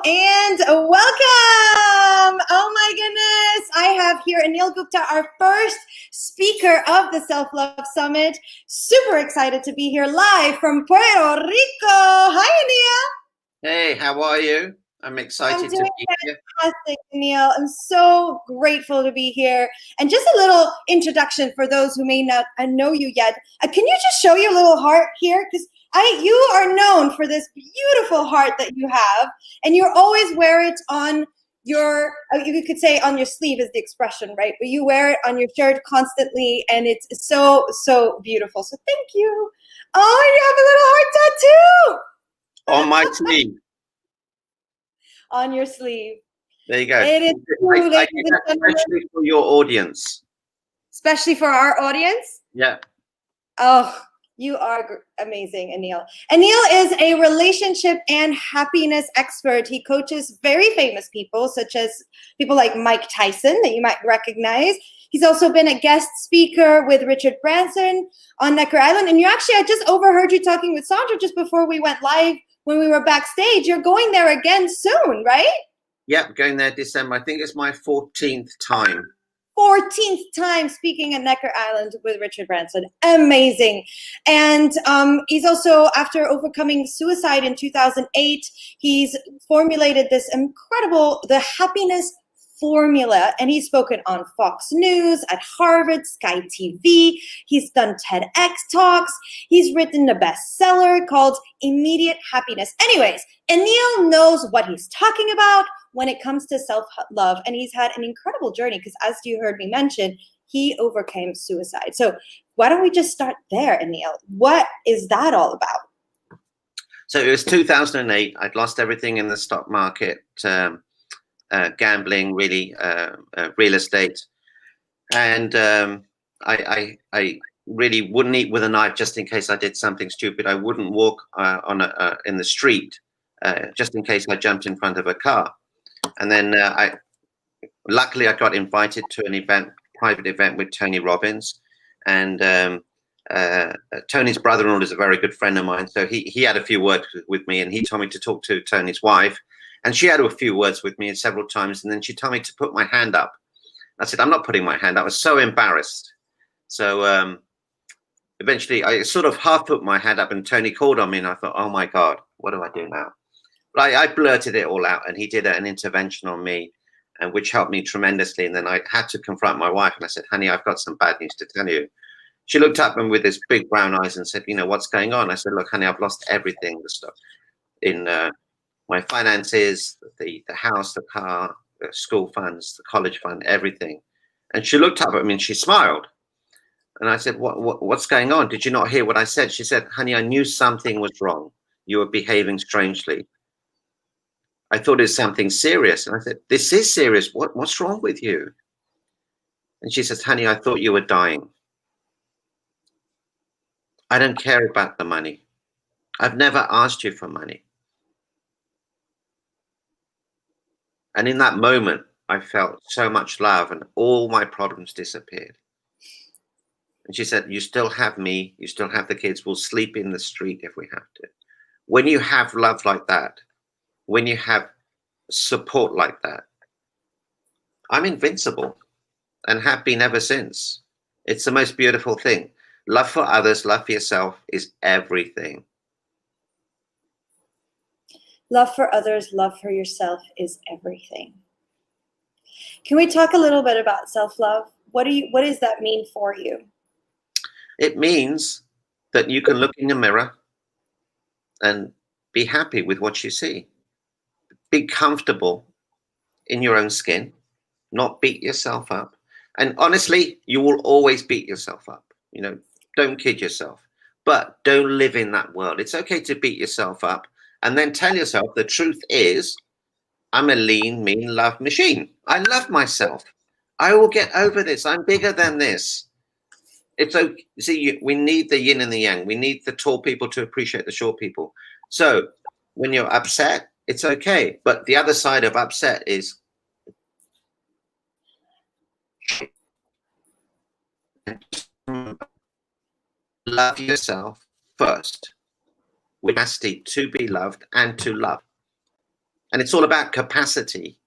and welcome. Oh my goodness. I have here Anil Gupta, our first speaker of the Self-Love Summit. Super excited to be here live from Puerto Rico. Hi, Anil. Hey, how are you? I'm excited to be here. Fantastic, Anil. I'm so grateful to be here. And just a little introduction for those who may not know you yet. Can you just show your little heart here? Because you are known for this beautiful heart that you have, and you always wear it on your, you could say on your sleeve is the expression, right? But you wear it on your shirt constantly, and it's so, so beautiful. So thank you. Oh, and you have a little heart tattoo. On my sleeve. On your sleeve. There you go. It is true, especially for your audience. Especially for our audience? Yeah. Oh, you are amazing, Anil. Anil is a relationship and happiness expert. He coaches very famous people, such as people like Mike Tyson, that you might recognize. He's also been a guest speaker with Richard Branson on Necker Island. And I just overheard you talking with Sandra just before we went live when we were backstage. You're going there again soon, right? Yeah, going there December. I think it's my 14th time. 14th time speaking at Necker Island with Richard Branson. Amazing. And he's also, after overcoming suicide in 2008, he's formulated this incredible, the happiness formula, and he's spoken on Fox News, at Harvard, Sky TV. He's done TEDx talks. He's written a bestseller called Immediate Happiness. Anyways, Anil knows what he's talking about when it comes to self-love, and he's had an incredible journey because, as you heard me mention, he overcame suicide. So why don't we just start there, Anil? What is that all about? So it was 2008. I'd lost everything in the stock market, gambling, really, real estate. And I really wouldn't eat with a knife just in case I did something stupid. I wouldn't walk in the street just in case I jumped in front of a car. And then luckily I got invited to an event, private event with Tony Robbins, and Tony's brother-in-law is a very good friend of mine. So he had a few words with me, and he told me to talk to Tony's wife, and she had a few words with me several times. And then she told me to put my hand up. I said, I'm not putting my hand up. I was so embarrassed. So eventually I sort of half put my hand up, and Tony called on me, and I thought, oh my God, what do I do now? I blurted it all out, and he did an intervention on me, and which helped me tremendously. And then I had to confront my wife, and I said, honey, I've got some bad news to tell you. She looked up and with his big brown eyes and said, you know, what's going on? I said, look, honey, I've lost everything, the stuff in my finances, the house, the car, the school funds, the college fund, everything. And she looked up at me and she smiled. And I said, what's going on? Did you not hear what I said? She said, honey, I knew something was wrong. You were behaving strangely. I thought it was something serious. And I said, this is serious. What's wrong with you? And she says, honey, I thought you were dying. I don't care about the money. I've never asked you for money. And in that moment, I felt so much love, and all my problems disappeared. And she said, you still have me. You still have the kids. We'll sleep in the street if we have to. When you have love like that, when you have support like that, I'm invincible and have been ever since. It's the most beautiful thing. Love for others, love for yourself is everything. Love for others, love for yourself is everything. Can we talk a little bit about self-love? What does that mean for you? It means that you can look in the mirror and be happy with what you see. Be comfortable in your own skin, not beat yourself up. And honestly, you will always beat yourself up. You know, don't kid yourself, but don't live in that world. It's okay to beat yourself up and then tell yourself the truth is, I'm a lean, mean love machine. I love myself. I will get over this. I'm bigger than this. It's okay. See, we need the yin and the yang. We need the tall people to appreciate the short people. So when you're upset, it's okay. But the other side of upset is love yourself first. We must need to be loved and to love. And it's all about capacity.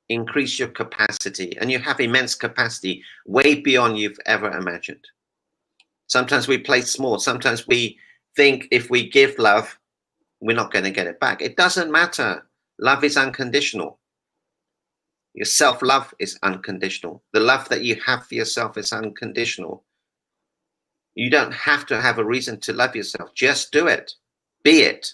Increase your capacity, and you have immense capacity, way beyond you've ever imagined. Sometimes we play small. Sometimes we think if we give love, we're not going to get it back. It doesn't matter. Love is unconditional. Your self-love is unconditional. The love that you have for yourself is unconditional. You don't have to have a reason to love yourself. Just do it. Be it.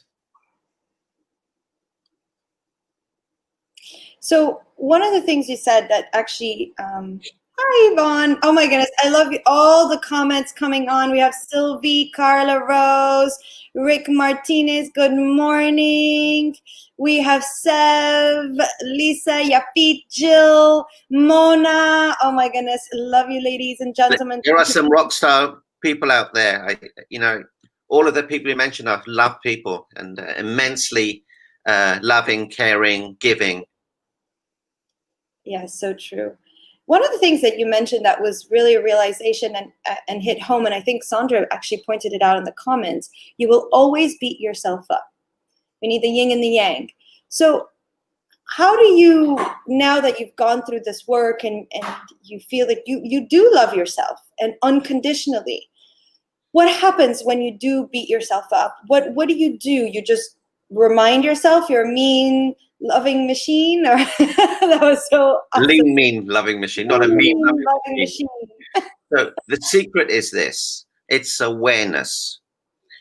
So one of the things you said that actually, hi Yvonne. Oh my goodness, I love all the comments coming on. We have Sylvie, Carla Rose, Rick Martinez, good morning. We have Sev, Lisa, Yapit, Jill, Mona. Oh my goodness, love you ladies and gentlemen. There are some rock star people out there. All of the people you mentioned are love people and immensely loving, caring, giving. Yeah, so true. One of the things that you mentioned that was really a realization and hit home, and I think Sandra actually pointed it out in the comments, you will always beat yourself up. We need the yin and the yang. So how do you, now that you've gone through this work and you feel that you do love yourself and unconditionally, what happens when you do beat yourself up? What do? You just remind yourself you're a mean, loving machine? Or that was so awesome. Lean, mean, loving machine, not a mean, loving machine. So the secret is this. It's awareness.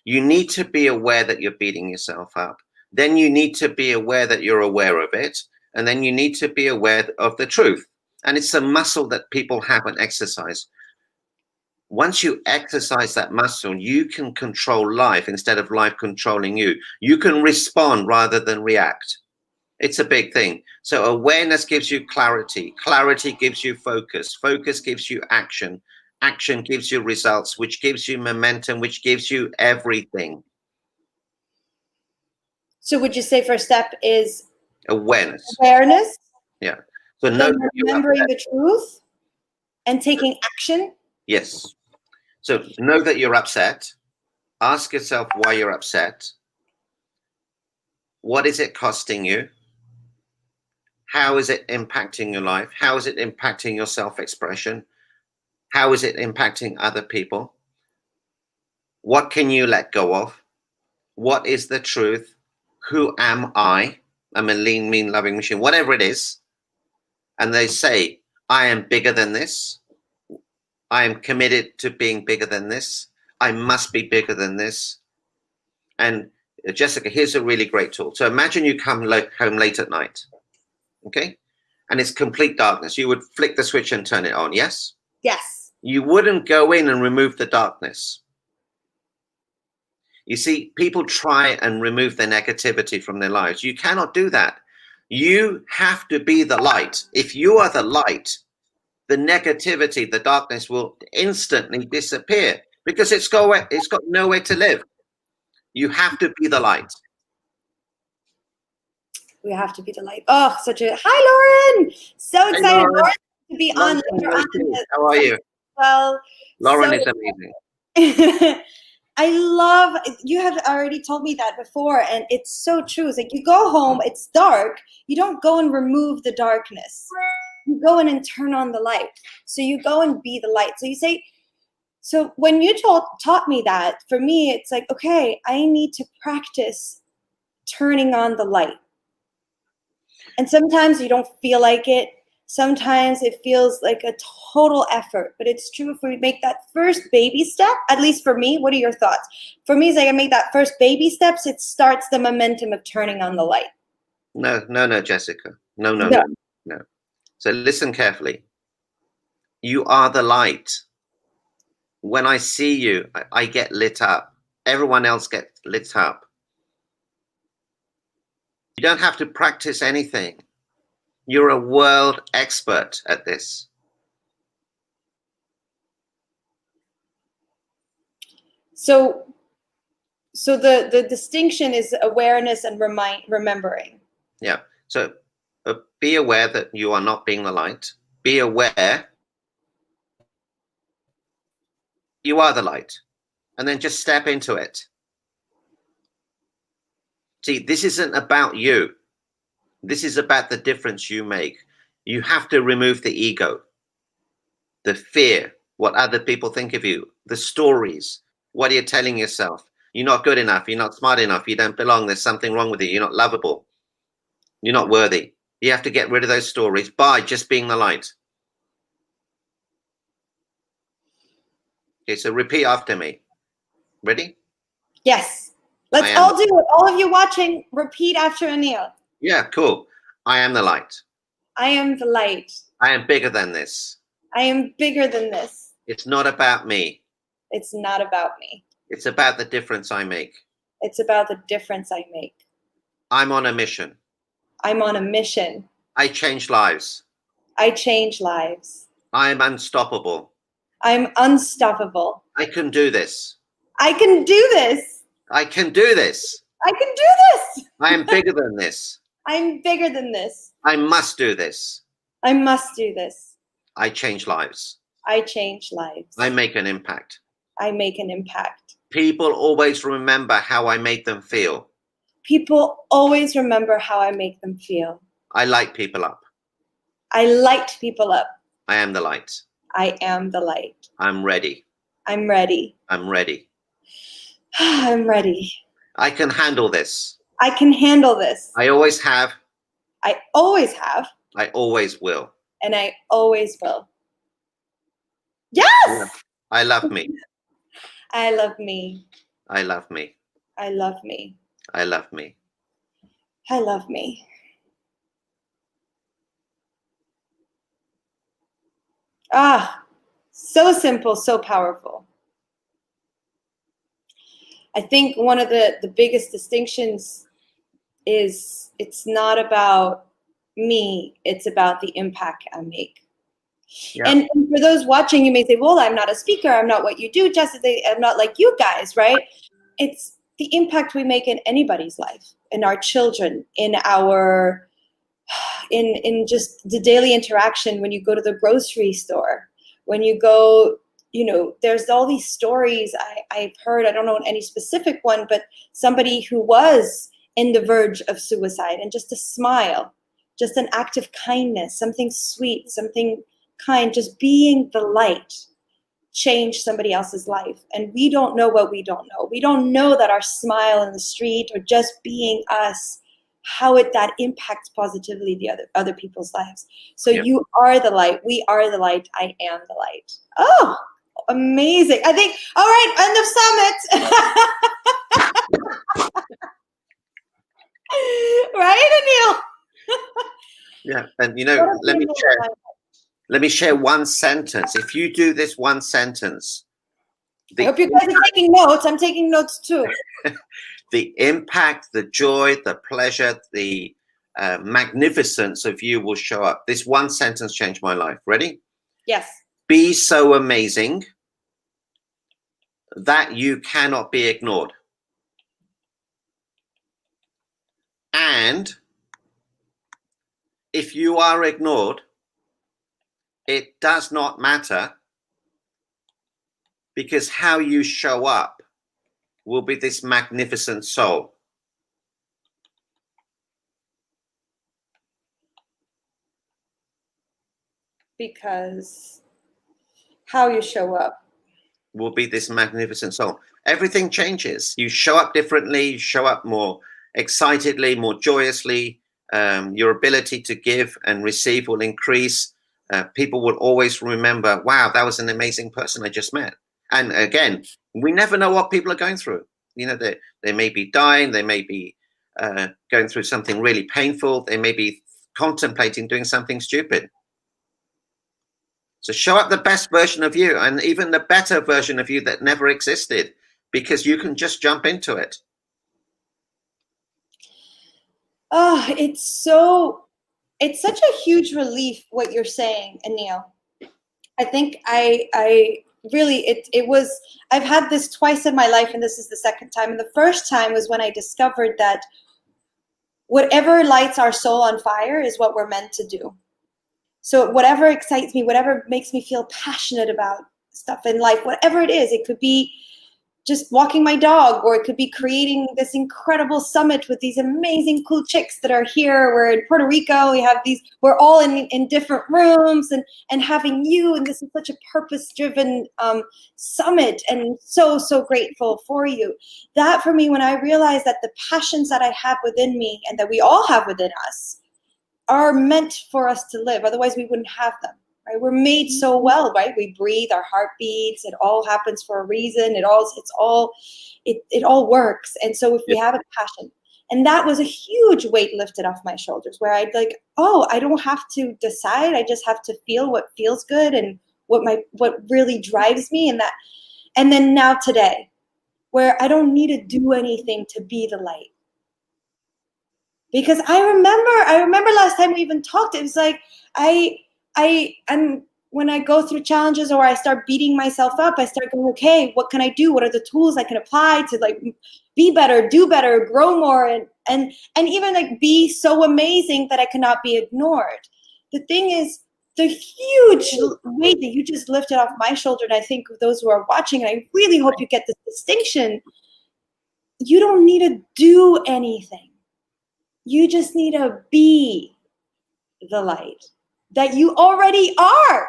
You need to be aware that you're beating yourself up. Then you need to be aware that you're aware of it. And then you need to be aware of the truth. And it's a muscle that people haven't exercised. Once you exercise that muscle, you can control life instead of life controlling you. You can respond rather than react. It's a big thing. So awareness gives you clarity. Clarity gives you focus. Focus gives you action. Action gives you results, which gives you momentum, which gives you everything. So would you say first step is awareness? Awareness. Yeah. So remembering the truth and taking action. Yes. So know that you're upset. Ask yourself why you're upset. What is it costing you? How is it impacting your life? How is it impacting your self-expression? How is it impacting other people? What can you let go of? What is the truth? Who am I? I'm a lean, mean, loving machine, whatever it is. And they say, I am bigger than this. I am committed to being bigger than this. I must be bigger than this. And Jessica, here's a really great tool. So imagine you come home late at night, okay? And it's complete darkness. You would flick the switch and turn it on, yes? Yes. You wouldn't go in and remove the darkness. You see, people try and remove the negativity from their lives. You cannot do that. You have to be the light. If you are the light, the negativity, the darkness will instantly disappear because it's got nowhere to live. You have to be the light. We have to be the light. Oh, such a hi, Lauren. So excited, Hey, Lauren, to be on later on. How are you? Well, Lauren is amazing. I love, you have already told me that before, and it's so true. It's like you go home, it's dark. You don't go and remove the darkness. You go in and turn on the light. So you go and be the light. So you say, so when you taught me that, for me, it's like, okay, I need to practice turning on the light. And sometimes you don't feel like it. Sometimes it feels like a total effort, but it's true if we make that first baby step, at least for me. What are your thoughts? For me, it's like I make that first baby steps, it starts the momentum of turning on the light. No, Jessica. No. So listen carefully. You are the light. When I see you, I get lit up. Everyone else gets lit up. You don't have to practice anything. You're a world expert at this. So the distinction is awareness and remembering. Yeah. So be aware that you are not being the light. Be aware you are the light. And then just step into it. See, this isn't about you. This is about the difference you make. You have to remove the ego, the fear, what other people think of you, the stories, what you're telling yourself. You're not good enough. You're not smart enough. You don't belong. There's something wrong with you. You're not lovable. You're not worthy. You have to get rid of those stories by just being the light. Okay, so repeat after me. Ready? Yes. Let's all do it. All of you watching, repeat after Anil. Yeah, cool. I am the light. I am the light. I am bigger than this. I am bigger than this. It's not about me. It's not about me. It's about the difference I make. It's about the difference I make. I'm on a mission. I'm on a mission. I change lives. I change lives. I am unstoppable. I'm unstoppable. I can do this. I can do this. I can do this. I can do this. I am bigger than this. I'm bigger than this. I must do this. I must do this. I change lives. I change lives. I make an impact. I make an impact. People always remember how I made them feel. People always remember how I make them feel. I light people up. I light people up. I am the light. I am the light. I'm ready. I'm ready. I'm ready. I'm ready. I can handle this. I can handle this. I always have. I always have. I always will. And I always will. Yes! Yeah. I love me. I love me. I love me. I love me. I love me. I love me. Ah, so simple, so powerful. I think one of the biggest distinctions is it's not about me, it's about the impact I make. Yeah. And for those watching, you may say, well, I'm not a speaker, I'm not what you do, Jess, I'm not like you guys, right? It's the impact we make in anybody's life, in our children, in our, in just the daily interaction when you go to the grocery store, when you go, you know, there's all these stories I've heard, I don't know any specific one, but somebody who was in the verge of suicide and just a smile, just an act of kindness, something sweet, something kind, just being the light, change somebody else's life. And we don't know what we don't know. We don't know that our smile in the street or just being us, how that impacts positively the other people's lives. So yep. You are the light. We are the light. I am the light. Oh, amazing. I think, all right, end of summit. Right, Anil? Yeah, and you know, let me share one sentence. If you do this one sentence, I hope you guys are taking notes. I'm taking notes too. The impact, the joy, the pleasure, the magnificence of you will show up. This one sentence changed my life. Ready? Yes. Be so amazing that you cannot be ignored. And if you are ignored, it does not matter, because how you show up will be this magnificent soul. Because how you show up will be this magnificent soul. Everything changes. You show up differently, you show up more excitedly, more joyously. Your ability to give and receive will increase. People will always remember, wow, that was an amazing person I just met. And again, we never know what people are going through. You know, they may be dying, they may be going through something really painful, they may be contemplating doing something stupid. So show up the best version of you, and even the better version of you that never existed, because you can just jump into it. Oh, it's such a huge relief what you're saying, Anil. I think I really, it was, I've had this twice in my life, and this is the second time. And the first time was when I discovered that whatever lights our soul on fire is what we're meant to do. So whatever excites me, whatever makes me feel passionate about stuff in life, whatever it is, it could be just walking my dog, or it could be creating this incredible summit with these amazing cool chicks that are here. We're in Puerto Rico. We're all in different rooms and having you. And this is such a purpose-driven summit, and so, so grateful for you. That for me, when I realized that the passions that I have within me and that we all have within us are meant for us to live. Otherwise we wouldn't have them. Right? We're made so well, right? We breathe, our heart beats, it all happens for a reason. It all works. And so if we have a passion, and that was a huge weight lifted off my shoulders, where I'd like, oh, I don't have to decide. I just have to feel what feels good and what really drives me. And then now today, where I don't need to do anything to be the light. Because I remember last time we even talked, it was like, I'm when I go through challenges or I start beating myself up, I start going, okay, what can I do? What are the tools I can apply to like be better, do better, grow more, and even like be so amazing that I cannot be ignored. The thing is, the huge weight that you just lifted off my shoulder, and I think of those who are watching, and I really hope you get this distinction. You don't need to do anything. You just need to be the light that you already are.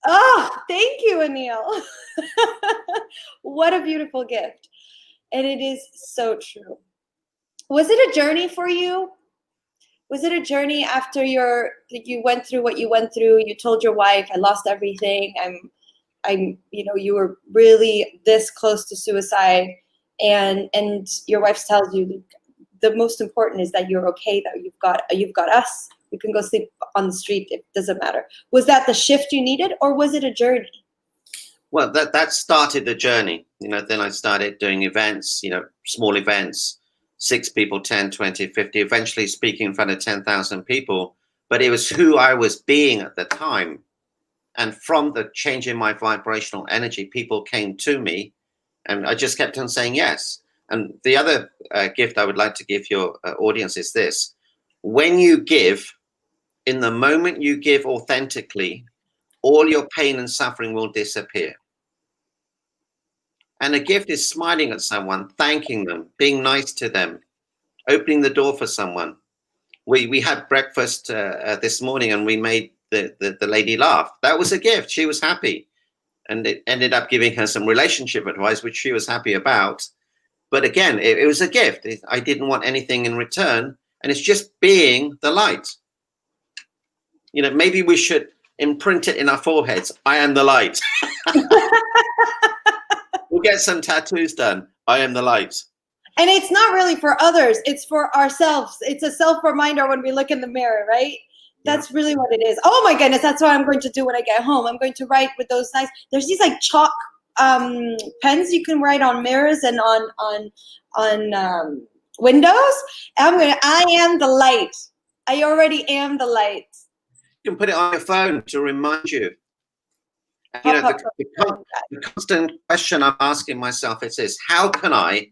Oh, thank you, Anil. What a beautiful gift. And it is so true. Was it a journey for you? Was it a journey after you went through what you went through? You told your wife, I lost everything. You were really this close to suicide. And your wife tells you the most important is that you're okay, that you've got us. You can go sleep on the street. It doesn't matter. Was that the shift you needed, or was it a journey? Well, that started the journey. Then I started doing events, small events, 6 people, 10, 20, 50, eventually speaking in front of 10,000 people. But it was who I was being at the time. And from the change in my vibrational energy, people came to me, and I just kept on saying yes. And the other gift I would like to give your audience is this. When you give, in the moment you give authentically, all your pain and suffering will disappear. And a gift is smiling at someone, thanking them, being nice to them, opening the door for someone. We had breakfast this morning, and we made the lady laugh. That was a gift. She was happy. And it ended up giving her some relationship advice, which she was happy about. But again, it was a gift. I didn't want anything in return. And it's just being the light. Maybe we should imprint it in our foreheads. I am the light. We'll get some tattoos done. I am the light. And it's not really for others. It's for ourselves. It's a self-reminder when we look in the mirror, right? That's really what it is. Oh my goodness, that's what I'm going to do when I get home. I'm going to write with those there's these like chalk pens you can write on mirrors and on windows. I am the light. I already am the light. You can put it on your phone to remind you. The constant question I'm asking myself is this: how can I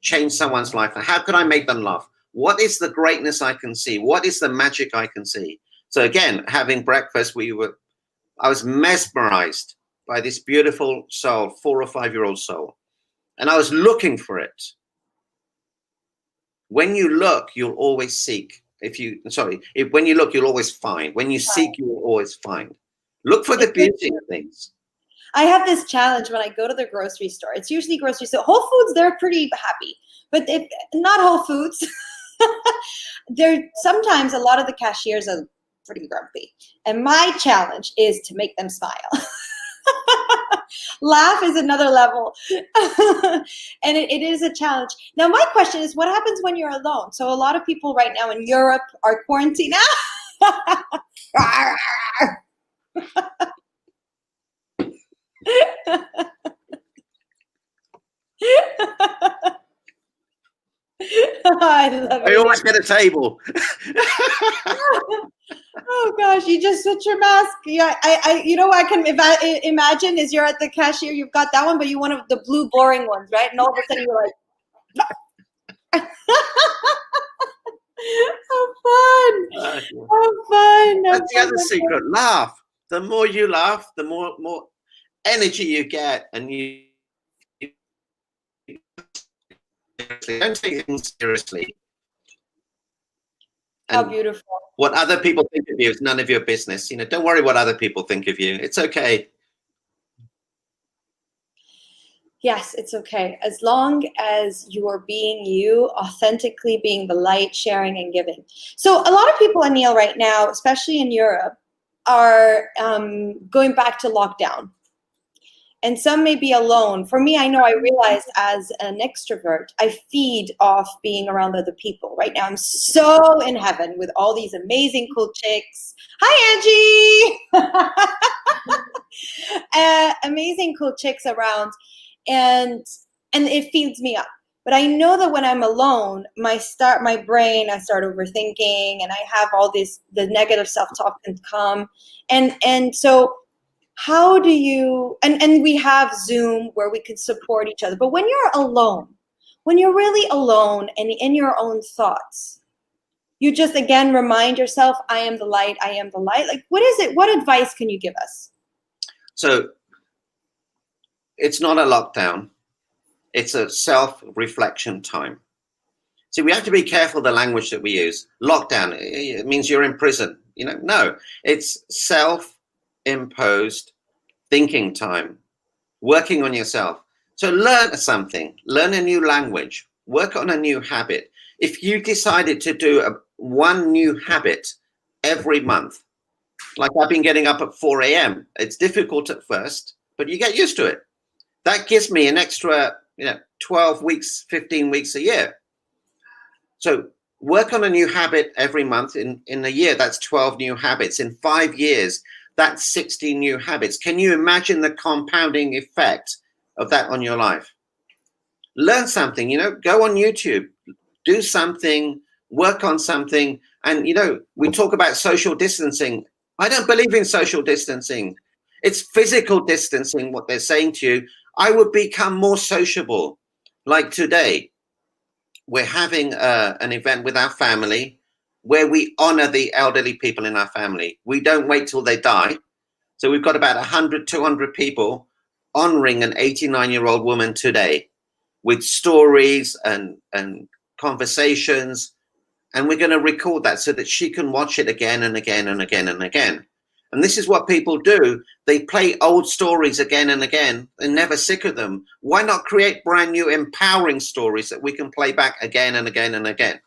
change someone's life? And how can I make them laugh? What is the greatness I can see? What is the magic I can see? So again, having breakfast, I was mesmerized by this beautiful soul, 4 or 5 year old soul. And I was looking for it. When you look, you'll always seek. When you look, you'll always find. When you seek, you will always find. Look for the beauty of things. I have this challenge when I go to the grocery store. It's usually grocery store. Whole Foods, they're pretty happy. But if not Whole Foods, sometimes a lot of the cashiers are pretty grumpy. And my challenge is to make them smile. Laugh is another level. And it is a challenge. Now, my question is, what happens when you're alone? So a lot of people right now in Europe are quarantined. I love it. I always get a table. Oh gosh, you just switch your mask. Yeah, I what I can imagine is you're at the cashier, you've got that one, but you want the blue boring ones, right? And all of a sudden you're like, how fun! How fun! That's the other secret. Laugh. The more you laugh, the more energy you get, and you seriously. Don't take things seriously. How And beautiful. what other people think of you is none of your business. You know, don't worry what other people think of you. It's okay. Yes, it's okay. As long as you are being you, authentically being the light, sharing and giving. So a lot of people, Anil, right now, especially in Europe, are going back to lockdown. And some may be alone. For me, I know I realized as an extrovert, I feed off being around other people. Right now, I'm so in heaven with all these amazing, cool chicks. Hi, Angie! Amazing, cool chicks around. And it feeds me up. But I know that when I'm alone, I start overthinking, and I have all the negative self-talk can come. And so how do you, and we have Zoom where we can support each other, but when you're alone, when you're really alone and in your own thoughts, you just again remind yourself, I am the light, I am the light. Like, what is it? What advice can you give us? So it's not a lockdown. It's a self-reflection time. See, we have to be careful the language that we use. Lockdown, it means you're in prison. You know, no, it's self-imposed thinking time, working on yourself. So learn something, learn a new language, work on a new habit. If you decided to do one new habit every month, like I've been getting up at 4 a.m. It's difficult at first, but you get used to it. That gives me an extra, 12 weeks, 15 weeks a year. So work on a new habit every month. In a year, that's 12 new habits. In 5 years, that's 60 new habits. Can you imagine the compounding effect of that on your life? Learn something, go on YouTube, do something, work on something. And, we talk about social distancing. I don't believe in social distancing. It's physical distancing, what they're saying to you. I would become more sociable. Like today, we're having an event with our family where we honor the elderly people in our family. We don't wait till they die. So we've got about 100, 200 people honoring an 89-year-old woman today with stories and conversations. And we're going to record that so that she can watch it again and again and again and again. And this is what people do. They play old stories again and again and never sick of them. Why not create brand new, empowering stories that we can play back again and again and again?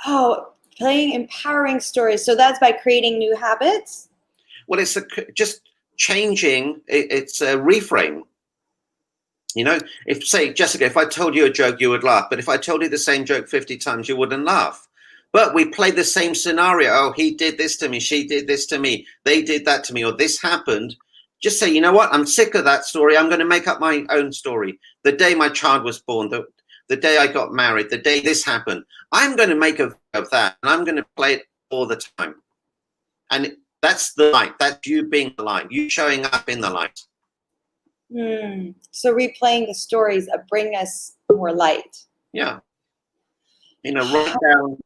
Oh, playing empowering stories. So that's by creating new habits? Well, it's just changing. It's a reframe. If, say, Jessica, if I told you a joke, you would laugh. But if I told you the same joke 50 times, you wouldn't laugh. But we play the same scenario. Oh, he did this to me. She did this to me. They did that to me. Or this happened. Just say, you know what? I'm sick of that story. I'm going to make up my own story. The day my child was born, the day I got married, the day this happened. I'm going to make of that. And I'm going to play it all the time. And that's the light. That's you being the light. You showing up in the light. So replaying the stories that bring us more light. Yeah. Write down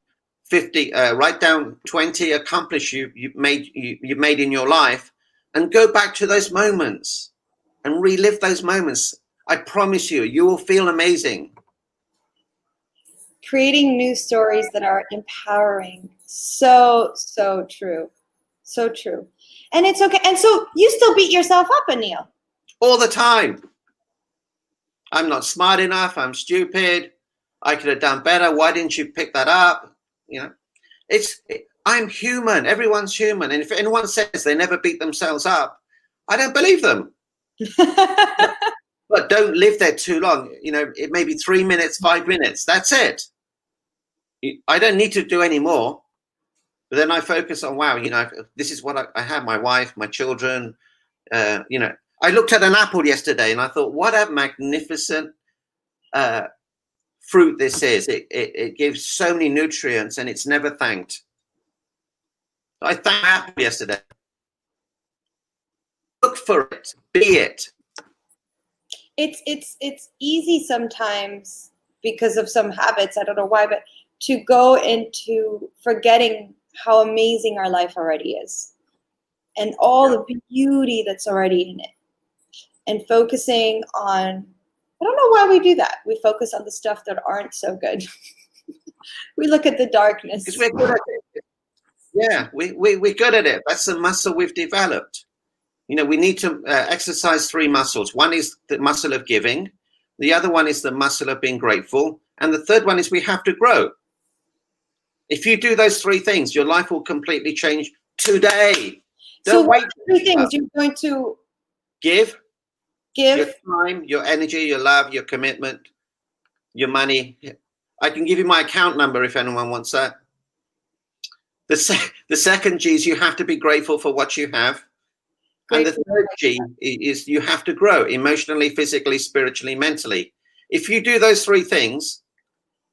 50, write down 20 accomplishments you made in your life, and go back to those moments and relive those moments. I promise you, you will feel amazing. Creating new stories that are empowering. So true. So true. And it's okay. And so you still beat yourself up, Anil? All the time. I'm not smart enough. I'm stupid. I could have done better. Why didn't you pick that up? I'm human. Everyone's human. And if anyone says they never beat themselves up, I don't believe them. But don't live there too long. It may be 3 minutes, 5 minutes. That's it. I don't need to do any more. But then I focus on, wow, this is what I have, my wife, my children, I looked at an apple yesterday and I thought, what a magnificent fruit this is. It gives so many nutrients and it's never thanked. I thanked the apple yesterday. Look for it, be it. It's easy sometimes because of some habits, I don't know why, but to go into forgetting how amazing our life already is and all the beauty that's already in it. And focusing on I don't know why we do that. We focus on the stuff that aren't so good. We look at the darkness. Because we're good at it. Yeah, we're good at it. That's the muscle we've developed. You know, we need to exercise 3 muscles. One is the muscle of giving. The other one is the muscle of being grateful. And the third one is we have to grow. If you do those 3 things, your life will completely change today. Don't wait. So 3 things you're going to give give? your time, your energy, your love, your commitment, your money. I can give you my account number if anyone wants that. The second G is you have to be grateful for what you have. And the third G is you have to grow emotionally, physically, spiritually, mentally. If you do those 3 things,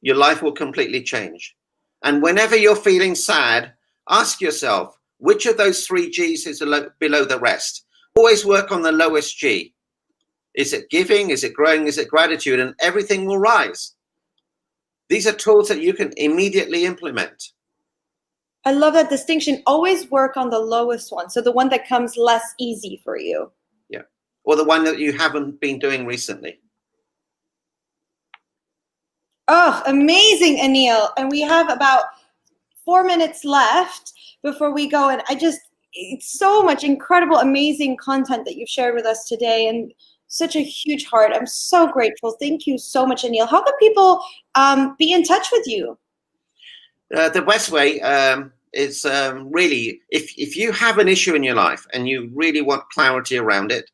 your life will completely change. And whenever you're feeling sad, ask yourself, which of those 3 Gs is below the rest? Always work on the lowest G. Is it giving? Is it growing? Is it gratitude? And everything will rise. These are tools that you can immediately implement. I love that distinction. Always work on the lowest one. So the one that comes less easy for you. Yeah. Or the one that you haven't been doing recently. Oh, amazing, Anil. And we have about 4 minutes left before we go. And it's so much incredible, amazing content that you've shared with us today. And such a huge heart. I'm so grateful. Thank you so much, Anil. How can people be in touch with you? The best way is really, if you have an issue in your life and you really want clarity around it,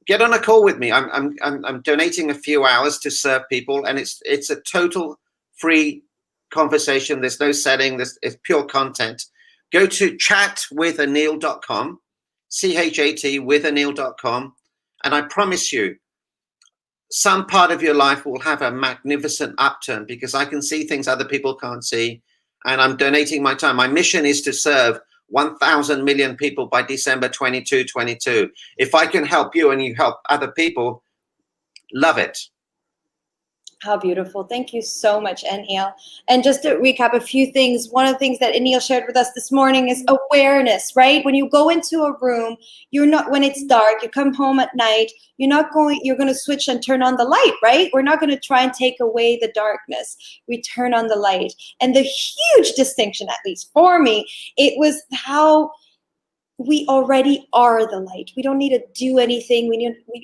get on a call with me. I'm donating a few hours to serve people, and it's a total free conversation. There's no setting. It's pure content. Go to chatwithanil.com, CHAT withanil.com, and I promise you, some part of your life will have a magnificent upturn because I can see things other people can't see. And I'm donating my time. My mission is to serve 1,000 million people by December 2022. If I can help you and you help other people, love it. How beautiful. Thank you so much, Anil. And just to recap a few things, one of the things that Anil shared with us this morning is awareness, right? When you go into a room, when it's dark, you come home at night, you're going to switch and turn on the light, right? We're not going to try and take away the darkness. We turn on the light. And the huge distinction, at least for me, it was how we already are the light. We don't need to do anything.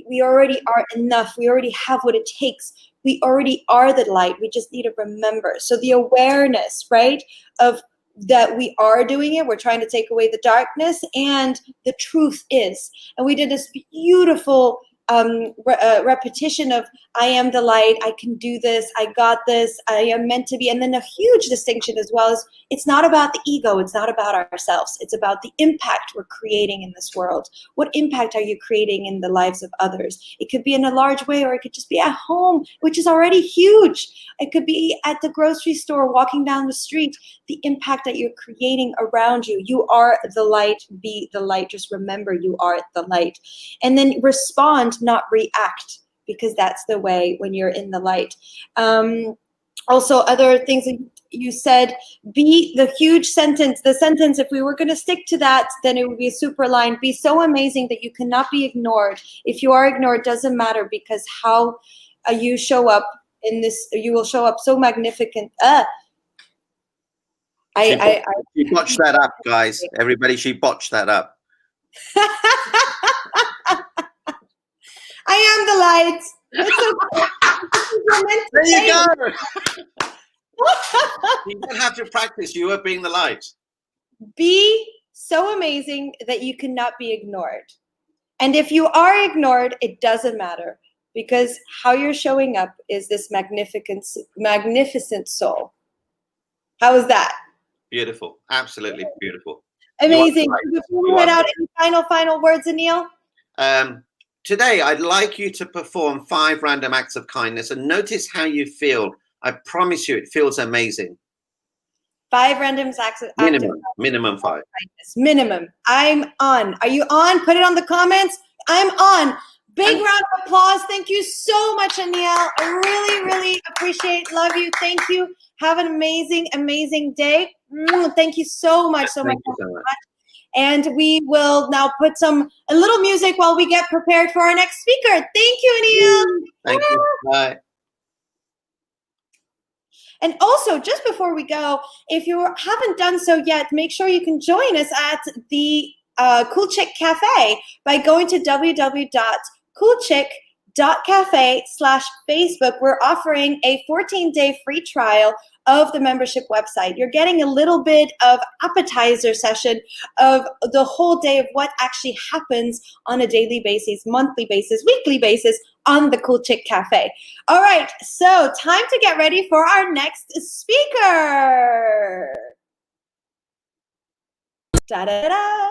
We already are enough. We already have what it takes. We already are the light. We just need to remember. So the awareness, right, of that we are doing it. We're trying to take away the darkness, and the truth is. And we did this beautiful repetition of I am the light, I can do this, I got this, I am meant to be. And then a huge distinction as well is it's not about the ego, it's not about ourselves, it's about the impact we're creating in this world. What impact are you creating in the lives of others? It could be in a large way, or it could just be at home, which is already huge. It could be at the grocery store, walking down the street. The impact that you're creating around you. You are the light, be the light. Just remember you are the light. And then respond, not react, because that's the way when you're in the light. Also, other things that you said, be the huge sentence, if we were going to stick to that, then it would be a super line. Be so amazing that you cannot be ignored. If you are ignored, it doesn't matter, because how you show up in this, you will show up so magnificent. She botched that up, guys. Everybody, she botched that up. I am the light. It's there you go. You don't have to practice. You are being the light. Be so amazing that you cannot be ignored. And if you are ignored, it doesn't matter, because how you're showing up is this magnificent soul. How is that? Beautiful. Absolutely beautiful. Amazing. Before we head out, any final words, Anil? Today, I'd like you to perform 5 random acts of kindness and notice how you feel. I promise you, it feels amazing. 5 random acts of minimum 5. Minimum. I'm on. Are you on? Put it on the comments. I'm on. Big round of applause. Thank you so much, Anil. I really, really appreciate, love you. Thank you. Have an amazing, amazing day. Thank you so much. Thank you so much. And we will now put a little music while we get prepared for our next speaker. Thank you, Anil. Thank you. Bye. And also, just before we go, if you haven't done so yet, make sure you can join us at the Cool Chick Cafe by going to www.coolchick.cafe/Facebook. We're offering a 14-day free trial of the membership website. You're getting a little bit of appetizer session of the whole day of what actually happens on a daily basis, monthly basis, weekly basis on the Cool Chick Cafe. All right, so time to get ready for our next speaker. Da-da-da.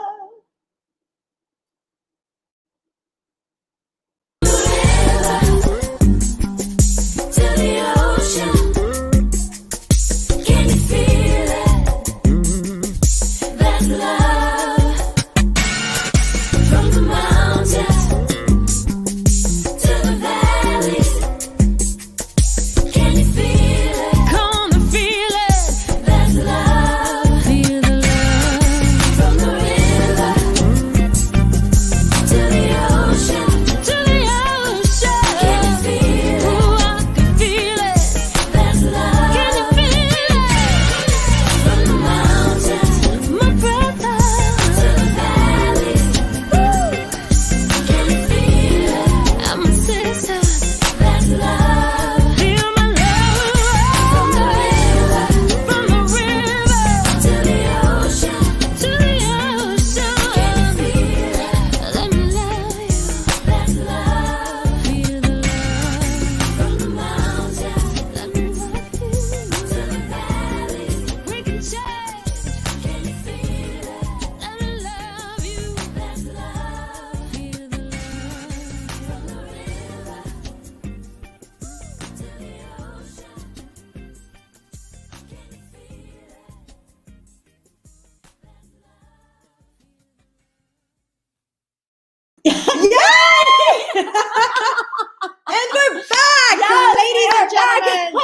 And we're back, ladies and gentlemen.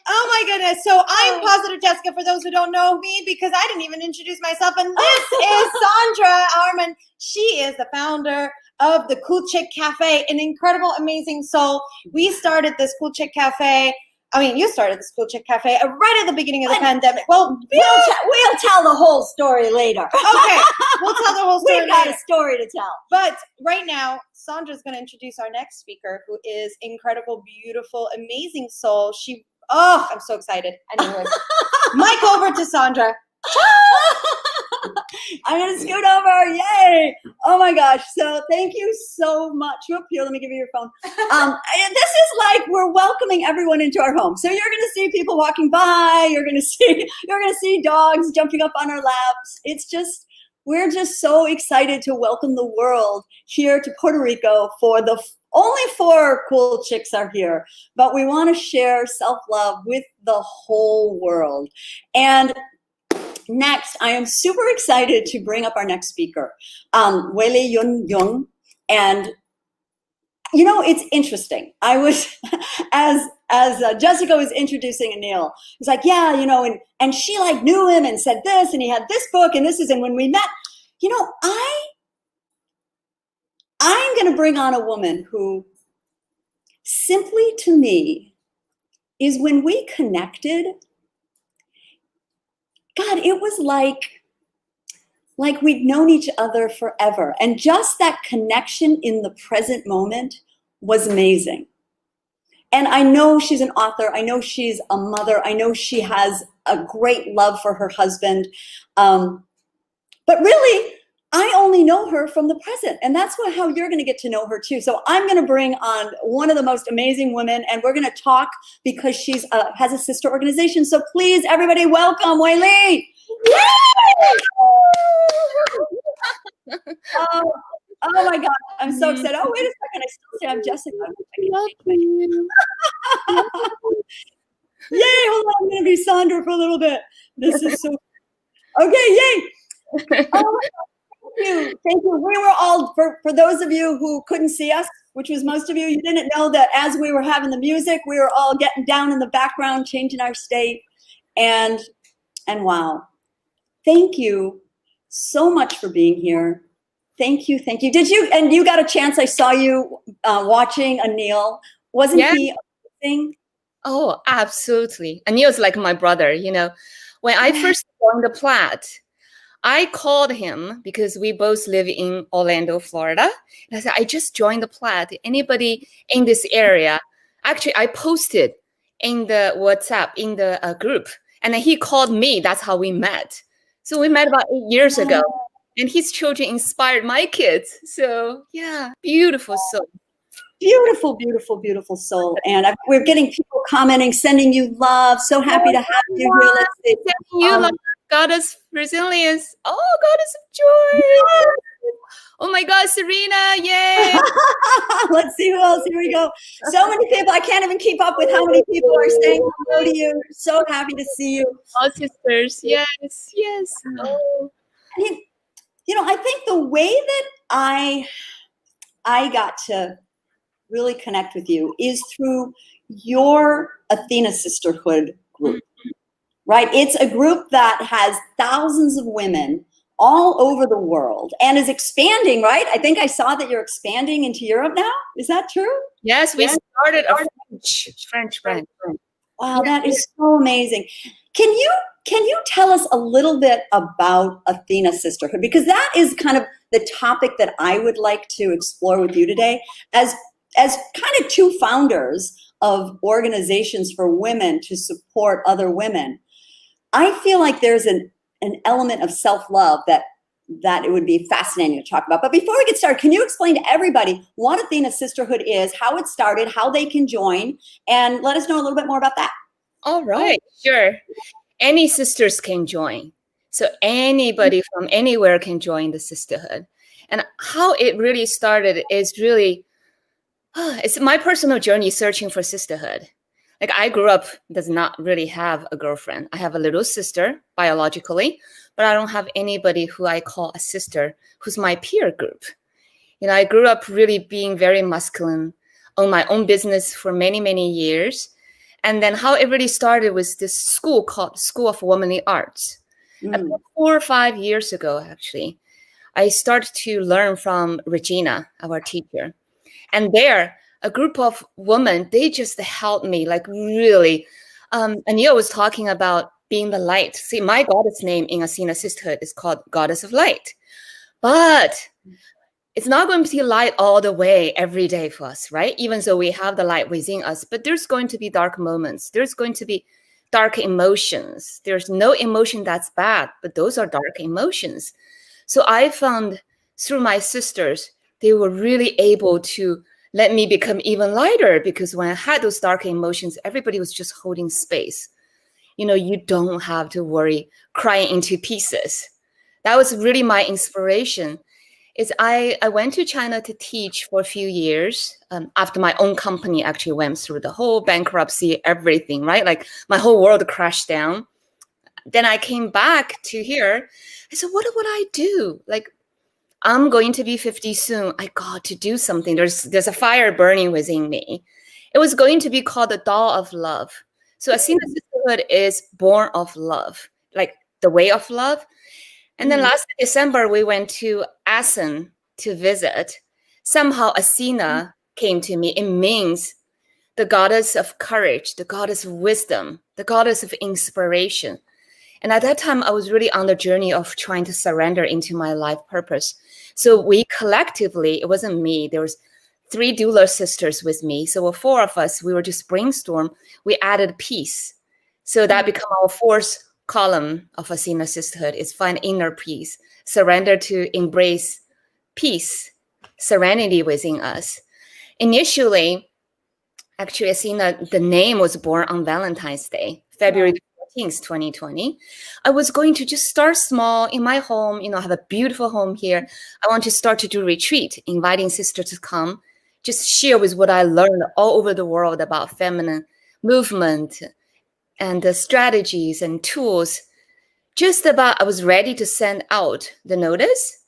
Oh my goodness. So I'm Positive Jessica, for those who don't know me, because I didn't even introduce myself. And this is Sandra Arman. She is the founder of the Cool Chick Cafe, an incredible, amazing soul. We started this Cool Chick Cafe. I mean, you started this Cool Chick Cafe right at the beginning of the pandemic. Well, we'll tell the whole story later. Okay, we'll tell the whole story We've got later. a story to tell. But right now, Sandra's going to introduce our next speaker, who is incredible, beautiful, amazing soul. I'm so excited. Anyways, mic over to Sandra. I'm going to scoot over. Yay. Oh my gosh. So thank you so much. Whoop, here, let me give you your phone. This is like we're welcoming everyone into our home. So you're going to see people walking by. You're going to see dogs jumping up on our laps. We're just so excited to welcome the world here to Puerto Rico only 4 cool chicks are here, but we want to share self-love with the whole world. And next, I am super excited to bring up our next speaker, Weili Yun Yung. And, you know, it's interesting. I was, as Jessica was introducing Anil, it's like, yeah, you know, and she like knew him and said this, and he had this book, and this is, and when we met, you know, I'm going to bring on a woman who simply to me is when we connected, God, it was like we'd known each other forever. And just that connection in the present moment was amazing. And I know she's an author. I know she's a mother. I know she has a great love for her husband. But really, I only know her from the present. And that's how you're going to get to know her too. So I'm going to bring on one of the most amazing women, and we're going to talk because she's has a sister organization. So please, everybody, welcome Weili. Oh my God, I'm so excited. Oh, wait a second, I still say I'm Jessica. Yay, hold on, I'm going to be Sandra for a little bit. This is so, okay, yay. Oh, thank you. We were all, for those of you who couldn't see us, which was most of you, you didn't know that as we were having the music, we were all getting down in the background, changing our state, and wow. Thank you so much for being here. Thank you. Thank you. And you got a chance, I saw you watching Anil. Wasn't he amazing? Oh, absolutely. Anil's like my brother, you know. When I first joined the Plaid, I called him because we both live in Orlando, Florida. And I said, I just joined the Plaid. Anybody in this area? Actually, I posted in the WhatsApp, in the group. And then he called me. That's how we met. So we met about 8 years ago. And his children inspired my kids. So yeah, beautiful soul. Beautiful, beautiful, beautiful soul. And we're getting people commenting, sending you love. So happy to have you here. Let's see. Sending you love, goddess resilience. Oh, goddess of joy. Yes. Oh my God, Serena, yay. Let's see who else. Here we go. So many people. I can't even keep up with how many people are saying hello to you. So happy to see you. All sisters. Yes, yes. Oh. You know, I think the way that I got to really connect with you is through your Athena Sisterhood group, right? It's a group that has thousands of women all over the world and is expanding, right? I think I saw that you're expanding into Europe now. Is that true? Yes, we started a French branch. Wow, that is so amazing. Can you tell us a little bit about Athena Sisterhood? Because that is kind of the topic that I would like to explore with you today as kind of two founders of organizations for women to support other women. I feel like there's an element of self-love that it would be fascinating to talk about. But before we get started, can you explain to everybody what Athena Sisterhood is, how it started, how they can join, and let us know a little bit more about that? All right, sure. Any sisters can join. So anybody from anywhere can join the sisterhood. And how it really started is really, it's my personal journey searching for sisterhood. Like I grew up, does not really have a girlfriend. I have a little sister biologically, but I don't have anybody who I call a sister who's my peer group. You know, I grew up really being very masculine, own my own business for many, many years. And then how it really started was this school called School of Womanly Arts. About 4 or 5 years ago, actually, I started to learn from Regina, our teacher. And there, a group of women, they just helped me, like really. Anil was talking about being the light. See, my goddess name in Athena Sisterhood is called Goddess of Light. But it's not going to be light all the way every day for us, right? Even though we have the light within us, but there's going to be dark moments. There's going to be dark emotions. There's no emotion that's bad, but those are dark emotions. So I found through my sisters, they were really able to let me become even lighter, because when I had those dark emotions, everybody was just holding space. You know, you don't have to worry crying into pieces. That was really my inspiration. I went to China to teach for a few years after my own company actually went through the whole bankruptcy, everything, right? Like my whole world crashed down. Then I came back to here. I said, what would I do? Like, I'm going to be 50 soon. I got to do something. There's a fire burning within me. It was going to be called the Doll of Love. So Athena Sisterhood is born of love, like the way of love. And then last December, we went to Assen to visit. Somehow Athena came to me. It means the goddess of courage, the goddess of wisdom, the goddess of inspiration. And at that time, I was really on the journey of trying to surrender into my life purpose. So we collectively, it wasn't me, there was 3 doula sisters with me. So 4 of us, we were just brainstorm. We added peace. So that became our 4th column of Athena Sisterhood, is find inner peace, surrender to embrace peace, serenity within us. Initially, actually, Athena, the name was born on Valentine's Day, February 14th, 2020. I was going to just start small in my home, you know, have a beautiful home here. I want to start to do retreat, inviting sisters to come, just share with what I learned all over the world about feminine movement and the strategies and tools. Just about, I was ready to send out the notice.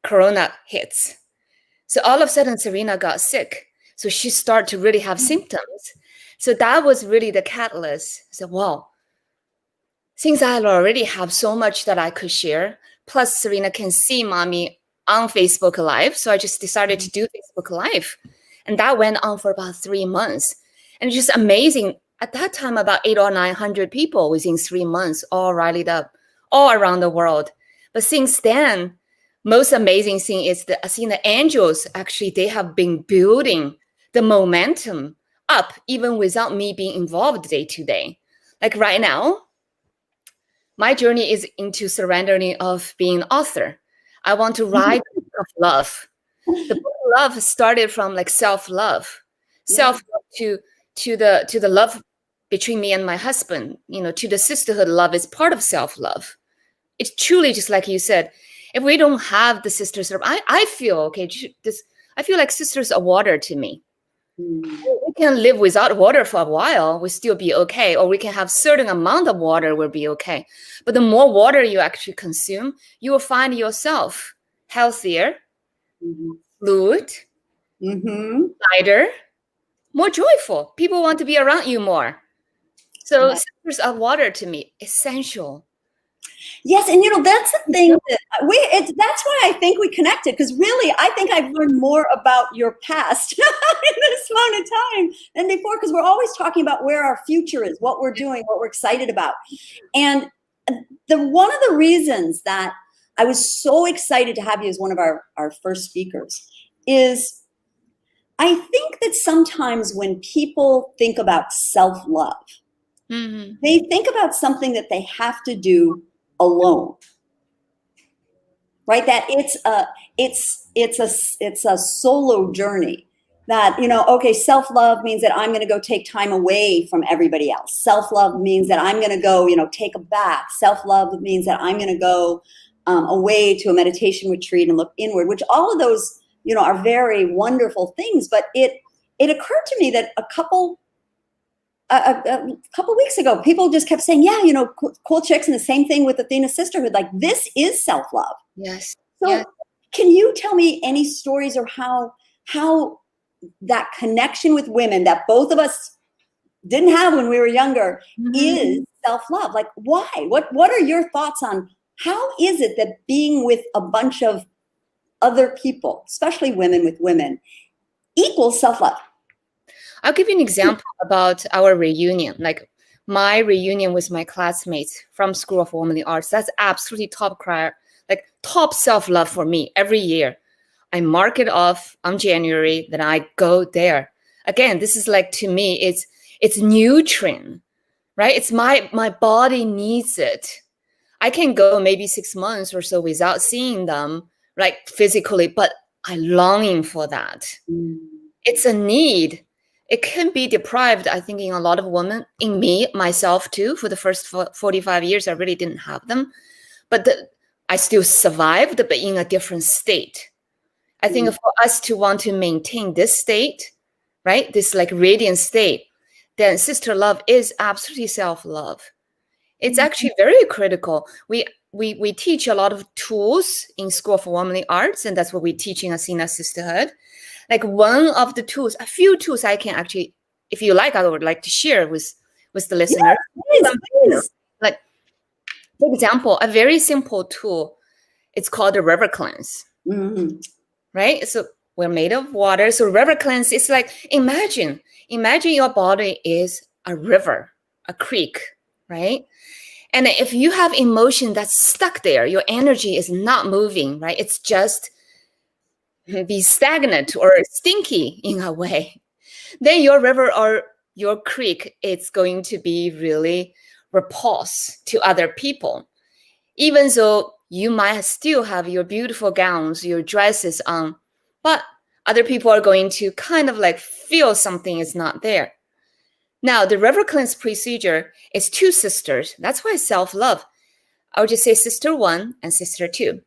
Corona hits. So all of a sudden, Serena got sick. So she started to really have symptoms. So that was really the catalyst. I said, wow, since I already have so much that I could share, plus Serena can see mommy on Facebook Live. So I just decided to do Facebook Live. And that went on for about 3 months. And it's just amazing. At that time, about 800 or 900 people within 3 months, all rallied up all around the world. But since then, most amazing thing is that Athena Angels, actually, they have been building the momentum up even without me being involved day to day. Like right now, my journey is into surrendering of being an author. I want to write the book of love. The book of love started from like self-love, self-love to the love between me and my husband, to the sisterhood love is part of self-love. It's truly just like you said, if we don't have the sisters, I feel I feel like sisters are water to me. We can live without water for a while, we'll still be okay. Or we can have certain amount of water, we'll be okay. But the more water you actually consume, you will find yourself healthier, fluid, lighter, more joyful. People want to be around you more. So sisters are water to me, essential. Yes, and that's the thing that that's why I think we connected, because really I think I've learned more about your past in this amount of time than before, because we're always talking about where our future is, what we're doing, what we're excited about. And one of the reasons that I was so excited to have you as one of our first speakers is I think that sometimes when people think about self-love, they think about something that they have to do alone, right? That it's a solo journey. That okay, self-love means that I'm going to go take time away from everybody else. Self-love means that I'm going to go take a bath. Self-love means that I'm going to go away to a meditation retreat and look inward, which all of those are very wonderful things. But it occurred to me that a couple weeks ago, people just kept saying, cool chicks, and the same thing with Athena Sisterhood. Like, this is self-love. Yes. So can you tell me any stories or how that connection with women that both of us didn't have when we were younger is self-love? Like, why? What are your thoughts on how is it that being with a bunch of other people, especially women with women, equals self-love? I'll give you an example about our reunion. Like my reunion with my classmates from School of Womanly Arts. That's absolutely top self-love for me. Every year, I mark it off on January. Then I go there. Again, this is like, to me, it's nutrient, right? It's my body needs it. I can go maybe 6 months or so without seeing them, like physically, but I'm longing for that. It's a need. It can be deprived, I think, in a lot of women, in me, myself too. For the first 45 years, I really didn't have them. But I still survived, but in a different state. I think for us to want to maintain this state, right, this like radiant state, then sister love is absolutely self-love. It's actually very critical. We teach a lot of tools in School of Womanly Arts, and that's what we teach in Athena Sisterhood. Like one of the tools, a few tools I can actually, if you like, I would like to share with the listeners. Please. Like, for example, a very simple tool, it's called the river cleanse, right? So we're made of water. So river cleanse is like, imagine your body is a river, a creek, right? And if you have emotion that's stuck there, your energy is not moving, right? It's just be stagnant or stinky in a way, then your river or your creek, it's going to be really repulsive to other people. Even though you might still have your beautiful gowns, your dresses on, but other people are going to kind of like feel something is not there. Now, the river cleanse procedure is 2 sisters. That's why self-love. I would just say sister 1 and sister 2.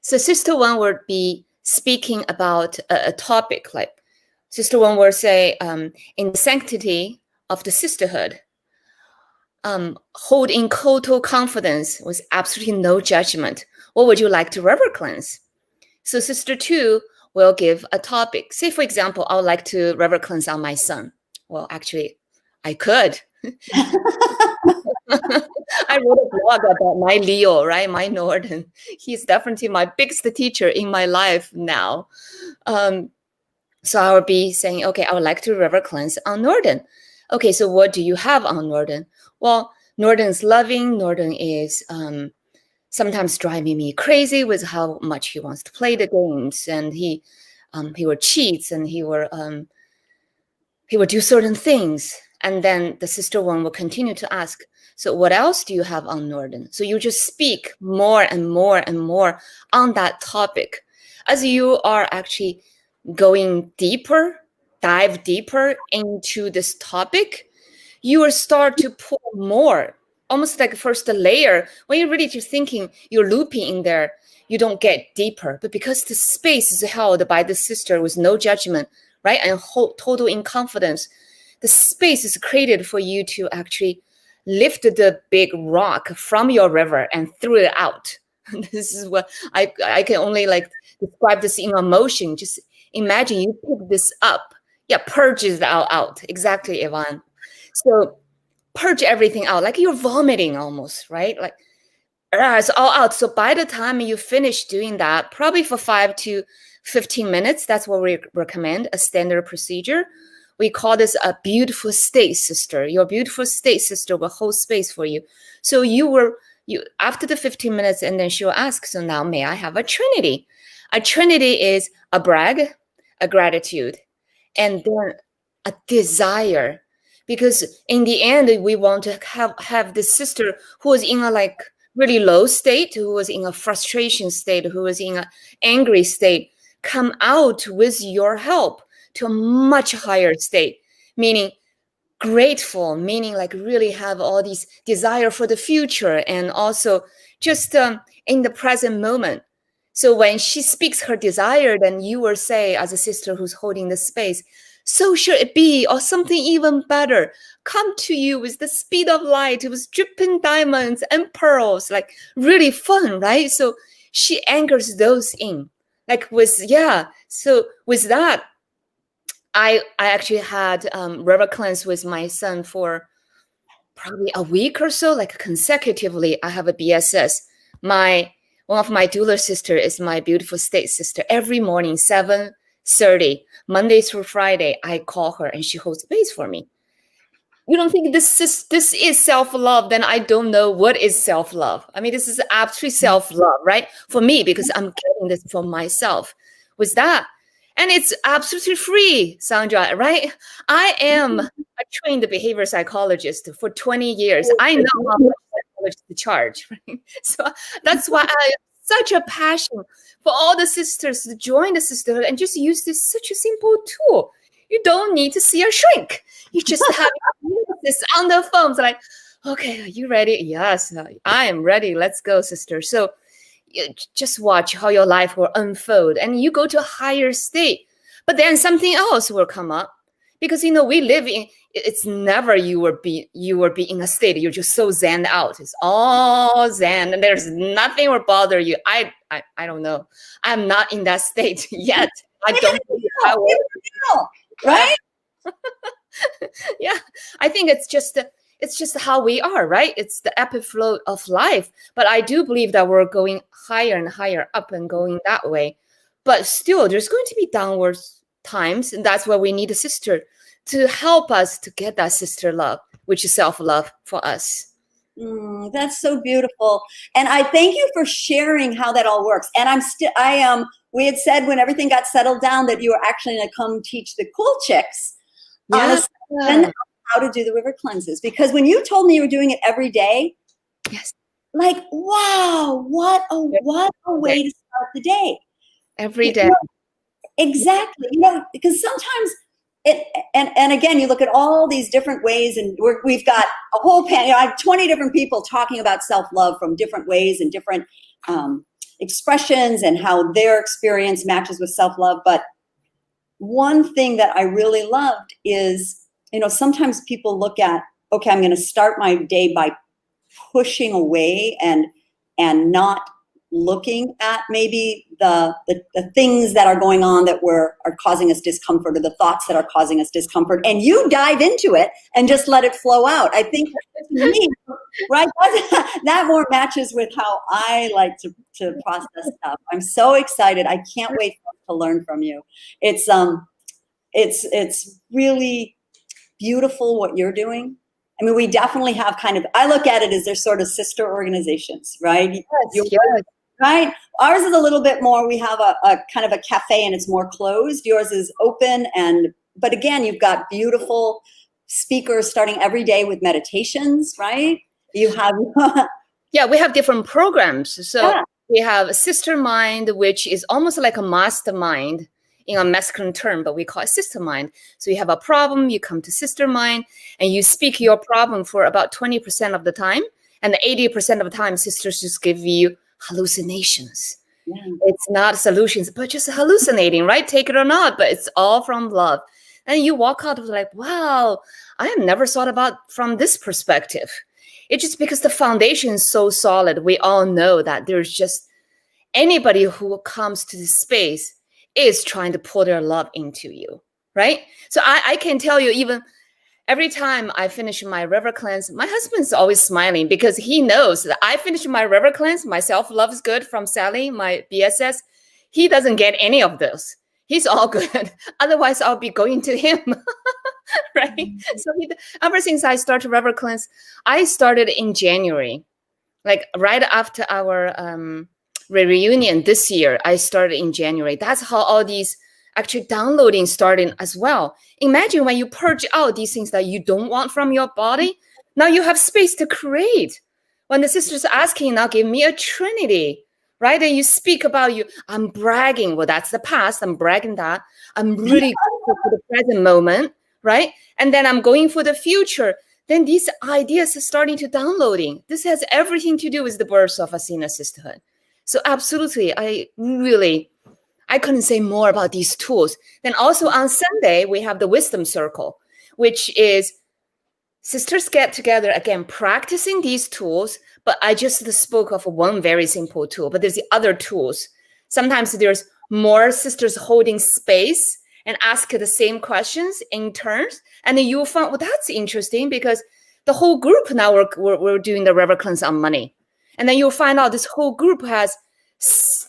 So sister 1 would be speaking about a topic, like sister 1 will say, in the sanctity of the sisterhood, hold in total confidence with absolutely no judgment. What would you like to river cleanse? So sister 2 will give a topic. Say, for example, I would like to river cleanse on my son. Well, actually, I could. I wrote a blog about my Leo, right? My Norden. He's definitely my biggest teacher in my life now. So I would be saying, okay, I would like to river cleanse on Norden. Okay, so what do you have on Norden? Well, Norden's loving. Norden is sometimes driving me crazy with how much he wants to play the games, and he would cheat, and he would do certain things. And then the sister one will continue to ask, so what else do you have on Norden? So you just speak more and more and more on that topic. As you are actually going deeper, dive deeper into this topic, you will start to pull more, almost like first the layer. When you're really just thinking, you're looping in there, you don't get deeper. But because the space is held by the sister with no judgment, right, and total in confidence, the space is created for you to actually lift the big rock from your river and throw it out. This is what I can only like describe this in emotion. Just imagine you pick this up. Yeah, purge it out. Exactly, Yvonne. So purge everything out, like you're vomiting almost, right? Like it's all out. So by the time you finish doing that, probably for 5 to 15 minutes, that's what we recommend, a standard procedure. We call this a beautiful state sister. Your beautiful state sister will hold space for you. So you after the 15 minutes, and then she'll ask, so now may I have a trinity? A trinity is a brag, a gratitude, and then a desire. Because in the end, we want to have this sister who is in a like really low state, who was in a frustration state, who was in an angry state, come out with your help to a much higher state, meaning grateful, meaning like really have all these desire for the future, and also just in the present moment. So when she speaks her desire, then you will say, as a sister who's holding the space, so should it be, or something even better, come to you with the speed of light, with dripping diamonds and pearls, like really fun, right? So she anchors those in, like with, yeah. So with that, I actually had river cleanse with my son for probably a week or so, like consecutively. I have a BSS. One of my doula sister is my beautiful state sister. Every morning, 7:30, Monday through Friday, I call her and she holds space for me. You don't think this is self-love, then I don't know what is self-love. I mean, this is absolutely self-love, right? For me, because I'm getting this for myself. With that, and it's absolutely free, Sandra, right? I am a trained behavior psychologist for 20 years. I know how much psychologists to charge, right? So that's why I have such a passion for all the sisters to join the sisterhood and just use this such a simple tool. You don't need to see a shrink. You just have this on the phone. So like, okay, are you ready? Yes, I am ready. Let's go, sister. So just watch how your life will unfold and you go to a higher state. But then something else will come up, because we live in, it's never you will be in a state you're just so zen out. It's all zen and there's nothing will bother you. I don't know. I'm not in that state yet. I don't think I will. Right? Yeah, I think it's just how we are, right? It's the epic flow of life. But I do believe that we're going higher and higher up and going that way. But still, there's going to be downward times. And that's where we need a sister to help us to get that sister love, which is self-love for us. That's so beautiful. And I thank you for sharing how that all works. And we had said when everything got settled down that you were actually going to come teach the cool chicks how to do the river cleanses. Because when you told me you were doing it every day, yes, like, wow, what a way to start the day. Every day. Exactly. Because sometimes and again, you look at all these different ways, and we've got a whole panel. I have 20 different people talking about self-love from different ways and different expressions and how their experience matches with self-love. But one thing that I really loved is, sometimes people look at, okay, I'm going to start my day by pushing away and not looking at maybe the things that are going on that are causing us discomfort, or the thoughts that are causing us discomfort, and you dive into it and just let it flow out. I think to me, right, that more matches with how I like to process stuff. I'm so excited. I can't wait to learn from you. It's really beautiful what you're doing. I mean, we definitely have I look at it as they're sort of sister organizations, right? Yes. Right? Ours is a little bit more, we have a kind of a cafe and it's more closed. Yours is open, but again, you've got beautiful speakers starting every day with meditations, right? You have Yeah, we have different programs. So Yeah. we have Sister Mind, which is almost like a mastermind in a masculine term, but we call it Sister Mind. So you have a problem, you come to Sister Mind, and you speak your problem for about 20% of the time. And 80% of the time, sisters just give you hallucinations. Yeah. It's not solutions, but just hallucinating, right? Take it or not, but it's all from love. And you walk out with like, wow, I have never thought about from this perspective. It's just because the foundation is so solid. We all know that there's just anybody who comes to this space is trying to pour their love into you, right? So I can tell you, even every time I finish my river cleanse, my husband's always smiling because he knows that I finish my river cleanse, my self-love is good from Sally, my BSS. He doesn't get any of those. He's all good. Otherwise, I'll be going to him, right? So ever since I started river cleanse, I started in January, like right after our reunion this year. I started in January. That's how all these actually downloading starting as well. Imagine when you purge out these things that you don't want from your body, now you have space to create. When the sister's asking, now give me a trinity, right? And you speak about I'm bragging. Well, that's the past. I'm bragging that. I'm really grateful for the present moment, right? And then I'm going for the future. Then these ideas are starting to downloading. This has everything to do with the birth of Ascena Sisterhood. So absolutely, I couldn't say more about these tools. Then also on Sunday, we have the Wisdom Circle, which is sisters get together, again, practicing these tools. But I just spoke of one very simple tool, but there's the other tools. Sometimes there's more sisters holding space and ask the same questions in turns. And then you'll find, well, that's interesting because the whole group now we're doing the river cleanse on money. And then you'll find out this whole group has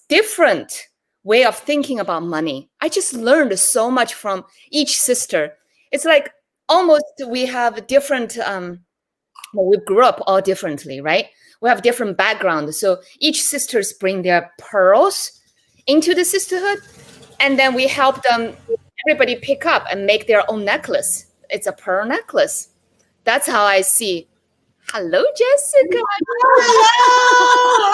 different way of thinking about money. I just learned so much from each sister. It's like almost we have different, we grew up all differently, right? We have different backgrounds. So each sisters bring their pearls into the sisterhood. And then we help them, everybody pick up and make their own necklace. It's a pearl necklace. That's how I see. Hello, Jessica. Hello.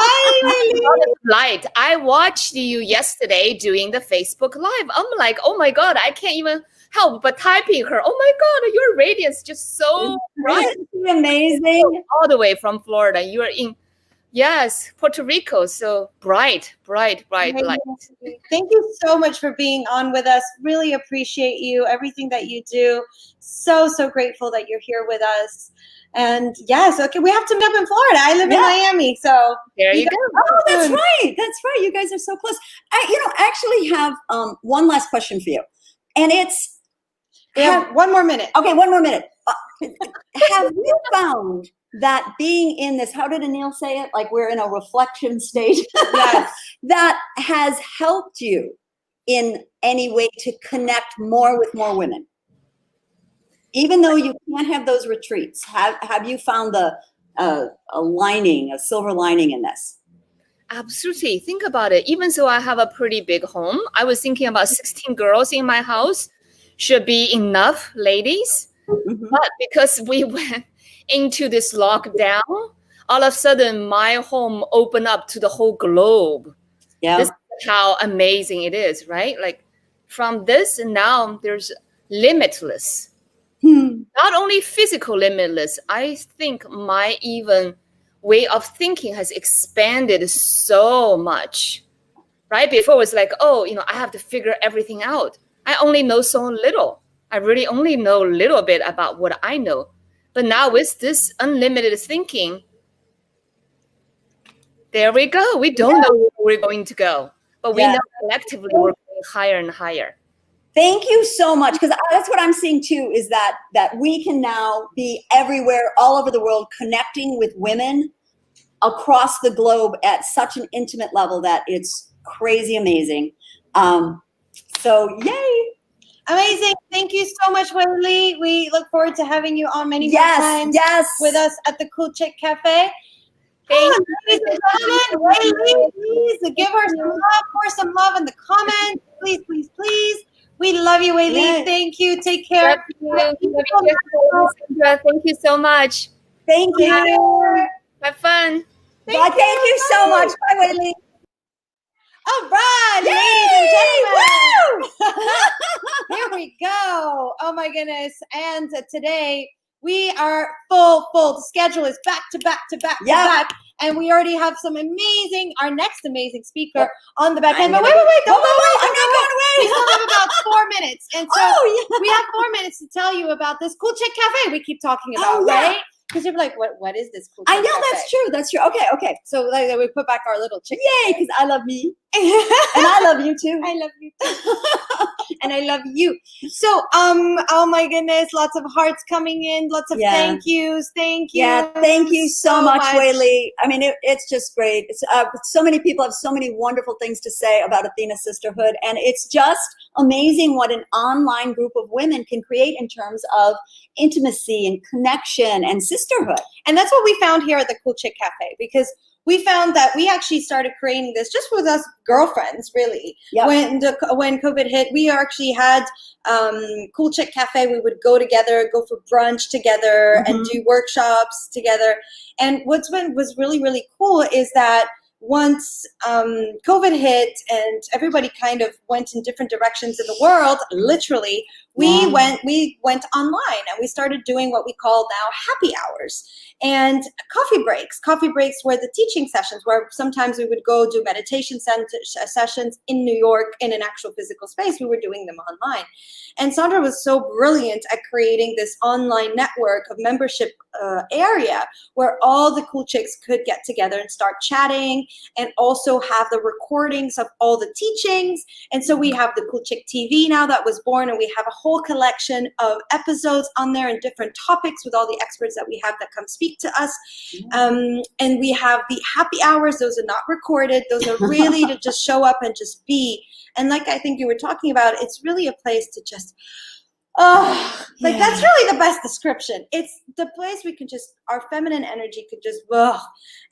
Hi, Light. I watched you yesterday doing the Facebook Live. I'm like, oh my God, I can't even help but typing her. Oh my God, your radiance just so bright. Isn't it amazing? All the way from Florida. You are in, yes, Puerto Rico. So bright light. Thank you so much for being on with us. Really appreciate you, everything that you do. So grateful that you're here with us. And yes, okay, we have to meet up in Florida. I live in Miami, so there you go. Oh, that's right. That's right. You guys are so close. I actually have one last question for you, and it's one more minute. Okay, one more minute. Have you found that being in this, how did Anil say it? Like we're in a reflection stage. Yes. That has helped you in any way to connect more with more women? Even though you can't have those retreats, have you found a silver lining in this? Absolutely. Think about it. Even though I have a pretty big home, I was thinking about 16 girls in my house should be enough, ladies. Mm-hmm. But because we went into this lockdown, all of a sudden my home opened up to the whole globe. Yeah. This is how amazing it is, right? Like from this and now there's limitless. Not only physical limitless, I think my even way of thinking has expanded so much, right? Before it was like, oh, I have to figure everything out. I only know so little. I really only know a little bit about what I know. But now with this unlimited thinking, There we go. We don't know where we're going to go, but we Yeah. know collectively we're going higher and higher. Thank you so much, because that's what I'm seeing too, is that we can now be everywhere, all over the world, connecting with women across the globe at such an intimate level that it's crazy amazing. So yay. Amazing. Thank you so much, Weili. We look forward to having you on many more Yes, times yes. with us at the Cool Chick Cafe. Thank Ladies and gentlemen, Weili, please give her some love in the comments. Please, please, please. We love you, Weili. Yay. Thank you. Take care. Love you. Love you, Sandra. Thank you so much. Thank you. Have fun. Bye. Thank you so much. Bye, Weili. All right, ladies and gentlemen. Here we go. Oh my goodness. And today we are full. The schedule is back to back to back to back. And we already have our next amazing speaker on the back end. But wait, don't go away. I'm not going away. We still have about 4 minutes. And so Oh, we have 4 minutes to tell you about this Cool Chick Cafe we keep talking about, right? Because you're like, what is this Cool Chick I know, Cafe? that's true. Okay. So like, we put back our little chick. Yay, because I love me. And I love you too. I love you too. And I love you. So, oh my goodness, lots of hearts coming in, lots of thank yous. Thank you. Yeah, thank you so much, Weili. I mean, it's just great. It's, so many people have so many wonderful things to say about Athena Sisterhood, and it's just amazing what an online group of women can create in terms of intimacy and connection and sisterhood. And that's what we found here at the Cool Chick Cafe, because we found that we actually started creating this just with us girlfriends, really. Yep. When COVID hit, we actually had Cool Chick Cafe. We would go together, go for brunch together, and do workshops together. And was really, really cool is that once COVID hit and everybody kind of went in different directions in the world, literally, we went online and we started doing what we call now happy hours and coffee breaks were the teaching sessions where sometimes we would go do meditation sessions in New York in an actual physical space. We were doing them online. And Sandra was so brilliant at creating this online network of membership area where all the cool chicks could get together and start chatting and also have the recordings of all the teachings. And so we have the Cool Chick TV now that was born, and we have a whole collection of episodes on there and different topics with all the experts that we have that come speak to us. And we have the happy hours. Those are not recorded. Those are really to just show up and just be. And like I think you were talking about, it's really a place to just, that's really the best description. It's the place we can just, our feminine energy could just,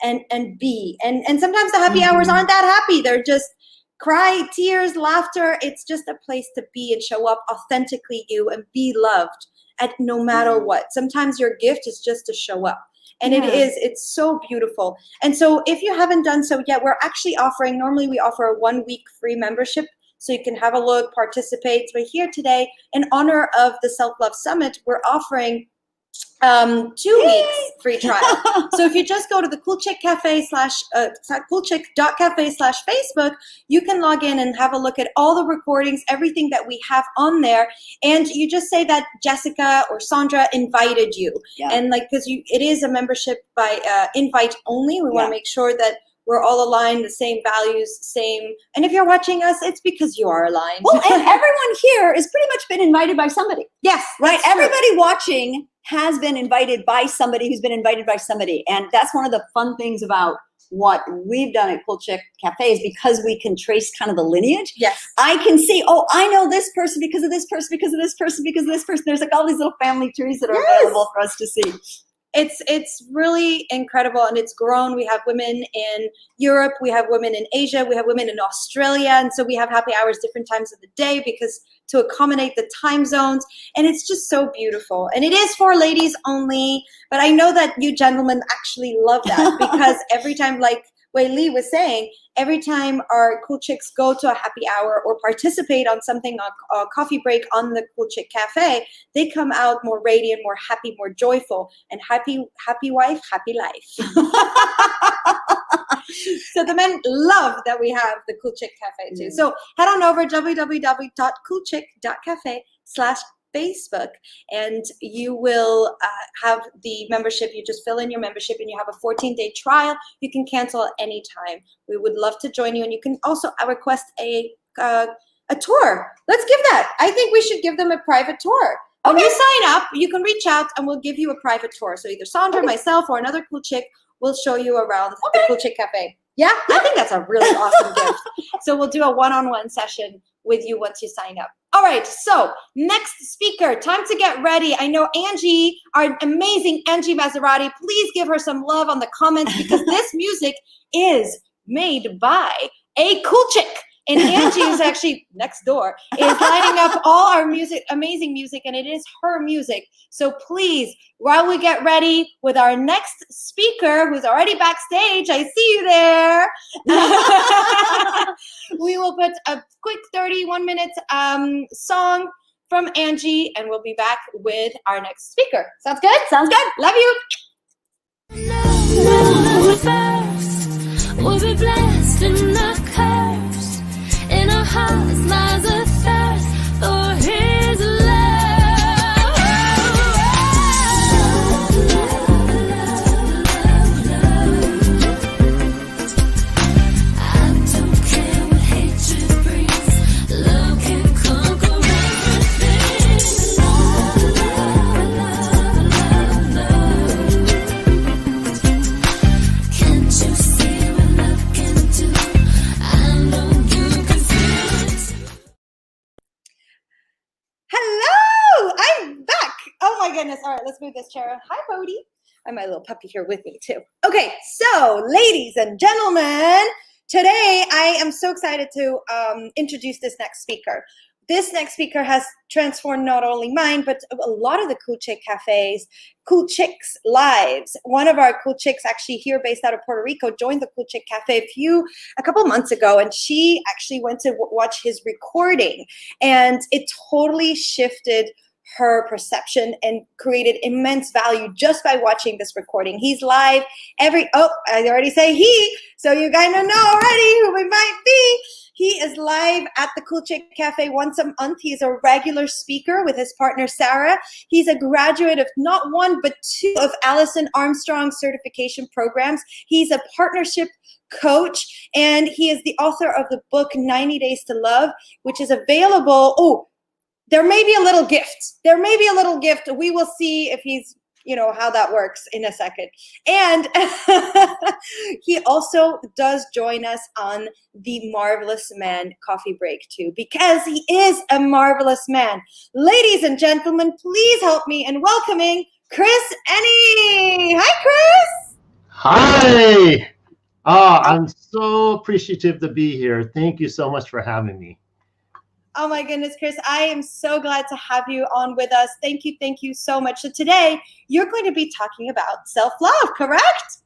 and be. And sometimes the happy hours aren't that happy. They're just cry, tears, laughter. It's just a place to be and show up authentically you and be loved at no matter what. Sometimes your gift is just to show up. And it's so beautiful. And so if you haven't done so yet, we're actually offering, normally we offer a 1 week free membership so you can have a look, participate. But here today, in honor of the Self-Love Summit, we're offering 2 weeks free trial. So if you just go to the Cool Chick Cafe coolchick.cafe/Facebook, you can log in and have a look at all the recordings, everything that we have on there. And you just say that Jessica or Sandra invited you. And like, because it is a membership by invite only. We want to make sure that we're all aligned, the same values, same. And if you're watching us, it's because you are aligned. Well, and everyone here has pretty much been invited by somebody. Yes, right. Everybody watching has been invited by somebody who's been invited by somebody. And that's one of the fun things about what we've done at Cool Chick Cafe is because we can trace kind of the lineage. Yes. I can see, I know this person because of this person, because of this person, because of this person. There's like all these little family trees that are available for us to see. It's really incredible, and it's grown. We have women in Europe, we have women in Asia, we have women in Australia, and so we have happy hours different times of the day because to accommodate the time zones, and it's just so beautiful. And it is for ladies only, but I know that you gentlemen actually love that because every time, like Weili was saying, every time our cool chicks go to a happy hour or participate on something, a coffee break on the Cool Chick Cafe, they come out more radiant, more happy, more joyful, and happy wife, happy life. So the men love that we have the Cool Chick Cafe too. So head on over www.coolchick.cafe/ Facebook, and you will have the membership. You just fill in your membership and you have a 14-day trial. You can cancel at any time. We would love to join you, and you can also request a tour. Let's give that. I think we should give them a private tour. When you sign up, you can reach out and we'll give you a private tour. So either Sandra, myself, or another cool chick will show you around the Cool Chick Cafe. Yeah, I think that's a really awesome gift. So we'll do a one-on-one session with you once you sign up. All right, so next speaker, time to get ready. I know Angie, our amazing Angie Maserati, please give her some love on the comments, because this music is made by a cool chick. And Angie is actually next door, is lighting up all our music, amazing music, and it is her music. So please, while we get ready with our next speaker, who's already backstage, I see you there. We will put a quick 31 minutes song from Angie, and we'll be back with our next speaker. Sounds good? Sounds good. Love you. We'll be blessed and not cursed. In our hearts lies a thirst for His love. I don't care what hatred brings. Love can conquer everything. Love. Can't you see what love can do? I know you can feel it. Hello, I'm back. Oh my goodness. All right, let's move this chair. Hi, Bodhi. I have my little puppy here with me too. Okay, so ladies and gentlemen, today I am so excited to introduce this next speaker. This next speaker has transformed not only mine, but a lot of the Cool Chick Cafes, Cool Chicks lives. One of our Cool Chicks, actually here based out of Puerto Rico, joined the Cool Chick Cafe a couple months ago, and she actually went to watch his recording, and it totally shifted her perception and created immense value just by watching this recording. He's live I already say he, so you guys know already who we might be. He is live at the Cool Chick Cafe once a month. He's a regular speaker with his partner, Sarah. He's a graduate of not one, but two of Alison Armstrong certification programs. He's a partnership coach, and he is the author of the book 90 Days to Love, which is available. Oh, there may be a little gift. We will see if he's, how that works in a second. And he also does join us on the Marvelous Man coffee break too, because he is a marvelous man. Ladies and gentlemen, please help me in welcoming Chris Enney. Hi, Chris. Hi. I'm so appreciative to be here. Thank you so much for having me. Oh my goodness, Chris, I am so glad to have you on with us. Thank you so much. So today, you're going to be talking about self-love, correct?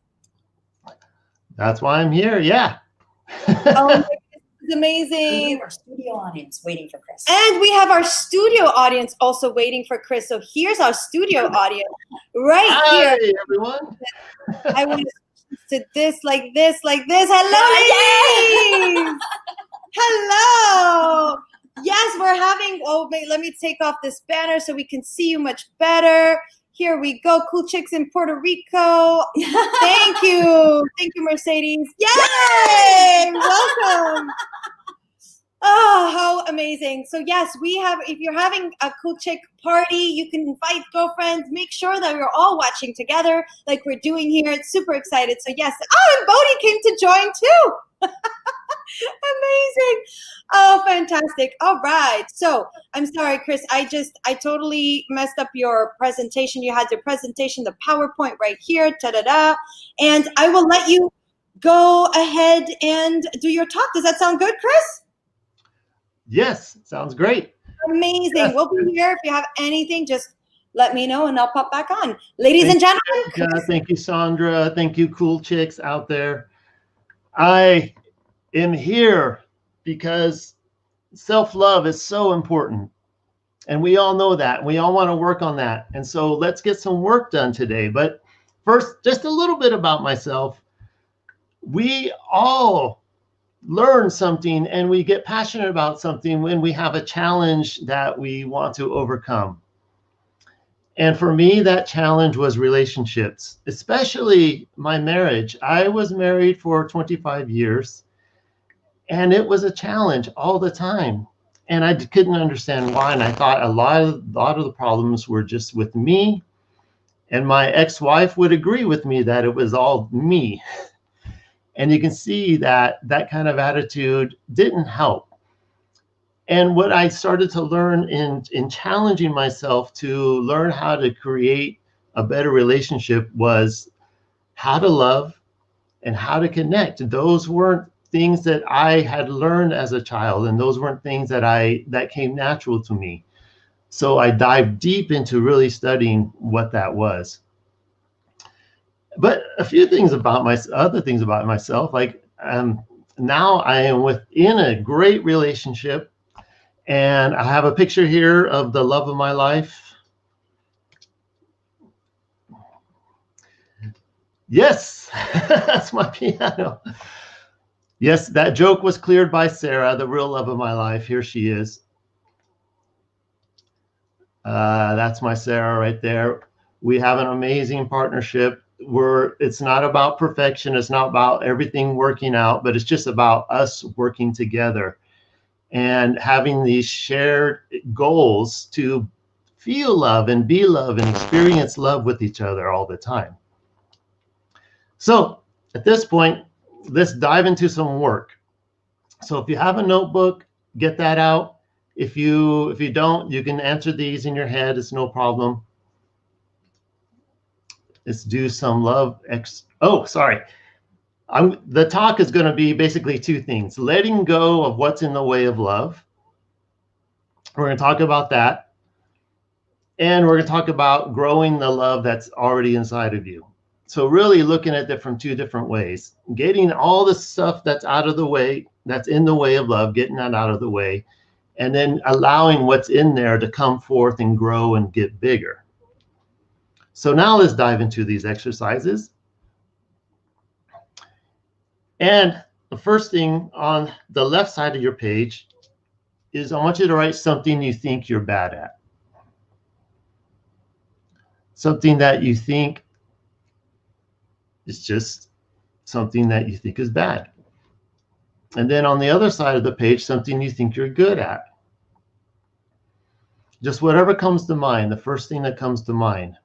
That's why I'm here, yeah. Oh my goodness, it's amazing. We have our studio audience waiting for Chris. And we have our studio audience also waiting for Chris. So here's our studio audience right Hi, here. everyone. I want to this, like this. Hello, ladies. Hello. Yes, we're having, let me take off this banner so we can see you much better. Here we go, Cool Chicks in Puerto Rico. Thank you. Thank you, Mercedes. Yay! Welcome. Oh, how amazing. So yes, we have, if you're having a Cool Chick party, you can invite girlfriends. Make sure that we're all watching together like we're doing here. It's super excited. So yes. Oh, and Bodhi came to join too. Amazing. Oh, fantastic. All right. So I'm sorry, Chris. I totally messed up your presentation. You had your presentation, the PowerPoint right here. Ta-da-da. And I will let you go ahead and do your talk. Does that sound good, Chris? Yes, sounds great. Amazing. Yes. We'll be here. If you have anything, just let me know and I'll pop back on. Ladies and gentlemen. Thank you, Sandra. Thank you, Cool Chicks out there. I am here because self-love is so important. And we all know that. We all want to work on that. And so let's get some work done today. But first, just a little bit about myself. We all learn something and we get passionate about something when we have a challenge that we want to overcome. And for me, that challenge was relationships, especially my marriage. I was married for 25 years, and it was a challenge all the time. And I couldn't understand why. And I thought a lot of the problems were just with me. And my ex-wife would agree with me that it was all me. And you can see that that kind of attitude didn't help. And what I started to learn in challenging myself to learn how to create a better relationship was how to love and how to connect. Those weren't things that I had learned as a child, and those weren't things that came natural to me. So I dived deep into really studying what that was. But a few things about other things about myself, like now I am within a great relationship, and I have a picture here of the love of my life. Yes, that's my piano. Yes, that joke was cleared by Sarah, the real love of my life. Here she is. That's my Sarah right there. We have an amazing partnership where it's not about perfection. It's not about everything working out, but it's just about us working together and having these shared goals to feel love and be love and experience love with each other all the time. So at this point, let's dive into some work. So if you have a notebook, get that out. If you don't, you can answer these in your head. It's no problem. Let's do some love. The talk is going to be basically two things: letting go of what's in the way of love. We're going to talk about that. And we're going to talk about growing the love that's already inside of you. So really looking at it from two different ways: getting all the stuff that's out of the way, that's in the way of love, getting that out of the way, and then allowing what's in there to come forth and grow and get bigger. So now let's dive into these exercises. And the first thing on the left side of your page is I want you to write something you think you're bad at. Something that you think is just something that you think is bad. And then on the other side of the page, something you think you're good at. Just whatever comes to mind, the first thing that comes to mind.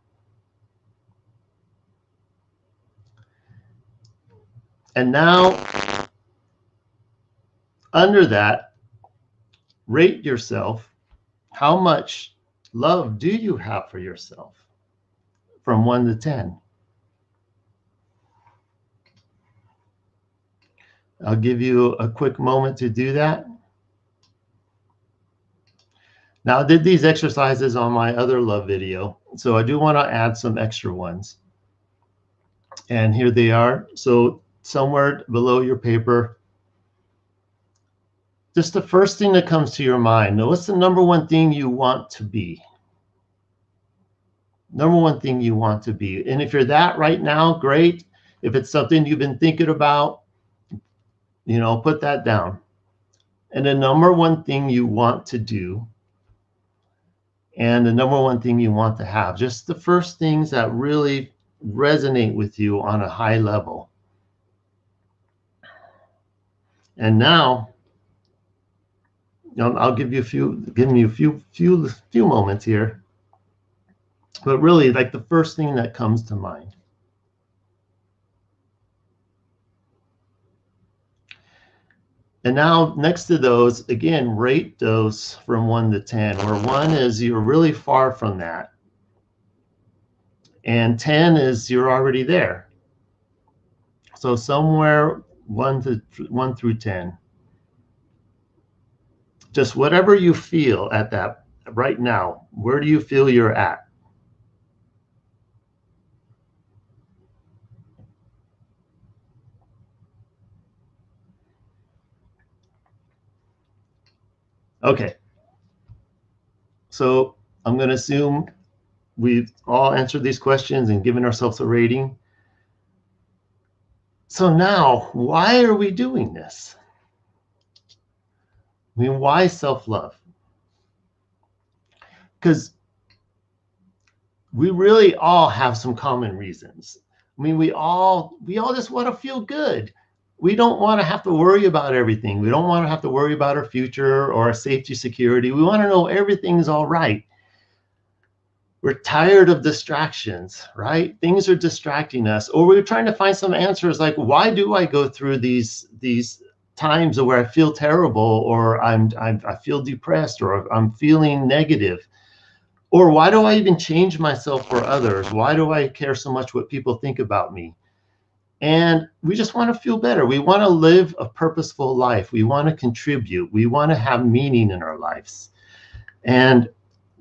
And now, under that, rate yourself. How much love do you have for yourself? From 1 to 10. I'll give you a quick moment to do that. Now, I did these exercises on my other love video, so I do want to add some extra ones. And here they are. So somewhere below your paper, just the first thing that comes to your mind. Now, what's the number one thing you want to be? Number one thing you want to be. And if you're that right now, great. If it's something you've been thinking about, put that down. And the number one thing you want to do, and the number one thing you want to have. Just the first things that really resonate with you on a high level. And now, I'll give you a few moments here. But really, like the first thing that comes to mind. And now, next to those, again, rate those from 1 to 10, where 1 is you're really far from that. And 10 is you're already there. So somewhere 1 through 10. Just whatever you feel at that right now, where do you feel you're at? Okay. So I'm going to assume we've all answered these questions and given ourselves a rating. So now, why are we doing this? I mean, why self-love? Because we really all have some common reasons. I mean, we all just want to feel good. We don't want to have to worry about everything. We don't want to have to worry about our future or our safety, security. We want to know everything's all right. We're tired of distractions, right? Things are distracting us, or we're trying to find some answers like, why do I go through these times where I feel terrible, or I feel depressed, or I'm feeling negative? Or why do I even change myself for others? Why do I care so much what people think about me? And we just want to feel better. We want to live a purposeful life. We want to contribute. We want to have meaning in our lives and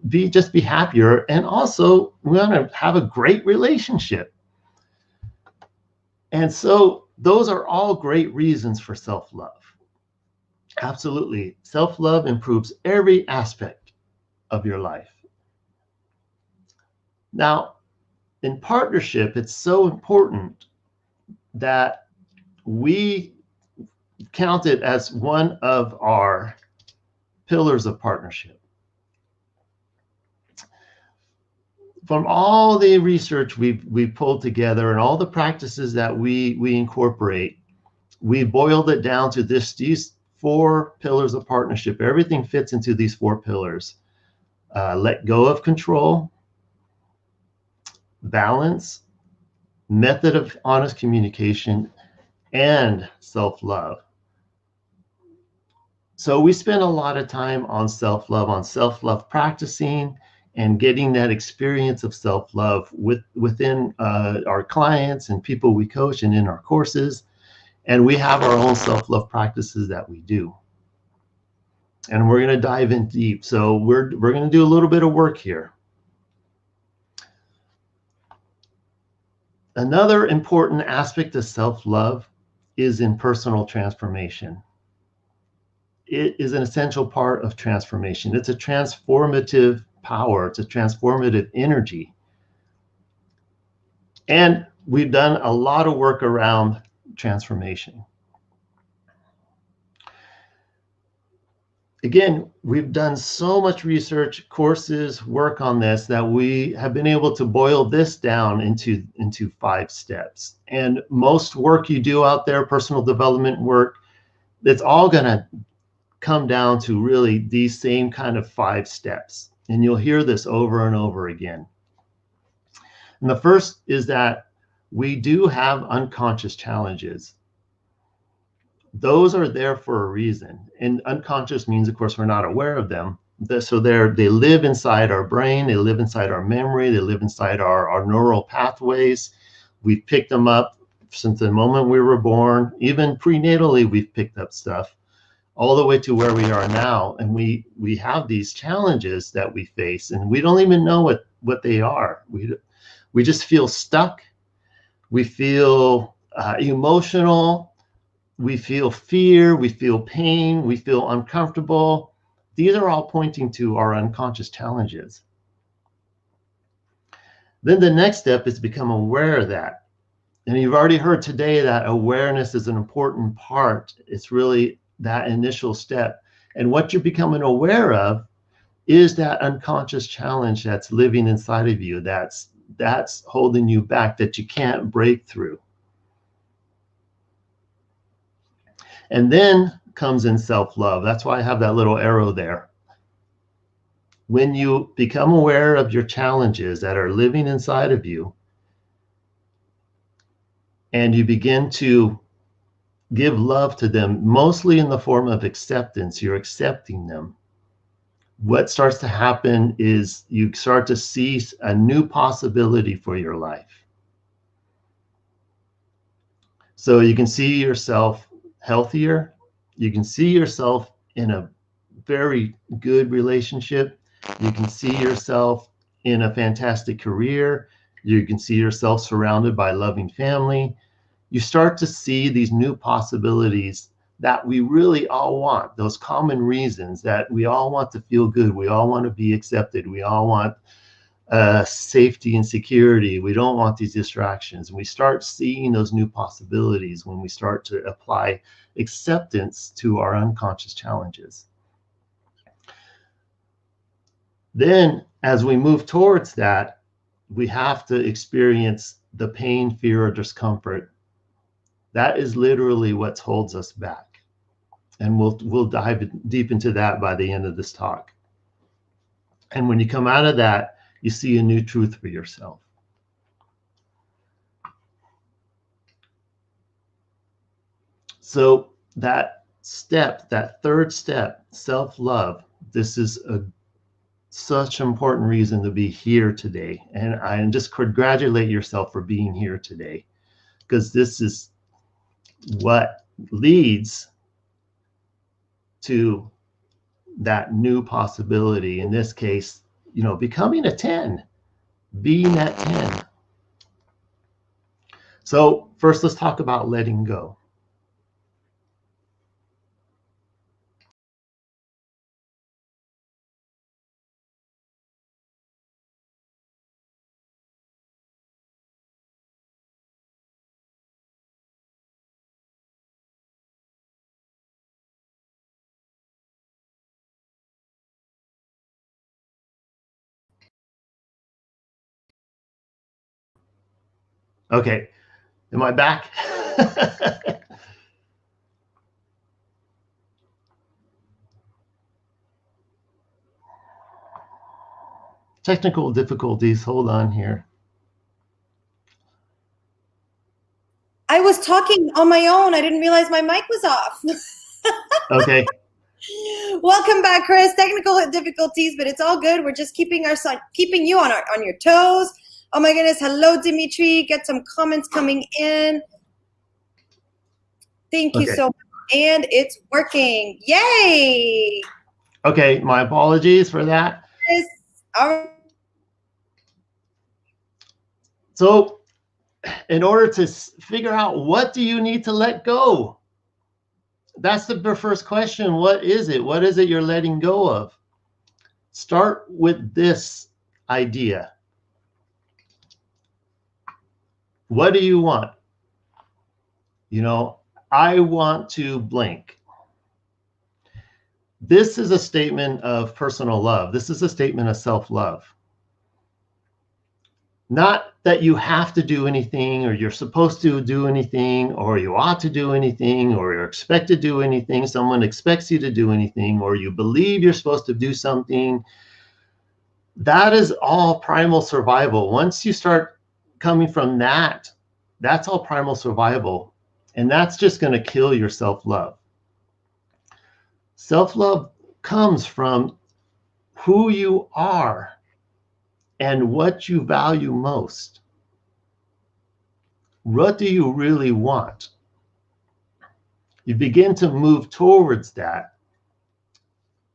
be happier. And also we want to have a great relationship. And so those are all great reasons for self-love. Absolutely. Self-love improves every aspect of your life. Now, in partnership, it's so important that we count it as one of our pillars of partnership. From all the research we've pulled together and all the practices that we incorporate, we boiled it down to these 4 pillars of partnership. Everything fits into these 4 pillars. Let go of control, balance, method of honest communication, and self-love. So we spend a lot of time on self-love practicing and getting that experience of self-love within our clients and people we coach and in our courses. And we have our own self-love practices that we do. And we're going to dive in deep. So we're going to do a little bit of work here. Another important aspect of self-love is in personal transformation. It is an essential part of transformation. It's a transformative power. It's a transformative energy. And we've done a lot of work around transformation. Again, we've done so much research, courses, work on this that we have been able to boil this down into 5 steps. And most work you do out there, personal development work, it's all going to come down to really these same kind of 5 steps. And you'll hear this over and over again. And the first is that we do have unconscious challenges. Those are there for a reason. And unconscious means, of course, we're not aware of them. So they live inside our brain, they live inside our memory, they live inside our neural pathways. We've picked them up since the moment we were born. Even prenatally, we've picked up stuff all the way to where we are now. And we have these challenges that we face, and we don't even know what they are. We just feel stuck. We feel emotional. We feel fear, we feel pain, we feel uncomfortable. These are all pointing to our unconscious challenges. Then the next step is to become aware of that. And you've already heard today that awareness is an important part. It's really that initial step. And what you're becoming aware of is that unconscious challenge that's living inside of you, that's holding you back, that you can't break through. And then comes in self-love. That's why I have that little arrow there. When you become aware of your challenges that are living inside of you, and you begin to give love to them, mostly in the form of acceptance, you're accepting them. What starts to happen is you start to see a new possibility for your life. So you can see yourself healthier. You can see yourself in a very good relationship. You can see yourself in a fantastic career. You can see yourself surrounded by loving family. You start to see these new possibilities that we really all want, those common reasons that we all want to feel good. We all want to be accepted. We all want safety and security. We don't want these distractions. And we start seeing those new possibilities when we start to apply acceptance to our unconscious challenges. Then as we move towards that, we have to experience the pain, fear, or discomfort. That is literally what holds us back. And we'll dive deep into that by the end of this talk. And when you come out of that, you see a new truth for yourself. So that step, that third step, self-love, this is such an important reason to be here today. And just congratulate yourself for being here today, because this is what leads to that new possibility. In this case, you know, becoming a 10, being that 10. So first, let's talk about letting go. Okay, am I back? Technical difficulties, hold on here. I was talking on my own. I didn't realize my mic was off. Okay, Welcome back, Chris. Technical difficulties, but it's all good. We're just keeping you on your toes. Oh my goodness. Hello, Dimitri. Get some comments coming in. Thank you Okay. so much. And it's working. Yay! okay, my apologies for that. Chris, all right. So in order to figure out what do you need to let go, that's the first question. What is it? What is it you're letting go of? Start with this idea. What do you want? You know, I want to blank. This is a statement of personal love. This is a statement of self-love. Not that you have to do anything, or you're supposed to do anything, or you ought to do anything, or you're expected to do anything. Someone expects you to do anything, or you believe you're supposed to do something. That is all primal survival. Once you start coming from that, that's all primal survival. And that's just going to kill your self-love. Self-love comes from who you are and what you value most. What do you really want? You begin to move towards that.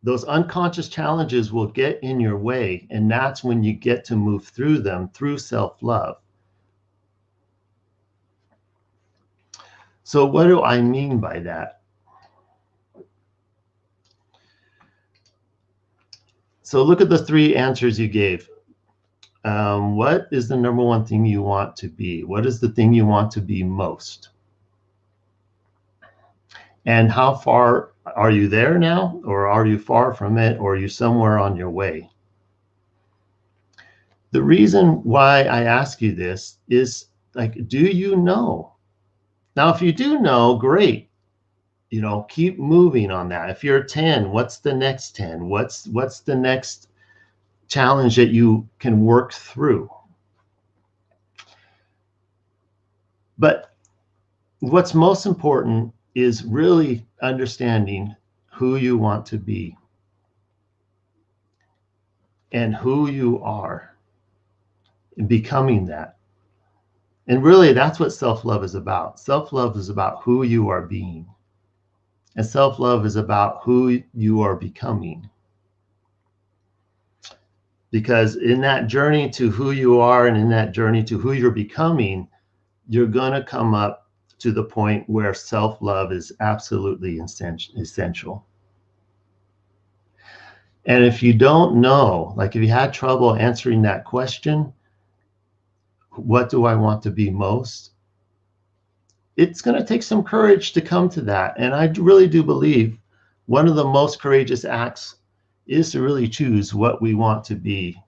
Those unconscious challenges will get in your way, and that's when you get to move through them through self-love. So what do I mean by that? So look at the three answers you gave. What is the number one thing you want to be? What is the thing you want to be most? And how far are you there now? Or are you far from it? Or are you somewhere on your way? The reason why I ask you this is, like, do you know? Now, if you do know, great. You know, keep moving on that. If you're 10, what's the next 10? What's the next challenge that you can work through? But what's most important is really understanding who you want to be and who you are, and becoming that. And really, that's what self-love is about. Self-love is about who you are being. And self-love is about who you are becoming. Because in that journey to who you are and in that journey to who you're becoming, you're going to come up to the point where self-love is absolutely essential. And if you don't know, like if you had trouble answering that question, what do I want to be most? It's going to take some courage to come to that. And I really do believe one of the most courageous acts is to really choose what we want to be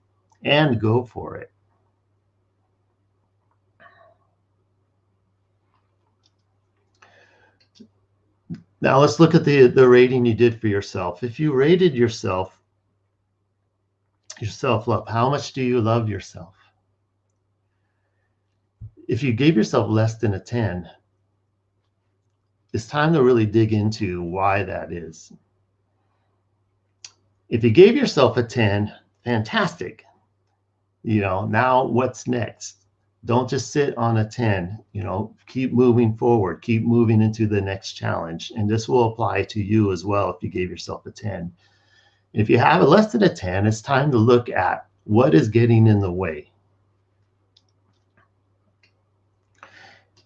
and go for it. Now let's look at the rating you did for yourself. If you rated yourself, your self-love, how much do you love yourself? If you gave yourself less than a 10, it's time to really dig into why that is. If you gave yourself a 10, fantastic. You know, now what's next? Don't just sit on a 10, you know, keep moving forward, keep moving into the next challenge. And this will apply to you as well if you gave yourself a 10. If you have less than a 10, it's time to look at what is getting in the way.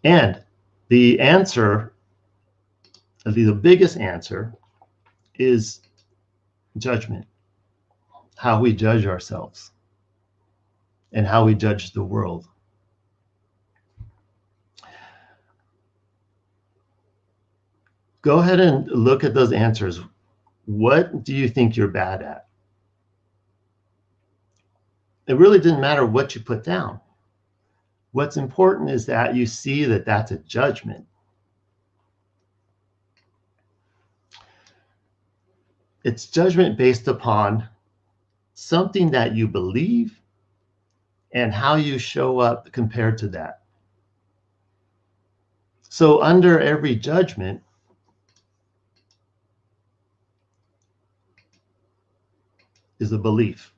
And the answer, the biggest answer, is judgment. How we judge ourselves and how we judge the world. Go ahead and look at those answers. What do you think you're bad at? It really didn't matter what you put down. What's important is that you see that that's a judgment. It's judgment based upon something that you believe and how you show up compared to that. So under every judgment is a belief.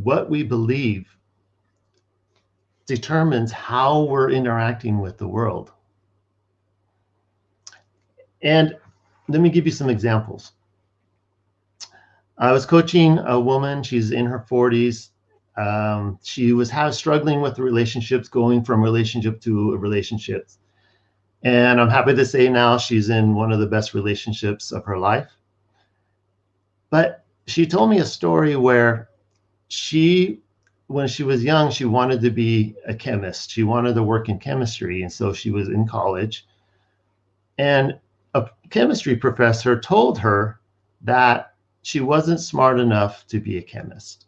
What we believe determines how we're interacting with the world. And let me give you some examples. I was coaching a woman, she's in her 40s. She was struggling with the relationships, going from relationship to relationships. And I'm happy to say now she's in one of the best relationships of her life. But she told me a story where when she was young, she wanted to be a chemist. She wanted to work in chemistry. And so she was in college. And a chemistry professor told her that she wasn't smart enough to be a chemist.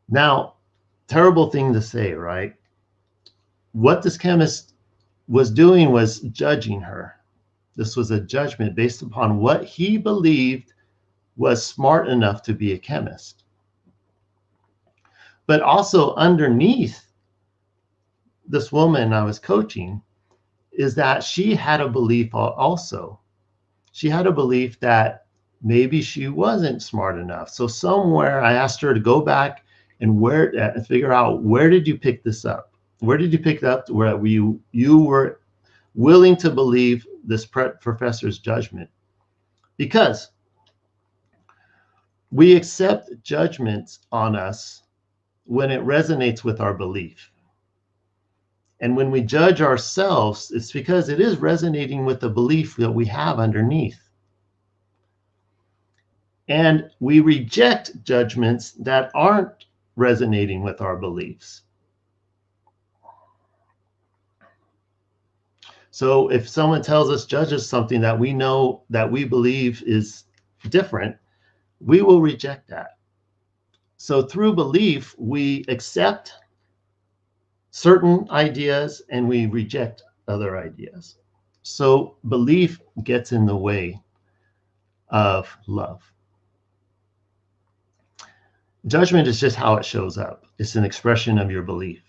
Now, terrible thing to say, right? What this chemist was doing was judging her. This was a judgment based upon what he believed was smart enough to be a chemist. But also underneath this woman I was coaching is that she had a belief also. She had a belief that maybe she wasn't smart enough. So somewhere I asked her to go back and figure out, where did you pick this up? Where did you pick it up where you were willing to believe this professor's judgment? Because we accept judgments on us when it resonates with our belief. And when we judge ourselves, it's because it is resonating with the belief that we have underneath. And we reject judgments that aren't resonating with our beliefs. So if someone tells us, judges something that we know, that we believe is different, we will reject that. So through belief, we accept certain ideas and we reject other ideas. So belief gets in the way of love. Judgment is just how it shows up. It's an expression of your belief.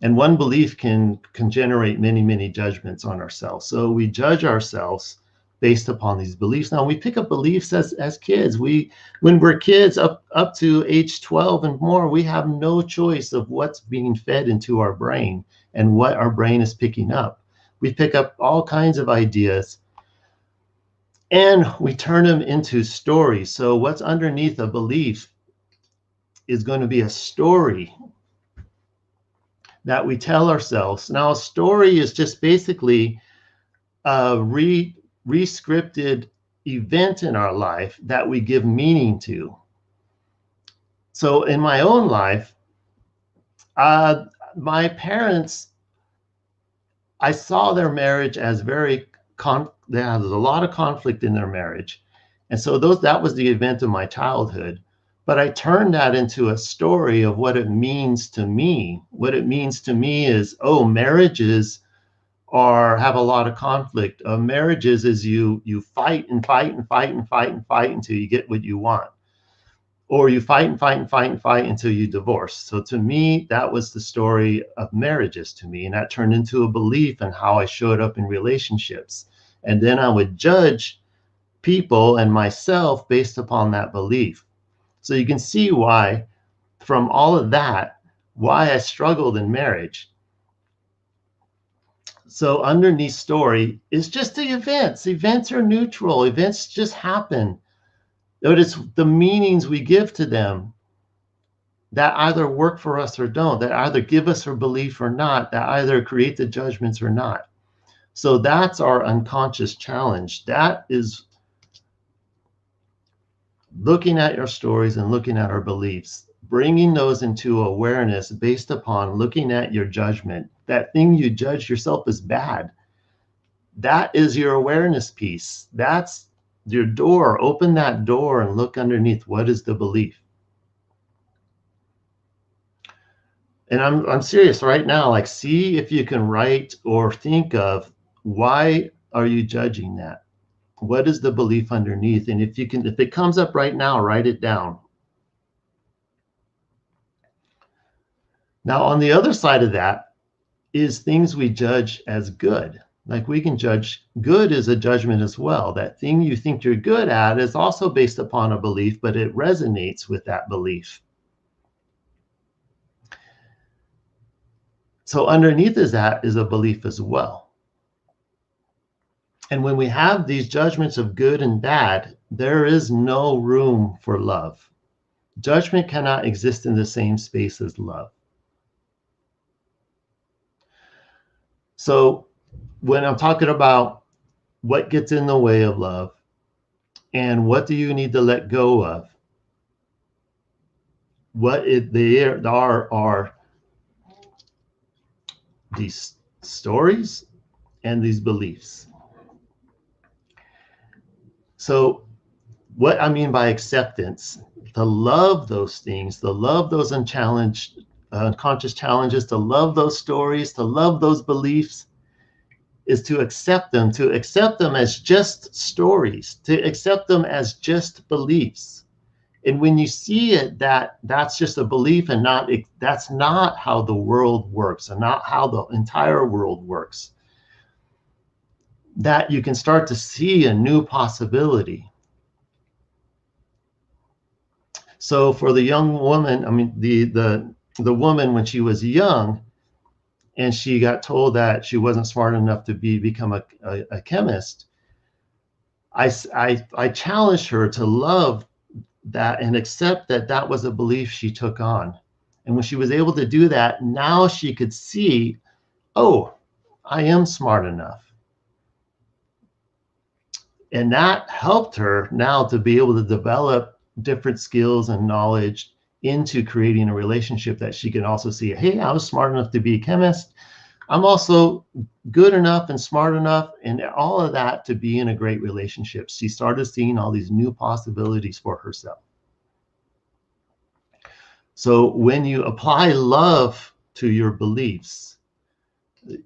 And one belief can generate many, many judgments on ourselves. So we judge ourselves based upon these beliefs. Now we pick up beliefs as kids. When we're kids up to age 12 and more, we have no choice of what's being fed into our brain and what our brain is picking up. We pick up all kinds of ideas and we turn them into stories. So what's underneath a belief is going to be a story that we tell ourselves. Now, a story is just basically a re-scripted event in our life that we give meaning to. So in my own life, my parents I saw their marriage as very there's a lot of conflict in their marriage. And so that was the event of my childhood. But I turned that into a story of what it means to me. What it means to me is, oh, marriages have a lot of conflict. Marriages is you fight and fight and fight and fight and fight until you get what you want. Or you fight and fight and fight and fight until you divorce. So to me, that was the story of marriages to me. And that turned into a belief in how I showed up in relationships. And then I would judge people and myself based upon that belief. So you can see why, from all of that, why I struggled in marriage. So underneath story is just the events. Events are neutral. Events just happen. But it's the meanings we give to them that either work for us or don't, that either give us a belief or not, that either create the judgments or not. So that's our unconscious challenge. That is looking at your stories and looking at our beliefs, bringing those into awareness based upon looking at your judgment. That thing you judge yourself as bad, that is your awareness piece. That's your door. Open that door and look underneath. What is the belief? And I'm serious right now. Like, see if you can write or think of, why are you judging that? What is the belief underneath? And if it comes up right now, write it down. Now, on the other side of that is things we judge as good. Like, we can judge good as a judgment as well. That thing you think you're good at is also based upon a belief, but it resonates with that belief. So underneath that is a belief as well. And when we have these judgments of good and bad, there is no room for love. Judgment cannot exist in the same space as love. So when I'm talking about what gets in the way of love and what do you need to let go of, there are these stories and these beliefs. So what I mean by acceptance, to love those things, to love those unchallenged, unconscious challenges, to love those stories, to love those beliefs, is to accept them as just stories, to accept them as just beliefs. And when you see it, that's just a belief and that's not how the world works and not how the entire world works. That you can start to see a new possibility. So for the young woman, I mean, the woman when she was young, and she got told that she wasn't smart enough to become a chemist, I challenged her to love that and accept that was a belief she took on. And when she was able to do that, now she could see, oh, I am smart enough. And that helped her now to be able to develop different skills and knowledge into creating a relationship that she can also see, hey, I was smart enough to be a chemist. I'm also good enough and smart enough and all of that to be in a great relationship. She started seeing all these new possibilities for herself. So when you apply love to your beliefs,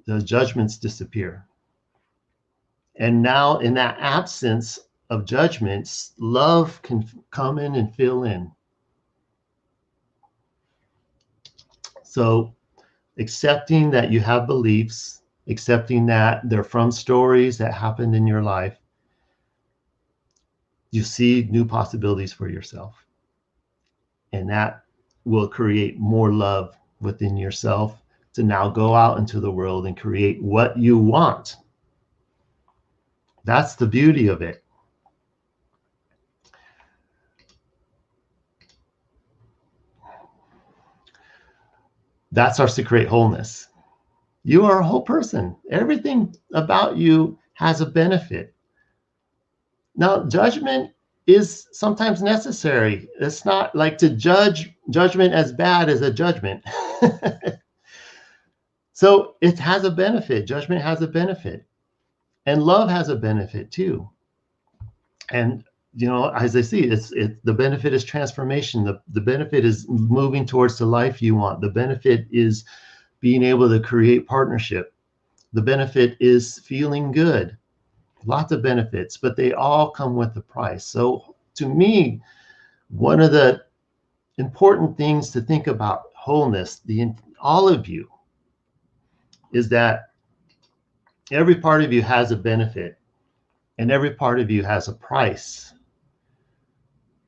the judgments disappear. And now in that absence of judgments, love can come in and fill in. So accepting that you have beliefs, accepting that they're from stories that happened in your life, you see new possibilities for yourself. And that will create more love within yourself to now go out into the world and create what you want. That's the beauty of it. That's our secret wholeness. You are a whole person. Everything about you has a benefit. Now, judgment is sometimes necessary. It's not like to judgment as bad as a judgment. So it has a benefit. Judgment has a benefit. And love has a benefit too. And, you know, as I see, the benefit is transformation. The benefit is moving towards the life you want. The benefit is being able to create partnership. The benefit is feeling good. Lots of benefits, but they all come with a price. So to me, one of the important things to think about wholeness, all of you, is that every part of you has a benefit and every part of you has a price.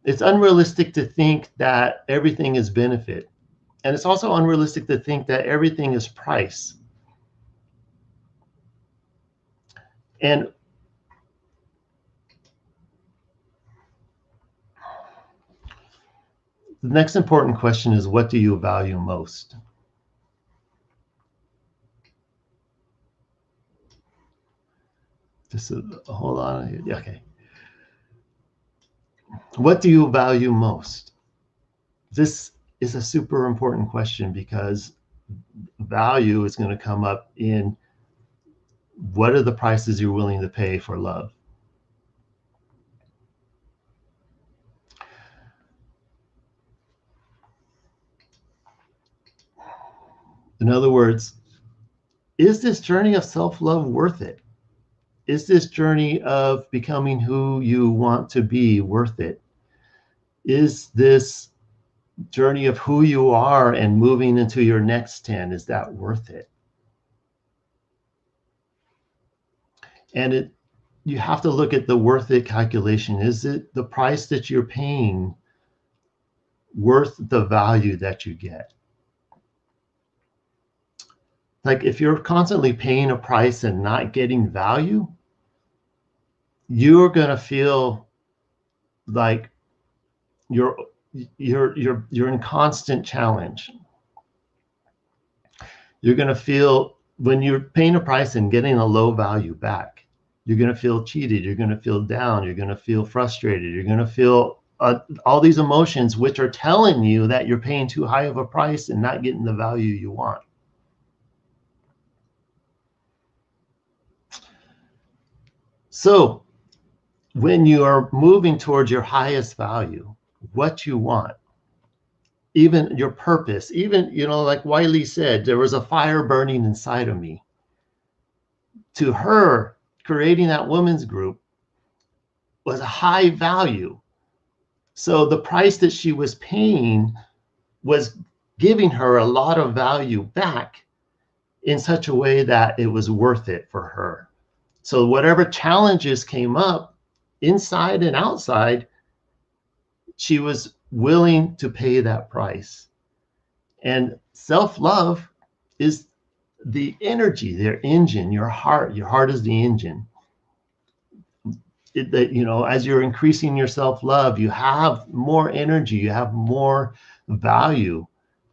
It's unrealistic to think that everything is benefit. And it's also unrealistic to think that everything is price. And the next important question is, what do you value most? Just hold on. Okay. What do you value most? This is a super important question, because value is going to come up in what are the prices you're willing to pay for love. In other words, is this journey of self-love worth it? Is this journey of becoming who you want to be worth it? Is this journey of who you are and moving into your next 10, is that worth it? And you have to look at the worth it calculation. Is it the price that you're paying worth the value that you get? Like, if you're constantly paying a price and not getting value, you're going to feel like you're in constant challenge. You're going to feel, when you're paying a price and getting a low value back, you're going to feel cheated. You're going to feel down. You're going to feel frustrated. You're going to feel all these emotions, which are telling you that you're paying too high of a price and not getting the value you want. So when you are moving towards your highest value, what you want, even your purpose, even, you know, like Wiley said, there was a fire burning inside of me. To her, creating that women's group was a high value. So the price that she was paying was giving her a lot of value back in such a way that it was worth it for her. So whatever challenges came up inside and outside, she was willing to pay that price. And self-love is the energy, their engine, your heart. Your heart is the engine. You know, as you're increasing your self-love, you have more energy, you have more value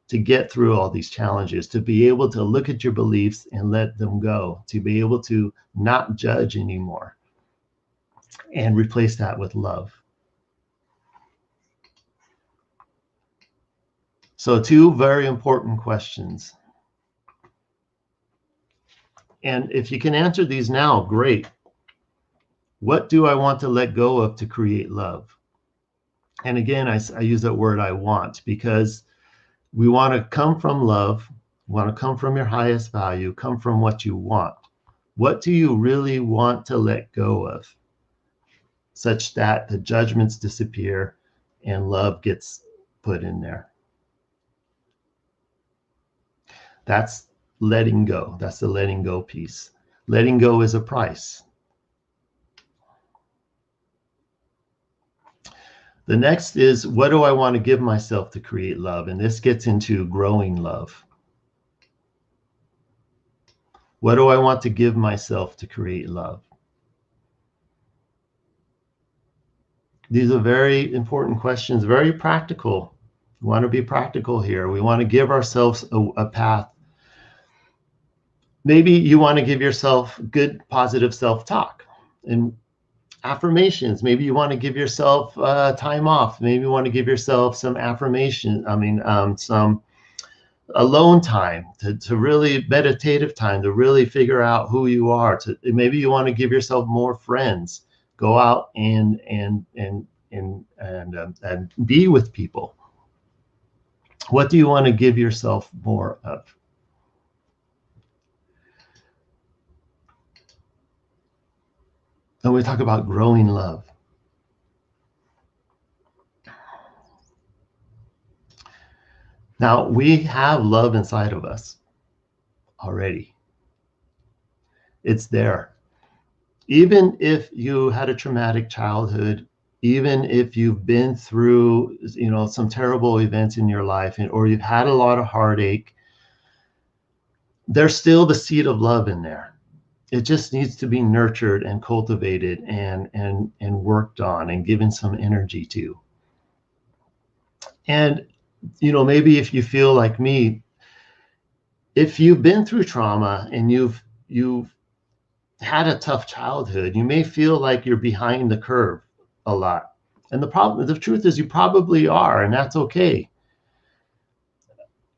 to get through all these challenges, to be able to look at your beliefs and let them go, to be able to not judge anymore and replace that with love. So 2 very important questions. And if you can answer these now, great. What do I want to let go of to create love? And again, I use that word "I want" because we want to come from love, want to come from your highest value, come from what you want. What do you really want to let go of, such that the judgments disappear and love gets put in there? That's letting go. That's the letting go piece. Letting go is a price. The next is, what do I want to give myself to create love? And this gets into growing love. What do I want to give myself to create love? These are very important questions, very practical. We want to be practical here. We want to give ourselves a path. Maybe you want to give yourself good, positive self-talk and affirmations. Maybe you want to give yourself time off. Maybe you want to give yourself some affirmation. Some alone time, to really meditative time, to really figure out who you are. Maybe you want to give yourself more friends. Go out and be with people. What do you want to give yourself more of? And we talk about growing love. Now, we have love inside of us already. It's there. Even if you had a traumatic childhood, even if you've been through, some terrible events in your life, or you've had a lot of heartache, there's still the seed of love in there. It just needs to be nurtured and cultivated and worked on and given some energy to. And maybe if you feel like me, if you've been through trauma and you've had a tough childhood, you may feel like you're behind the curve a lot. And the truth is you probably are, and that's okay.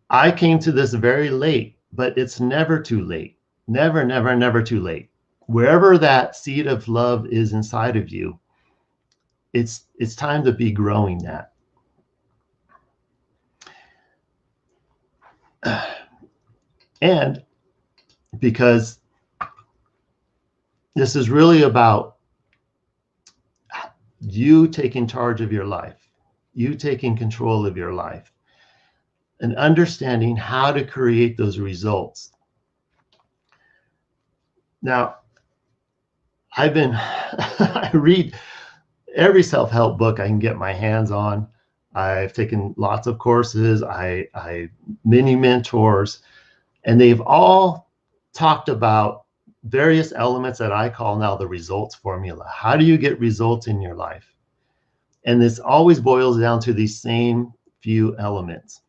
I came to this very late, but it's never too late. Never, never, never too late. Wherever that seed of love is inside of you, it's time to be growing that. And because this is really about you taking charge of your life, you taking control of your life, and understanding how to create those results. Now, I read every self-help book I can get my hands on. I've taken lots of courses, many mentors, and they've all talked about various elements that I call now the results formula. How do you get results in your life? And this always boils down to these same few elements.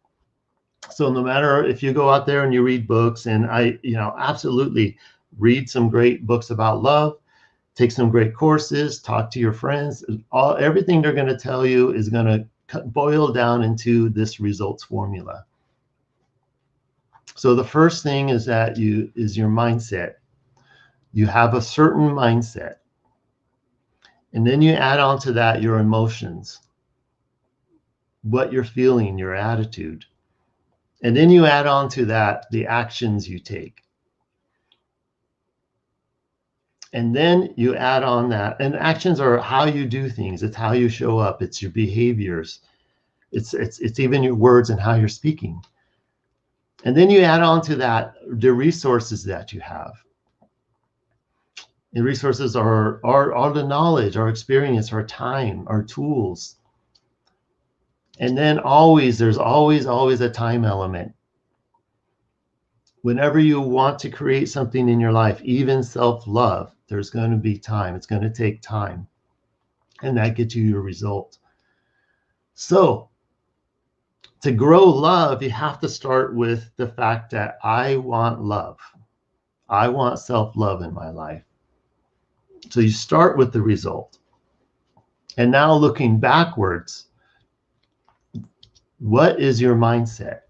So no matter if you go out there and you read books, and I absolutely read some great books about love, take some great courses, talk to your friends, everything they're going to tell you is going to boil down into this results formula. So the first thing is your mindset. You have a certain mindset. And then you add on to that your emotions, what you're feeling, your attitude. And then you add on to that the actions you take. And then you add on that, and actions are how you do things. It's how you show up. It's your behaviors. It's even your words and how you're speaking. And then you add on to that the resources that you have. The resources are the knowledge, our experience, our time, our tools. And then there's always a time element. Whenever you want to create something in your life, even self-love, there's going to be time. It's going to take time. And that gets you your result. So to grow love, you have to start with the fact that I want love. I want self-love in my life. So you start with the result. And now looking backwards, what is your mindset?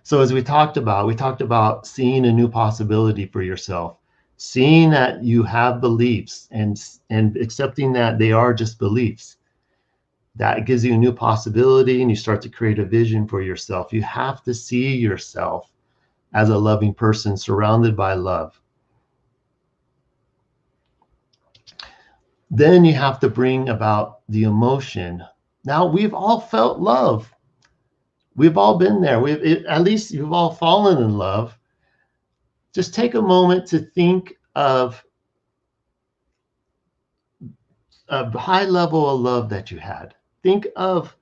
So as we talked about seeing a new possibility for yourself, seeing that you have beliefs and accepting that they are just beliefs. That gives you a new possibility, and you start to create a vision for yourself. You have to see yourself as a loving person surrounded by love. Then you have to bring about the emotion. Now, we've all felt love. We've all been there. At least you've all fallen in love. Just take a moment to think of a high level of love that you had. Think of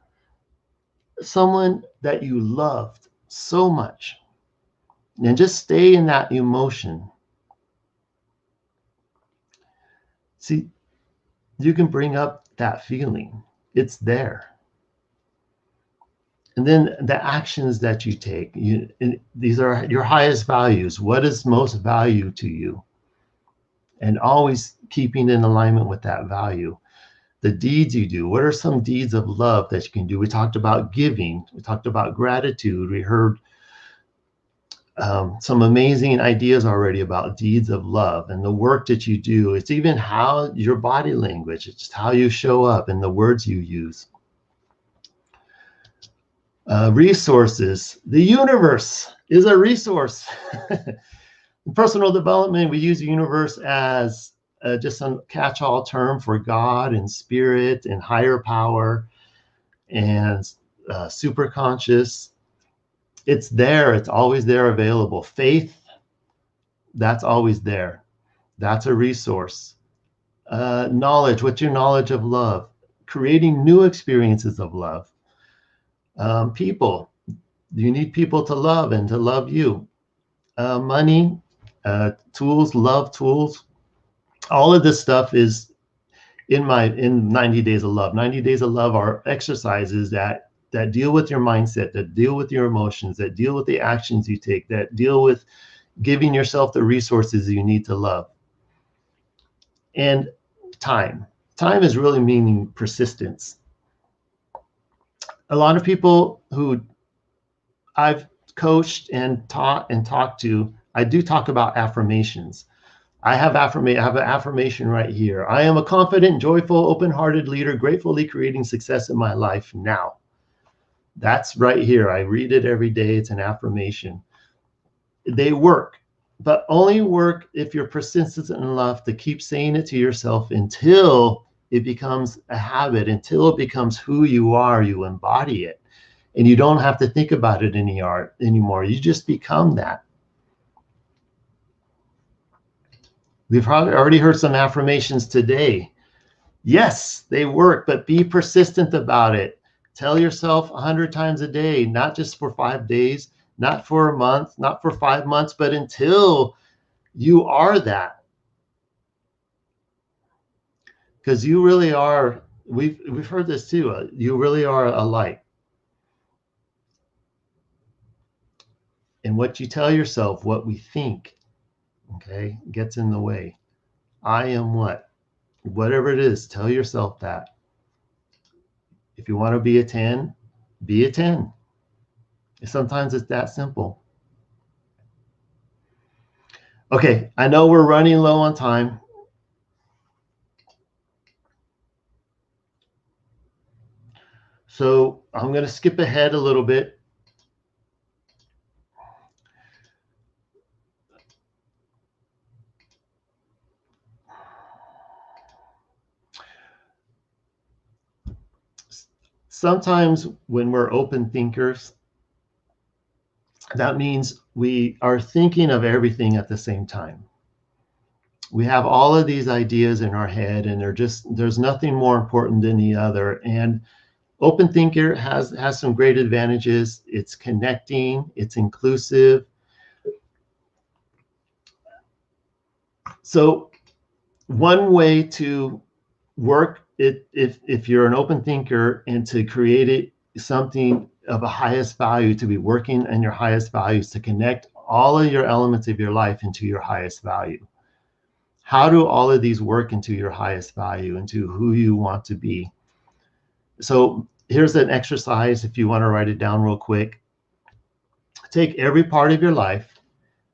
someone that you loved so much, and just stay in that emotion. See, you can bring up that feeling. It's there. And then the actions that you take, these are your highest values. What is most value to you? And always keeping in alignment with that value. The deeds you do, what are some deeds of love that you can do? We talked about giving. We talked about gratitude. We heard some amazing ideas already about deeds of love and the work that you do. It's even how your body language, it's how you show up and the words you use. Resources. The universe is a resource. In personal development, we use the universe as just a catch-all term for God and spirit and higher power and superconscious. It's there. It's always there, available. Faith, that's always there. That's a resource. Knowledge. What's your knowledge of love? Creating new experiences of love. People. You need people to love and to love you. Money, tools, love tools. All of this stuff is in 90 Days of Love. 90 Days of Love are exercises that deal with your mindset, that deal with your emotions, that deal with the actions you take, that deal with giving yourself the resources you need to love. And time. Time is really meaning persistence. A lot of people who I've coached and taught and talked to, I do talk about affirmations. I have an affirmation right here. I am a confident, joyful, open-hearted leader, gratefully creating success in my life now. That's right here. I read it every day. It's an affirmation. They work, but only work if you're persistent enough to keep saying it to yourself until it becomes a habit, until it becomes who you are. You embody it, and you don't have to think about it anymore. You just become that. We've probably already heard some affirmations today. Yes, they work, but be persistent about it. Tell yourself 100 times a day, not just for 5 days, not for a month, not for 5 months, but until you are that. Because you really are, we've heard this too, you really are a light. And what you tell yourself, what we think, okay, gets in the way. I am what? Whatever it is, tell yourself that. If you want to be a 10, be a 10. Sometimes it's that simple. Okay, I know we're running low on time. So I'm going to skip ahead a little bit. Sometimes when we're open thinkers, that means we are thinking of everything at the same time. We have all of these ideas in our head, and there's nothing more important than the other. And open thinker has some great advantages. It's connecting, it's inclusive. So one way to work it, if you're an open thinker, and to create it something of a highest value, to be working in your highest values, to connect all of your elements of your life into your highest value. How do all of these work into your highest value, into who you want to be? So here's an exercise if you want to write it down real quick. Take every part of your life,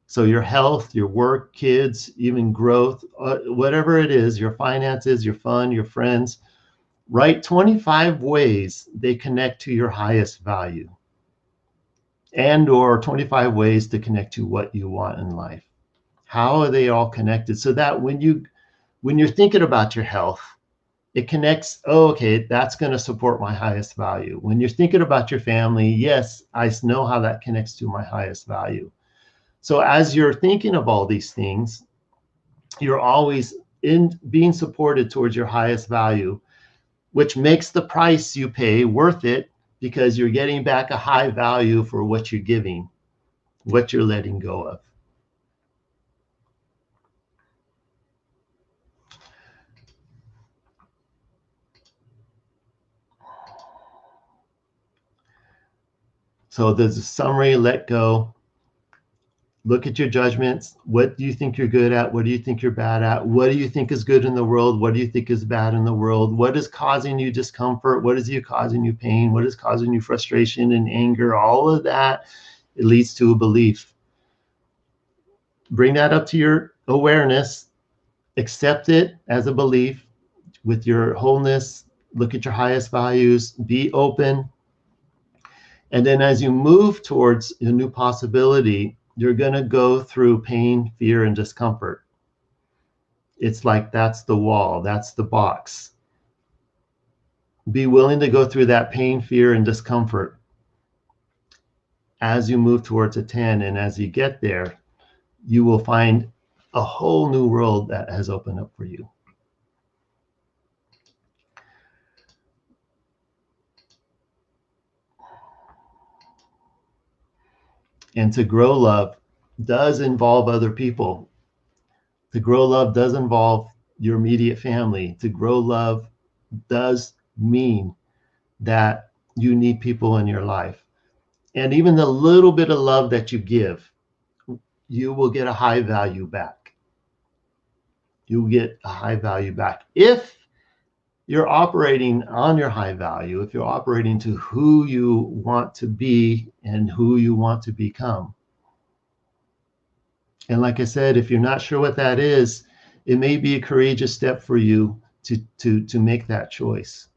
so your health, your work, kids, even growth, whatever it is, your finances, your fun, your friends, write 25 ways they connect to your highest value, and or 25 ways to connect to what you want in life. How are they all connected? So that when you're thinking about your health, it connects, oh, okay, that's going to support my highest value. When you're thinking about your family, yes, I know how that connects to my highest value. So as you're thinking of all these things, you're always being supported towards your highest value, which makes the price you pay worth it, because you're getting back a high value for what you're giving, what you're letting go of. So there's a summary: let go. Look at your judgments. What do you think you're good at? What do you think you're bad at? What do you think is good in the world? What do you think is bad in the world? What is causing you discomfort? What is causing you pain? What is causing you frustration and anger? All of that, it leads to a belief. bring that up to your awareness, accept it as a belief with your wholeness, look at your highest values, be open. And then as you move towards a new possibility, you're going to go through pain, fear, and discomfort. It's like that's the wall, that's the box. Be willing to go through that pain, fear, and discomfort as you move towards a 10. And as you get there, you will find a whole new world that has opened up for you. And to grow love does involve other people. To grow love does involve your immediate family. To grow love does mean that you need people in your life. And even the little bit of love that you give, you will get a high value back. You will get a high value back. If you're operating on your high value, if you're operating to who you want to be and who you want to become. And like I said, if you're not sure what that is, it may be a courageous step for you to make that choice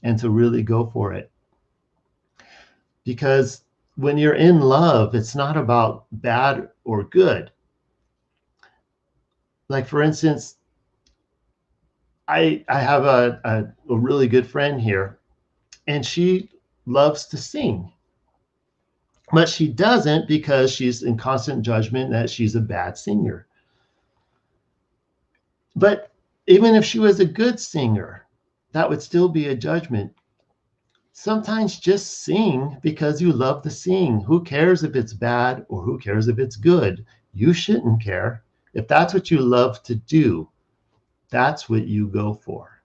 and to really go for it. Because when you're in love, it's not about bad or good. Like, for instance, I have a really good friend here, and she loves to sing. But she doesn't because she's in constant judgment that she's a bad singer. But even if she was a good singer, that would still be a judgment. Sometimes just sing because you love to sing. Who cares if it's bad or who cares if it's good? You shouldn't care. If that's what you love to do, that's what you go for.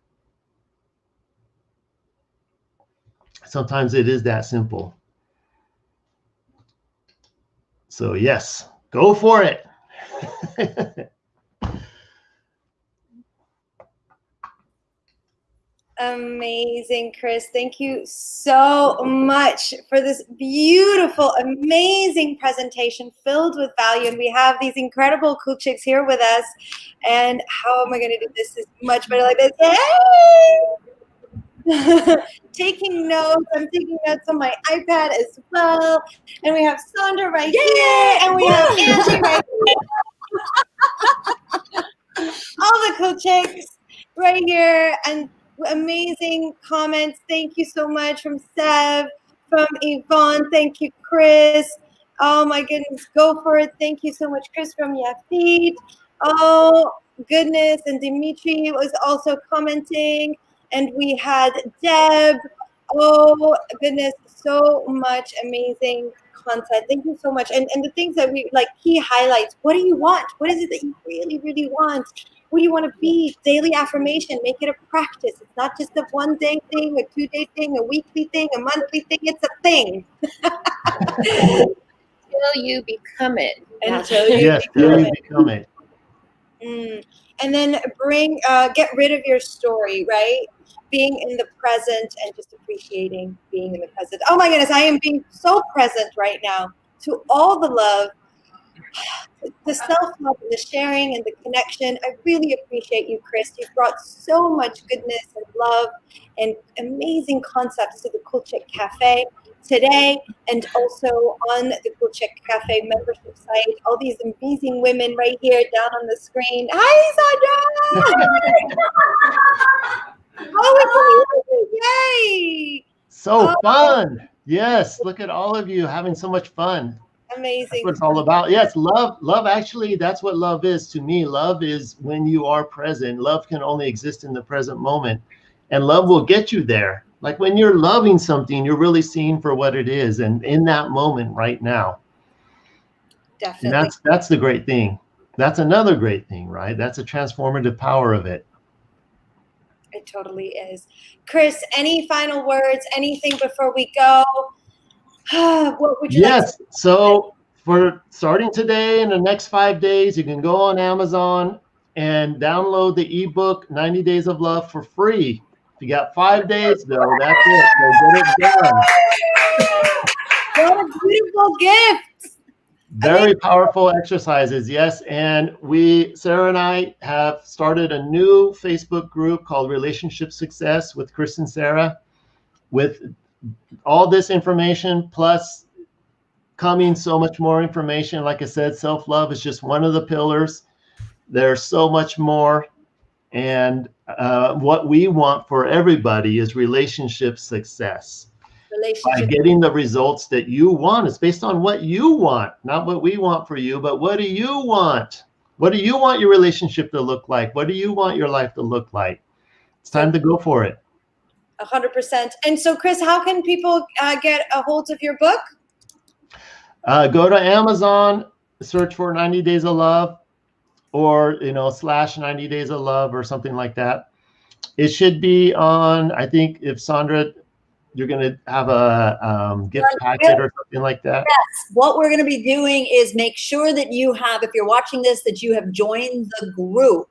Sometimes it is that simple. So yes, go for it. Amazing, Chris. Thank you so much for this beautiful, amazing presentation filled with value. And we have these incredible cool chicks here with us. And how am I going to do this much better like this? Yay! Taking notes. I'm taking notes on my iPad as well. And we have Sandra right here. And we have Angie right here. All the cool chicks right here. And amazing comments. Thank you so much from Sev, from Yvonne. Thank you, Chris. Oh my goodness, go for it. Thank you so much, Chris, from Yafit. Oh goodness, and Dimitri was also commenting. And we had Deb. Oh goodness, so much amazing content. Thank you so much. And the things that we like, key highlights. What do you want? What is it that you really, really want? What do you want to be? Daily affirmation. Make it a practice. It's not just a 1 day thing, a 2 day thing, a weekly thing, a monthly thing. It's a thing. Until you become it. Until you Yes, till you become it. And then get rid of your story, right? Being in the present and just appreciating being in the present. Oh my goodness, I am being so present right now to all the love, the self-love, the sharing, and the connection. I really appreciate you, Chris. You've brought so much goodness and love and amazing concepts to the Cool Chick Cafe today, and also on the Cool Chick Cafe membership site. All these amazing women right here down on the screen. Hi, Sandra! Oh, yay! So fun. Yes, look at all of you having so much fun. Amazing. That's what it's all about. Yes, love actually, that's what love is to me. Love is when you are present. Love can only exist in the present moment, and love will get you there. Like when you're loving something, you're really seeing for what it is, and in that moment right now. Definitely. And that's the great thing. That's another great thing, right? That's a transformative power of it. It totally is. Chris, any final words? Anything before we go? What would you like to So for starting today and the next 5 days, you can go on Amazon and download the ebook 90 Days of Love for free. If you got 5 days though, that's it. So get it done. What a beautiful gift. Very powerful exercises, yes. And Sarah and I have started a new Facebook group called Relationship Success with Chris and Sarah, with all this information plus coming so much more information. Like I said, self-love is just one of the pillars. There's so much more. And what we want for everybody is relationship success. By getting the results that you want. It's based on what you want, not what we want for you, but what do you want? What do you want your relationship to look like? What do you want your life to look like? It's time to go for it. 100%. And so, Chris, how can people get a hold of your book? Go to Amazon, search for 90 Days of Love, or / 90 Days of Love or something like that. It should be on, I think if Sandra, you're going to have a gift packet or something like that. Yes. What we're going to be doing is make sure that you have, if you're watching this, that you have joined the group,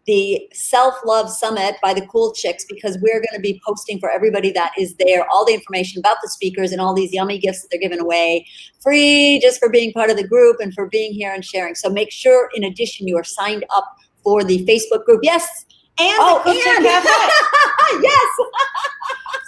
the Self-Love Summit by the Cool Chicks, because we're going to be posting for everybody that is there all the information about the speakers and all these yummy gifts that they're giving away free just for being part of the group and for being here and sharing. So make sure, in addition, you are signed up for the Facebook group. Yes. And the Cool Chick Cafe. Yes.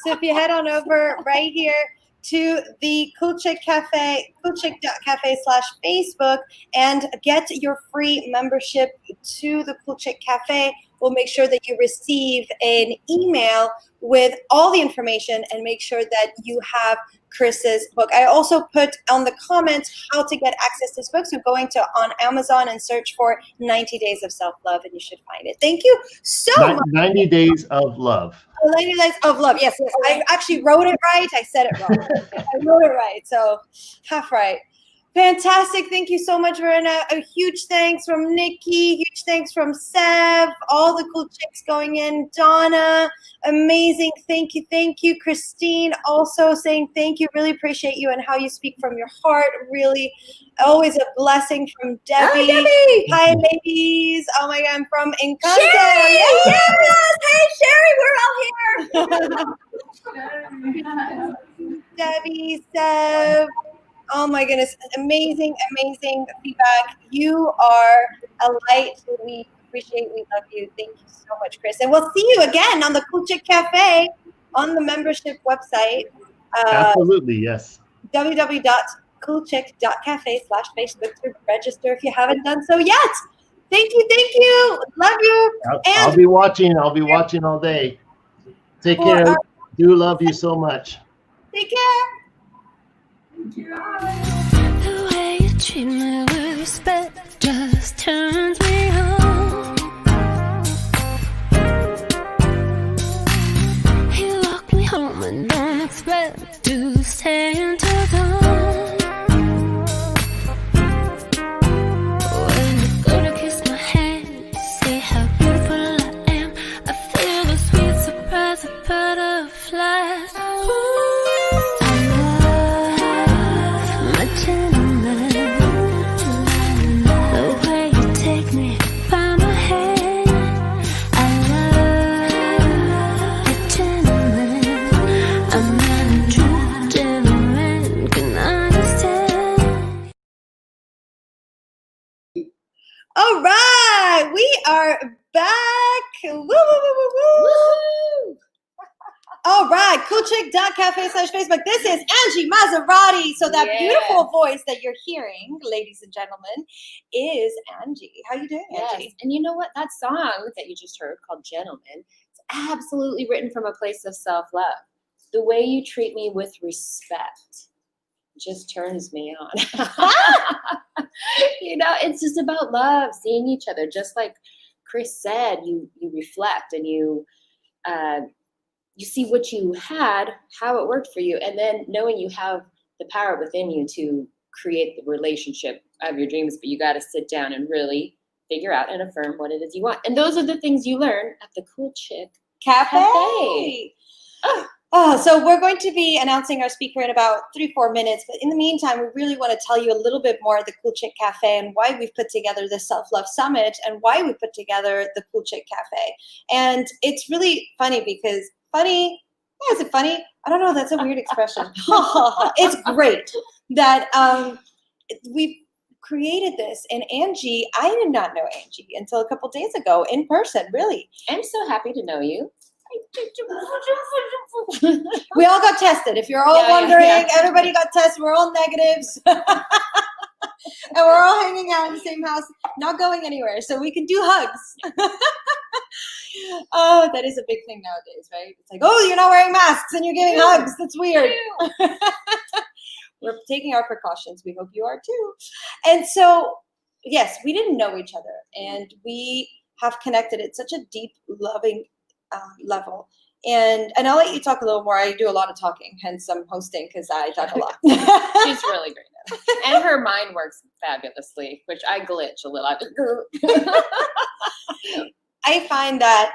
So if you head on over right here to the Cool Chick Cafe, coolchick.cafe/Facebook, and get your free membership to the Cool Chick Cafe, we'll make sure that you receive an email with all the information and make sure that you have Chris's book. I also put on the comments how to get access to this book. So going on Amazon and search for 90 Days of Self-Love and you should find it. Thank you so much. 90 Days of Love. 90 Days of Love. Yes. I actually wrote it right. I said it wrong. I wrote it right. So half right. Fantastic. Thank you so much, Verena. A huge thanks from Nikki. Huge thanks from Sev. All the cool chicks going in. Donna. Amazing. Thank you. Thank you. Christine also saying thank you. Really appreciate you and how you speak from your heart. Really always a blessing from Debbie. Hi, Debbie. Hi, ladies. Oh my God. I'm from Encanto. Sherry. Yes. Hey, Sherry. We're all here. Debbie, Sev. Oh my goodness, amazing, amazing feedback. You are a light. We appreciate, we love you. Thank you so much, Chris. And we'll see you again on the Cool Chick Cafe on the membership website. Absolutely, yes. www.coolchick.cafe/Facebook to register if you haven't done so yet. Thank you. Love you. I'll be watching. I'll be watching all day. Take care. Do love you so much. Take care. The way you treat me with respect just turns me on. You walk me home and don't expect to stay until dawn. When you go to kiss my hand, say how beautiful I am, I feel the sweet surprise of butterflies. All right, we are back. Woo, woo, woo, woo, woo. All right, coolchick.cafe/Facebook. This is Angie Maserati. So that beautiful voice that you're hearing, ladies and gentlemen, is Angie. How you doing, Angie? Yes. And you know what? That song that you just heard called Gentleman, it's absolutely written from a place of self-love. The way you treat me with respect just turns me on. It's just about love, seeing each other. Just like Chris said, you reflect and you see what you had, how it worked for you, and then knowing you have the power within you to create the relationship of your dreams, but you got to sit down and really figure out and affirm what it is you want. And those are the things you learn at the Cool Chick Cafe. So we're going to be announcing our speaker in about 3-4 minutes. But in the meantime, we really want to tell you a little bit more of the Cool Chick Cafe and why we've put together the Self-Love Summit and why we put together the Cool Chick Cafe. And it's really funny because is it funny? I don't know. That's a weird expression. It's great that we've created this. And Angie, I did not know Angie until a couple days ago in person, really. I'm so happy to know you. We all got tested. If you're all Yeah, yeah, wondering, yeah. everybody got tested. We're all negatives. And we're all hanging out in the same house, not going anywhere. So we can do hugs. Oh, that is a big thing nowadays, right? It's like, oh, you're not wearing masks and you're giving hugs. That's weird. We're taking our precautions. We hope you are too. And so, yes, we didn't know each other. And we have connected at such a deep, loving level. And I'll let you talk a little more. I do a lot of talking, hence I'm hosting because I talk a lot. She's really great at it. And her mind works fabulously, which I glitch a little. I find that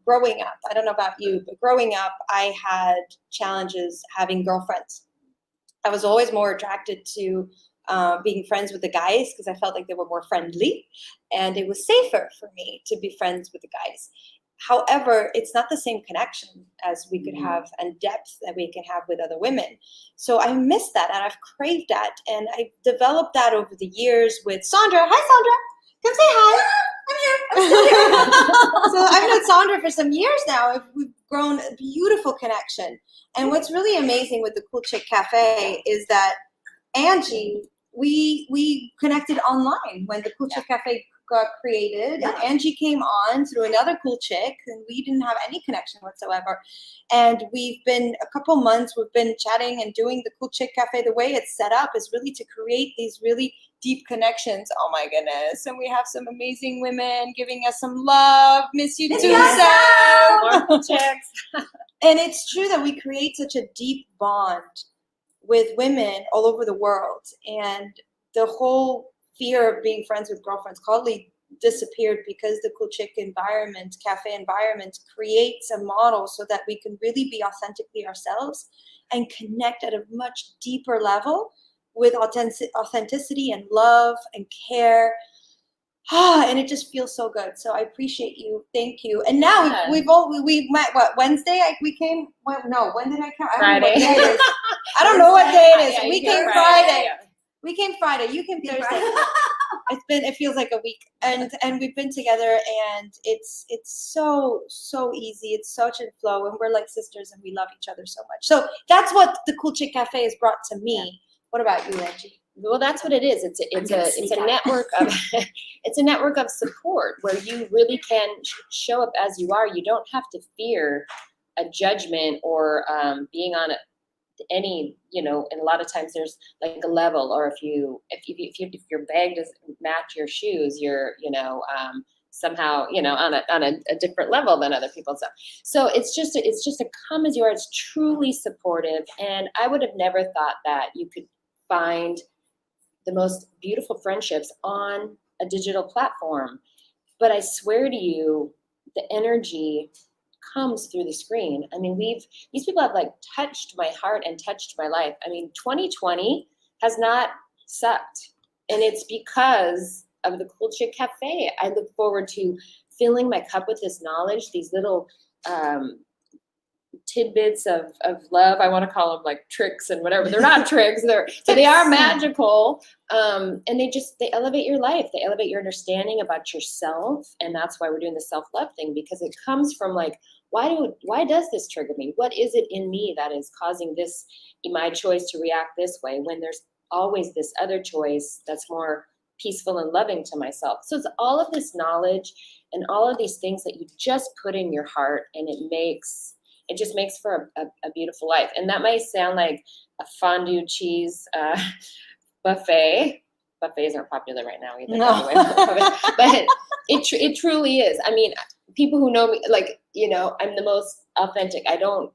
growing up, I don't know about you, but growing up, I had challenges having girlfriends. I was always more attracted to being friends with the guys because I felt like they were more friendly and it was safer for me to be friends with the guys. However, it's not the same connection as we could have and depth that we can have with other women. So I miss that and I've craved that. And I've developed that over the years with Sandra. Hi, Sandra. Come say hi. I'm here. I'm still here. So I've known Sandra for some years now. We've grown a beautiful connection. And what's really amazing with the Cool Chick Cafe is that Angie, we connected online when the Cool Chick Cafe got created. And Angie came on through another cool chick, and we didn't have any connection whatsoever. And we've been a couple months, we've been chatting and doing the Cool Chick Cafe. The way it's set up is really to create these really deep connections. Oh my goodness. And we have some amazing women giving us some love. Miss you too, Sam. More cool chicks. And it's true that we create such a deep bond with women all over the world. And the whole fear of being friends with girlfriends totally disappeared because the Cool Chick environment, cafe environment, creates a model so that we can really be authentically ourselves and connect at a much deeper level with authenticity and love and care. And it just feels so good. So I appreciate you. Thank you. And now we met, what, Wednesday? We came, when did I come? Friday. I don't know what day it is. Yeah, We you came came Friday. Yeah. We came Friday. You came Thursday. It feels like a week, and we've been together, and it's so easy. It's such a flow, and we're like sisters, and we love each other so much. So that's what the Cool Chick Cafe has brought to me. What about you, Angie? Well, that's what it is. It's a network of it's a network of support where you really can show up as you are. You don't have to fear a judgment or being on any, and a lot of times there's like a level, or if your bag doesn't match your shoes, you're somehow on a different level than other people. So it's just a come as you are. It's truly supportive, and I would have never thought that you could find the most beautiful friendships on a digital platform. But I swear to you, the energy comes through the screen. I mean, these people have like touched my heart and touched my life. I mean, 2020 has not sucked, and it's because of the Cool Chick Cafe. I look forward to filling my cup with this knowledge, these little tidbits of love. I want to call them like tricks and whatever. They're not tricks. They are magical. And they elevate your life. They elevate your understanding about yourself. And that's why we're doing the self-love thing, because it comes from like, why does this trigger me? What is it in me that is causing this, my choice to react this way, when there's always this other choice that's more peaceful and loving to myself? So it's all of this knowledge and all of these things that you just put in your heart, and it just makes for a beautiful life. And that might sound like a fondue cheese buffet. Buffets aren't popular right now either. No. But it truly is. I mean, people who know me, like, I'm the most authentic. I don't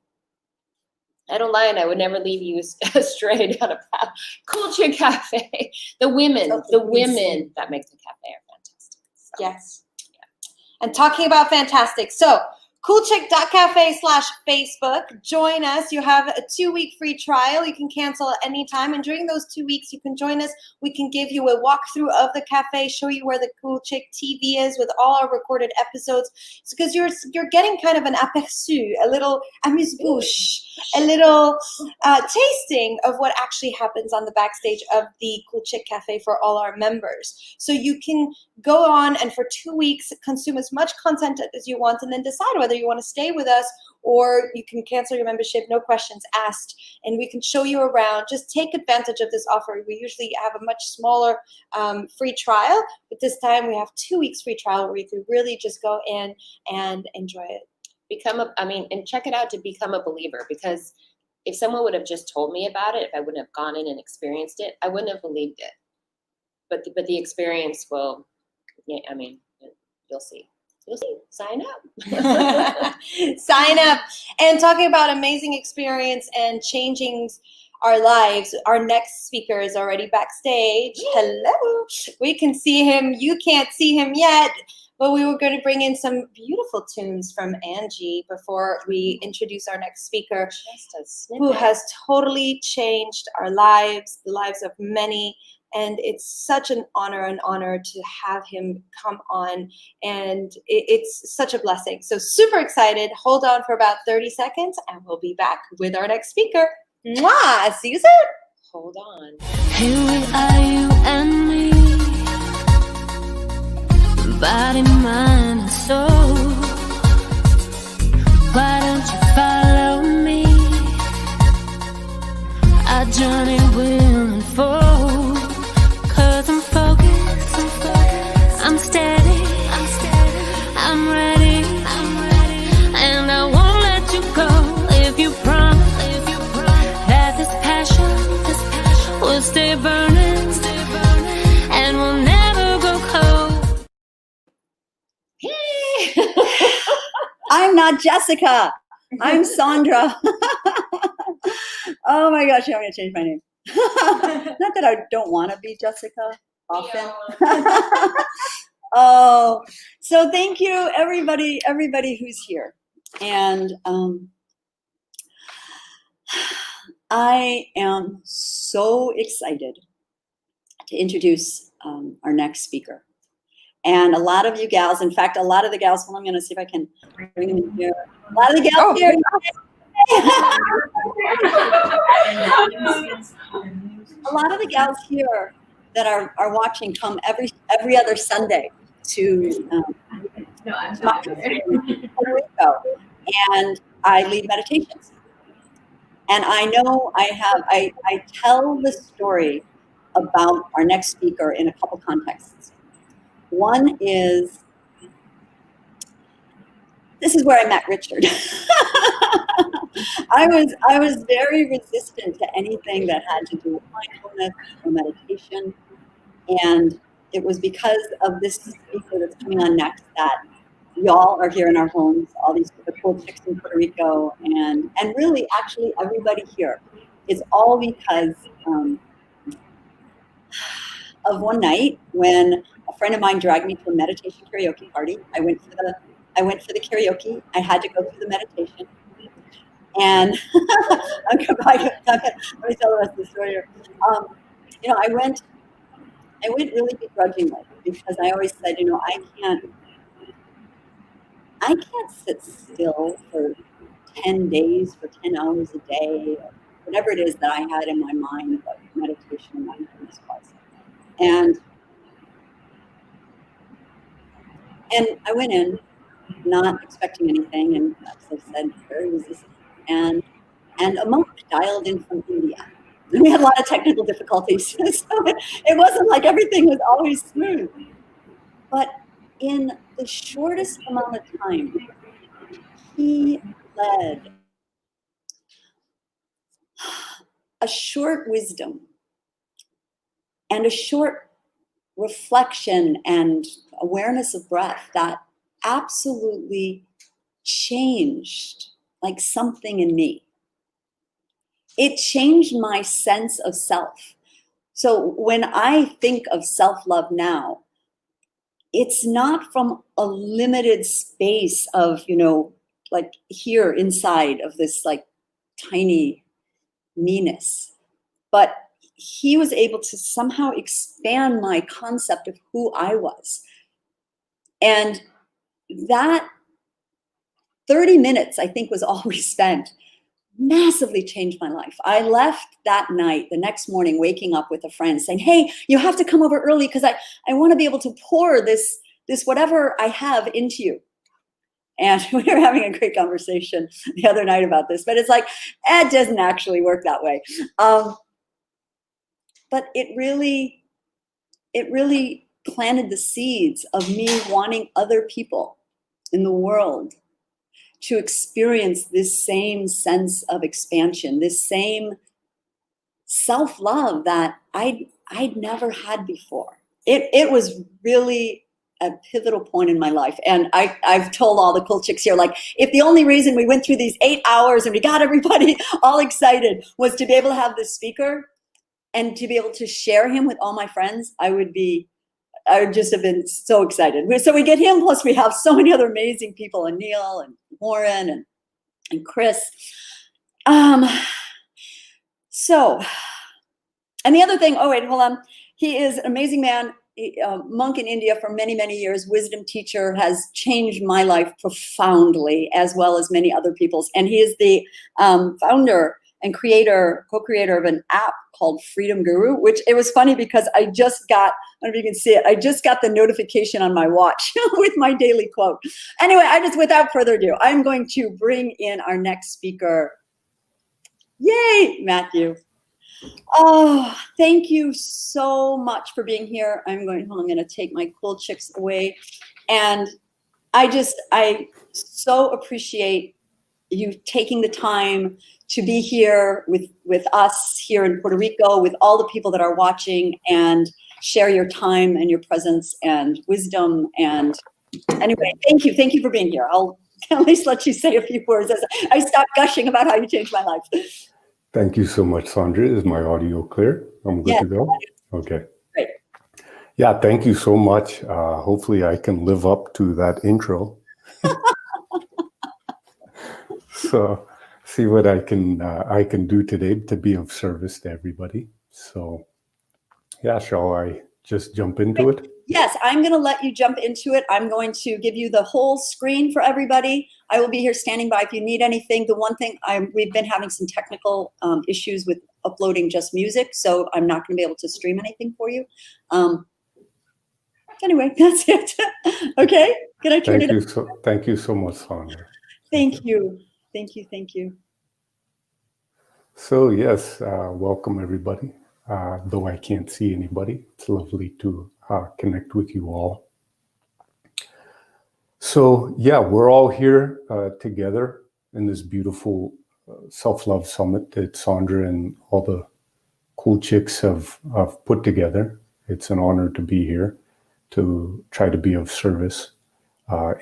lie, and I would never leave you astray down a path. Cool Chick Cafe. The women that make the cafe are fantastic. So. Yes. Yeah. And talking about fantastic. So coolchick.cafe/Facebook. Join us. You have a 2-week free trial. You can cancel at any time. And during those 2 weeks, you can join us. We can give you a walkthrough of the cafe, show you where the Cool Chick TV is with all our recorded episodes. It's because you're getting kind of an aperçu, a little amuse-bouche, a little tasting of what actually happens on the backstage of the Cool Chick Cafe for all our members. So you can go on and for 2 weeks consume as much content as you want and then decide whether you want to stay with us or you can cancel your membership, no questions asked, and we can show you around. Just take advantage of this offer. We usually have a much smaller free trial, but this time we have 2 weeks free trial where you can really just go in and enjoy it. And check it out to become a believer, because if someone would have just told me about it, if I wouldn't have gone in and experienced it, I wouldn't have believed it. But the experience will, you'll see. You'll see. Sign up. Sign up. And talking about amazing experience and changing our lives, our next speaker is already backstage. Hello. We can see him. You can't see him yet, but we were going to bring in some beautiful tunes from Angie before we introduce our next speaker, Just a snippet. who has totally changed our lives, the lives of many. And it's such an honor to have him come on. And it's such a blessing. So super excited. Hold on for about 30 seconds and we'll be back with our next speaker. Mwah! See you soon. Hold on. Here we are, you and me, body, mind, and soul. Why don't you follow me? Our journey will unfold. 'Cause I'm focused, I'm steady, I'm ready, and I won't let you go if you promise that this passion will stay burning and will never go cold. Hey! I'm not Jessica. I'm Sandra. Oh my gosh, I'm going to change my name. Not that I don't want to be Jessica often. Oh, so thank you everybody who's here. And I am so excited to introduce our next speaker. And a lot of you gals, in fact, a lot of the gals, well, I'm going to see if I can bring them in here. A lot of the gals here. A lot of the gals here that are watching come every other Sunday to Puerto Rico, and I lead meditations. And I know I tell the story about our next speaker in a couple contexts. One is, this is where I met Richard. I was very resistant to anything that had to do with mindfulness or meditation. And it was because of this speaker that's coming on next that y'all are here in our homes, all these cool chicks in Puerto Rico, and really actually everybody here. It's all because of one night when a friend of mine dragged me to a meditation karaoke party. I went for the karaoke. I had to go through the meditation. And let me tell the rest of the story here. I went really begrudgingly because I always said, I can't sit still for 10 days, for 10 hours a day, or whatever it is that I had in my mind about meditation and mindfulness was. And I went in not expecting anything, and as I said, very resistant. And a monk dialed in from India. And we had a lot of technical difficulties, so it wasn't like everything was always smooth. But in the shortest amount of time, he led a short wisdom and a short reflection and awareness of breath that absolutely changed like something in me. It changed my sense of self. So when I think of self-love now, it's not from a limited space of, like here inside of this like tiny meanness. But he was able to somehow expand my concept of who I was. And that 30 minutes, I think, was all we spent, massively changed my life. I left that night, the next morning, waking up with a friend saying, hey, you have to come over early because I want to be able to pour this whatever I have into you. And we were having a great conversation the other night about this, but it's like, it doesn't actually work that way. But it really planted the seeds of me wanting other people in the world to experience this same sense of expansion, this same self-love that I'd never had before. It was really a pivotal point in my life. And I've told all the cool chicks here, like, if the only reason we went through these 8 hours and we got everybody all excited was to be able to have this speaker and to be able to share him with all my friends, I would just have been so excited. So we get him, plus we have so many other amazing people, and Neil and Warren and Chris. So, and the other thing, oh wait, hold on. He is an amazing man, monk in India for many, many years, wisdom teacher, has changed my life profoundly, as well as many other people's. And he is the founder and co-creator of an app called Freedom Guru, which it was funny because I just got, I don't know if you can see it, I just got the notification on my watch with my daily quote. Anyway, without further ado, I'm going to bring in our next speaker. Yay, Matthew. Oh, thank you so much for being here. I'm going to take my cool chicks away. And I so appreciate you taking the time to be here with us here in Puerto Rico, with all the people that are watching, and share your time and your presence and wisdom. And anyway, thank you for being here. I'll at least let you say a few words as I stop gushing about how you changed my life. Thank you so much, Sandra. Is my audio clear? I'm good to go? Okay. Great. Yeah, thank you so much. Hopefully I can live up to that intro. So see what I can do today to be of service to everybody. So yeah, shall I just jump into it? Yes, I'm going to let you jump into it. I'm going to give you the whole screen for everybody. I will be here standing by if you need anything. The one thing, we've been having some technical issues with uploading just music, so I'm not going to be able to stream anything for you. Anyway, that's it. Okay, can I turn it? Thank you so much, Sandra. Thank you. So yes, welcome everybody. Though I can't see anybody, it's lovely to connect with you all. So yeah, we're all here together in this beautiful self-love summit that Sandra and all the cool chicks have put together. It's an honor to be here, to try to be of service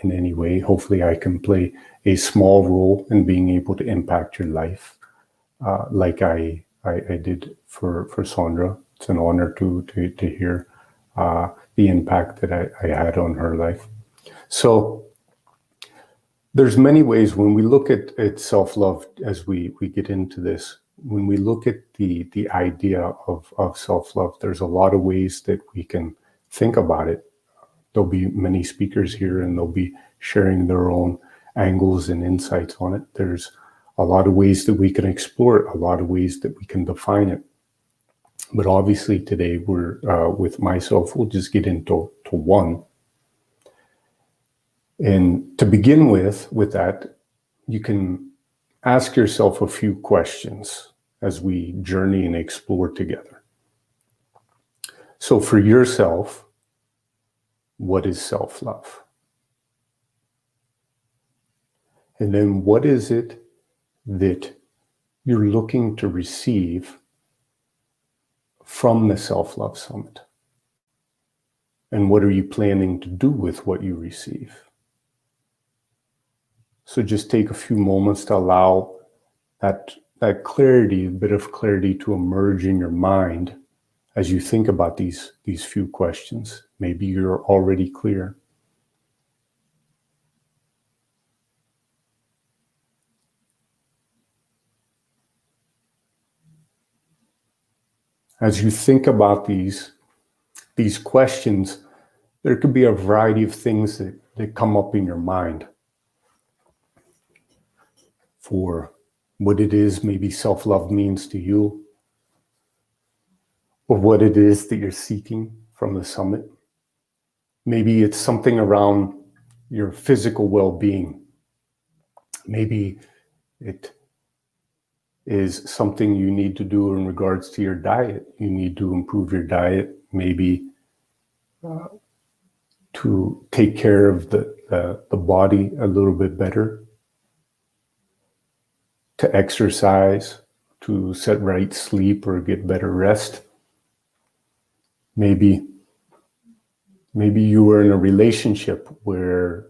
in any way. Hopefully I can play a small role in being able to impact your life like I did for Sandra. It's an honor to hear the impact that I had on her life. So there's many ways when we look at self-love as we get into this. When we look at the idea of self-love, there's a lot of ways that we can think about it. There'll be many speakers here and they'll be sharing their own angles and insights on it. There's a lot of ways that we can explore it, a lot of ways that we can define it. But obviously today we're with myself, we'll just get into one. And to begin with that, you can ask yourself a few questions as we journey and explore together. So for yourself, what is self-love? And then what is it that you're looking to receive from the Self-Love Summit? And what are you planning to do with what you receive? So just take a few moments to allow that clarity, a bit of clarity to emerge in your mind as you think about these few questions. Maybe you're already clear. As you think about these questions, there could be a variety of things that come up in your mind for what it is maybe self-love means to you, or what it is that you're seeking from the summit. Maybe it's something around your physical well-being. Maybe it is something you need to do in regards to your diet. You need to improve your diet, maybe to take care of the body a little bit better, to exercise, to set right sleep or get better rest. Maybe you were in a relationship where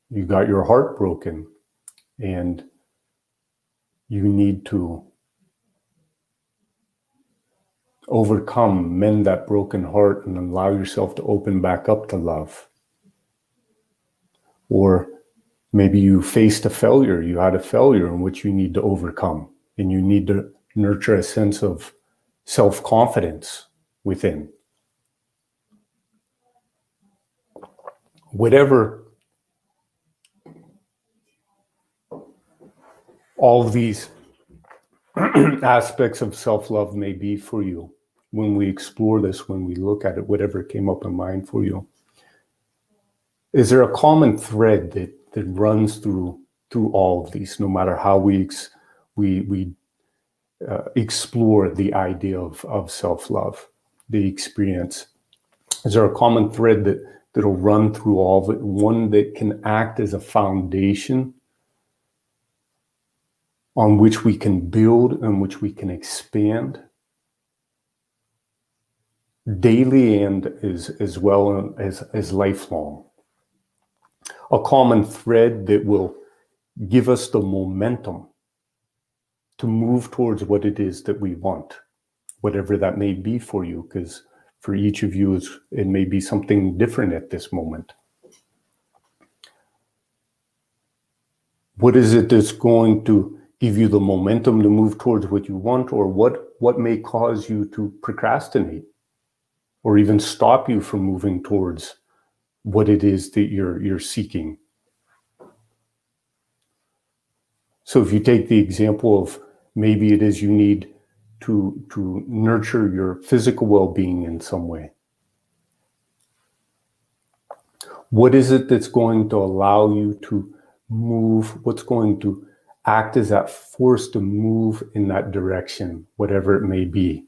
you got your heart broken and you need to mend that broken heart and allow yourself to open back up to love. Or maybe you faced a failure, you had a failure in which you need to overcome, and you need to nurture a sense of self-confidence within. Whatever all of these aspects of self-love may be for you, when we explore this, when we look at it, whatever came up in mind for you, is there a common thread that runs through all of these, no matter how we explore the idea of self-love, the experience? Is there a common thread that'll run through all of it, one that can act as a foundation on which we can build and which we can expand daily and as well as lifelong? A common thread that will give us the momentum to move towards what it is that we want, whatever that may be for you, because for each of you, it may be something different at this moment. What is it that's going to give you the momentum to move towards what you want, or what may cause you to procrastinate or even stop you from moving towards what it is that you're seeking? So if you take the example of maybe it is you need to nurture your physical well-being in some way. What is it that's going to allow you to move? What's going to act as that force to move in that direction, whatever it may be,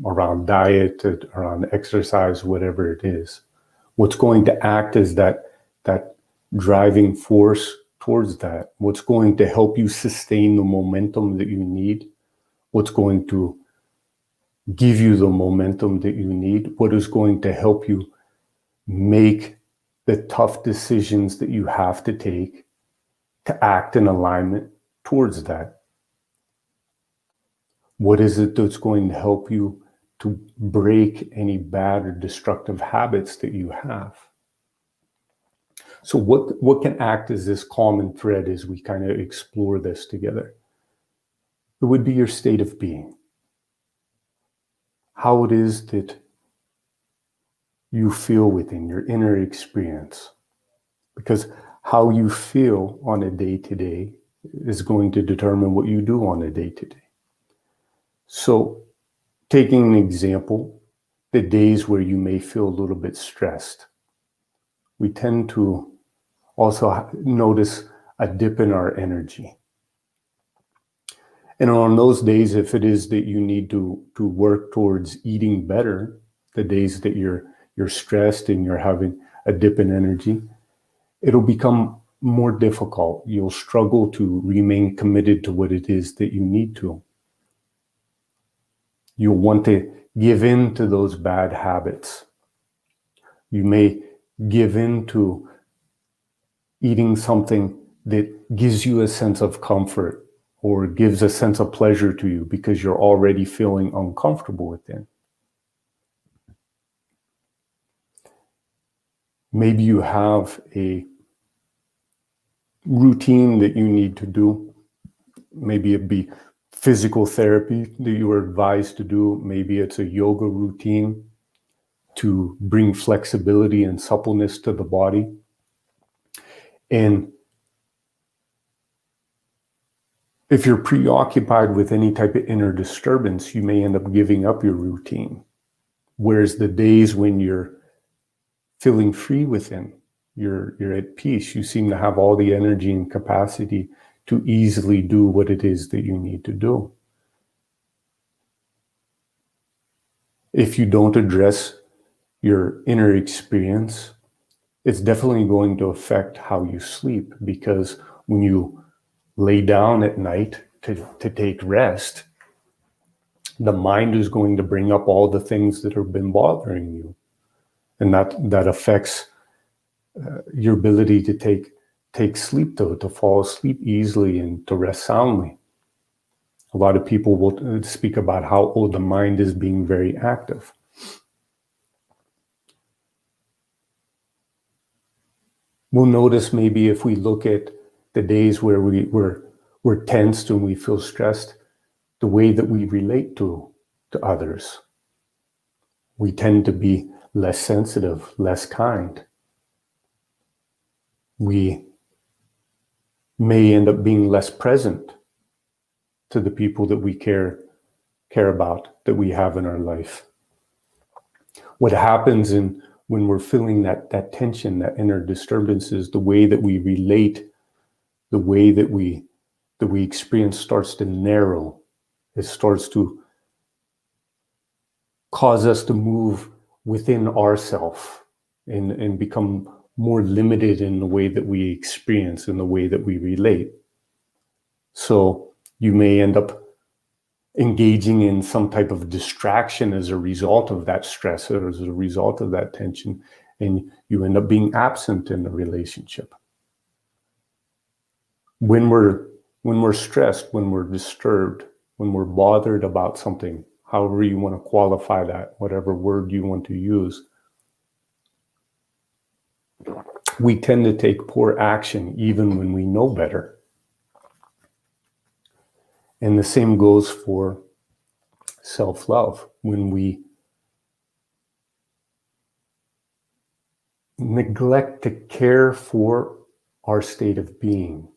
around diet, around exercise, whatever it is? What's going to act as that driving force towards that? What's going to help you sustain the momentum that you need? What's going to give you the momentum that you need? What is going to help you make the tough decisions that you have to take to act in alignment towards that? What is it that's going to help you to break any bad or destructive habits that you have? So what can act as this common thread as we kind of explore this together? It would be your state of being. How it is that you feel within your inner experience. Because how you feel on a day-to-day is going to determine what you do on a day-to-day. So taking an example, the days where you may feel a little bit stressed, we tend to also notice a dip in our energy. And on those days, if it is that you need to work towards eating better, the days that you're stressed and you're having a dip in energy, it'll become more difficult. You'll struggle to remain committed to what it is that you need to. You'll want to give in to those bad habits. You may give in to eating something that gives you a sense of comfort or gives a sense of pleasure to you because you're already feeling uncomfortable within. Maybe you have a routine that you need to do. Maybe it be physical therapy that you were advised to do. Maybe it's a yoga routine to bring flexibility and suppleness to the body. And if you're preoccupied with any type of inner disturbance, you may end up giving up your routine. Whereas the days when you're feeling free within, you're at peace, you seem to have all the energy and capacity to easily do what it is that you need to do. If you don't address your inner experience, it's definitely going to affect how you sleep, because when you lay down at night to take rest, the mind is going to bring up all the things that have been bothering you. And that affects your ability to take sleep, to fall asleep easily and to rest soundly. A lot of people will speak about how the mind is being very active. We'll notice maybe if we look at the days where we're tensed and we feel stressed, the way that we relate to others. We tend to be less sensitive, less kind. We may end up being less present to the people that we care about, that we have in our life. What happens when we're feeling that tension, that inner disturbances, the way that we relate, the way that we experience starts to narrow. It starts to cause us to move within ourselves and become more limited in the way that we experience and the way that we relate. So you may end up engaging in some type of distraction as a result of that stress or as a result of that tension, and you end up being absent in the relationship. When we're stressed, when we're disturbed, when we're bothered about something, however you want to qualify that, whatever word you want to use, we tend to take poor action even when we know better. And the same goes for self-love. When we neglect to care for our state of being,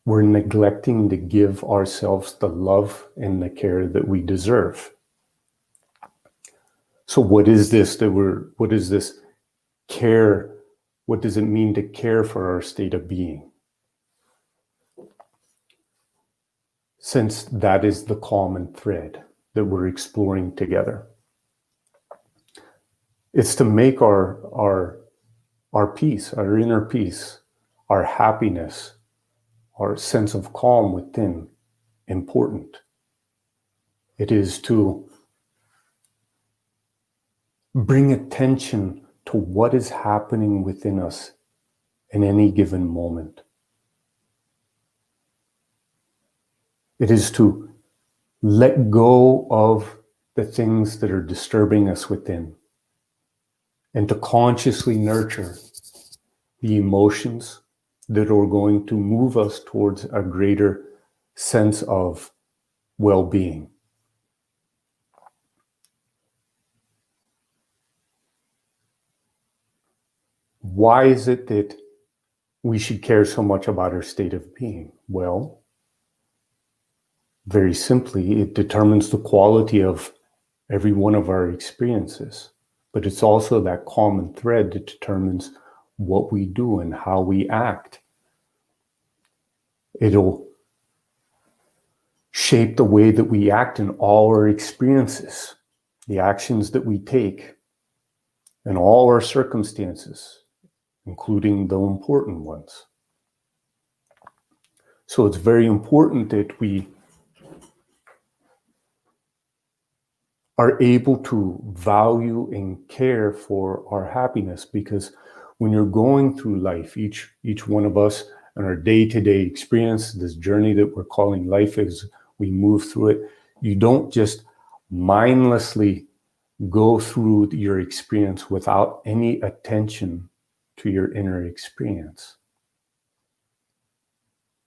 we're neglecting to give ourselves the love and the care that we deserve. So what is this care? What does it mean to care for our state of being? Since that is the common thread that we're exploring together. It's to make our peace, our inner peace, our happiness, our sense of calm within important. It is to bring attention to what is happening within us in any given moment. It is to let go of the things that are disturbing us within and to consciously nurture the emotions that are going to move us towards a greater sense of well-being. Why is it that we should care so much about our state of being? Well, very simply, it determines the quality of every one of our experiences, but it's also that common thread that determines what we do and how we act. It'll shape the way that we act in all our experiences, the actions that we take, and all our circumstances, including the important ones. So it's very important that we are able to value and care for our happiness, because when you're going through life, each one of us in our day-to-day experience, this journey that we're calling life as we move through it, you don't just mindlessly go through your experience without any attention to your inner experience.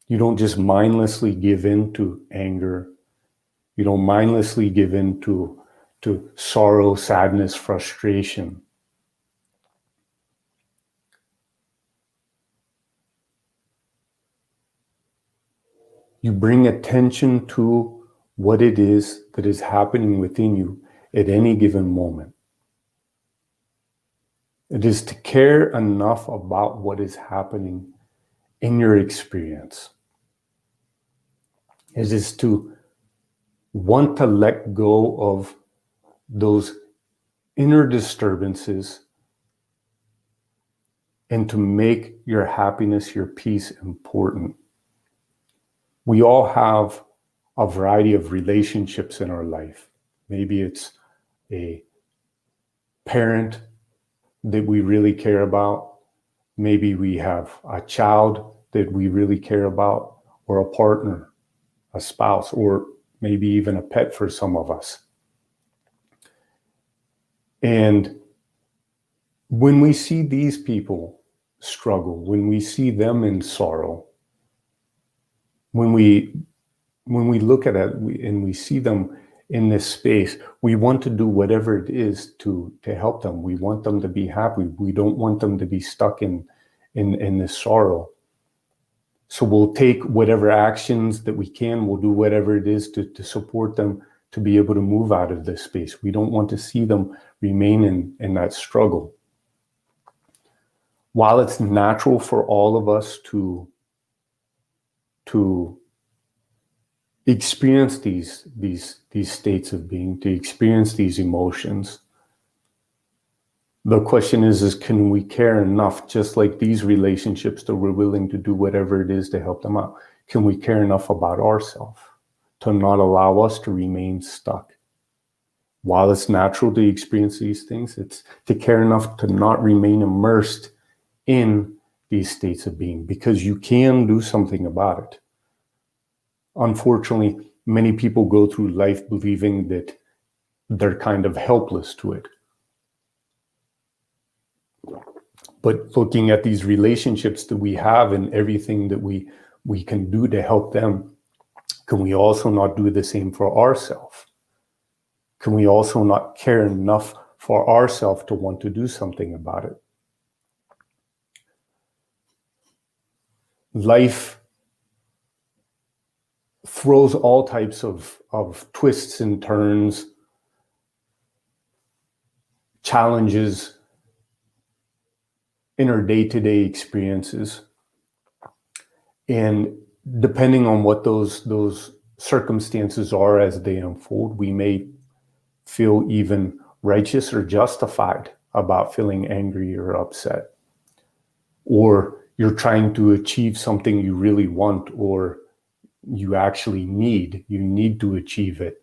You don't just mindlessly give in to anger. You don't mindlessly give in to sorrow, sadness, frustration. You bring attention to what it is that is happening within you at any given moment. It is to care enough about what is happening in your experience. It is to want to let go of those inner disturbances and to make your happiness, your peace important. We all have a variety of relationships in our life. Maybe it's a parent that we really care about. Maybe we have a child that we really care about, or a partner, a spouse, or maybe even a pet for some of us. And when we see these people struggle, when we see them in sorrow, when we look at it and we see them in this space, we want to do whatever it is to help them. We want them to be happy. We don't want them to be stuck in this sorrow. So we'll take whatever actions that we can. We'll do whatever it is to support them to be able to move out of this space. We don't want to see them remain in that struggle. While it's natural for all of us to experience these states of being, to experience these emotions, the question is can we care enough, just like these relationships, that we're willing to do whatever it is to help them out? Can we care enough about ourselves to not allow us to remain stuck? While it's natural to experience these things, it's to care enough to not remain immersed in these states of being, because you can do something about it. Unfortunately, many people go through life believing that they're kind of helpless to it. But looking at these relationships that we have and everything that we can do to help them, can we also not do the same for ourselves? Can we also not care enough for ourselves to want to do something about it? Life throws all types of twists and turns, challenges in our day-to-day experiences. And depending on what those circumstances are as they unfold, we may feel even righteous or justified about feeling angry or upset. Or you're trying to achieve something you really want, or you actually need to achieve it.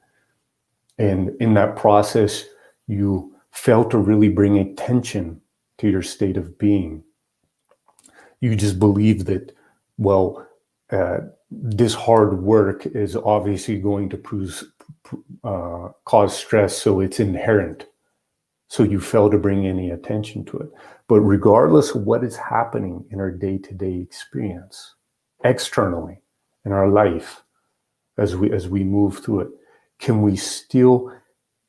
And in that process, you fail to really bring attention to your state of being. You just believe that, well, this hard work is obviously going to cause stress, so it's inherent. So you fail to bring any attention to it. But regardless of what is happening in our day-to-day experience, externally, in our life, as we move through it, can we still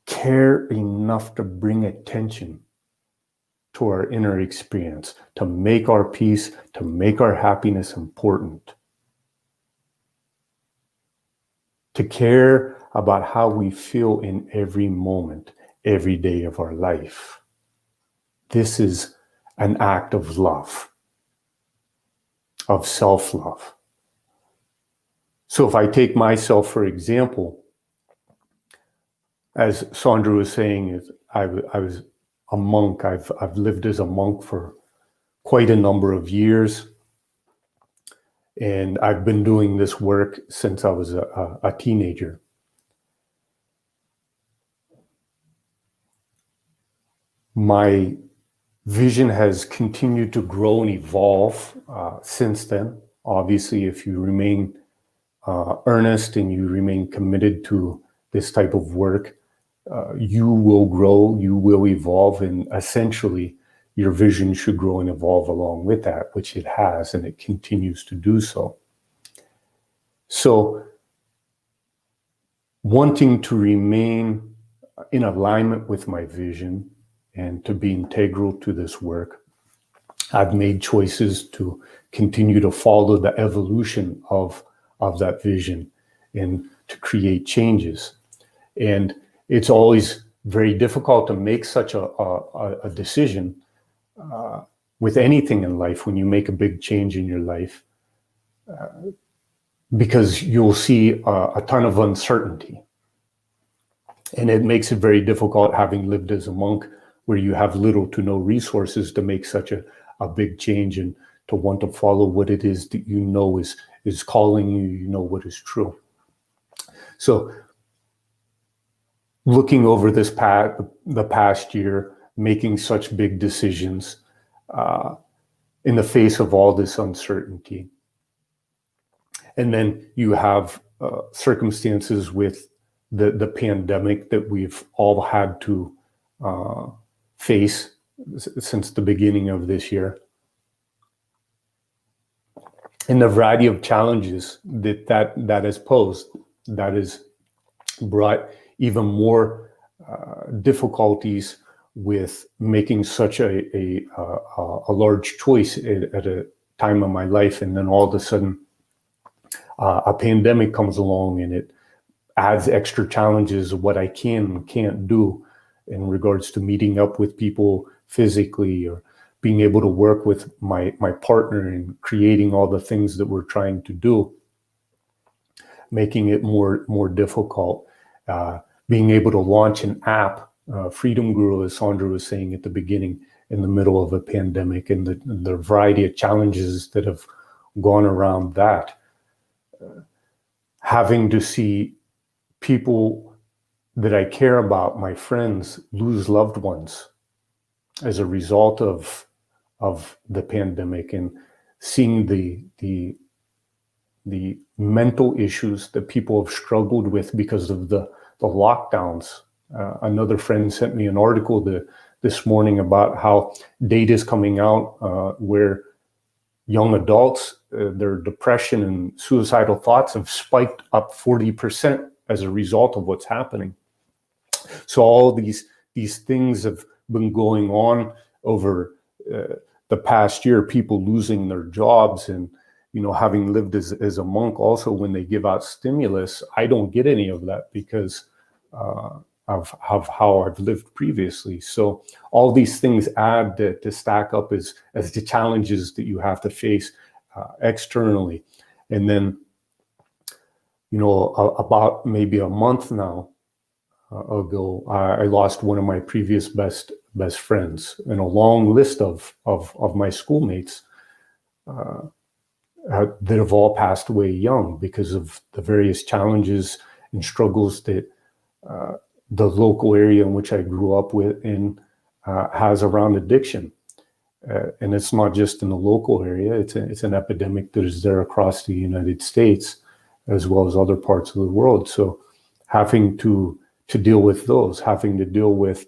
care enough to bring attention to our inner experience, to make our peace, to make our happiness important, to care about how we feel in every moment, every day of our life? This is an act of love, of self-love. So if I take myself, for example, as Sandra was saying, I was a monk. I've lived as a monk for quite a number of years. And I've been doing this work since I was a teenager. My vision has continued to grow and evolve since then. Obviously, if you remain earnest and you remain committed to this type of work, you will grow, you will evolve, and essentially your vision should grow and evolve along with that, which it has, and it continues to do so. So wanting to remain in alignment with my vision and to be integral to this work, I've made choices to continue to follow the evolution of that vision and to create changes. And it's always very difficult to make such a decision with anything in life when you make a big change in your life, because you'll see a ton of uncertainty. And it makes it very difficult, having lived as a monk where you have little to no resources, to make such a big change and to want to follow what it is that you know is calling you, you know what is true. So looking over the past year, making such big decisions in the face of all this uncertainty. And then you have circumstances with the pandemic that we've all had to face since the beginning of this year. And the variety of challenges that has posed, that has brought even more difficulties with making such a large choice at a time of my life. And then all of a sudden, a pandemic comes along and it adds extra challenges of what I can and can't do in regards to meeting up with people physically, or being able to work with my partner and creating all the things that we're trying to do, making it more difficult. Being able to launch an app, Freedom Guru, as Sandra was saying at the beginning, in the middle of a pandemic, and the variety of challenges that have gone around that. Having to see people that I care about, my friends, lose loved ones as a result of the pandemic, and seeing the mental issues that people have struggled with because of the lockdowns. Another friend sent me an article this morning about how data is coming out where young adults, their depression and suicidal thoughts have spiked up 40% as a result of what's happening. So all these things have been going on over the past year, people losing their jobs, and having lived as a monk also, when they give out stimulus, I don't get any of that because of how I've lived previously. So all these things add to stack up as the challenges that you have to face externally. And then, about maybe a month now ago, I lost one of my previous best friends, and a long list of my schoolmates that have all passed away young because of the various challenges and struggles that the local area in which I grew up has around addiction. And it's not just in the local area, it's an epidemic that is there across the United States as well as other parts of the world. So having to deal with those, having to deal with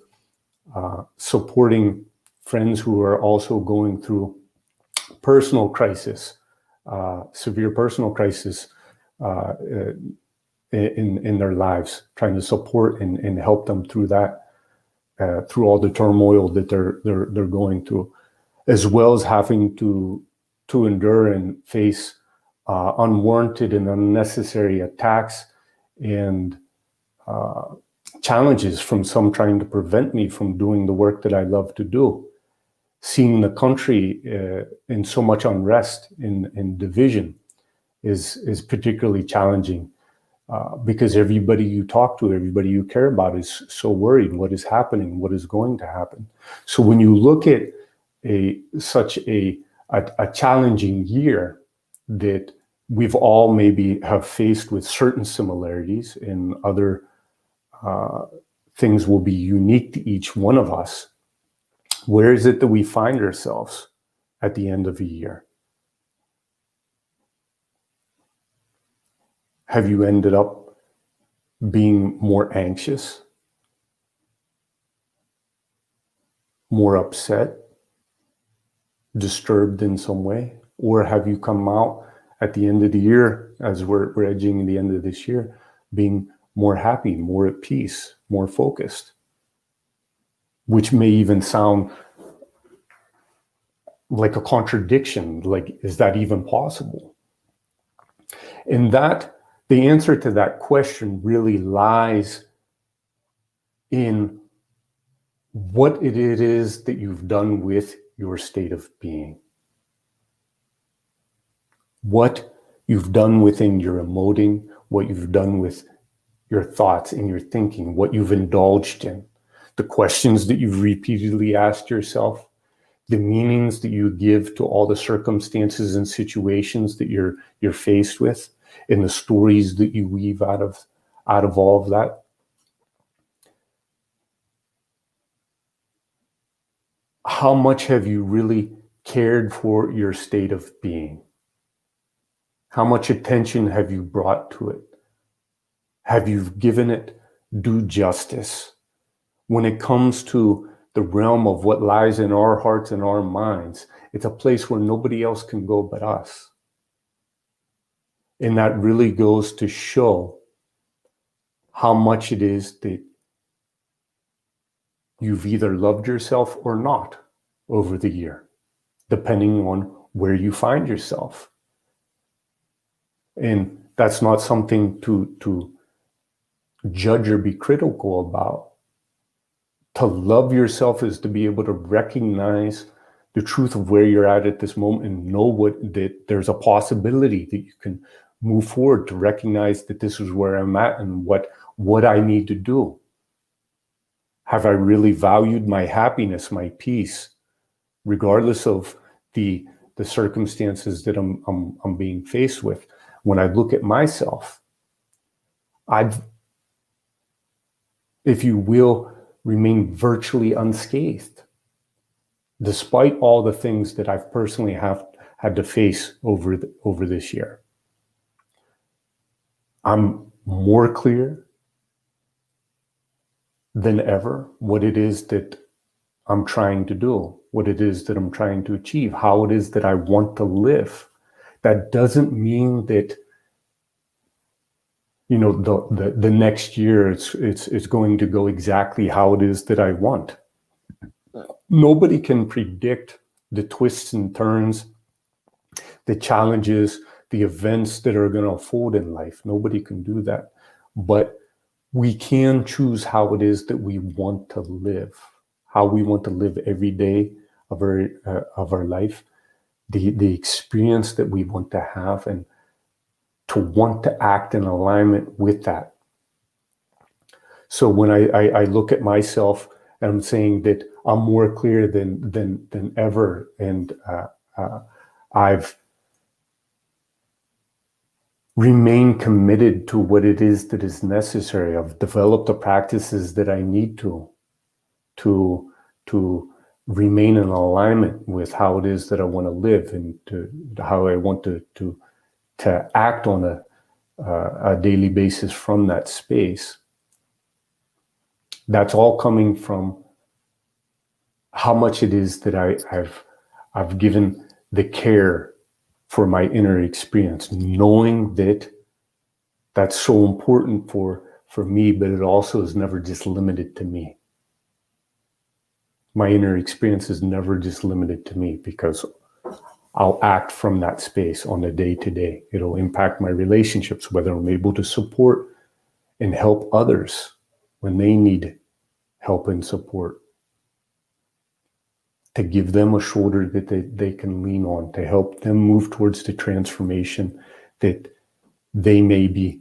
supporting friends who are also going through personal crisis, severe personal crisis in their lives, trying to support and help them through that, through all the turmoil that they're going through, as well as having to endure and face unwarranted and unnecessary attacks and challenges from some trying to prevent me from doing the work that I love to do. Seeing the country in so much unrest and division is particularly challenging because everybody you talk to, everybody you care about is so worried what is happening, what is going to happen. So when you look at such a challenging year that we've all maybe have faced with certain similarities, and other things will be unique to each one of us, where is it that we find ourselves at the end of a year? Have you ended up being more anxious, more upset, disturbed in some way? Or have you come out at the end of the year, as we're edging the end of this year, being more happy, more at peace, more focused, which may even sound like a contradiction. Like, is that even possible? And that the answer to that question really lies in what it is that you've done with your state of being. What you've done within your emoting, what you've done with your thoughts and your thinking, what you've indulged in, the questions that you've repeatedly asked yourself, the meanings that you give to all the circumstances and situations that you're faced with, and the stories that you weave out of all of that. How much have you really cared for your state of being? How much attention have you brought to it? Have you given it due justice? When it comes to the realm of what lies in our hearts and our minds, it's a place where nobody else can go but us. And that really goes to show how much it is that you've either loved yourself or not over the year, depending on where you find yourself. And that's not something to judge or be critical about. To love yourself is to be able to recognize the truth of where you're at this moment and know that there's a possibility that you can move forward, to recognize that this is where I'm at and what I need to do. Have I really valued my happiness, my peace, regardless of the circumstances that I'm being faced with? When I look at myself, I've, if you will, remained virtually unscathed, despite all the things that I've personally had to face over this year. I'm more clear than ever what it is that I'm trying to do, what it is that I'm trying to achieve, how it is that I want to live. That doesn't mean that, you know, the next year it's going to go exactly how it is that I want. Nobody can predict the twists and turns, the challenges, the events that are going to unfold in life. Nobody can do that. But we can choose how it is that we want to live, how we want to live every day of our life, the experience that we want to have, and to want to act in alignment with that. So when I look at myself and I'm saying that I'm more clear than ever, and I've remained committed to what it is that is necessary. I've developed the practices that I need to remain in alignment with how it is that I want to live, and to how I want to act on a daily basis from that space. That's all coming from how much it is that I've given the care for my inner experience, knowing that that's so important for me, but it also is never just limited to me. My inner experience is never just limited to me, because I'll act from that space on a day-to-day. It'll impact my relationships, whether I'm able to support and help others when they need help and support, to give them a shoulder that they can lean on, to help them move towards the transformation that they may be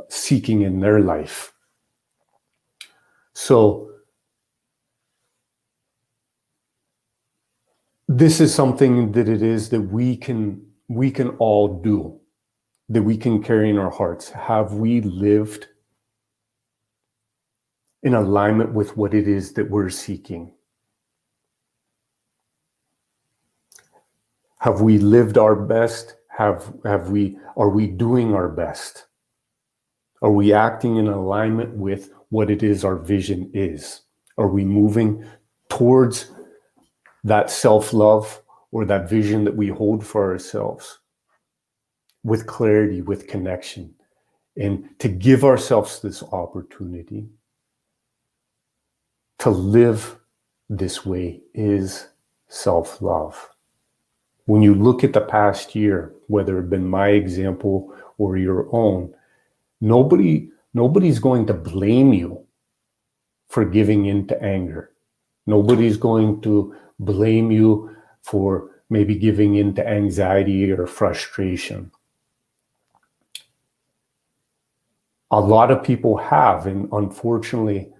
seeking in their life. So this is something that it is that we can all do, that we can carry in our hearts. Have we lived in alignment with what it is that we're seeking? Have we lived our best? Are we doing our best? Are we acting in alignment with what it is our vision is? Are we moving towards that self-love or that vision that we hold for ourselves? with clarity, with connection, and to give ourselves this opportunity to live this way is self-love. When you look at the past year, whether it been my example or your own, nobody's going to blame you for giving in to anger. Nobody's going to blame you for maybe giving in to anxiety or frustration. A lot of people have, and unfortunately,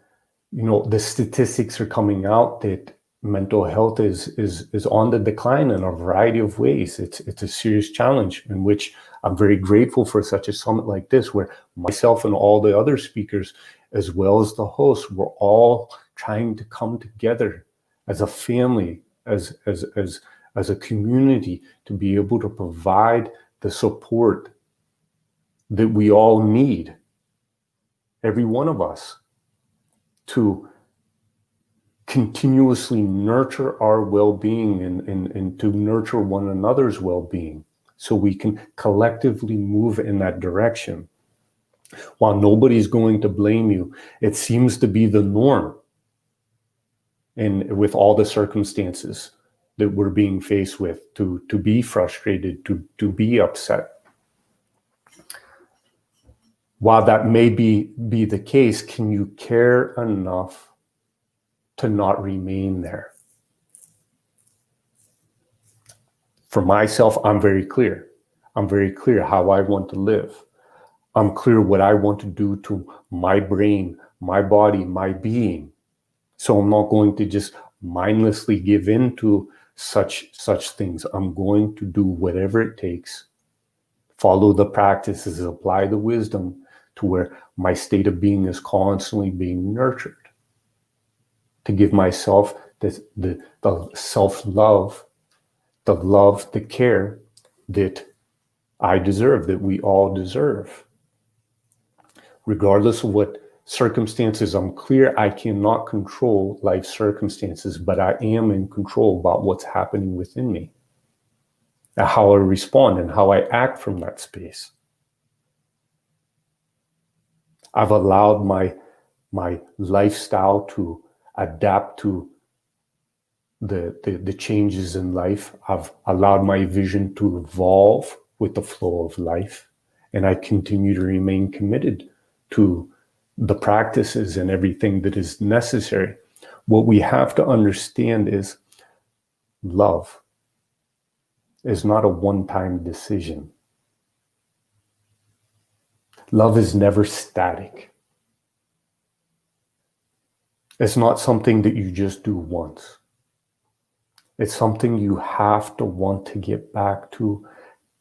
the statistics are coming out that mental health is on the decline in a variety of ways. It's a serious challenge, in which I'm very grateful for such a summit like this, where myself and all the other speakers, as well as the hosts, we're all trying to come together as a family, as a community, to be able to provide the support that we all need, every one of us, to continuously nurture our well-being and to nurture one another's well-being, so we can collectively move in that direction. While nobody's going to blame you, it seems to be the norm, and with all the circumstances that we're being faced with, to be frustrated, to be upset. While that may be the case, can you care enough to not remain there? For myself, I'm very clear. I'm very clear how I want to live. I'm clear what I want to do to my brain, my body, my being. So I'm not going to just mindlessly give in to such things. I'm going to do whatever it takes, follow the practices, apply the wisdom, to where my state of being is constantly being nurtured, to give myself the self-love, the love, the care that I deserve, that we all deserve. Regardless of what circumstances, I'm clear I cannot control life circumstances, but I am in control about what's happening within me, and how I respond and how I act from that space. I've allowed my lifestyle to adapt to the changes in life. I've allowed my vision to evolve with the flow of life, and I continue to remain committed to the practices and everything that is necessary. What we have to understand is love is not a one-time decision. Love is never static. It's not something that you just do once. It's something you have to want to get back to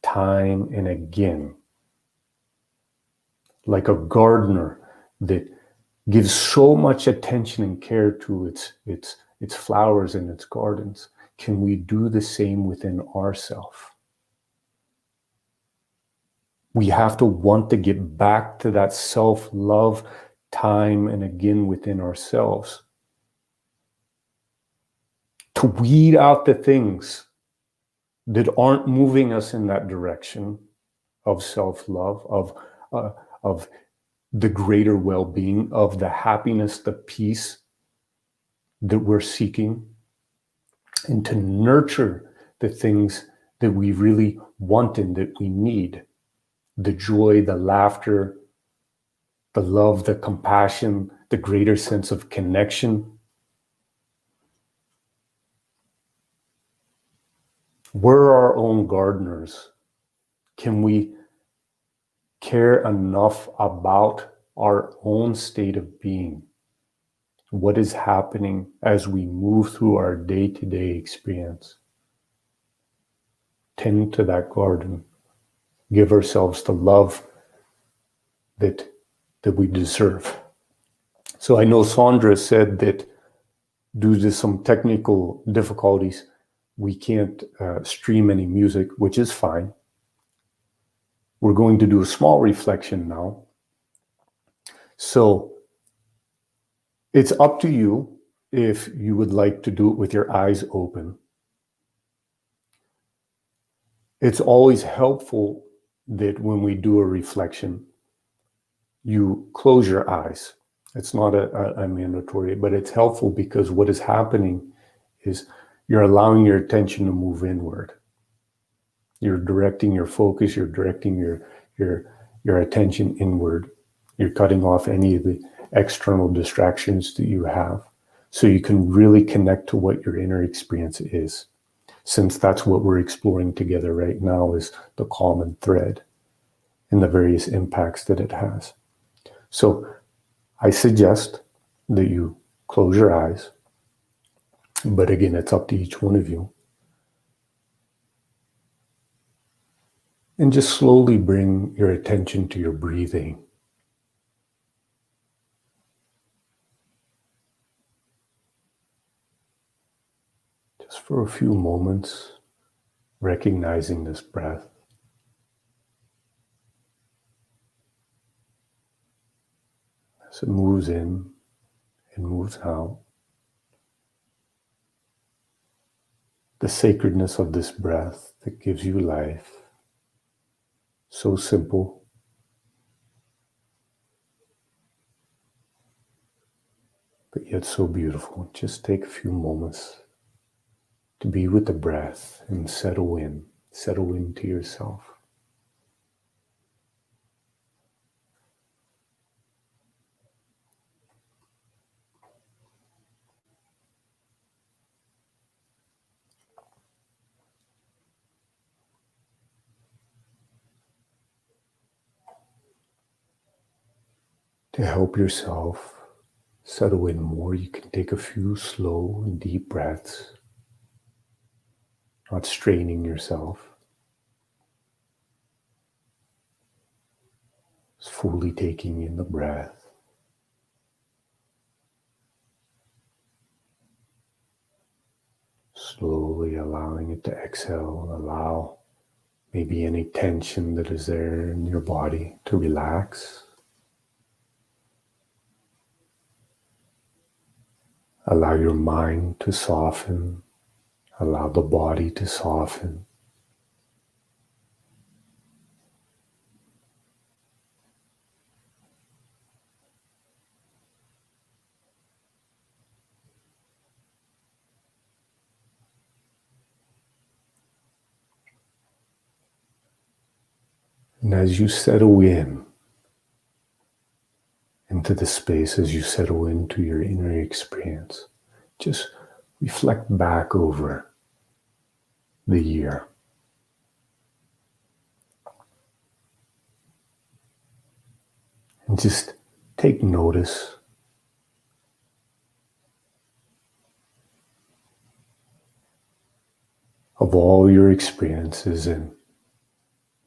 time and again. Like a gardener that gives so much attention and care to its flowers and its gardens. Can we do the same within ourselves? We have to want to get back to that self-love time and again within ourselves, to weed out the things that aren't moving us in that direction of self-love, of the greater well-being, of the happiness, the peace that we're seeking, and to nurture the things that we really want and that we need. The joy, the laughter, the love, the compassion, the greater sense of connection. We're our own gardeners. Can we care enough about our own state of being? What is happening as we move through our day-to-day experience? Tend to that garden. Give ourselves the love that we deserve. So I know Sandra said that due to some technical difficulties, we can't stream any music, which is fine. We're going to do a small reflection now. So it's up to you if you would like to do it with your eyes open. It's always helpful that when we do a reflection, you close your eyes. It's not a mandatory, but it's helpful because what is happening is you're allowing your attention to move inward. You're directing your focus, you're directing your attention inward. You're cutting off any of the external distractions that you have so you can really connect to what your inner experience is. Since that's what we're exploring together right now is the common thread and the various impacts that it has. So I suggest that you close your eyes, but again, it's up to each one of you. And just slowly bring your attention to your breathing. Just for a few moments, recognizing this breath. As it moves in and moves out. The sacredness of this breath that gives you life. So simple. But yet so beautiful. Just take a few moments to be with the breath and settle into yourself. To help yourself settle in more, you can take a few slow and deep breaths, not straining yourself. Just fully taking in the breath. Slowly allowing it to exhale. Allow maybe any tension that is there in your body to relax. Allow your mind to soften. Allow the body to soften. And as you settle into the space, as you settle into your inner experience, just reflect back over the year. And just take notice of all your experiences and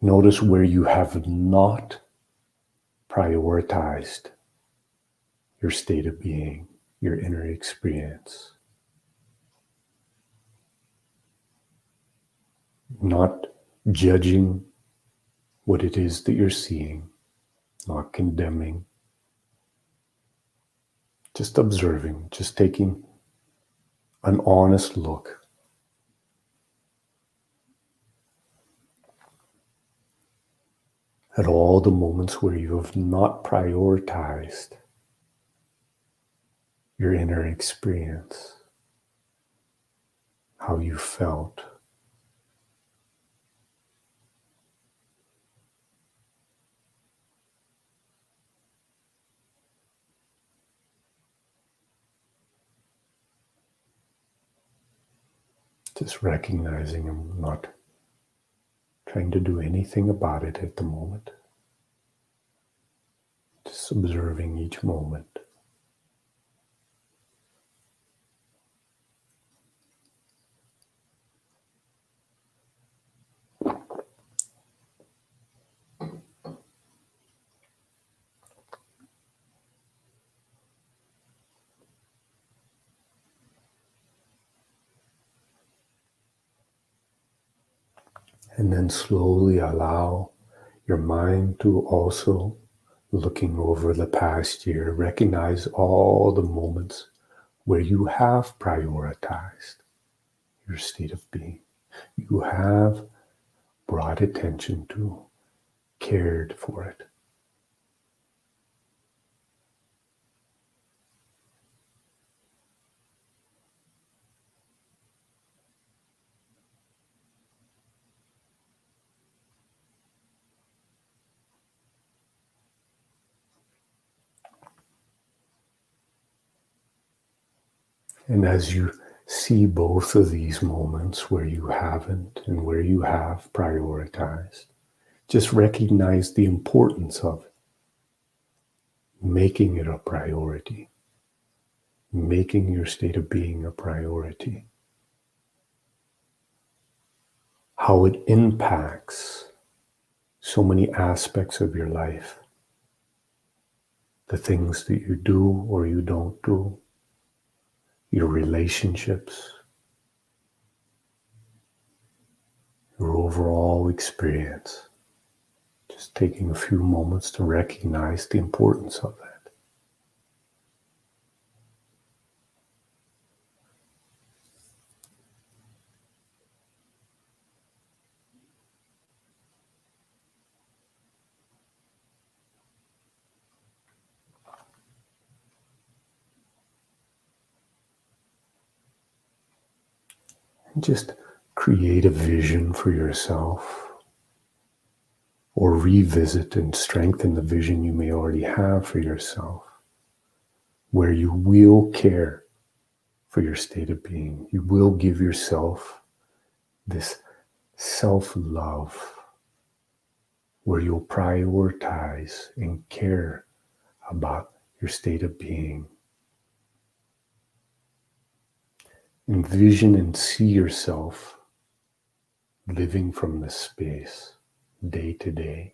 notice where you have not prioritized your state of being, your inner experience. Not judging what it is that you're seeing, not condemning, just observing, just taking an honest look. At all the moments where you have not prioritized your inner experience, how you felt. Just recognizing I'm not trying to do anything about it at the moment. Just observing each moment. And then slowly allow your mind to also, looking over the past year, recognize all the moments where you have prioritized your state of being. You have brought attention to cared for it. And as you see both of these moments where you haven't and where you have prioritized, just recognize the importance of it. Making it a priority. Making your state of being a priority. How it impacts so many aspects of your life. The things that you do or you don't do. Your relationships, your overall experience. Just taking a few moments to recognize the importance of that. Just create a vision for yourself, or revisit and strengthen the vision you may already have for yourself, where you will care for your state of being. You will give yourself this self-love, where you'll prioritize and care about your state of being. Envision and see yourself living from this space day to day,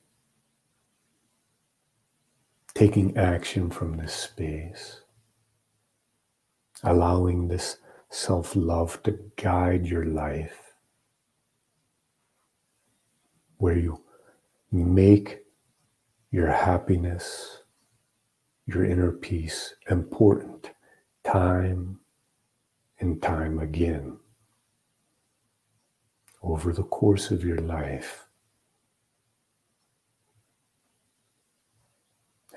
taking action from this space, allowing this self-love to guide your life, where you make your happiness, your inner peace important time and time again over the course of your life.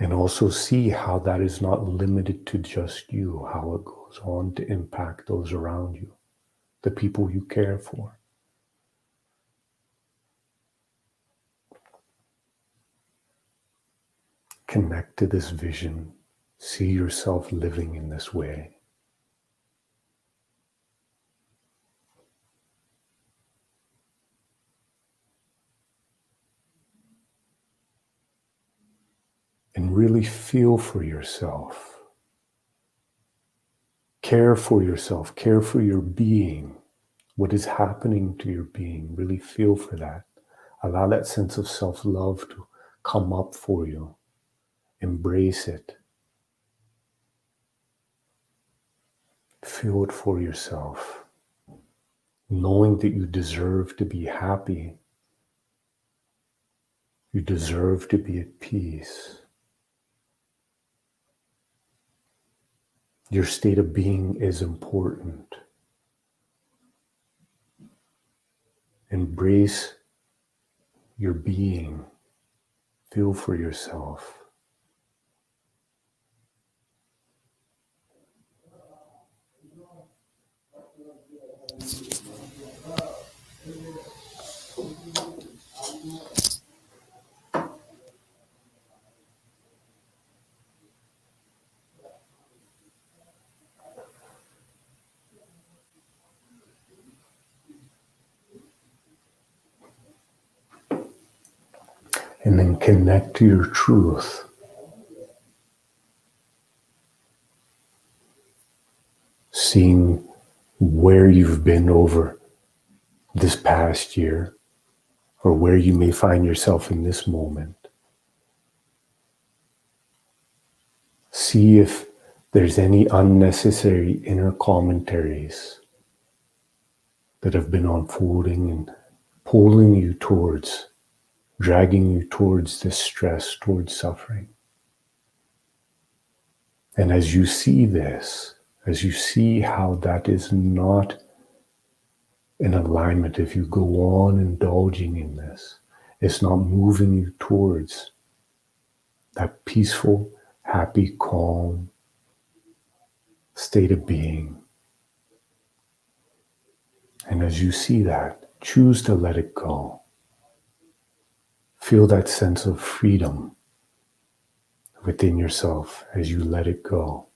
And also see how that is not limited to just you, how it goes on to impact those around you, the people you care for. Connect to this vision. See yourself living in this way. And really feel for yourself. Care for yourself. Care for your being. What is happening to your being. Really feel for that. Allow that sense of self-love to come up for you. Embrace it. Feel it for yourself. Knowing that you deserve to be happy. You deserve to be at peace. Your state of being is important. Embrace your being. Feel for yourself. And then connect to your truth. Seeing where you've been over this past year, or where you may find yourself in this moment. See if there's any unnecessary inner commentaries that have been unfolding and pulling you towards, dragging you towards this stress, towards suffering. And as you see this, as you see how that is not in alignment, if you go on indulging in this, It's not moving you towards that peaceful, happy, calm state of being. And as you see that, choose to let it go. Feel that sense of freedom within yourself as you let it go.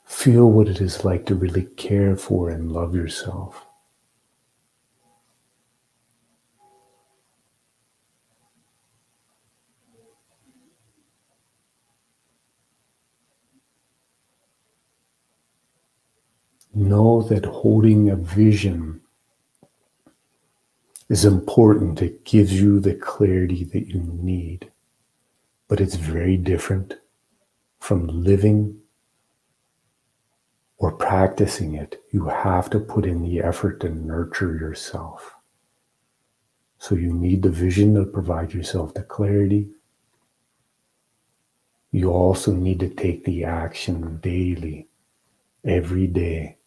Feel what it is like to really care for and love yourself. Know that holding a vision is important. It gives you the clarity that you need, but it's very different from living or practicing it. You have to put in the effort to nurture yourself. So you need the vision to provide yourself the clarity. You also need to take the action daily, every day.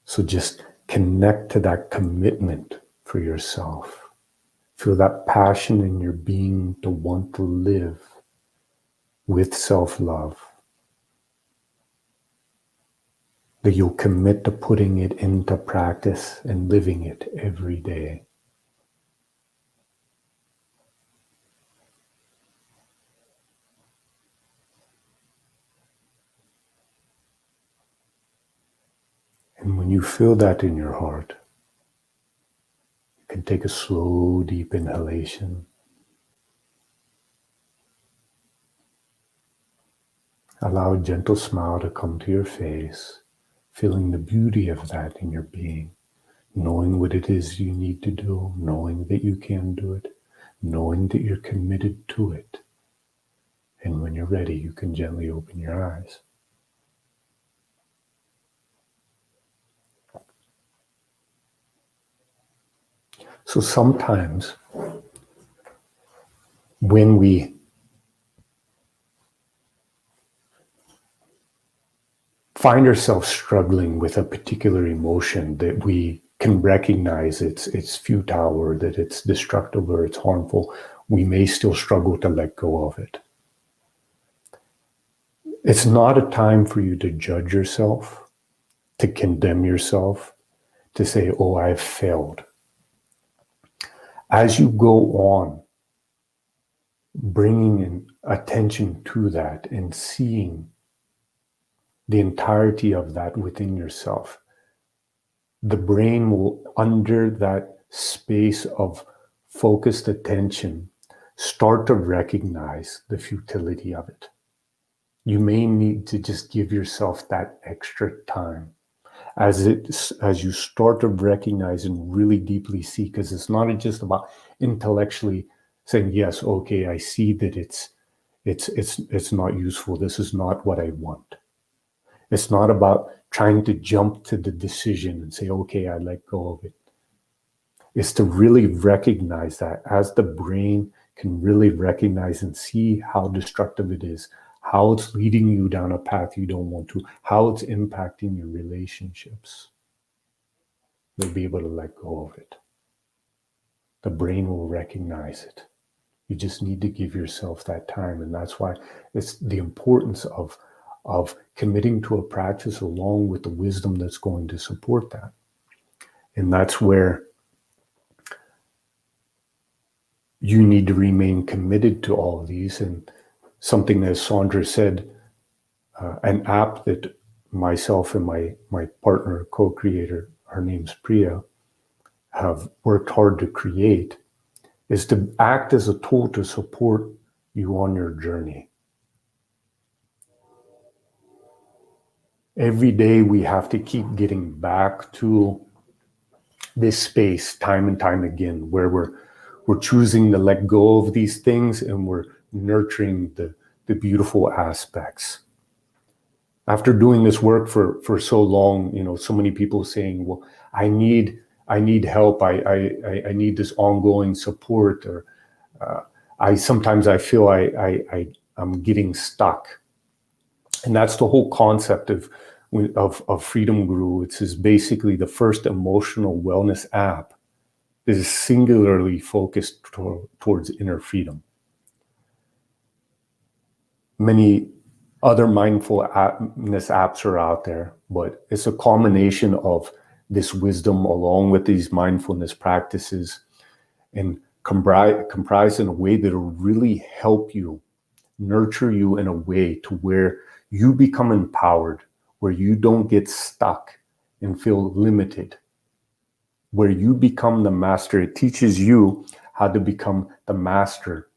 So just connect to that commitment for yourself. Feel that passion in your being to want to live with self-love. That you'll commit to putting it into practice and living it every day. And when you feel that in your heart, you can take a slow, deep inhalation. Allow a gentle smile to come to your face, feeling the beauty of that in your being, knowing what it is you need to do, knowing that you can do it, knowing that you're committed to it. And when you're ready, you can gently open your eyes. So sometimes when we find ourselves struggling with a particular emotion that we can recognize it's futile or that it's destructive or it's harmful, we may still struggle to let go of it. It's not a time for you to judge yourself, to condemn yourself, to say, oh, I've failed. As you go on, bringing in attention to that and seeing the entirety of that within yourself, the brain will, under that space of focused attention, start to recognize the futility of it. You may need to just give yourself that extra time as you start to recognize and really deeply see, because it's not just about intellectually saying, yes, okay, I see that it's not useful. This is not what I want. It's not about trying to jump to the decision and say, okay, I let go of it. It's to really recognize that as the brain can really recognize and see how destructive it is, how it's leading you down a path you don't want to, how it's impacting your relationships. You'll be able to let go of it. The brain will recognize it. You just need to give yourself that time. And that's why it's the importance of committing to a practice along with the wisdom that's going to support that. And that's where you need to remain committed to all of these. And something that Sandra said, an app that myself and my partner, co-creator, her name's Priya, have worked hard to create, is to act as a tool to support you on your journey. Every day we have to keep getting back to this space time and time again, where we're choosing to let go of these things and we're nurturing the beautiful aspects. After doing this work for so long, so many people saying, well, I need help. I need this ongoing support, or sometimes I feel I'm getting stuck. And that's the whole concept of of Freedom Guru. It's basically the first emotional wellness app that is singularly focused towards inner freedom. Many other mindfulness apps are out there, but it's a combination of this wisdom along with these mindfulness practices and comprised in a way that will really help you, nurture you in a way to where you become empowered, where you don't get stuck and feel limited, where you become the master. It teaches you how to become the master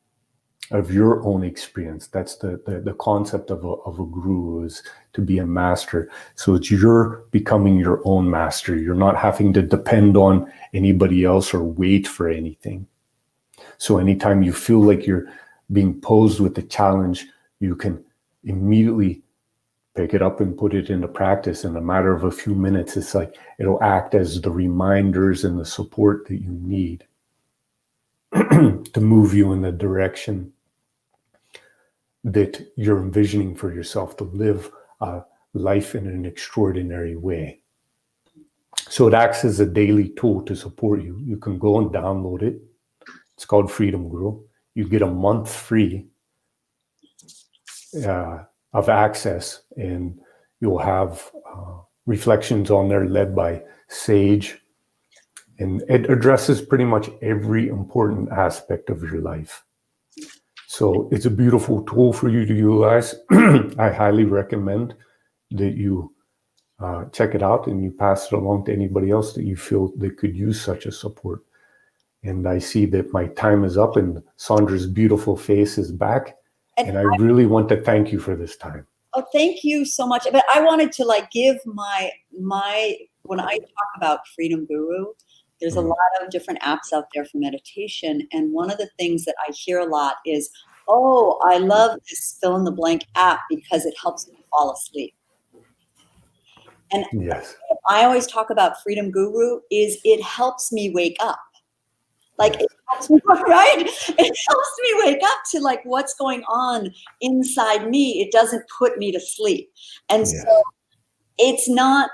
of your own experience. That's the concept of a guru, is to be a master. So it's you're becoming your own master. You're not having to depend on anybody else or wait for anything. So anytime you feel like you're being posed with a challenge, you can immediately pick it up and put it into practice. In a matter of a few minutes, it's like it'll act as the reminders and the support that you need to move you in the direction that you're envisioning for yourself, to live life in an extraordinary way. So it acts as a daily tool to support you. You can go and download it. It's called Freedom Guru. You get a month free of access, and you'll have reflections on there led by Sage. And it addresses pretty much every important aspect of your life. So it's a beautiful tool for you to utilize. I highly recommend that you check it out and you pass it along to anybody else that you feel that could use such a support. And I see that my time is up and Sandra's beautiful face is back. And I really want to thank you for this time. Oh, thank you so much. But I wanted to give my when I talk about Freedom Guru, there's a lot of different apps out there for meditation. And one of the things that I hear a lot is, oh, I love this fill in the blank app because it helps me fall asleep. And yes, I always talk about Freedom Guru is it helps me wake up. It helps me, right? It helps me wake up to what's going on inside me. It doesn't put me to sleep. And so it's not,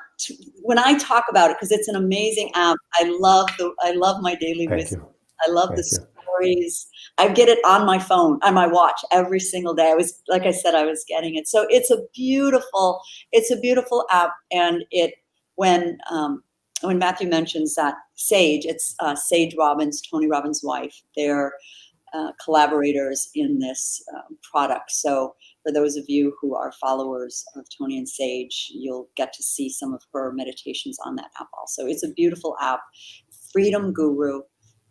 when I talk about it, because it's an amazing app, I love my daily wisdom. I love the stories. I get it on my phone, on my watch every single day. I was getting it. So it's a beautiful app. And when Matthew mentions that Sage, it's Sage Robbins, Tony Robbins' wife. They're collaborators in this product. So for those of you who are followers of Tony and Sage, you'll get to see some of her meditations on that app also. It's a beautiful app, Freedom Guru.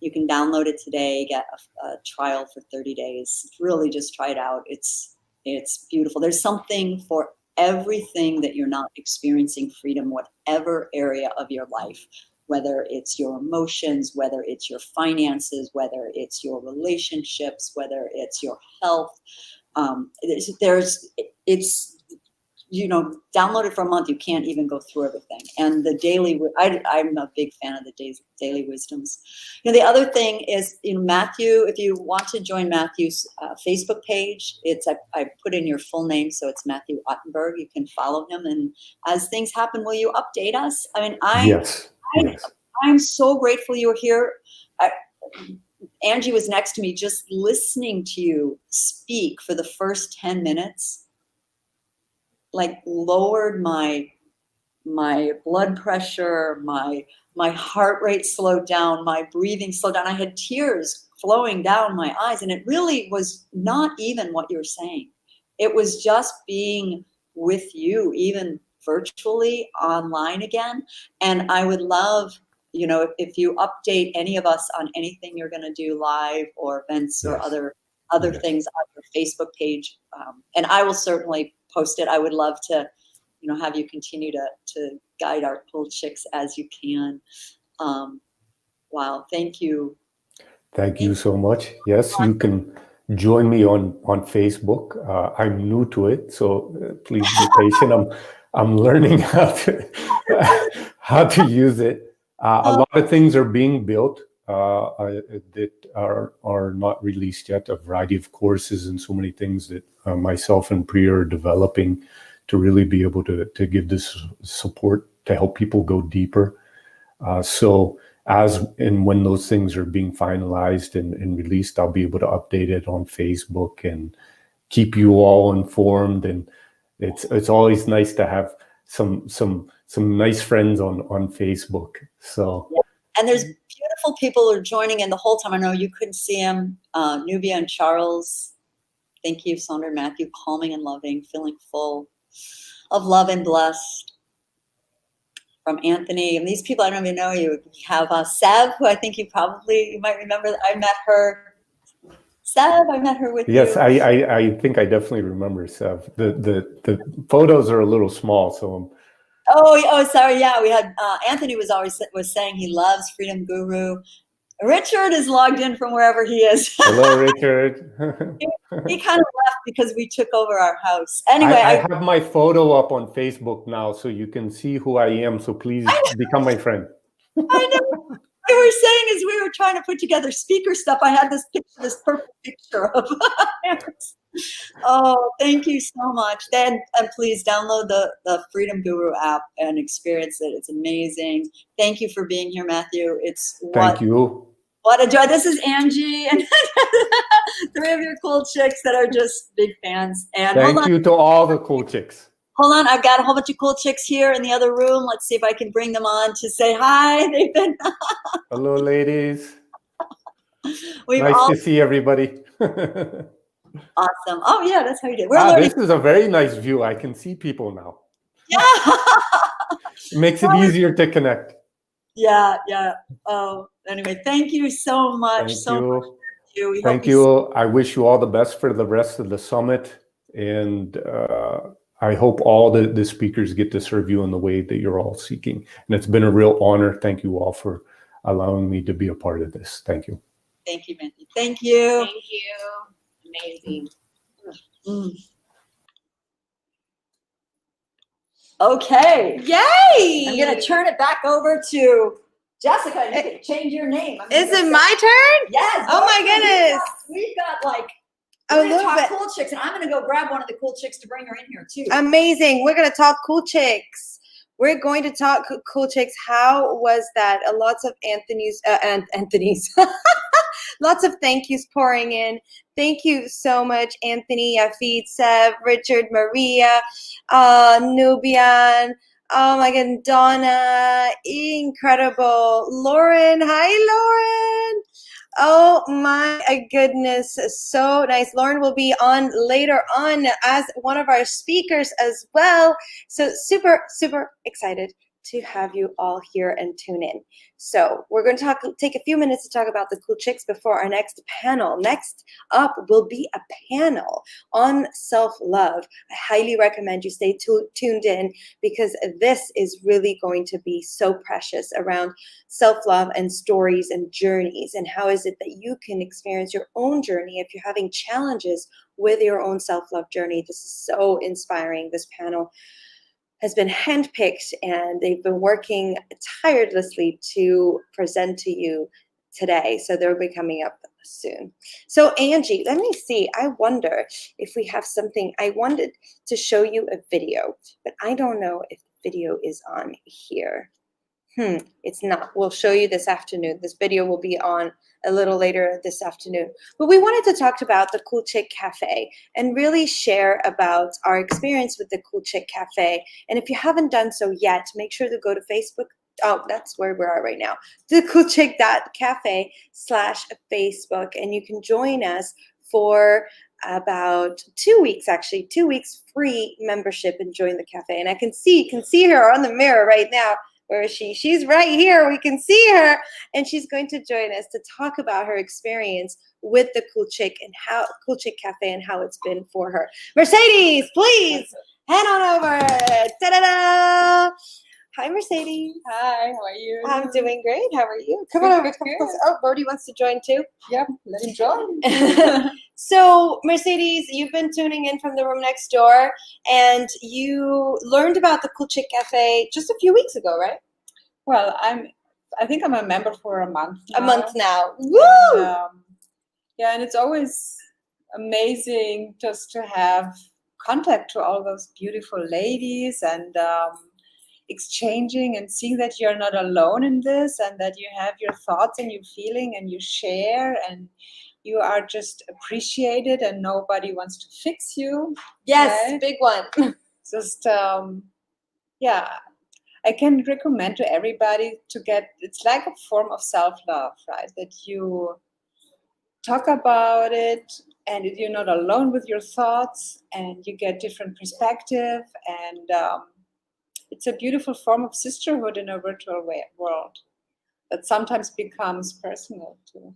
You can download it today, get a trial for 30 days. Really just try it out. It's beautiful. There's something for everything that you're not experiencing freedom, whatever area of your life, whether it's your emotions, whether it's your finances, whether it's your relationships, whether it's your health. Download it for a month. You can't even go through everything. And the daily, I'm a big fan of the daily wisdoms. The other thing is, Matthew, if you want to join Matthew's Facebook page, I put in your full name, so it's Matthew Ottenberg. You can follow him, and as things happen, will you update us? Yes. I'm so grateful you were here. Angie was next to me, just listening to you speak for the first 10 minutes. Lowered my blood pressure, my heart rate slowed down, my breathing slowed down. I had tears flowing down my eyes, and it really was not even what you were saying. It was just being with you, even virtually online again. And I would love, if you update any of us on anything you're going to do live or events or other things on your Facebook page. And I will certainly post it. I would love to, have you continue to guide our cool chicks as you can. Wow. Thank you. Thank you so much. Yes, you can join me on Facebook. I'm new to it, so please be patient. I'm learning how to use it. A lot of things are being built that are not released yet. A variety of courses and so many things that myself and Priya are developing really be able to give this support to help people go deeper. So as and when those things are being finalized and released, I'll be able to update it on Facebook and keep you all informed. And it's always nice to have some nice friends on Facebook. So And there's beautiful people who are joining in the whole time. I know you couldn't see them. Nubia and Charles. Thank you, Sandra and Matthew. Calming and loving, feeling full of love and blessed. From Anthony, and these people, I don't even know you. We have Sev, who I think you might remember. I met her. Sev, I met her with you. yes, I think I definitely remember Sev. The photos are a little small, so Oh, sorry. Yeah, we had Anthony was saying he loves Freedom Guru. Richard is logged in from wherever he is. hello, Richard. He kind of left because we took over our house. Anyway, I have my photo up on Facebook now, so you can see who I am. So please become my friend. I know. What we were saying is we were trying to put together speaker stuff. I had this perfect picture of Oh, thank you so much. Then and please download the Freedom Guru app and experience it. It's amazing. Thank you for being here, Matthew. Thank you. What a joy. This is Angie and 3 of your cool chicks that are just big fans. And Thank you to all the cool chicks. Hold on, I've got a whole bunch of cool chicks here in the other room. Let's see if I can bring them on to say hi. They've been Hello, ladies. We've Nice all to see everybody. awesome. Oh yeah, that's how you do. We're learning. This is a very nice view. I can see people now. Yeah. It makes it easier to connect. Yeah. Oh, anyway, thank you so much. Thank you. We Thank hope you. I wish you all the best for the rest of the summit. And I hope all the speakers get to serve you in the way that you're all seeking. And it's been a real honor. Thank you all for allowing me to be a part of this. Thank you. Thank you, Matthew. Thank you. Thank you. Amazing. Mm. Okay. Yay! I'm going to turn it back over to Jessica. You can change your name. Is it my turn? Yes. Oh my goodness. We've got like, A we're going to little talk bit. cool chicks, and I'm going to go grab one of the cool chicks to bring her in here too. Amazing. We're going to talk cool chicks. We're going to talk cool chicks. How was that? Lots of Anthony's. Lots of thank yous pouring in. Thank you so much, Anthony, Afid, Sev, Richard, Maria, Nubian. Oh my God, Donna, incredible. Lauren, hi, Lauren. Oh my goodness, so nice. Lauren will be on later on as one of our speakers as well. So super, super excited to have you all here and tune in. So we're going to take a few minutes to talk about the cool chicks before our next panel. Next up will be a panel on self-love. I highly recommend you stay tuned in because this is really going to be so precious around self-love and stories and journeys, and how is it that you can experience your own journey if you're having challenges with your own self-love journey. This is so inspiring. This panel has been handpicked and they've been working tirelessly to present to you today. So they'll be coming up soon. So Angie, let me see. I wonder if we have something. I wanted to show you a video, but I don't know if the video is on here. It's not. We'll show you this afternoon. This video will be on a little later this afternoon. But we wanted to talk about the Cool Chick Cafe and really share about our experience with the Cool Chick Cafe. And if you haven't done so yet, make sure to go to Facebook. Oh, that's where we are right now. The coolchick.cafe/Facebook. And you can join us for about 2 weeks, actually, 2 weeks free membership and join the cafe. And I can see her on the mirror right now. Where is she? She's right here. We can see her. And she's going to join us to talk about her experience with the Cool Chick and how Cool Chick Cafe and how it's been for her. Mercedes, please head on over. Ta-da-da! Hi, Mercedes. Hi, how are you? I'm doing great. How are you? Come on over. Come close. Oh, Bodhi wants to join too. Yep, let him join. So, Mercedes, you've been tuning in from the room next door, and you learned about the Cool Chick Cafe just a few weeks ago, right? Well, I think I'm a member for a month now. A month now. Woo! And, yeah, and it's always amazing just to have contact to all those beautiful ladies and exchanging and seeing that you're not alone in this and that you have your thoughts and your feeling and you share and you are just appreciated and nobody wants to fix you. Yes, Right? big one. Just yeah, I can recommend to everybody to get, it's like a form of self-love, right? That you talk about it and you're not alone with your thoughts and you get different perspective and it's a beautiful form of sisterhood in a virtual world that sometimes becomes personal too.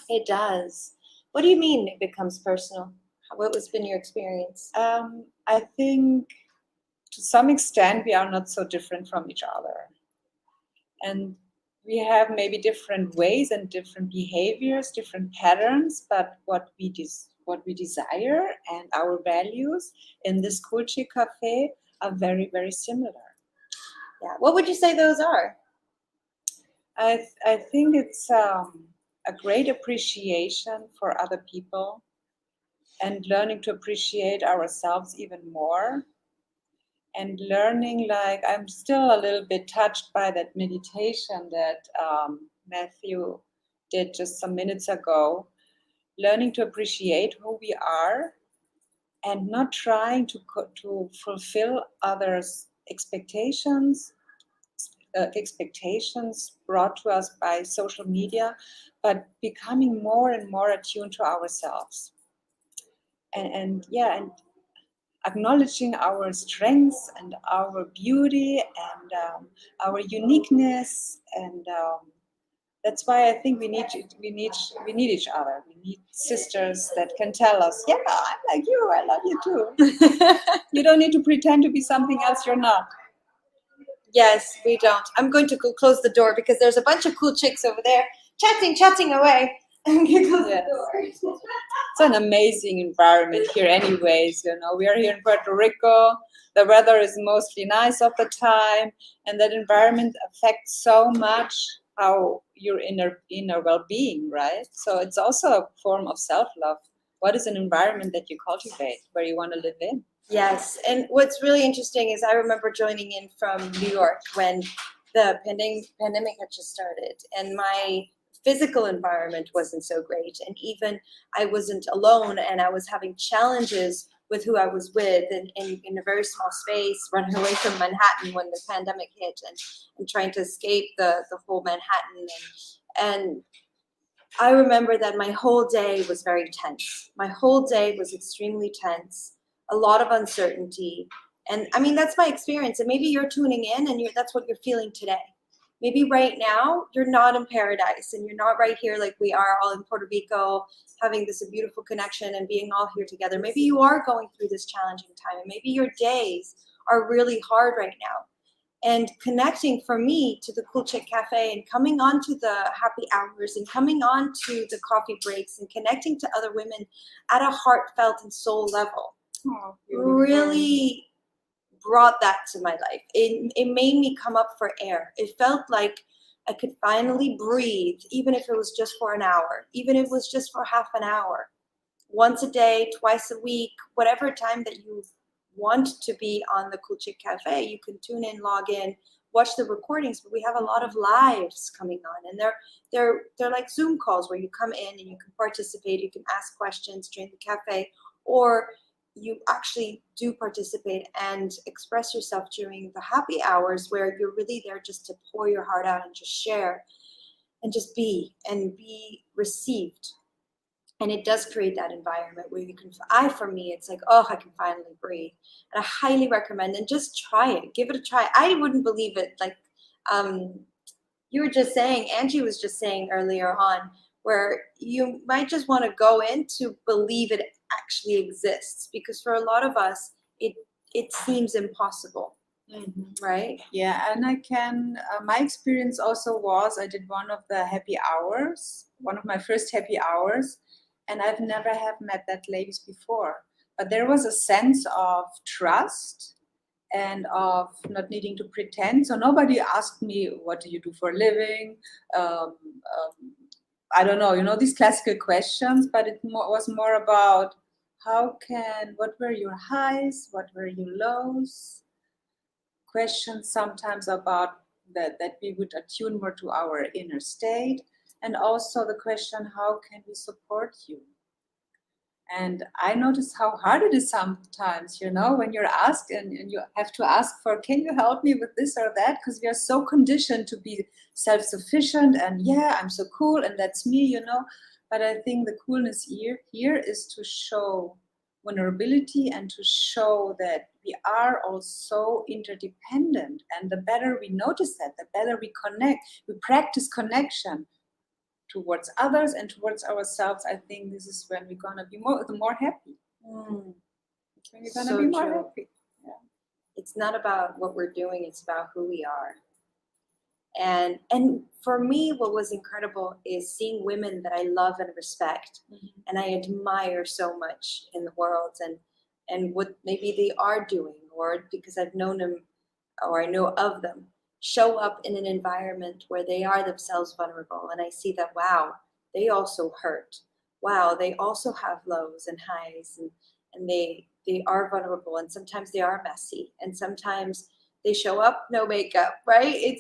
It does. What do you mean it becomes personal? What has been your experience? I think to some extent we are not so different from each other. And we have maybe different ways and different behaviors, different patterns, but what we desire and our values in this Cool Chick Cafe are very, very similar. Yeah. What would you say those are? I think it's a great appreciation for other people and learning to appreciate ourselves even more. And learning, like, I'm still a little bit touched by that meditation that Matthew did just some minutes ago. Learning to appreciate who we are and not trying to fulfill others' expectations brought to us by social media, but becoming more and more attuned to ourselves. And acknowledging our strengths and our beauty and our uniqueness, and that's why I think we need each other. We need sisters that can tell us, yeah, I'm like you, I love you too. You don't need to pretend to be something else you're not. Yes, we don't. I'm going to go close the door because there's a bunch of cool chicks over there chatting away. I'm going to close Yes. the door. It's an amazing environment here anyways, you know. We are here in Puerto Rico. The weather is mostly nice all the time, and that environment affects so much how your inner well-being, right? So it's also a form of self-love. What is an environment that you cultivate where you want to live in? Yes, and what's really interesting is I remember joining in from New York when the pandemic had just started, and my physical environment wasn't so great, and even I wasn't alone, and I was having challenges with who I was with in a very small space, running away from Manhattan when the pandemic hit, and trying to escape the whole Manhattan, and I remember that my whole day was very tense. My whole day was extremely tense, a lot of uncertainty. And I mean, that's my experience. And maybe you're tuning in and that's what you're feeling today. Maybe right now you're not in paradise and you're not right here like we are all in Puerto Rico, having this beautiful connection and being all here together. Maybe you are going through this challenging time, and maybe your days are really hard right now. And connecting for me to the Cool Chick Cafe and coming on to the happy hours and coming on to the coffee breaks and connecting to other women at a heartfelt and soul level really brought that to my life. It made me come up for air. It felt like I could finally breathe, even if it was just for an hour, even if it was just for half an hour, once a day, twice a week, whatever time that you want to be on the Cool Chick Cafe. You can tune in, log in, watch the recordings, but we have a lot of lives coming on, and they're like Zoom calls where you come in and you can participate, you can ask questions during the cafe, or you actually do participate and express yourself during the happy hours where you're really there just to pour your heart out and just share and just be received. And it does create that environment where you can, for me, it's like, oh, I can finally breathe. And I highly recommend, and just try it, give it a try. I wouldn't believe it. Like you were just saying, Angie was just saying earlier on, where you might just want to go in to believe it actually exists, because for a lot of us, it seems impossible, right? Yeah, and I can, my experience also was, I did one of the happy hours, one of my first happy hours, and I've never have met that ladies before. But there was a sense of trust and of not needing to pretend. So nobody asked me, what do you do for a living? I don't know, these classical questions, but it was more about, what were your highs, what were your lows? Questions sometimes about that we would attune more to our inner state. And also the question, how can we support you? And I notice how hard it is sometimes, when you're asked and you have to ask for, can you help me with this or that? Because we are so conditioned to be self-sufficient and I'm so cool and that's me, But I think the coolness here is to show vulnerability and to show that we are all so interdependent. And the better we notice that, the better we connect, we practice connection towards others and towards ourselves. I think this is when we're gonna be more happy. It's when we're gonna be more happy. Yeah. It's not about what we're doing, it's about who we are. And for me, what was incredible is seeing women that I love and respect and I admire so much in the world and what maybe they are doing, or because I've known them or I know of them, show up in an environment where they are themselves vulnerable. And I see that, wow, they also hurt. Wow, they also have lows and highs and they are vulnerable, and sometimes they are messy, and sometimes they show up no makeup, right?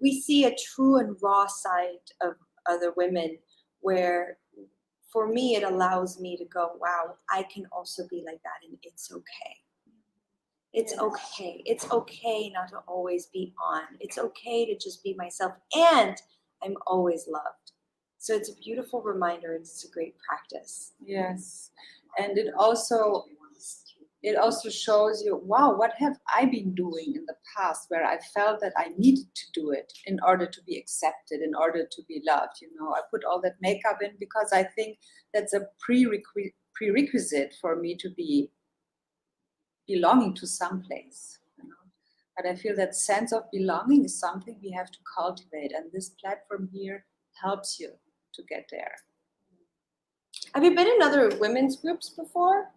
We see a true and raw side of other women where, for me, it allows me to go, wow, I can also be like that, and it's okay. It's okay. It's okay not to always be on. It's okay to just be myself, and I'm always loved. So it's a beautiful reminder. It's a great practice. Yes. And it also shows you, wow, what have I been doing in the past where I felt that I needed to do it in order to be accepted, in order to be loved. I put all that makeup in because I think that's a prerequisite for me to be belonging to some place. But I feel that sense of belonging is something we have to cultivate, and this platform here helps you to get there. Have you been in other women's groups before?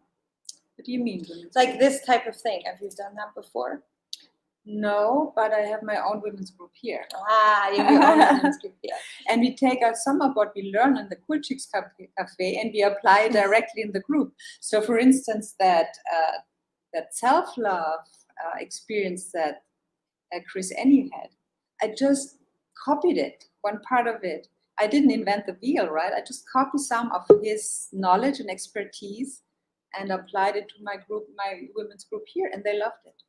What do you mean? Like this type of thing. Have you done that before? No, but I have my own women's group here. You have your own women's group here. And we take some of what we learn in the Cool Chicks Cafe and we apply it directly in the group. So for instance, that self-love experience that Chris Ennie had, I just copied it, one part of it. I didn't invent the wheel, right? I just copied some of his knowledge and expertise and applied it to my group, my women's group here, and they loved it.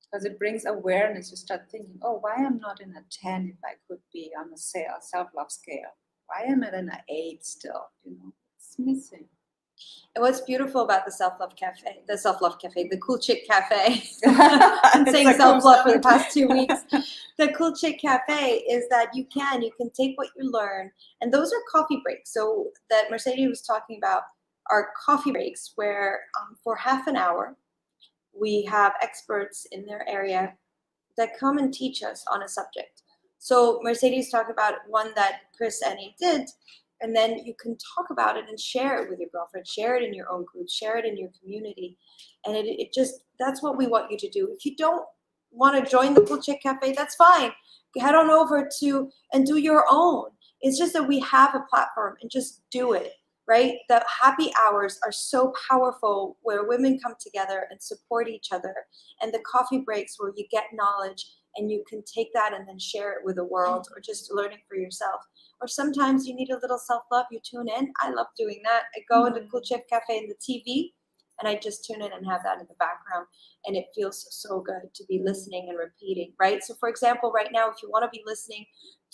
Because it brings awareness. You start thinking, oh, why am I not in a 10 if I could be on a self-love scale? Why am I in an 8 still? It's missing. And what's beautiful about the Cool Chick Cafe, I'm saying self-love for the past 2 weeks. The Cool Chick Cafe is that you can take what you learn, and those are coffee breaks. So that Mercedes was talking about are coffee breaks where for half an hour, we have experts in their area that come and teach us on a subject. So Mercedes talked about one that Chris Ennie did, and then you can talk about it and share it with your girlfriend, share it in your own group, share it in your community. And that's what we want you to do. If you don't want to join the Cool Chick Cafe, that's fine. Head on over to and do your own. It's just that we have a platform, and just do it. Right? The happy hours are so powerful where women come together and support each other. And the coffee breaks where you get knowledge and you can take that and then share it with the world, or just learning for yourself. Or sometimes you need a little self-love, you tune in. I love doing that. I go into Cool Chick Cafe in the TV and I just tune in and have that in the background. And it feels so good to be listening and repeating, right? So for example, right now, if you want to be listening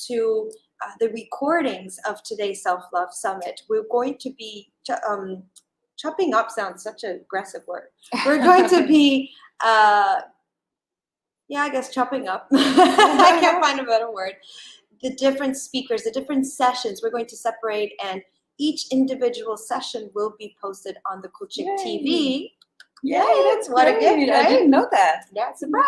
to the recordings of today's Self-Love Summit, we're going to be chopping up sounds such an aggressive word. We're going to be, chopping up. I can't find a better word. The different speakers, the different sessions, we're going to separate, and each individual session will be posted on the Cool Chick TV. Yay, that's what a gift, right? I didn't know that. Yeah, surprise.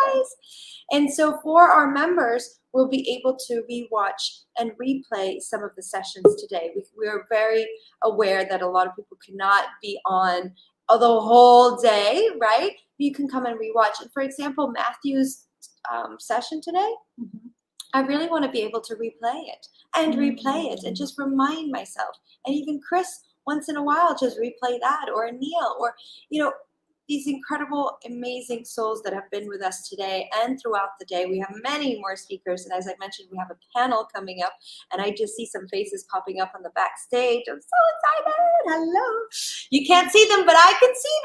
And so for our members, we'll be able to rewatch and replay some of the sessions today. We are very aware that a lot of people cannot be on the whole day, right? You can come and rewatch. And for example, Matthew's session today, I really want to be able to replay it and replay it and just remind myself. And even Chris once in a while just replay that, or Neil, or these incredible, amazing souls that have been with us today and throughout the day. We have many more speakers, and as I mentioned, we have a panel coming up, and I just see some faces popping up on the backstage. I'm so excited. Hello. You can't see them, but I can see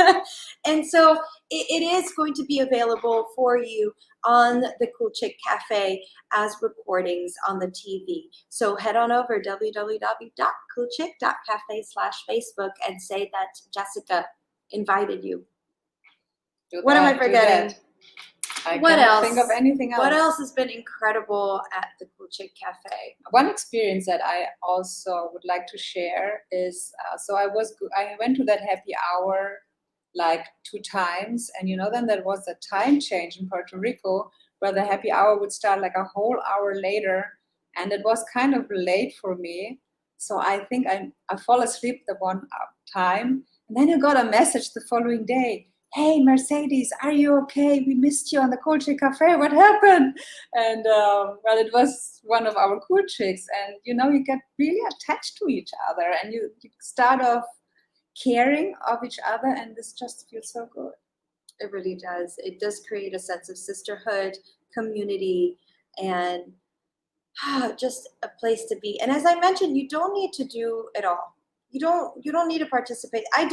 them. And so it is going to be available for you on the Cool Chick Cafe as recordings on the TV. So head on over www.coolchick.cafe/Facebook and say that Jessica invited you. What am I forgetting? I What can't else? think of anything else. What else has been incredible at the Cool Chick Cafe? One experience that I also would like to share is, I went to that happy hour like 2 times, and then there was a time change in Puerto Rico where the happy hour would start like a whole hour later, and it was kind of late for me. So I think I fall asleep the one time, and then I got a message the following day. Hey, Mercedes, are you okay? We missed you on the Cool Chick Cafe. What happened? And well, it was one of our cool chicks, and you get really attached to each other, and you start off caring of each other, and this just feels so good. It really does. It does create a sense of sisterhood, community, and just a place to be. And as I mentioned, you don't need to do it all. You don't need to participate. I'm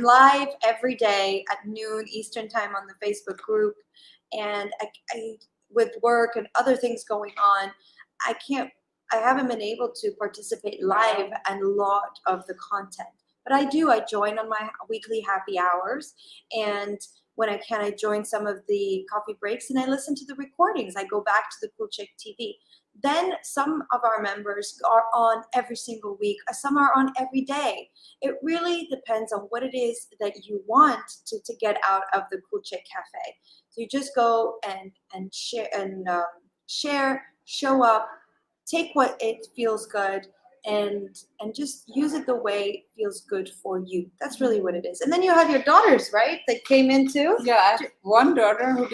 live every day at noon Eastern time on the Facebook group, and I with work and other things going on, I haven't been able to participate live and a lot of the content. But I join on my weekly happy hours, and when I can, I join some of the coffee breaks and I listen to the recordings. I go back to the Cool Chick TV. Then some of our members are on every single week. Some are on every day. It really depends on what it is that you want to get out of the Cool Chick Cafe. So you just go and share, show up, take what it feels good, and just use it the way it feels good for you. That's really what it is. And then you have your daughters, right, that came in too? Yeah, I have one daughter who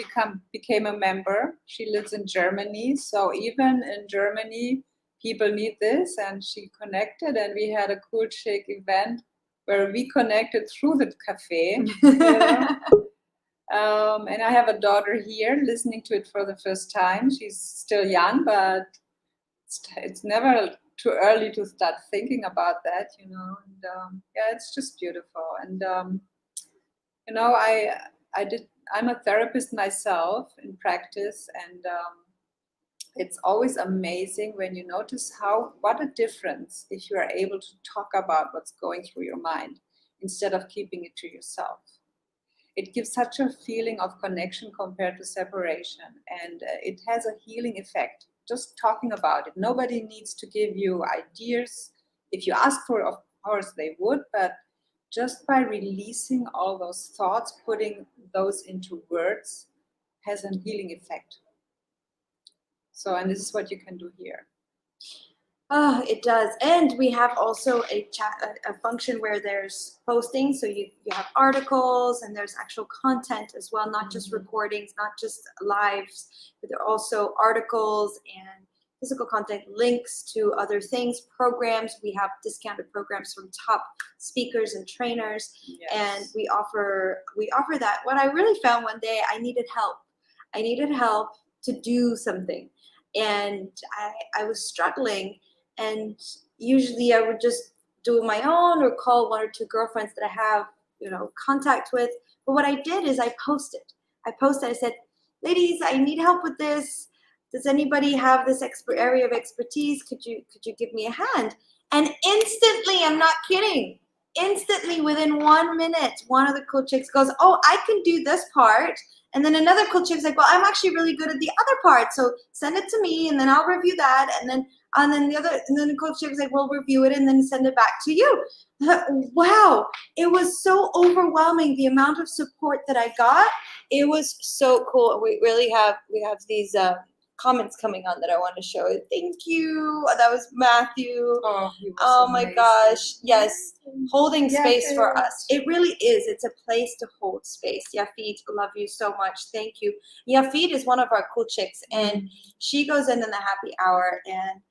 became a member. She lives in Germany, so even in Germany, people need this, and she connected, and we had a Cool Chick event where we connected through the cafe. And I have a daughter here listening to it for the first time. She's still young, but it's never too early to start thinking about that, and it's just beautiful. And I'm a therapist myself in practice, and it's always amazing when you notice what a difference if you are able to talk about what's going through your mind instead of keeping it to yourself. It gives such a feeling of connection compared to separation, and it has a healing effect. Just talking about it. Nobody needs to give you ideas. If you ask for it, of course they would, but just by releasing all those thoughts, putting those into words, has a healing effect. So, and this is what you can do here. Oh, it does. And we have also a function where there's posting. So you have articles, and there's actual content as well, not just recordings, not just lives, but there are also articles and physical content, links to other things, programs. We have discounted programs from top speakers and trainers. Yes. And we offer that. What I really found one day, I needed help. I needed help to do something. And I was struggling. And usually I would just do it my own or call 1 or 2 girlfriends that I have, contact with. But what I did is I posted. I said, ladies, I need help with this. Does anybody have this area of expertise? Could you give me a hand? And instantly, I'm not kidding, instantly within 1 minute, one of the cool chicks goes, oh, I can do this part. And then another cool chick's like, well, I'm actually really good at the other part. So send it to me, and then I'll review that. And then the coach was like, we'll review it and then send it back to you. Wow. It was so overwhelming, the amount of support that I got. It was so cool. We have these comments coming on that I want to show. Thank you. That was Matthew. Oh my gosh. Yes. Holding space for us. It really is. It's a place to hold space. Yafit, love you so much. Thank you. Yafit is one of our cool chicks, and she goes in the happy hour, and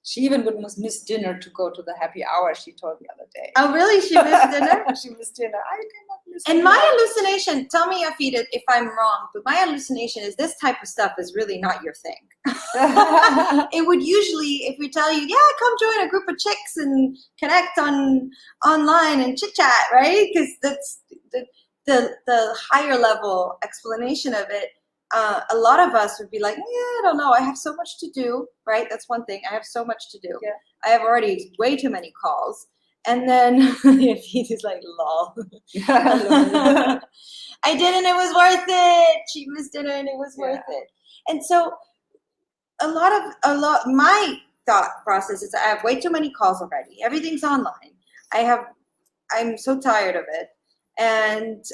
She even would miss dinner to go to the happy hour, she told the other day. Oh, really? She missed dinner? She missed dinner. I cannot miss And dinner. my hallucination, tell me, Yafit, if I'm wrong, but my hallucination is this type of stuff is really not your thing. It would usually, if we tell you, yeah, come join a group of chicks and connect online and chit chat, right? Because that's the higher level explanation of it. A lot of us would be like, yeah, I don't know. I have so much to do, right? That's one thing. I have so much to do. Yeah. I have already way too many calls. And then he's like, lol. I did and it was worth it. She missed dinner and it was worth it. And so my thought process is I have way too many calls already. Everything's online. I'm so tired of it. And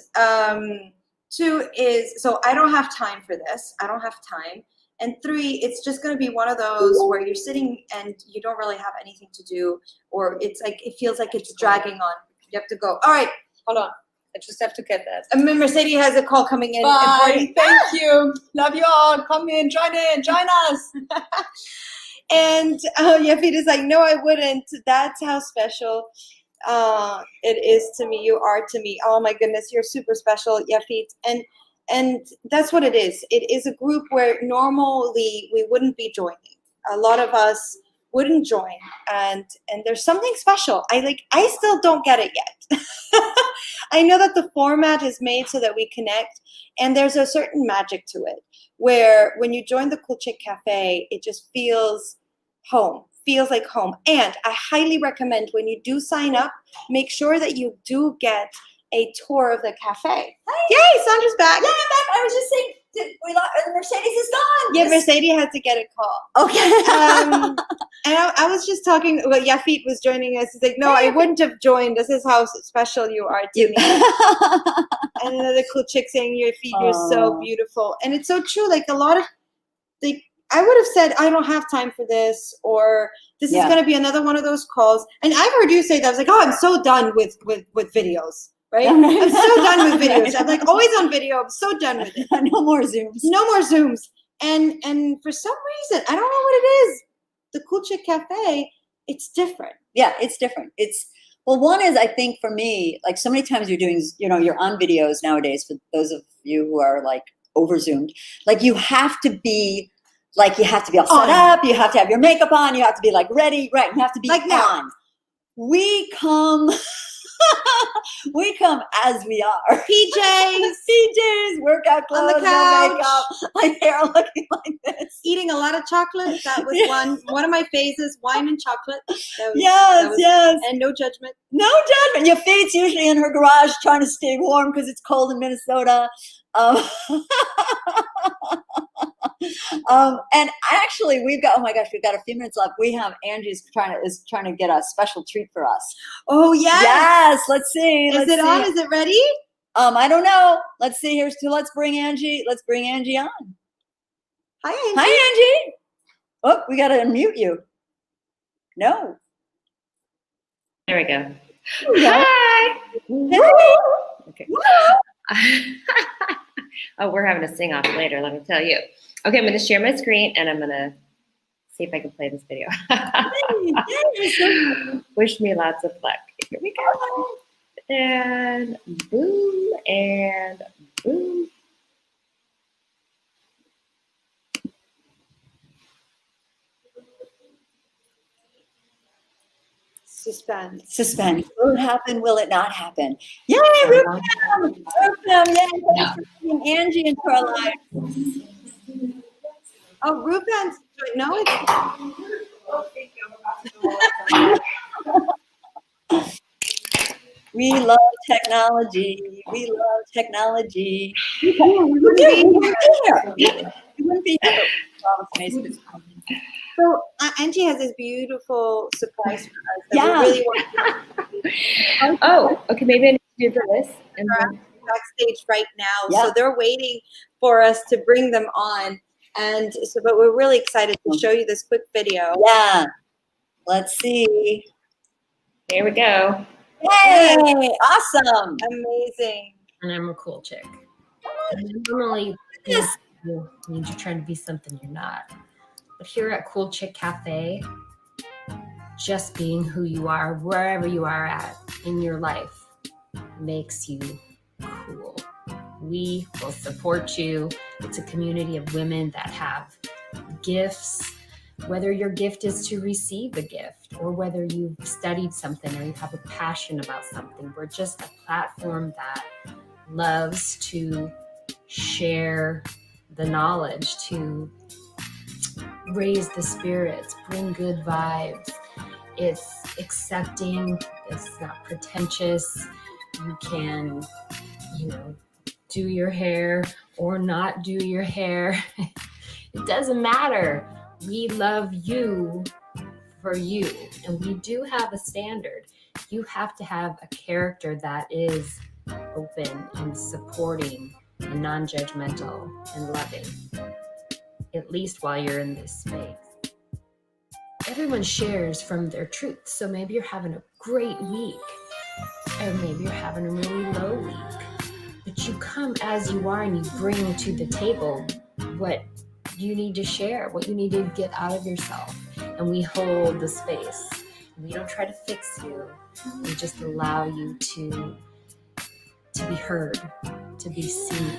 two is, so I don't have time for this. I don't have time. And three, it's just going to be one of those where you're sitting and you don't really have anything to do, or it's like, it feels like it's dragging on. You have to go. All right, hold on. I just have to get that. I mean, Mercedes has a call coming in. Bye. Thank you. Love you all. Come in, join us. And Yafit is like, no, I wouldn't. That's how special it is to me. You are to me. Oh my goodness, you're super special, Yafit. And that's what it is. It is a group where normally we wouldn't be joining. A lot of us wouldn't join, and there's something special. I still don't get it yet. I know that the format is made so that we connect, and there's a certain magic to it where when you join the Cool Chick Cafe, it just feels like home. And I highly recommend when you do sign up, make sure that you do get a tour of the cafe. Hi. Yay, Sandra's back. Yeah, I'm back. I was just saying, Mercedes is gone. Yeah, Mercedes had to get a call. Okay. And I was just talking, well, Yafit was joining us. He's like, no, I wouldn't have joined. This is how special you are to me. And another cool chick saying, Yafit, you're so beautiful. And it's so true. Like a lot of, I would have said, I don't have time for this, or this is going to be another one of those calls. And I've heard you say that. I was like, oh, I'm so done with videos. Right? I'm so done with videos. I'm like always on video. I'm so done with it. No more Zooms. No more Zooms. And for some reason, I don't know what it is. The Cool Chick Cafe, it's different. Yeah, it's different. Well, one is, I think for me, like so many times you're doing, you're on videos nowadays, for those of you who are like over Zoomed, like you have to be all set up, you have to have your makeup on, you have to be like ready, right? You have to be like on. We come as we are. PJs, workout clothes, on the couch, no makeup, my hair looking like this. Eating a lot of chocolate. That was one of my phases. Wine and chocolate. Yes. And no judgment. No judgment. Your feet's usually in her garage trying to stay warm because it's cold in Minnesota. And actually, we've got a few minutes left. We have Angie's trying to get a special treat for us. Oh yes. Yes. Let's see. Is it on? Is it ready? I don't know. Let's see. Let's bring Angie on. Hi, Angie. Hi, Angie. Oh, we got to unmute you. No. There we go. Hi. Okay. Oh, we're having a sing-off later, let me tell you. Okay, I'm going to share my screen, and I'm going to see if I can play this video. Wish me lots of luck. Here we go. And boom, and boom. Suspense. Will it happen? Will it not happen? Yay, Rupam! Yay, thanks for bringing Angie into our lives. Oh, Rupam's no. We love technology. We love technology. We wouldn't be here. So Angie has this beautiful surprise for us that we really want. Oh, okay. Maybe I need to do this. And then backstage right now, so they're waiting for us to bring them on, and so. But we're really excited to show you this quick video. Yeah, let's see. Here we go. Yay! Awesome! Amazing. And I'm a cool chick. Normally, this means you're trying to be something you're not. But here at Cool Chick Cafe, just being who you are, wherever you are at in your life, makes you cool. We will support you. It's a community of women that have gifts, whether your gift is to receive a gift or whether you've studied something or you have a passion about something. We're just a platform that loves to share the knowledge, to raise the spirits, bring good vibes. It's accepting, it's not pretentious. You can, do your hair or not do your hair. It doesn't matter. We love you for you. And we do have a standard. You have to have a character that is open and supporting and non-judgmental and loving, at least while you're in this space. Everyone shares from their truth. So maybe you're having a great week, or maybe you're having a really low week, but you come as you are and you bring to the table what you need to share, what you need to get out of yourself. And we hold the space. We don't try to fix you. We just allow you to be heard, to be seen,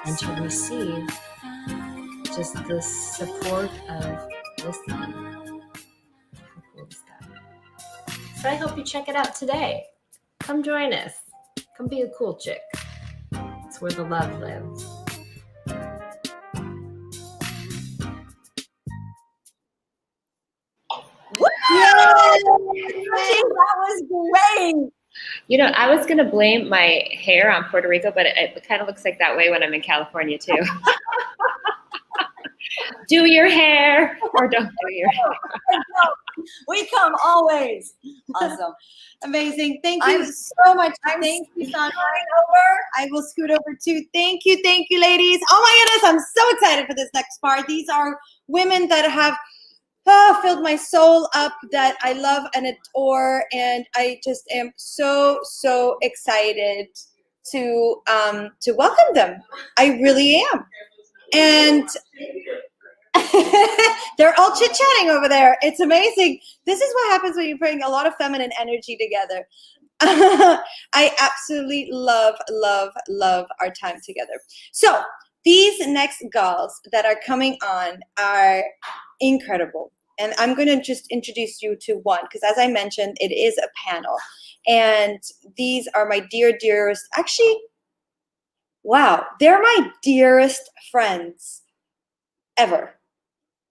and to receive just the support of listening. How cool is that? So I hope you check it out today. Come join us. Come be a cool chick. It's where the love lives. That was great. I was going to blame my hair on Puerto Rico, but it kind of looks like that way when I'm in California too. Do your hair or don't do your hair. We come always. Awesome. Amazing. Thank you so much. Thank you, Sandra. I will scoot over too. Thank you, ladies. Oh my goodness, I'm so excited for this next part. These are women that have filled my soul up, that I love and adore, and I just am so excited to welcome them. I really am. And they're all chit-chatting over there. It's amazing. This is what happens when you bring a lot of feminine energy together. I absolutely love our time together. So these next girls that are coming on are incredible. And I'm going to just introduce you to one, because as I mentioned, it is a panel. And these are my dearest, actually, wow, they're my dearest friends ever.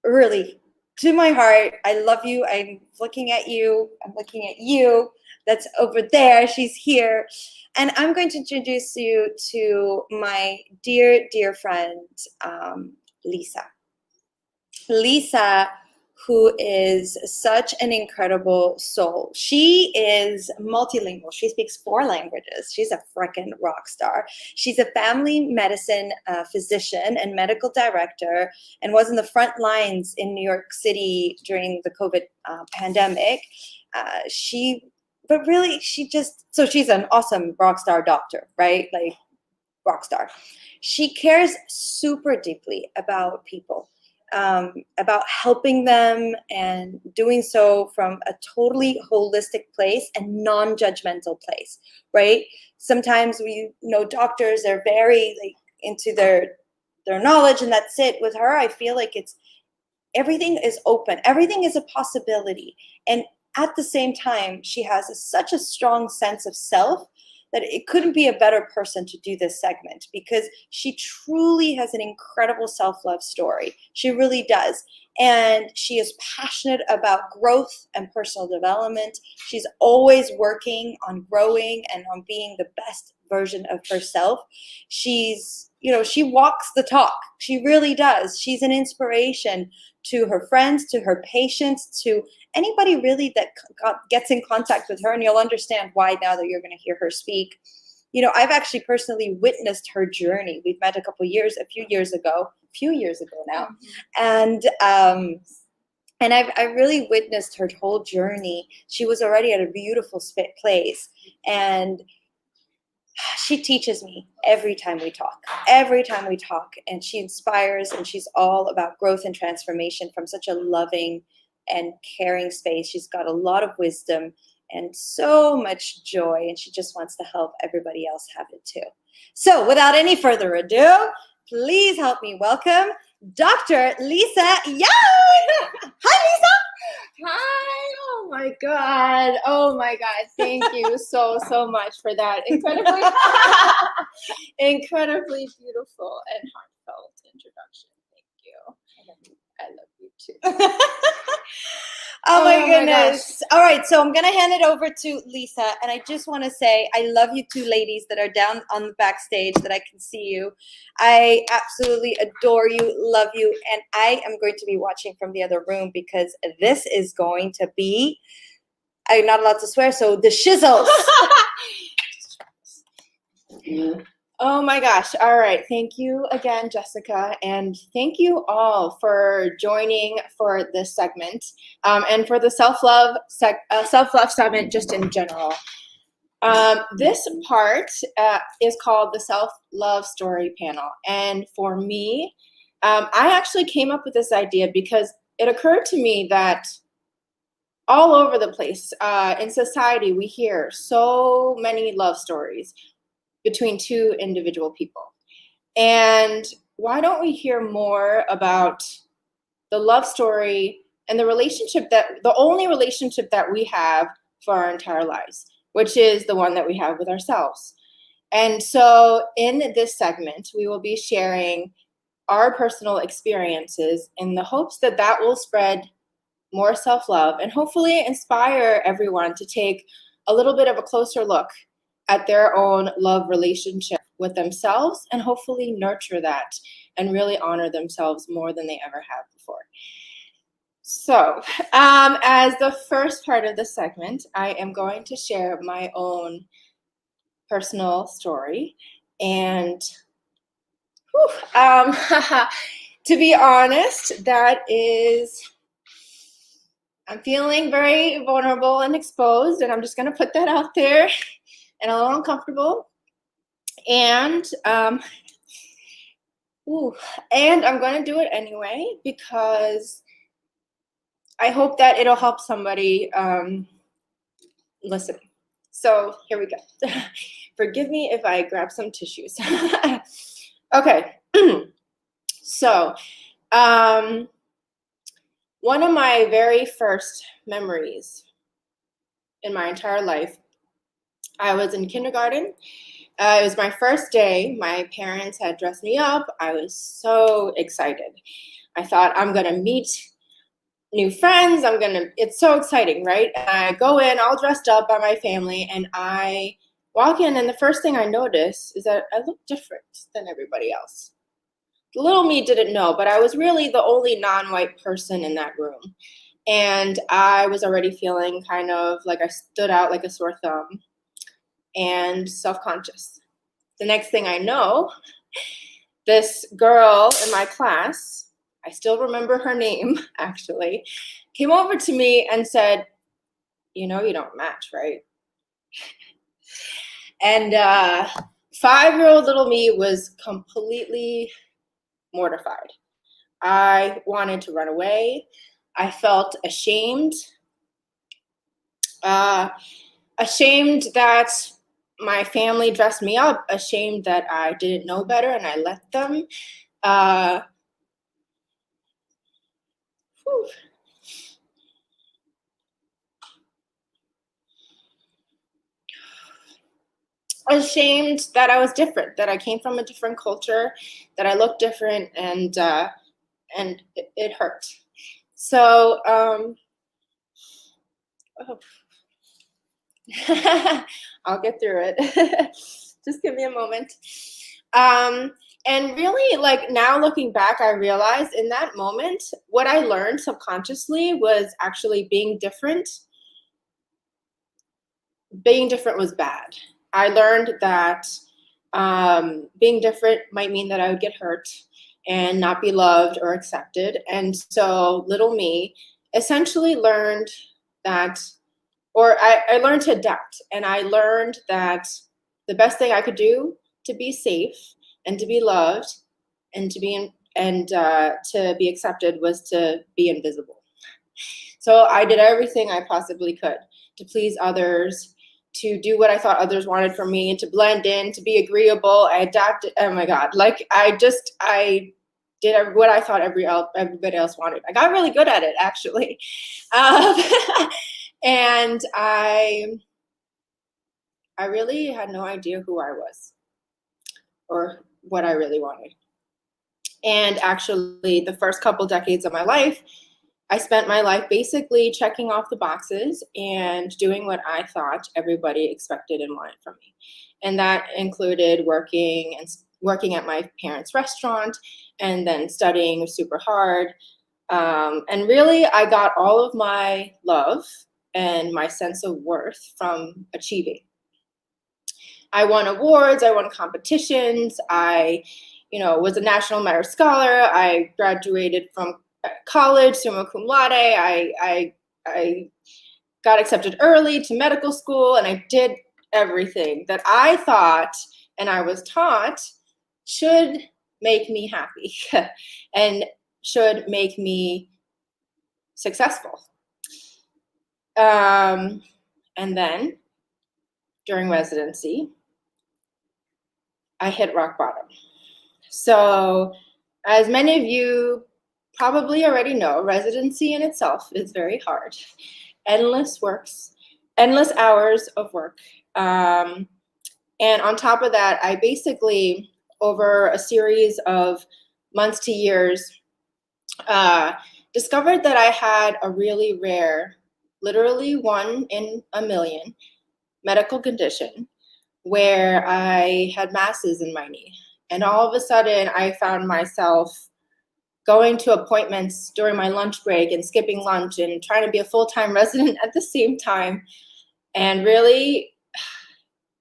Really, to my heart. I love you. I'm looking at you. I'm looking at you. That's over there. She's here. And I'm going to introduce you to my dear friend, Lisa. Lisa, who is such an incredible soul. She is multilingual. She speaks 4 languages. She's a freaking rock star. She's a family medicine physician and medical director, and was in the front lines in New York City during the COVID pandemic. She's an awesome rock star doctor, right? Like, rock star. She cares super deeply about people. About helping them, and doing so from a totally holistic place and non-judgmental place, right? Sometimes doctors are very into their knowledge, and that's it. With her, I feel like everything is open. Everything is a possibility. And at the same time, she has such a strong sense of self that it couldn't be a better person to do this segment, because she truly has an incredible self-love story. She really does. And she is passionate about growth and personal development. She's always working on growing and on being the best version of herself. She walks the talk. She really does. She's an inspiration to her friends, to her patients, to anybody really that gets in contact with her, and you'll understand why now that you're going to hear her speak. I've actually personally witnessed her journey. We've met a few years ago now, and I really witnessed her whole journey. She was already at a beautiful place, and she teaches me every time we talk, and she inspires, and she's all about growth and transformation from such a loving and caring space. She's got a lot of wisdom and so much joy, and she just wants to help everybody else have it too. So without any further ado, please help me welcome Dr. Lisa Young. Hi, Lisa. Hi, oh my God. Thank you so much for that incredibly beautiful and heartfelt introduction. Thank you. I love you too. Oh my my goodness. All right, so I'm going to hand it over to Lisa, and I just want to say I love you two ladies that are down on the backstage that I can see you. I absolutely adore you, love you, and I am going to be watching from the other room because this is going to be, I'm not allowed to swear, so the shizzles. Oh my gosh. All right. Thank you again, Jessica. And thank you all for joining for this segment and for the self-love summit just in general. This part is called the self-love story panel. And for me, I actually came up with this idea because it occurred to me that all over the place in society, we hear so many love stories between two individual people. And why don't we hear more about the love story and the only relationship that we have for our entire lives, which is the one that we have with ourselves. And so in this segment, we will be sharing our personal experiences in the hopes that that will spread more self-love and hopefully inspire everyone to take a little bit of a closer look at their own love relationship with themselves and hopefully nurture that and really honor themselves more than they ever have before. So as the first part of the segment, I am going to share my own personal story. And to be honest, I'm feeling very vulnerable and exposed, and I'm just going to put that out there. And a little uncomfortable, and I'm going to do it anyway because I hope that it'll help somebody listen. So here we go. Forgive me if I grab some tissues. Okay. So one of my very first memories in my entire life, I was in kindergarten. It was my first day. My parents had dressed me up. I was so excited. I thought, I'm going to meet new friends. It's so exciting, right? And I go in all dressed up by my family, and I walk in, and the first thing I notice is that I look different than everybody else. Little me didn't know, but I was really the only non-white person in that room. And I was already feeling kind of like I stood out like a sore thumb and self-conscious. The next thing I know, this girl in my class, I still remember her name actually, came over to me and said, you know, you don't match, right? And 5-year-old little me was completely mortified. I wanted to run away. I felt ashamed. Ashamed that my family dressed me up, ashamed that I didn't know better and I let them. Ashamed that I was different, that I came from a different culture, that I looked different, and it hurt. So I'll get through it. Just give me a moment. And really, like, now looking back, I realized in that moment, what I learned subconsciously was actually being different. Being different was bad. I learned that being different might mean that I would get hurt and not be loved or accepted. And so little me essentially learned that, or I learned to adapt. And I learned that the best thing I could do to be safe and to be loved and to be to be accepted was to be invisible. So I did everything I possibly could to please others, to do what I thought others wanted from me, to blend in, to be agreeable. I adapted. Oh my God. Like I did what I thought everybody else wanted. I got really good at it, actually. And I really had no idea who I was or what I really wanted. And actually, the first couple decades of my life, I spent my life basically checking off the boxes and doing what I thought everybody expected and wanted from me. And that included working at my parents' restaurant and then studying super hard. And really, I got all of my love and my sense of worth from achieving. I won awards, I won competitions, I was a National Merit Scholar, I graduated from college, summa cum laude, I got accepted early to medical school, and I did everything that I thought and I was taught should make me happy and should make me successful. And then during residency, I hit rock bottom. So as many of you probably already know, residency in itself is very hard. Endless hours of work. And on top of that, I basically, over a series of months to years, discovered that I had a really rare, literally 1 in a million medical condition where I had masses in my knee. And all of a sudden, I found myself going to appointments during my lunch break and skipping lunch and trying to be a full-time resident at the same time. And really,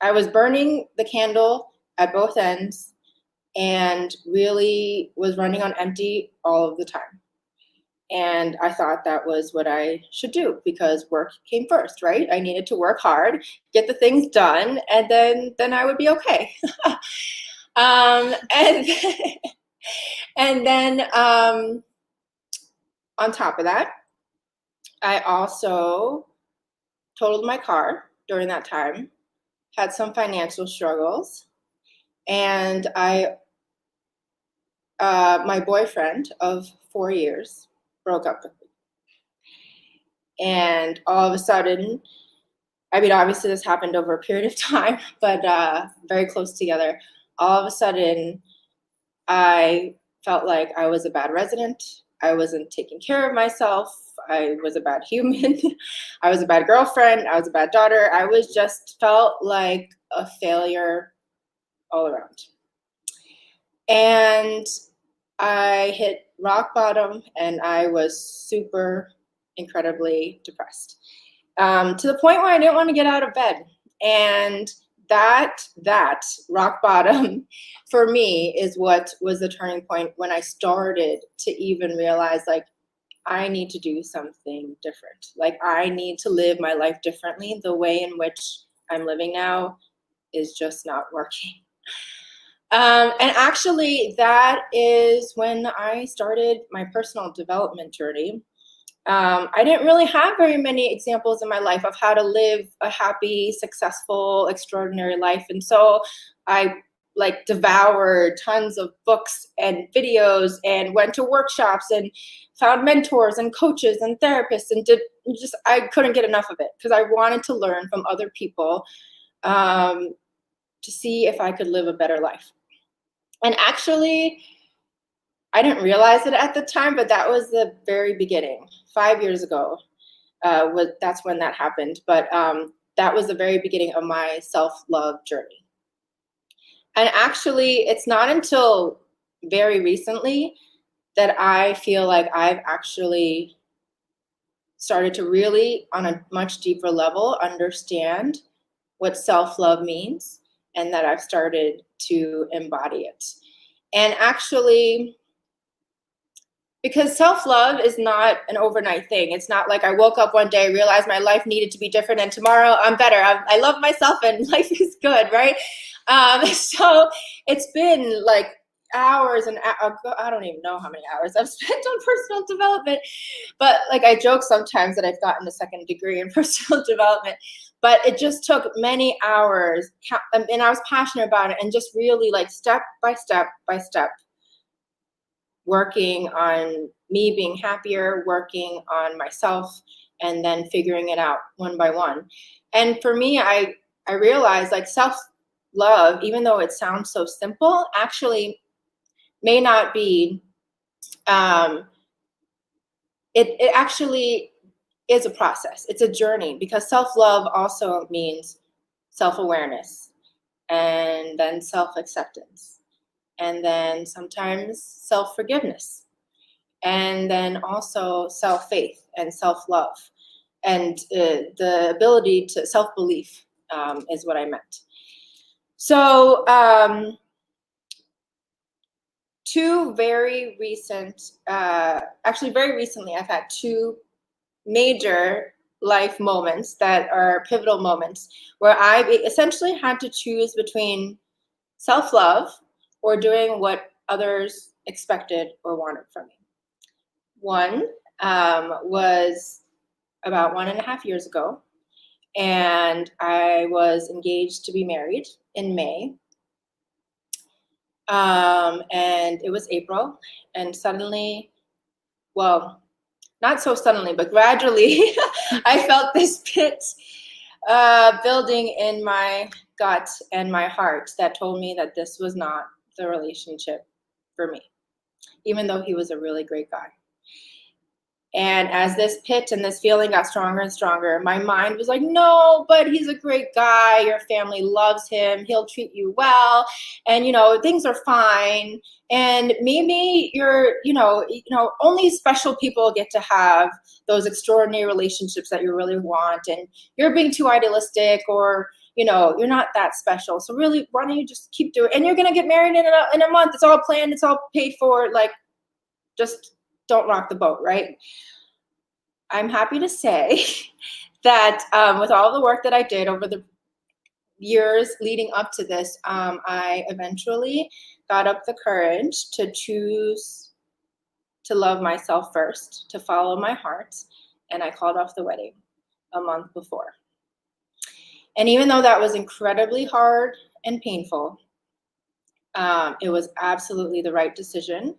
I was burning the candle at both ends and really was running on empty all of the time. And I thought that was what I should do because work came first, right? I needed to work hard, get the things done, and then I would be okay. And then on top of that, I also totaled my car during that time, had some financial struggles, and my boyfriend of 4 years broke up with me. And all of a sudden, I mean, obviously this happened over a period of time, but very close together. All of a sudden, I felt like I was a bad resident. I wasn't taking care of myself. I was a bad human. I was a bad girlfriend. I was a bad daughter. I was just felt like a failure all around. And I hit rock bottom and I was super incredibly depressed to the point where I didn't want to get out of bed. And that rock bottom for me is what was the turning point when I started to even realize, like, I need to do something different. Like, I need to live my life differently. The way in which I'm living now is just not working. And actually, that is when I started my personal development journey. I didn't really have very many examples in my life of how to live a happy, successful, extraordinary life. And so I devoured tons of books and videos and went to workshops and found mentors and coaches and therapists and I couldn't get enough of it because I wanted to learn from other people to see if I could live a better life. And actually, I didn't realize it at the time, but that was the very beginning. 5 years ago, that's when that happened. But that was the very beginning of my self-love journey. And actually, it's not until very recently that I feel like I've actually started to really, on a much deeper level, understand what self-love means and that I've started to embody it. And actually, because self-love is not an overnight thing. It's not like I woke up one day, realized my life needed to be different, and tomorrow I'm better. I love myself and life is good, right? So it's been like hours and I don't even know how many hours I've spent on personal development, but like I joke sometimes that I've gotten a second degree in personal development, but it just took many hours, and I was passionate about it, and just really like step by step by step, working on me being happier, working on myself, and then figuring it out one by one. And for me, I realized like self-love, even though it sounds so simple, actually may not be, it actually is a process. It's a journey, because self-love also means self-awareness, and then self-acceptance, and then sometimes self-forgiveness, and then also self-faith and self-love, and the ability to self-belief is what I meant. So two very recent, actually very recently, I've had two major life moments that are pivotal moments where I essentially had to choose between self-love or doing what others expected or wanted from me. One was about 1.5 years ago, and I was engaged to be married in May. And it was April, and suddenly, well, not so suddenly, but gradually, I felt this pit building in my gut and my heart that told me that this was not the relationship for me, even though he was a really great guy. And as this pit and this feeling got stronger and stronger, my mind was like, no, but he's a great guy. Your family loves him. He'll treat you well. And, you know, things are fine. And maybe you're, only special people get to have those extraordinary relationships that you really want. And you're being too idealistic, or, you're not that special. So really, why don't you just keep doing it? And you're going to get married in a month. It's all planned. It's all paid for. Like, just don't rock the boat, right? I'm happy to say that with all the work that I did over the years leading up to this, I eventually got up the courage to choose to love myself first, to follow my heart, and I called off the wedding a month before. And even though that was incredibly hard and painful, it was absolutely the right decision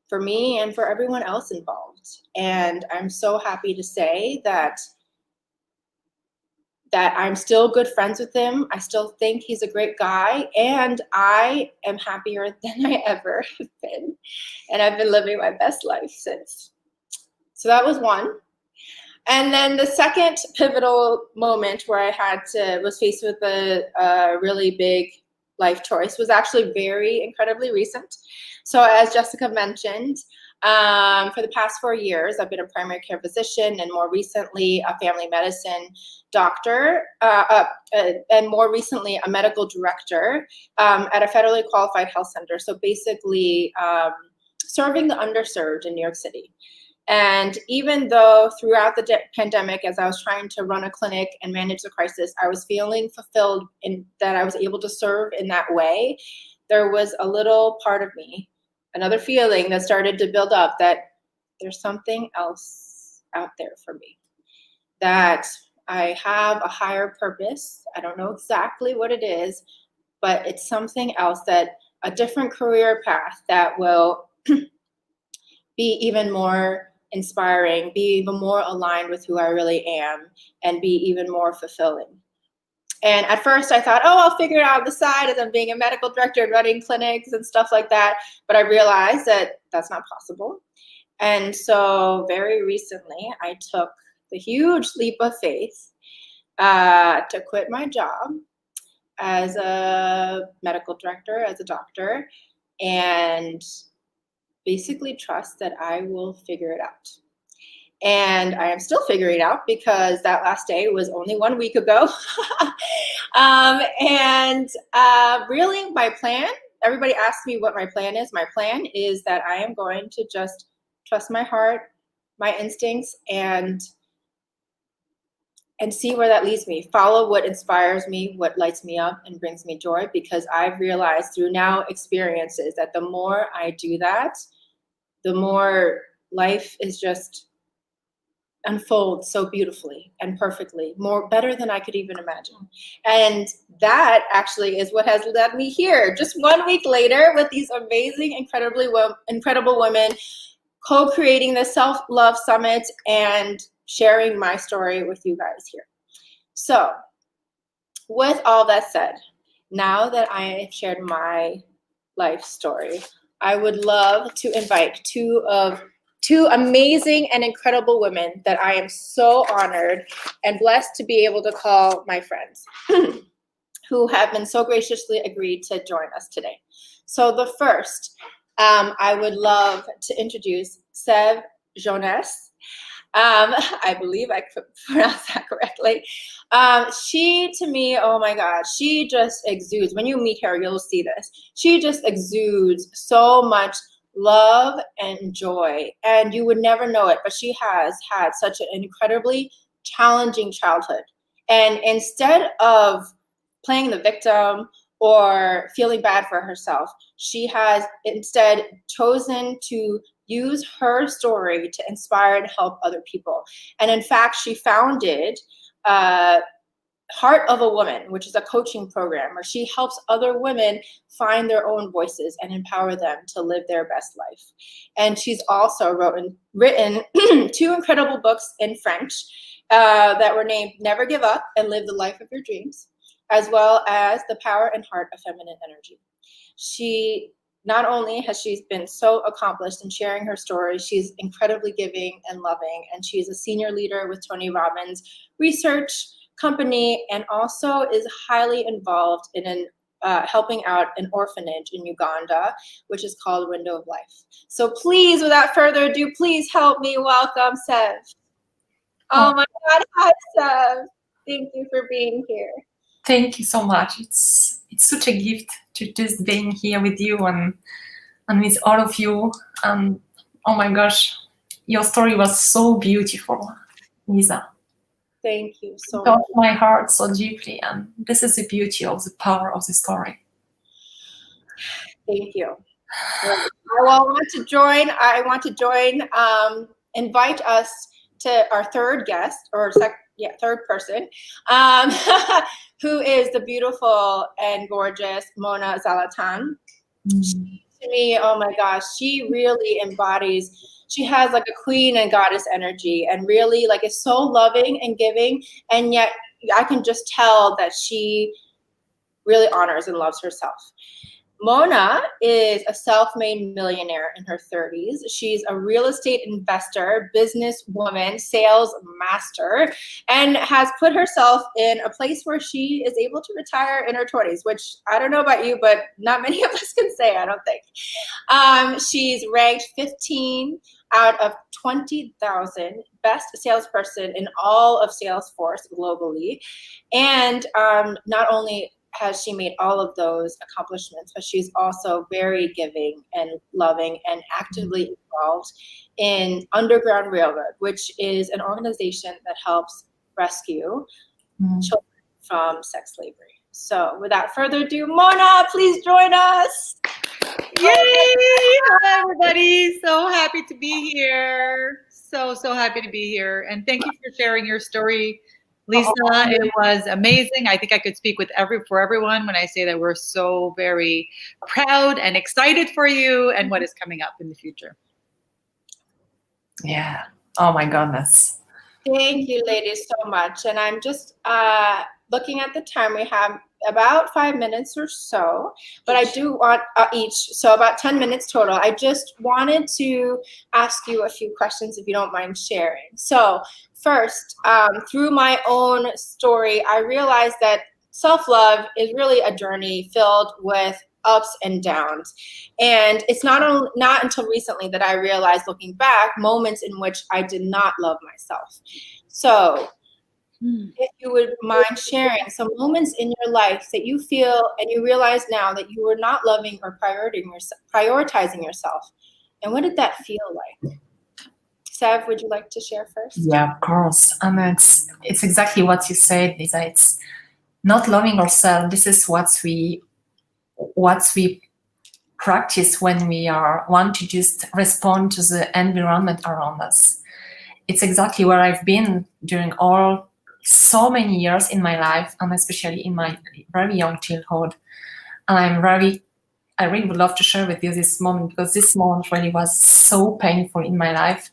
for me and for everyone else involved. And I'm so happy to say that I'm still good friends with him. I still think he's a great guy, and I am happier than I ever have been. And I've been living my best life since. So that was one. And then the second pivotal moment where I was faced with a really big life choice was actually incredibly recent. So as Jessica mentioned, for the past 4 years, I've been a primary care physician, and more recently a family medicine doctor, and more recently a medical director at a federally qualified health center. So basically serving the underserved in New York City. And even though throughout the pandemic, as I was trying to run a clinic and manage the crisis, I was feeling fulfilled in that I was able to serve in that way, there was a little part of me, another feeling that started to build up, that there's something else out there for me, that I have a higher purpose. I don't know exactly what it is, but it's something else, that a different career path that will be even more inspiring, be even more aligned with who I really am, and be even more fulfilling. And at first I thought, I'll figure it out on the side as I'm being a medical director and running clinics and stuff like that. But I realized that that's not possible. And so very recently I took the huge leap of faith to quit my job as a medical director, as a doctor, and basically trust that I will figure it out. And I am still figuring it out, because that last day was only 1 week ago. Really my plan, everybody asks me what my plan is. My plan is that I am going to just trust my heart, my instincts, and and see where that leads me. Follow what inspires me, what lights me up and brings me joy, because I've realized through now experiences that the more I do that, the more life is just unfolds so beautifully and perfectly, more better than I could even imagine. And that actually is what has led me here just 1 week later with these amazing, incredible women, co-creating the Self-Love Summit and sharing my story with you guys here. So with all that said, now that I have shared my life story, I would love to invite two amazing and incredible women that I am so honored and blessed to be able to call my friends who have been so graciously agreed to join us today. So the first, I would love to introduce Sève Jonas. I believe I pronounced that correctly. She, to me, oh my God, she just exudes. When you meet her, you'll see this. She just exudes so much love and joy, and you would never know it, but she has had such an incredibly challenging childhood. And instead of playing the victim or feeling bad for herself, she has instead chosen to use her story to inspire and help other people. And in fact, she founded Heart of a Woman, which is a coaching program where she helps other women find their own voices and empower them to live their best life. And she's also written 2 incredible books in French that were named Never Give Up and Live the Life of Your Dreams, as well as The Power and Heart of Feminine Energy. She not only has she been so accomplished in sharing her story, she's incredibly giving and loving, and she's a senior leader with Tony Robbins research company, and also is highly involved in helping out an orphanage in Uganda, which is called Window of Life. So please, without further ado, please help me welcome Sève. Oh my God, hi Sève. Thank you for being here. Thank you so much. It's such a gift to just being here with you and with all of you. Oh my gosh, your story was so beautiful, Lisa. Thank you so it touched much. my heart so deeply, and this is the beauty of the power of the story. Thank you. I want to join, invite us to our third guest, or third person, who is the beautiful and gorgeous Mona Zalatan. To me, oh my gosh, she really embodies, she has like a queen and goddess energy, and really like is so loving and giving, and yet I can just tell that she really honors and loves herself. Mona is a self-made millionaire in her 30s. She's a real estate investor, businesswoman, sales master, and has put herself in a place where she is able to retire in her 20s, which I don't know about you, but not many of us can say, I don't think. She's ranked 15 out of 20,000 best salesperson in all of Salesforce globally. And not only has she made all of those accomplishments, but she's also very giving and loving and actively involved in Underground Railroad, which is an organization that helps rescue children from sex slavery. So without further ado, Mona, please join us. Yay! Hi, everybody. So happy to be here. So happy to be here. And thank you for sharing your story, Lisa. It was amazing. I think I could speak for everyone when I say that we're so very proud and excited for you and what is coming up in the future. Yeah. Oh my goodness. Thank you, ladies, so much. And I'm just looking at the time. We have about 5 minutes or so, but I do want each, so about 10 minutes total. I just wanted to ask you a few questions if you don't mind sharing. So first, through my own story, I realized that self-love is really a journey filled with ups and downs. And it's not until recently that I realized, looking back, moments in which I did not love myself. So if you would mind sharing some moments in your life that you feel and you realize now that you were not loving or prioritizing yourself. And what did that feel like? Sev, would you like to share first? Yeah, of course. And it's exactly what you said, Lisa. It's not loving ourselves. This is what we practice when we want to just respond to the environment around us. It's exactly where I've been during so many years in my life, and especially in my very young childhood. And I really would love to share with you this moment, because this moment really was so painful in my life.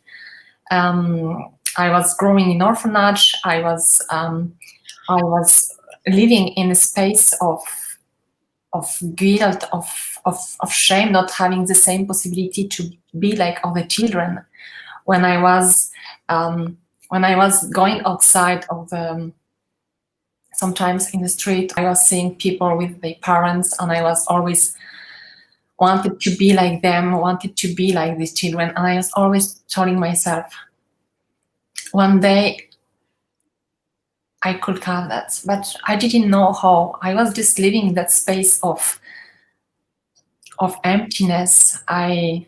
I was growing in orphanage. I was living in a space of guilt, of shame, not having the same possibility to be like other children. When I was going outside of sometimes in the street, I was seeing people with their parents, and I was always wanted to be like them, wanted to be like these children. And I was always telling myself, one day I could have that, but I didn't know how. I was just living in that space of emptiness. And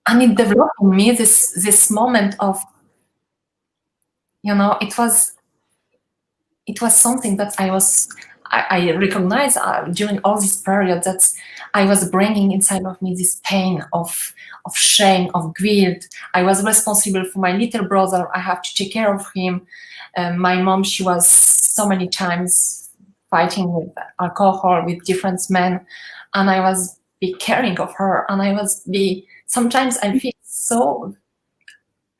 it developed in me this moment of, it was something that I recognized during all this period, that I was bringing inside of me this pain of shame, of guilt. I was responsible for my little brother. I have to take care of him. My mom, she was so many times fighting with alcohol, with different men, and I was be caring of her. And sometimes I feel so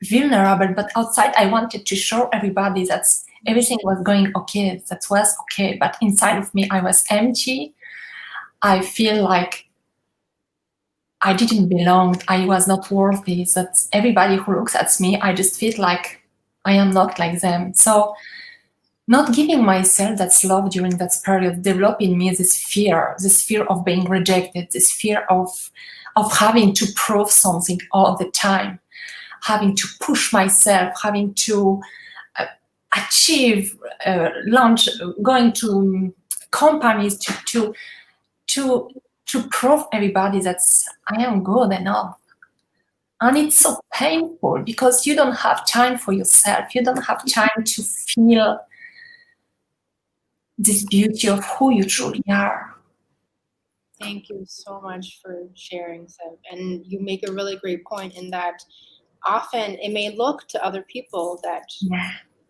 vulnerable, but outside I wanted to show everybody that everything was going okay, that was okay. But inside of me, I was empty. I feel like I didn't belong. I was not worthy. That everybody who looks at me, I just feel like I am not like them. So not giving myself that love during that period developed in me this fear of being rejected, this fear of having to prove something all the time, having to push myself, having to achieve, launch, going to companies to prove everybody that I am good enough. And it's so painful, because you don't have time for yourself. You don't have time to feel this beauty of who you truly are. Thank you so much for sharing, Sev. And you make a really great point in that often it may look to other people that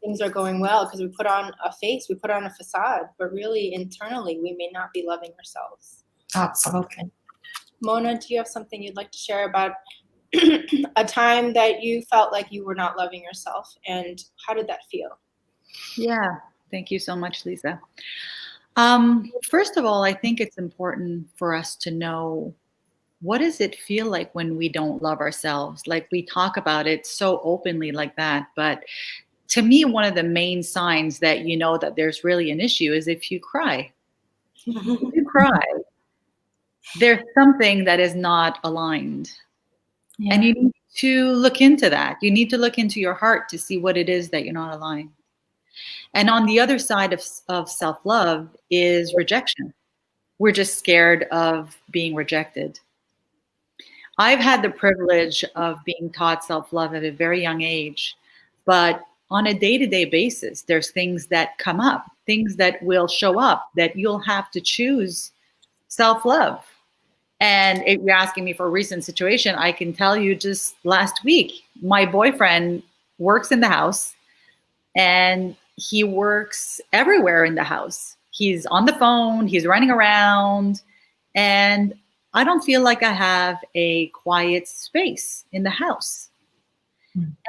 things are going well because we put on a face, we put on a facade, but really internally we may not be loving ourselves. Absolutely. Mona, do you have something you'd like to share about a time that you felt like you were not loving yourself, and how did that feel? Yeah, thank you so much, Lisa. First of all, I think it's important for us to know, what does it feel like when we don't love ourselves? Like, we talk about it so openly like that, but to me, one of the main signs that you know that there's really an issue is if you cry. If you cry, there's something that is not aligned. Yeah. And you need to look into that. You need to look into your heart to see what it is that you're not aligned. And on the other side of self-love is rejection. We're just scared of being rejected. I've had the privilege of being taught self-love at a very young age, but on a day-to-day basis, there's things that come up, things that will show up that you'll have to choose self-love. And if you're asking me for a recent situation, I can tell you just last week, my boyfriend works in the house and he works everywhere in the house. He's on the phone, he's running around, and I don't feel like I have a quiet space in the house.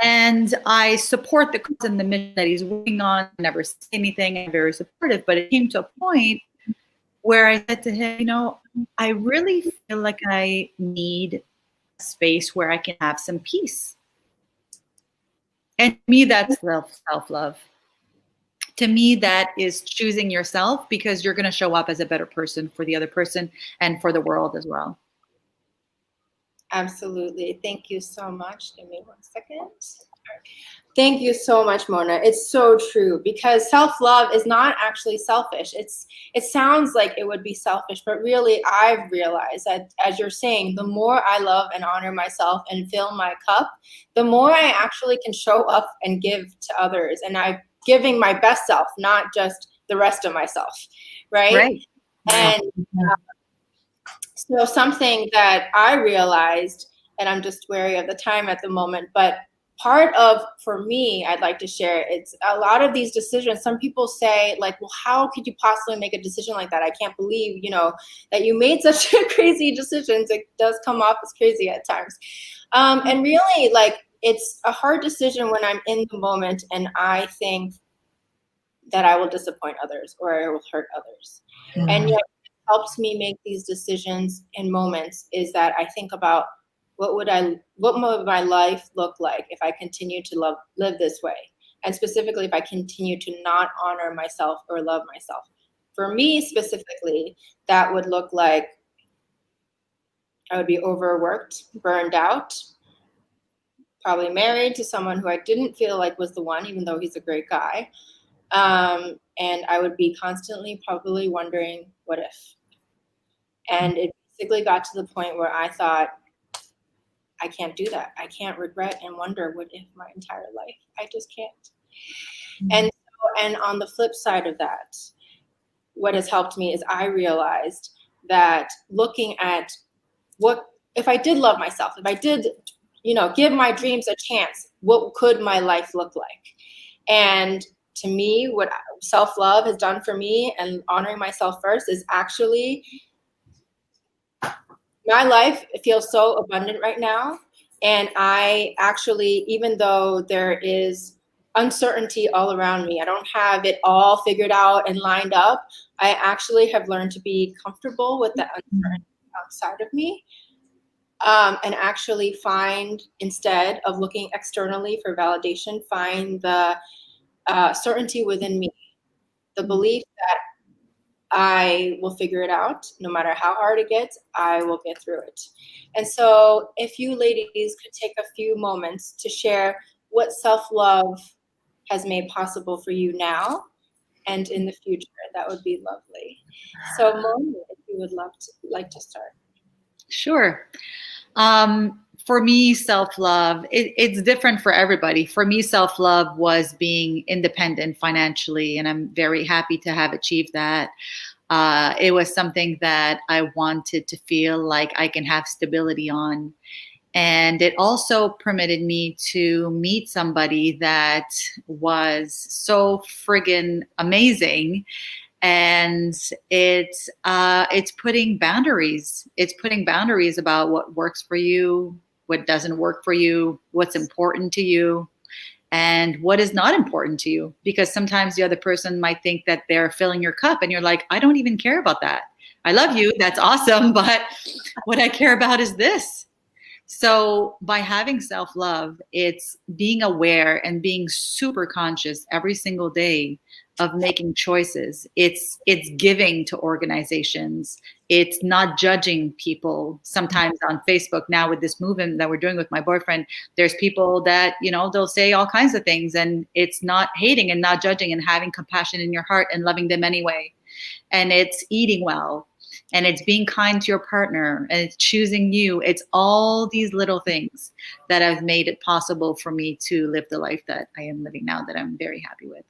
And I support the cause and the mission that he's working on. I never say anything. I'm very supportive, but it came to a point where I said to him, you know, I really feel like I need a space where I can have some peace. And to me, that's self-love. To me, that is choosing yourself, because you're going to show up as a better person for the other person and for the world as well. Absolutely. Thank you so much. Give me 1 second. Thank you so much, Mona. It's so true, because self-love is not actually selfish. It sounds like it would be selfish, but really I've realized that, as you're saying, the more I love and honor myself and fill my cup, the more I actually can show up and give to others. And I'm giving my best self, not just the rest of myself, right? Right. And so something that I realized, and I'm just wary of the time at the moment, but part of, for me, I'd like to share, it's a lot of these decisions. Some people say, like, well, how could you possibly make a decision like that? I can't believe, that you made such crazy decisions. It does come off as crazy at times. And really, like, it's a hard decision when I'm in the moment and I think that I will disappoint others or I will hurt others. And yet, what helps me make these decisions in moments is that I think about, what would my life look like if I continue to live this way? And specifically, if I continue to not honor myself or love myself. For me specifically, that would look like I would be overworked, burned out, probably married to someone who I didn't feel like was the one, even though he's a great guy. And I would be constantly probably wondering, what if? And it basically got to the point where I thought, I can't do that. I can't regret and wonder what if my entire life. I just can't. And on the flip side of that, what has helped me is I realized that looking at what, if I did love myself, if I did, give my dreams a chance, what could my life look like? And to me, what self-love has done for me and honoring myself first is actually, my life feels so abundant right now. And I actually, even though there is uncertainty all around me, I don't have it all figured out and lined up, I actually have learned to be comfortable with the uncertainty outside of me. And actually find, instead of looking externally for validation, find the certainty within me, the belief that I will figure it out. No matter how hard it gets, I will get through it. And so if you ladies could take a few moments to share what self-love has made possible for you now and in the future, that would be lovely. So Mona, if you would like to start. Sure. For me, self-love, it's different for everybody. For me, self-love was being independent financially, and I'm very happy to have achieved that. It was something that I wanted to feel like I can have stability on. And it also permitted me to meet somebody that was so friggin' amazing. And it's putting boundaries. It's putting boundaries about what works for you, what doesn't work for you, what's important to you, and what is not important to you. Because sometimes the other person might think that they're filling your cup and you're like, I don't even care about that. I love you, that's awesome, but what I care about is this. So by having self-love, it's being aware and being super conscious every single day of making choices. It's giving to organizations. It's not judging people. Sometimes on Facebook now with this movement that we're doing with my boyfriend, there's people that, they'll say all kinds of things, and it's not hating and not judging and having compassion in your heart and loving them anyway. And it's eating well, and it's being kind to your partner, and it's choosing you. It's all these little things that have made it possible for me to live the life that I am living now, that I'm very happy with.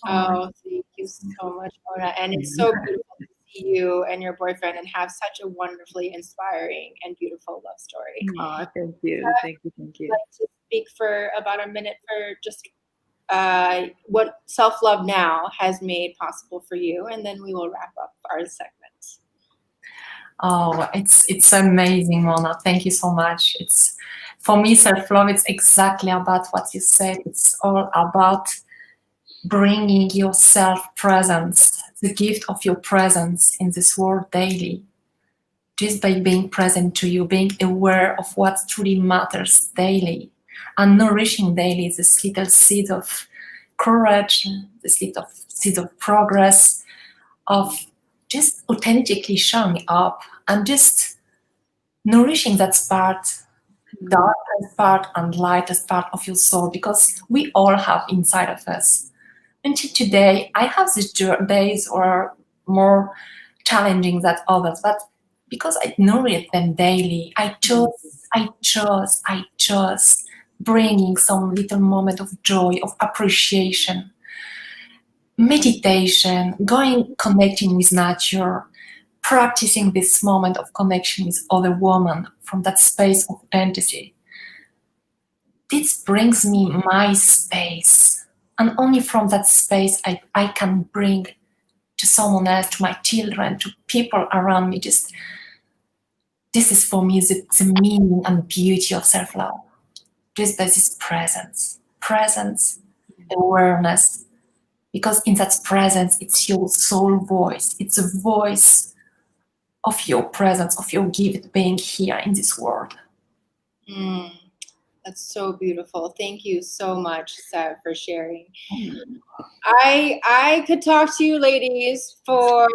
Oh, thank you so much, Mona. And it's so beautiful to see you and your boyfriend and have such a wonderfully inspiring and beautiful love story. Oh, thank you. Thank you. I'd like to speak for about a minute for just what self-love now has made possible for you, and then we will wrap up our segment. Oh, it's amazing, Mona. Thank you so much. It's, for me, self-love, it's exactly about what you said. It's all about bringing yourself presence, the gift of your presence in this world daily. Just by being present to you, being aware of what truly matters daily, and nourishing daily this little seed of courage, this little seed of progress, of just authentically showing up and just nourishing that part darkest part and lightest part of your soul, because we all have inside of us. Until today, I have these days or are more challenging than others, but because I nourish them daily, I chose bringing some little moment of joy, of appreciation, meditation, connecting with nature, practicing this moment of connection with other women from that space of authenticity. This brings me my space, and only from that space I can bring to someone else, to my children, to people around me. Just this is for me the meaning and beauty of self-love. Just this presence, awareness, because in that presence it's your soul voice. It's a voice of your presence, of your gift being here in this world. That's so beautiful. Thank you so much, Sev, for sharing. I could talk to you ladies for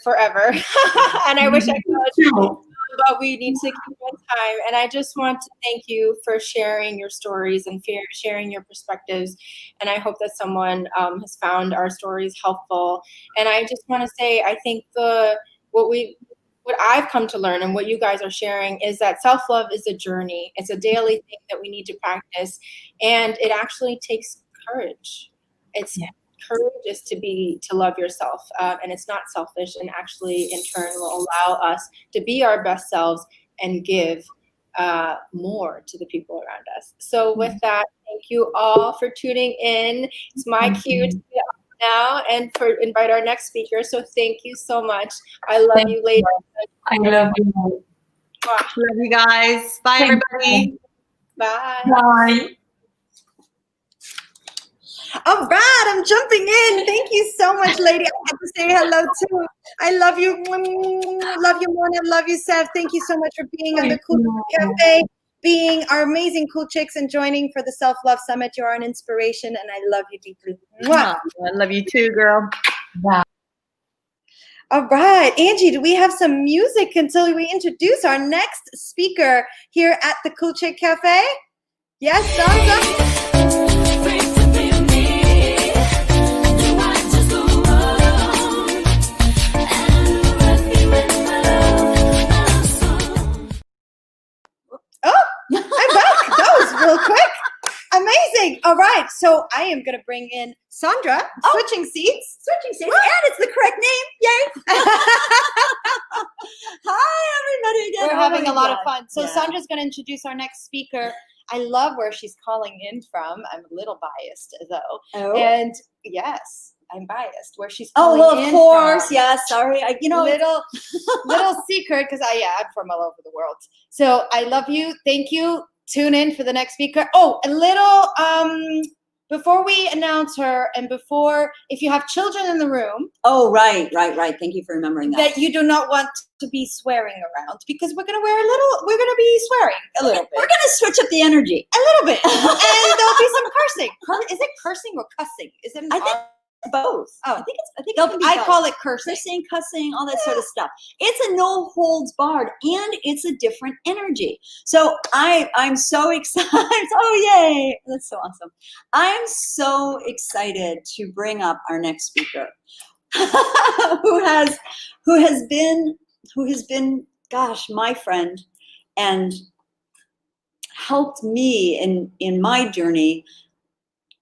forever, and I wish I could, but we need to keep on time. And I just want to thank you for sharing your stories and sharing your perspectives. And I hope that someone has found our stories helpful. And I just want to say, I think what I've come to learn and what you guys are sharing is that self-love is a journey. It's a daily thing that we need to practice. And it actually takes courage. Courage is to love yourself. And it's not selfish, and actually in turn will allow us to be our best selves and give more to the people around us. So with that, thank you all for tuning in. It's my cue to be up now and for invite our next speaker. So thank you so much. I love you, ladies. I love you. Love you guys. Bye, everybody. Bye. Bye. All right, I'm jumping in. Thank you so much, lady. I have to say hello too. I love you. Love you, Mona. Love you, Sev. Thank you so much for being on the Cool Cafe, being our amazing cool chicks and joining for the Self-Love Summit. You are an inspiration, and I love you deeply. Mwah. I love you too, girl. Bye. All right, Angie, do we have some music until we introduce our next speaker here at the Cool Chick Cafe? Yes, Sandra? Oh, I'm back. That was real quick. Amazing. All right. So I am going to bring in Sandra, switching seats. And it's the correct name. Yay. Hi, everybody. Again. We're having a lot of fun. So Yeah. Sandra's going to introduce our next speaker. I love where she's calling in from. I'm a little biased, though. Oh. And yes, I'm biased. Where she's Oh, calling well, in of course. from. Yeah, sorry. Little secret, because I'm from all over the world. So I love you. Thank you. Tune in for the next speaker. Oh, a little before we announce her, and before, if you have children in the room. Oh, right. Thank you for remembering that. That you do not want to be swearing around, because we're gonna be swearing a little bit. We're gonna switch up the energy a little bit, and there'll be some cursing. Is it cursing or cussing? Is it? I think both. Oh, I think it can be I both. call it cursing, cussing, all that sort of stuff. It's a no holds barred, and it's a different energy. So I'm so excited. Oh, yay! That's so awesome. I'm so excited to bring up our next speaker, who has been, gosh, my friend, and helped me in my journey,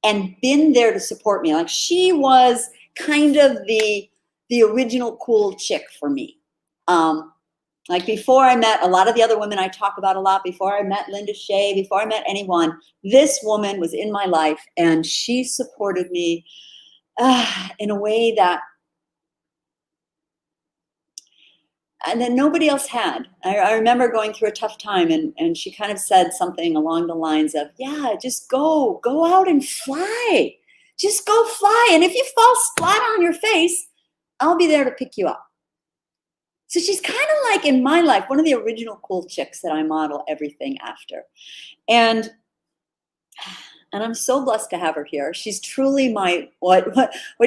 and been there to support me. Like, she was kind of the original cool chick for me. Like, before I met a lot of the other women I talk about a lot, before I met Linda Shea, before I met anyone, this woman was in my life, and she supported me in a way that nobody else had. I remember going through a tough time, and she kind of said something along the lines of, yeah, just go out and fly. Just go fly. And if you fall flat on your face, I'll be there to pick you up. So she's kind of like, in my life, one of the original cool chicks that I model everything after. And And I'm so blessed to have her here. She's truly my, what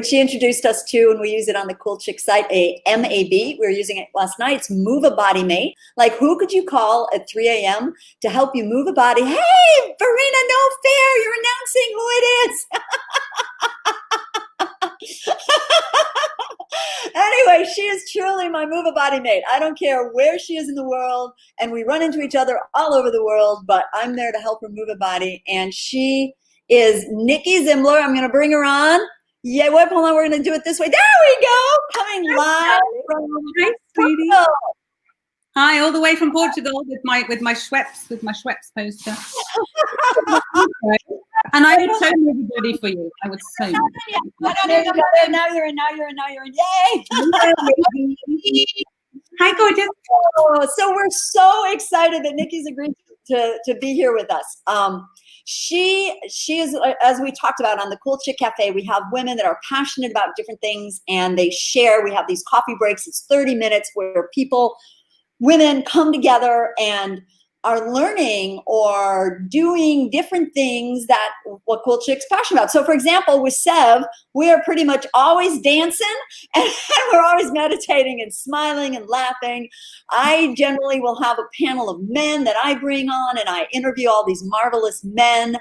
she introduced us to, and we use it on the Cool Chick site, a MAB. We were using it last night. It's Move a Body Mate. Like, who could you call at 3 a.m. to help you move a body? Hey, Verena No Fair, you're announcing who it is. Anyway, she is truly my Move a Body Mate. I don't care where she is in the world, and we run into each other all over the world, but I'm there to help her move a body. And she is Nikki Zimmler. I'm going to bring her on. Yeah, hold on. We're going to do it this way. There we go. Coming live from Portugal. Hi, all the way from Portugal with my Schweppes poster. And I would so everybody for you. I would so. Now you're in. Yay! Hi, gorgeous. Oh, so we're so excited that Nikki's agreed to be here with us. She is, as we talked about on the Cool Chick Cafe, we have women that are passionate about different things and they share. We have these coffee breaks. It's 30 minutes where women come together and are learning or doing different things that what Cool Chick's passionate about. So for example, with Sev, we are pretty much always dancing and we're always meditating and smiling and laughing. I generally will have a panel of men that I bring on and I interview all these marvelous men.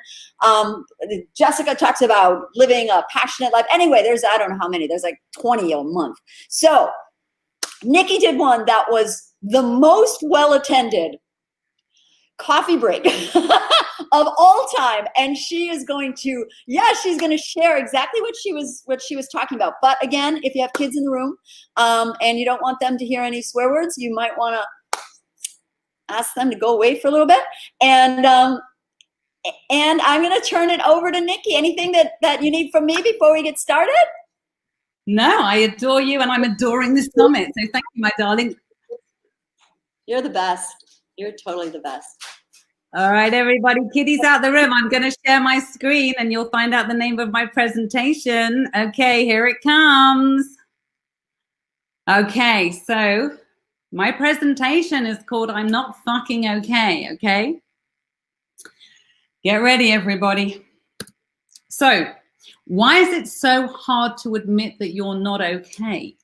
Jessica talks about living a passionate life. Anyway, I don't know how many, there's like 20 a month. So Nikki did one that was the most well-attended coffee break of all time, and she is going to she's going to share exactly what she was talking about. But again, if you have kids in the room and you don't want them to hear any swear words, you might want to ask them to go away for a little bit. And I'm going to turn it over to Nikki. Anything that you need from me before we get started? No, I adore you and I'm adoring this summit. So thank you, my darling. You're the best. You're totally the best. All right, everybody, kiddies out the room. I'm going to share my screen and you'll find out the name of my presentation. Okay, here it comes. Okay, so my presentation is called I'm Not Fucking Okay, okay? Get ready, everybody. So, why is it so hard to admit that you're not okay?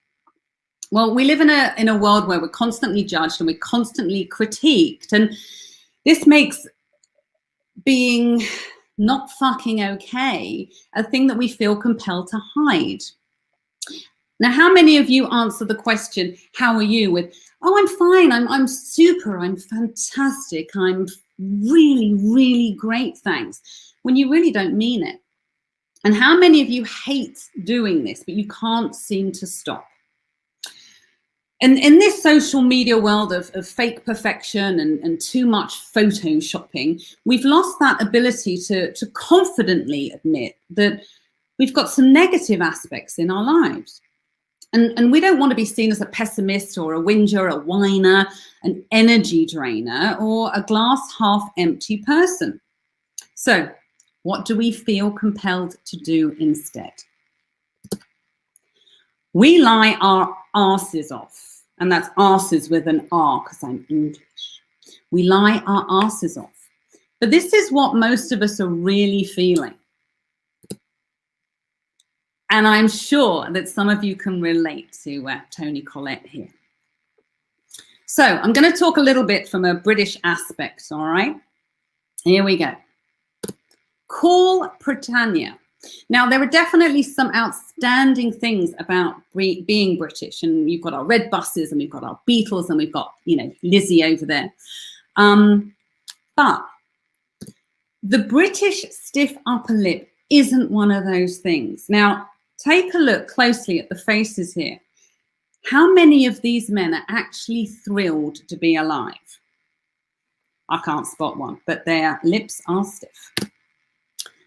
Well, we live in a world where we're constantly judged and we're constantly critiqued. And this makes being not fucking okay a thing that we feel compelled to hide. Now, how many of you answer the question, how are you, with, oh, I'm fine, I'm super, I'm fantastic, I'm really, really great, thanks, when you really don't mean it? And how many of you hate doing this, but you can't seem to stop? And in this social media world of fake perfection and too much photoshopping, we've lost that ability to confidently admit that we've got some negative aspects in our lives. And we don't want to be seen as a pessimist or a whinger, a whiner, an energy drainer, or a glass half empty person. So what do we feel compelled to do instead? We lie our arses off. And that's arses with an R because I'm English. We lie our arses off. But this is what most of us are really feeling. And I'm sure that some of you can relate to Toni Collette here. So I'm going to talk a little bit from a British aspect, all right? Here we go. Cool Britannia. Now, there are definitely some outstanding things about being British, and you've got our red buses and we've got our Beatles and we've got, Lizzie over there. But the British stiff upper lip isn't one of those things. Now, take a look closely at the faces here. How many of these men are actually thrilled to be alive? I can't spot one, but their lips are stiff.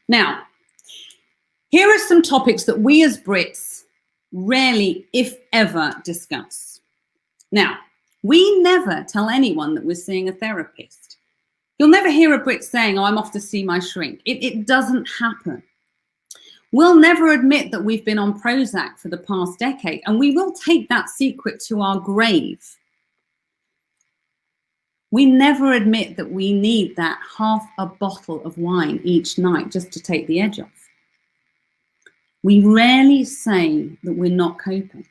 Now, here are some topics that we as Brits rarely, if ever, discuss. Now, we never tell anyone that we're seeing a therapist. You'll never hear a Brit saying, oh, I'm off to see my shrink. It doesn't happen. We'll never admit that we've been on Prozac for the past decade, and we will take that secret to our grave. We never admit that we need that half a bottle of wine each night just to take the edge off. We rarely say that we're not coping.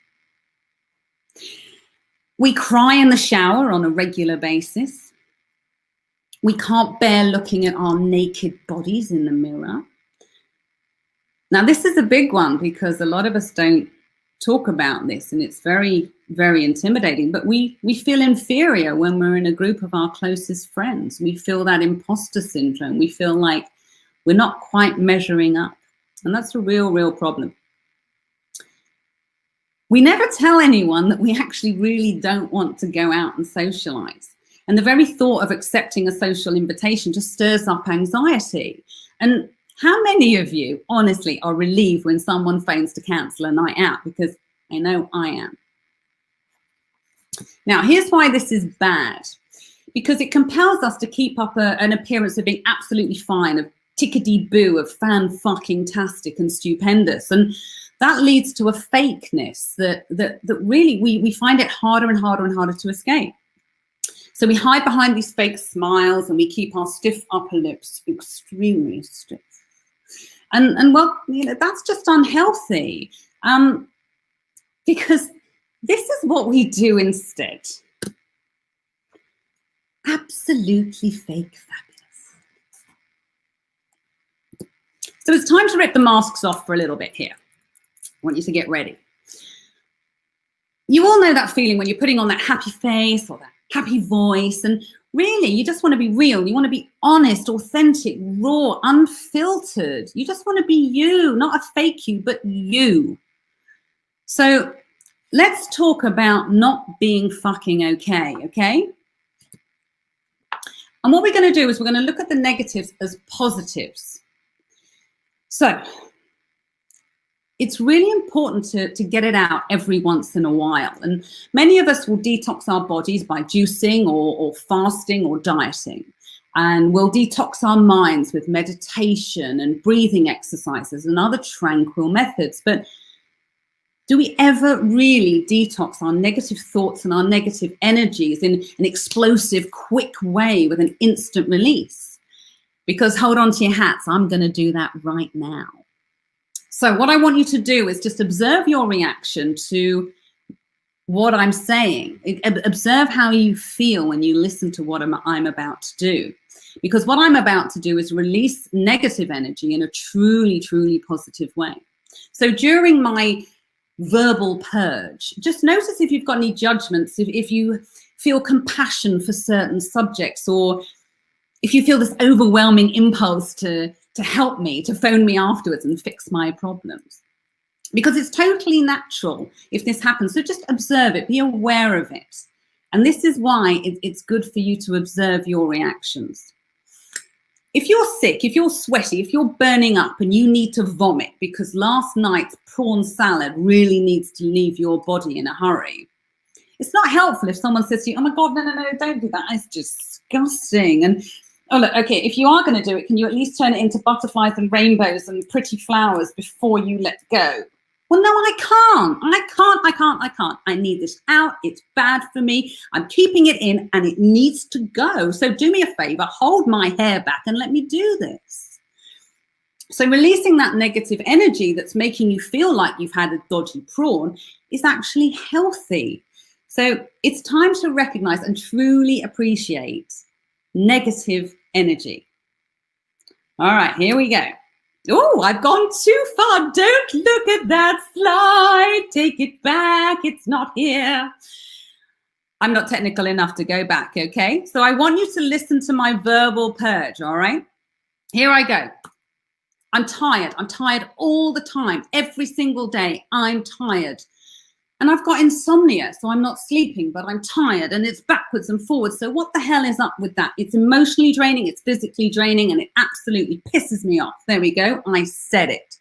We cry in the shower on a regular basis. We can't bear looking at our naked bodies in the mirror. Now, this is a big one because a lot of us don't talk about this, and it's very, very intimidating, but we feel inferior when we're in a group of our closest friends. We feel that imposter syndrome. We feel like we're not quite measuring up, and that's a real, real problem. We never tell anyone that we actually really don't want to go out and socialize. And the very thought of accepting a social invitation just stirs up anxiety. And how many of you, honestly, are relieved when someone phones to cancel a night out? Because I know I am. Now, here's why this is bad. Because it compels us to keep up an appearance of being absolutely fine, of tickety-boo, of fan-fucking-tastic and stupendous. And that leads to a fakeness that really we find it harder and harder and harder to escape. So we hide behind these fake smiles and we keep our stiff upper lips extremely stiff. And well, you know, that's just unhealthy, because this is what we do instead. Absolutely fake fabulous. So it's time to rip the masks off for a little bit here. I want you to get ready. You all know that feeling when you're putting on that happy face or that happy voice, and really, you just want to be real. You want to be honest, authentic, raw, unfiltered. You just want to be you, not a fake you, but you. So let's talk about not being fucking okay, okay? And what we're going to do is we're going to look at the negatives as positives. So it's really important to get it out every once in a while. And many of us will detox our bodies by juicing or fasting or dieting. And we'll detox our minds with meditation and breathing exercises and other tranquil methods. But do we ever really detox our negative thoughts and our negative energies in an explosive, quick way with an instant release? Because hold on to your hats, I'm going to do that right now. So what I want you to do is just observe your reaction to what I'm saying. Observe how you feel when you listen to what I'm about to do. Because what I'm about to do is release negative energy in a truly, truly positive way. So during my verbal purge, just notice if you've got any judgments, if you feel compassion for certain subjects, or if you feel this overwhelming impulse to help me, to phone me afterwards and fix my problems. Because it's totally natural if this happens. So just observe it, be aware of it. And this is why it's good for you to observe your reactions. If you're sick, if you're sweaty, if you're burning up and you need to vomit because last night's prawn salad really needs to leave your body in a hurry, it's not helpful if someone says to you, oh my God, no, don't do that. It's disgusting. And oh, look, okay, if you are going to do it, can you at least turn it into butterflies and rainbows and pretty flowers before you let go? Well, no, I can't. I need this out. It's bad for me. I'm keeping it in and it needs to go. So do me a favor, hold my hair back and let me do this. So releasing that negative energy that's making you feel like you've had a dodgy prawn is actually healthy. So it's time to recognize and truly appreciate negative energy. All right, here we go. Oh, I've gone too far. Don't look at that slide. Take it back. It's not here. I'm not technical enough to go back, okay? So I want you to listen to my verbal purge, all right? Here I go. I'm tired. I'm tired all the time. Every single day, I'm tired. And I've got insomnia, so I'm not sleeping, but I'm tired and it's backwards and forwards. So what the hell is up with that? It's emotionally draining, it's physically draining, and it absolutely pisses me off. There we go. I said it.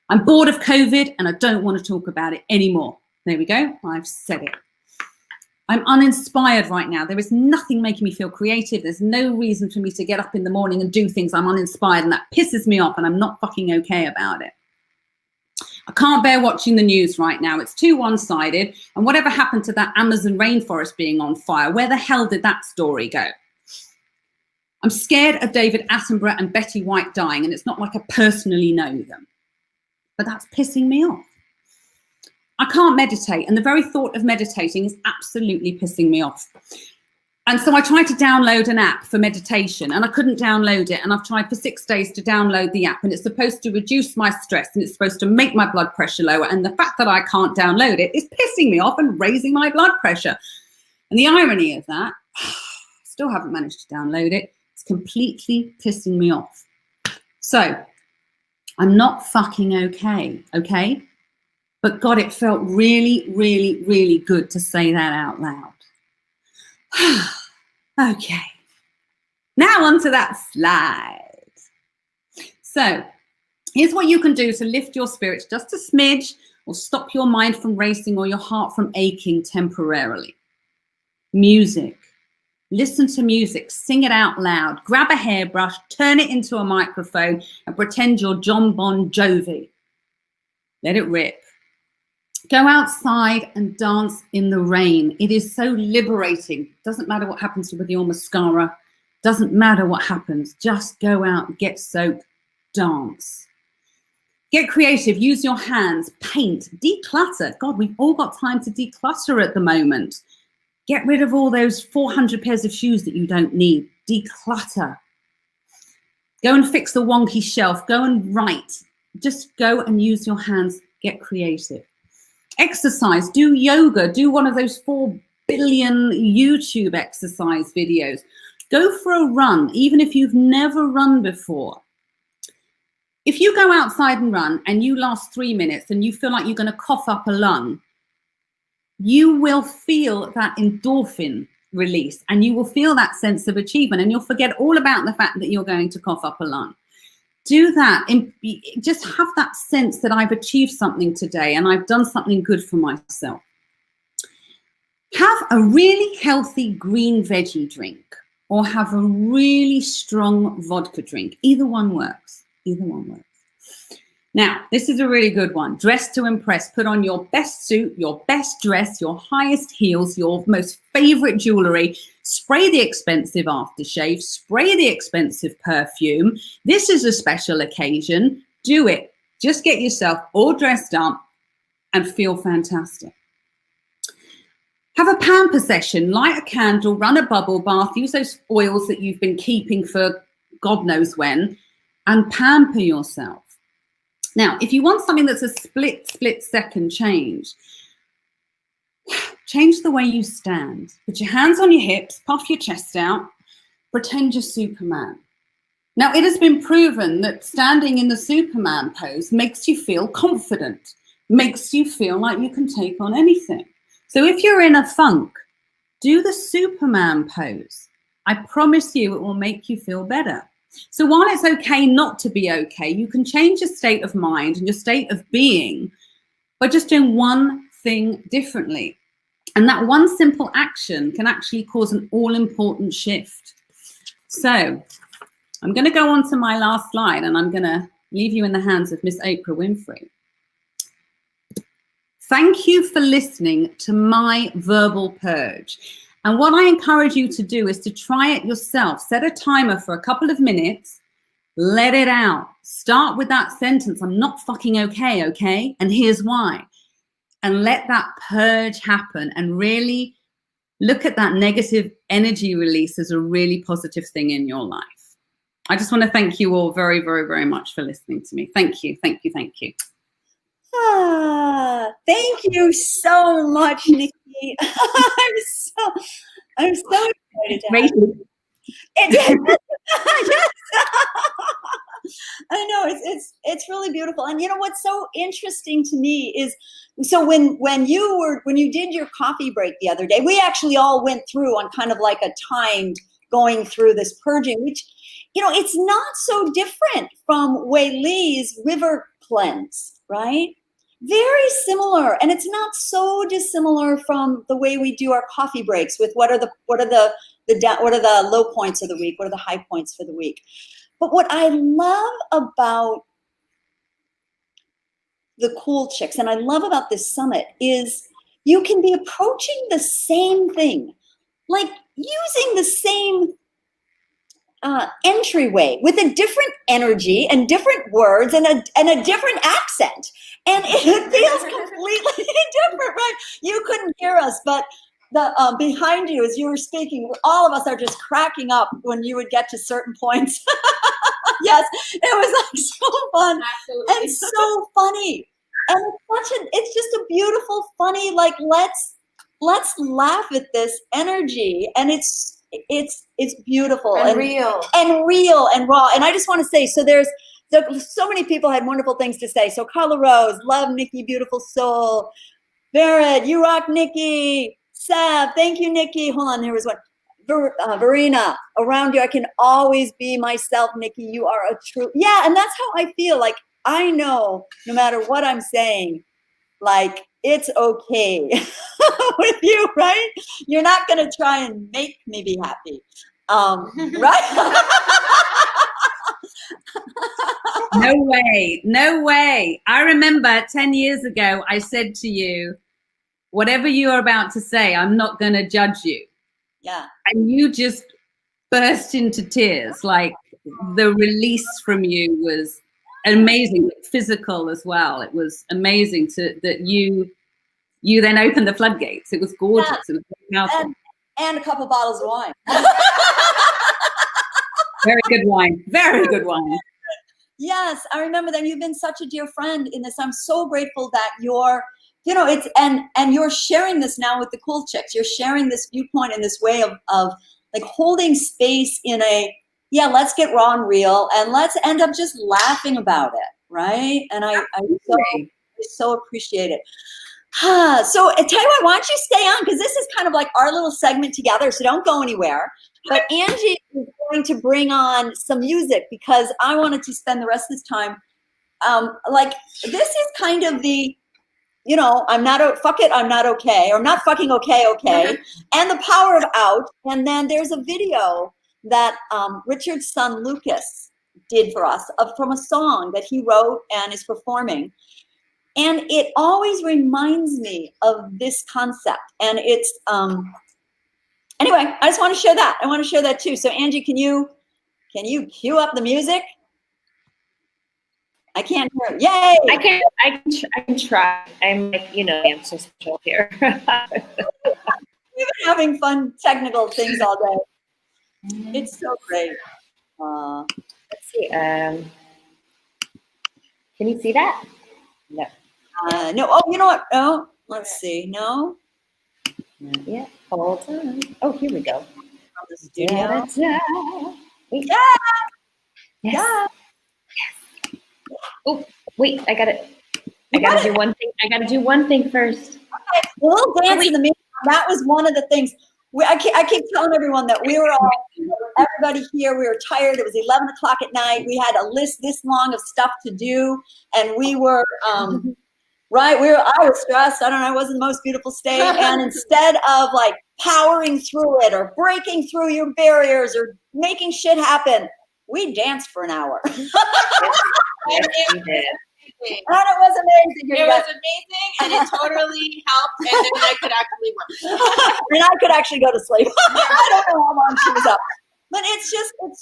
I'm bored of COVID and I don't want to talk about it anymore. There we go. I've said it. I'm uninspired right now. There is nothing making me feel creative. There's no reason for me to get up in the morning and do things. I'm uninspired and that pisses me off and I'm not fucking okay about it. I can't bear watching the news right now. It's too one-sided. And whatever happened to that Amazon rainforest being on fire? Where the hell did that story go? I'm scared of David Attenborough and Betty White dying, and it's not like I personally know them. But that's pissing me off. I can't meditate, and the very thought of meditating is absolutely pissing me off. And so I tried to download an app for meditation, and I couldn't download it. And I've tried for 6 days to download the app, and it's supposed to reduce my stress, and it's supposed to make my blood pressure lower. And the fact that I can't download it is pissing me off and raising my blood pressure. And the irony of that, still haven't managed to download it. It's completely pissing me off. So I'm not fucking okay, okay? But God, it felt really, really, really good to say that out loud. Okay, now onto that slide. So here's what you can do to lift your spirits just a smidge, or stop your mind from racing or your heart from aching temporarily. Music. Listen to music, sing it out loud, grab a hairbrush, turn it into a microphone and pretend you're John Bon Jovi. Let it rip. Go outside and dance in the rain. It is so liberating. Doesn't matter what happens with your mascara. Doesn't matter what happens. Just go out, get soaked, dance. Get creative. Use your hands. Paint. Declutter. God, we've all got time to declutter at the moment. Get rid of all those 400 pairs of shoes that you don't need. Declutter. Go and fix the wonky shelf. Go and write. Just go and use your hands. Get creative. Exercise, do yoga, do one of those 4 billion YouTube exercise videos. Go for a run, even if you've never run before. If you go outside and run and you last 3 minutes and you feel like you're going to cough up a lung, you will feel that endorphin release and you will feel that sense of achievement, and you'll forget all about the fact that you're going to cough up a lung. Do that and just have that sense that I've achieved something today and I've done something good for myself. Have a really healthy green veggie drink or have a really strong vodka drink. Either one works. Either one works. Now, this is a really good one. Dress to impress. Put on your best suit, your best dress, your highest heels, your most favorite jewelry. Spray the expensive aftershave. Spray the expensive perfume. This is a special occasion. Do it. Just get yourself all dressed up and feel fantastic. Have a pamper session. Light a candle, run a bubble bath, use those oils that you've been keeping for God knows when, and pamper yourself. Now, if you want something that's a split second change the way you stand. Put your hands on your hips, puff your chest out, pretend you're Superman. Now, it has been proven that standing in the Superman pose makes you feel confident, makes you feel like you can take on anything. So if you're in a funk, do the Superman pose. I promise you it will make you feel better. So while it's okay not to be okay, you can change your state of mind and your state of being by just doing one thing differently. And that one simple action can actually cause an all-important shift. So I'm going to go on to my last slide and I'm going to leave you in the hands of Miss Oprah Winfrey. Thank you for listening to my verbal purge. And what I encourage you to do is to try it yourself. Set a timer for a couple of minutes. Let it out. Start with that sentence, I'm not fucking okay, okay? And here's why. And let that purge happen and really look at that negative energy release as a really positive thing in your life. I just want to thank you all very, very, very much for listening to me. Thank you, thank you, thank you. Thank you so much, Nikki. I'm so excited to have you. Yes. I know it's really beautiful. And you know what's so interesting to me is, so when you did your coffee break the other day, we actually all went through on kind of like a timed going through this purging, which, you know, it's not so different from Wei Li's river cleanse, right? Very similar, and it's not so dissimilar from the way we do our coffee breaks with what are the low points of the week, what are the high points for the week. But what I love about the Cool Chicks, and I love about this summit, is you can be approaching the same thing, like using the same entryway with a different energy and different words and a different accent. And it feels completely different, right? You couldn't hear us, but the behind you, as you were speaking, all of us are just cracking up when you would get to certain points. Yes, it was like so fun. Absolutely. And so funny. And it's just a beautiful, funny, like, let's laugh at this energy. And it's beautiful And real. And raw. And I just want to say, so so many people had wonderful things to say. So Carla Rose, love Nikki, beautiful soul. Barrett, you rock, Nikki. Seb, thank you, Nikki. Hold on, there was one. Verena, around you, I can always be myself, Nikki. You are a true, yeah, and that's how I feel. Like, I know no matter what I'm saying, like, it's okay with you, right? You're not going to try and make me be happy, right? No way. I remember 10 years ago, I said to you, whatever you're about to say, I'm not going to judge you. Yeah. And you just burst into tears. Like, the release from you was amazing, physical as well. It was amazing that you then opened the floodgates. It was gorgeous. Yeah. It was powerful. And a couple bottles of wine. Very good wine. Very good wine. Yes, I remember that. You've been such a dear friend in this. I'm so grateful that you're, it's and you're sharing this now with the Cool Chicks. You're sharing this viewpoint in this way of like holding space in let's get raw and real, and let's end up just laughing about it, right? And I so appreciate it. So I tell you what, why don't you stay on, because this is kind of like our little segment together, so don't go anywhere. But Angie is going to bring on some music because I wanted to spend the rest of this time, like, this is kind of the, I'm not okay, or I'm not fucking okay, and the power of out. And then there's a video that Richard's son Lucas did for us from a song that he wrote and is performing. And it always reminds me of this concept. And it's, anyway, I just want to share that. I want to share that too. So Angie, can you cue up the music? I can't hear it. Yay! I can try. I'm like, I'm so special here. We've been having fun technical things all day. It's so great. Let's see. Can you see that? No. No. Oh, you know what? Oh, let's see. No. Not yet. Hold on. Oh, here we go. From the studio. Wait. Yeah. Yes. Yeah. Oh, wait. I gotta do one thing. I gotta do one thing first. Okay. We'll dance in the meantime. That was one of the things. I keep telling everyone that we were all, everybody here, we were tired. It was 11 o'clock at night. We had a list this long of stuff to do, and we were, right? I was stressed. I don't know. It wasn't the most beautiful state. And instead of like powering through it or breaking through your barriers or making shit happen, we danced for an hour. Yes, we did. And it was amazing. It was amazing, and it totally helped. And then I could actually work. And I could actually go to sleep. I don't know how long she was up. But it's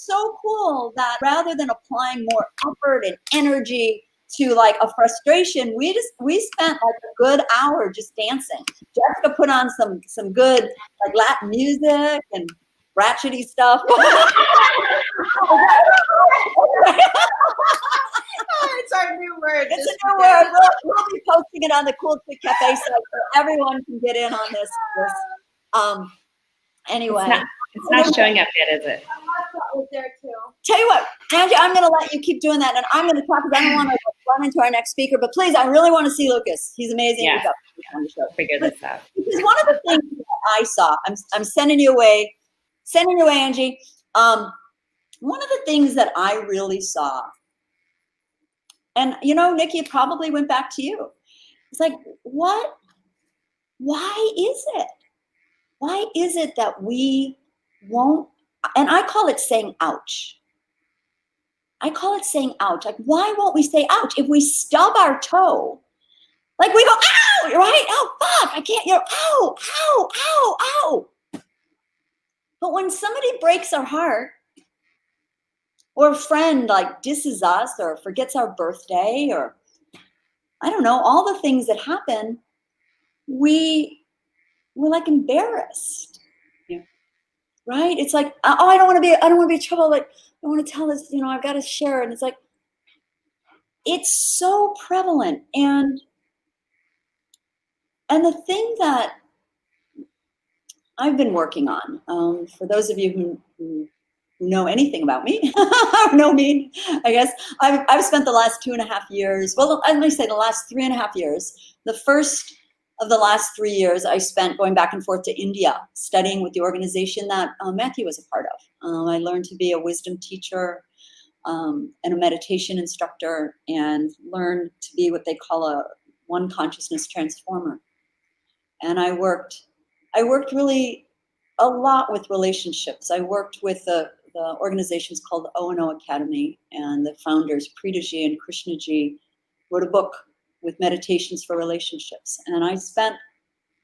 so cool that rather than applying more effort and energy to like a frustration, we spent like a good hour just dancing. Jessica put on some good like Latin music and ratchety stuff. It's our new word. It's a new word. We'll be posting it on the Cool Chick Cafe site so everyone can get in on this. Anyway. It's not showing up yet, is it? Was there too. Tell you what, Angie, I'm going to let you keep doing that, and I'm going to talk because I don't want to run into our next speaker. But please, I really want to see Lucas. He's amazing. Yeah. On the show. Figure this out. Because one of the things that I saw, I'm sending you away, Angie. One of the things that I really saw, and Nikki, it probably went back to you. It's like, what? Why is it? Why is it that we won't? And I call it saying ouch. Like, why won't we say ouch? If we stub our toe Like we go, ow, right? Oh, fuck, I can't, ow, ow, ow, ow. But when somebody breaks our heart, or a friend like disses us or forgets our birthday, or I don't know, all the things that happen, we're like embarrassed. Yeah. Right? It's like, oh, I don't want to be in trouble. Like, I want to tell this, I've got to share. And it's like, it's so prevalent. And the thing that I've been working on, for those of you who know anything about me, or know me, I guess, I've spent the last 2.5 years, well, let me say the last 3.5 years. The first of the last 3 years I spent going back and forth to India, studying with the organization that Matthew was a part of. I learned to be a wisdom teacher and a meditation instructor, and learned to be what they call a one consciousness transformer. And I worked really a lot with relationships. I worked with the organizations called the O&O Academy, and the founders, Preetaji and Krishnaji, wrote a book with meditations for relationships. And I spent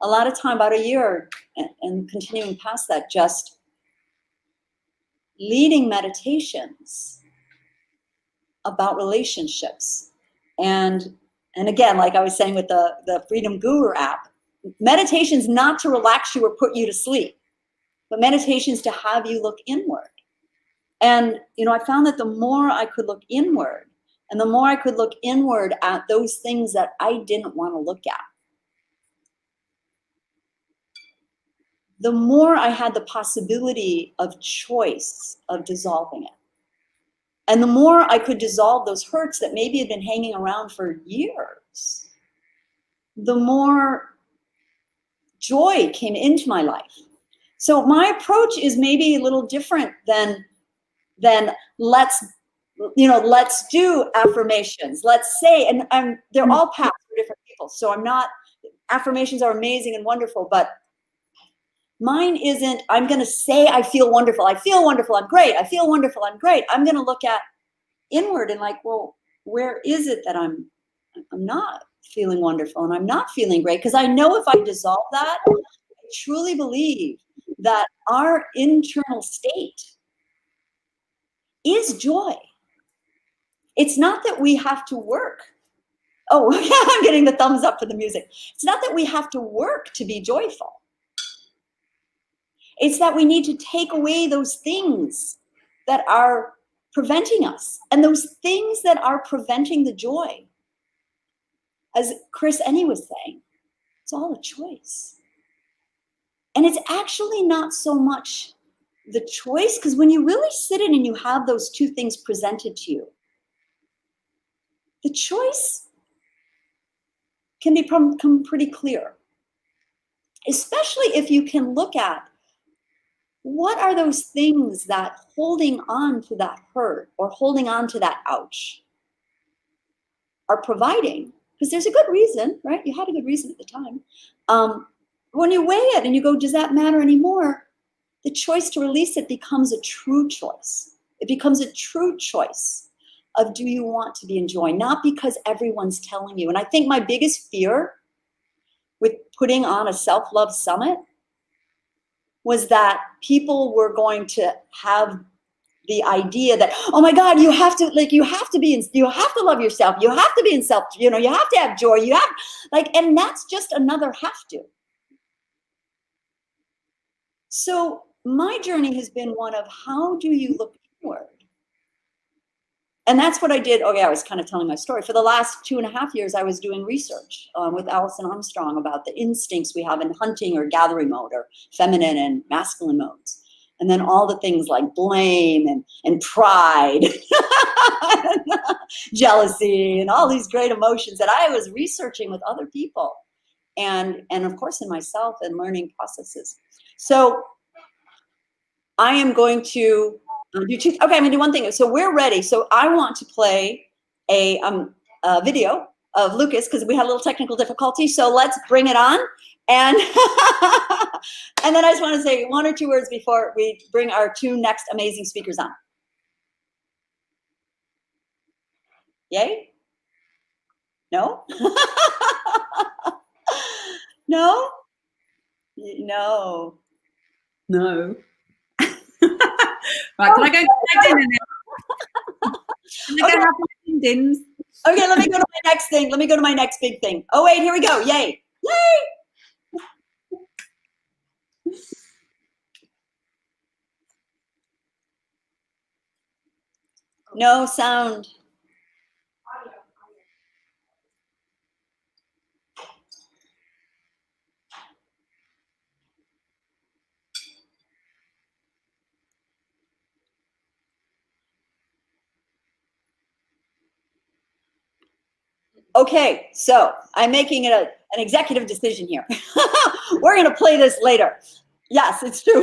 a lot of time, about a year, and continuing past that, just leading meditations about relationships. And again, like I was saying with the Freedom Guru app, meditation's not to relax you or put you to sleep, but meditation's to have you look inward. And, I found that the more I could look inward, and the more I could look inward at those things that I didn't want to look at, the more I had the possibility of choice of dissolving it. And the more I could dissolve those hurts that maybe had been hanging around for years, the more joy came into my life. So my approach is maybe a little different than let's do affirmations. Let's say, and they're all paths for different people. So affirmations are amazing and wonderful, but mine isn't, I'm going to say, I feel wonderful. I feel wonderful. I'm great. I feel wonderful. I'm great. I'm going to look at inward and like, well, where is it that I'm not feeling wonderful and I'm not feeling great? Because I know if I dissolve that, I truly believe that our internal state is joy. It's not that we have to work. Oh, yeah, I'm getting the thumbs up for the music. It's not that we have to work to be joyful. It's that we need to take away those things that are preventing us. And those things that are preventing the joy, as Chris Ennie was saying, it's all a choice. And it's actually not so much the choice, because when you really sit in and you have those two things presented to you, the choice can become pretty clear, especially if you can look at what are those things that holding on to that hurt or holding on to that ouch are providing, because there's a good reason, right? You had a good reason at the time. When you weigh it and you go, does that matter anymore? The choice to release it becomes a true choice. It becomes a true choice of, do you want to be in joy? Not because everyone's telling you. And I think my biggest fear with putting on a self-love summit was that people were going to have the idea that, oh my God, you have to love yourself. You have to be in self, you have to have joy. And that's just another have to. So my journey has been one of, how do you look inward? And that's what I did. Okay, I was kind of telling my story. For the last 2.5 years, I was doing research with Alison Armstrong about the instincts we have in hunting or gathering mode, or feminine and masculine modes. And then all the things like blame and pride, jealousy, and all these great emotions that I was researching with other people. And of course in myself, and learning processes. So I am going to do two. Okay, I'm going to do one thing. So we're ready. So I want to play a video of Lucas, because we had a little technical difficulty. So let's bring it on. And and then I just want to say one or two words before we bring our two next amazing speakers on. Yay? No? No? No. No. Right, can I go to my dinner now? Can I go have my din-dins? Okay, let me go to my next thing. Let me go to my next big thing. Oh, wait, here we go. Yay. Yay. No sound. Okay, so I'm making it an executive decision here. We're going to play this later. Yes, it's true.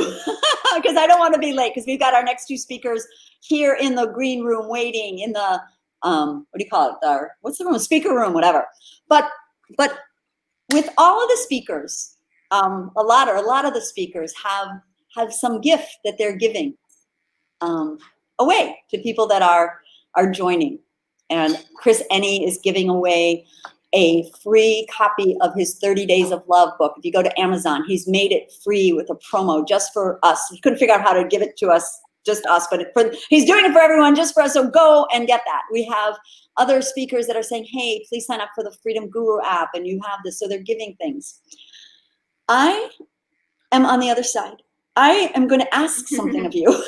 Because I don't want to be late because we've got our next two speakers here in the green room waiting in the, what do you call it? What's the room? Speaker room, whatever. But with all of the speakers, a lot of the speakers have some gift that they're giving away to people that are joining. And Chris Enney is giving away a free copy of his 30 Days of Love book. If you go to Amazon, he's made it free with a promo just for us. He couldn't figure out how to give it to us, just us, but he's doing it for everyone, just for us. So go and get that. We have other speakers that are saying, hey, please sign up for the Freedom Guru app, and you have this. So they're giving things. I am on the other side. I am going to ask something of you.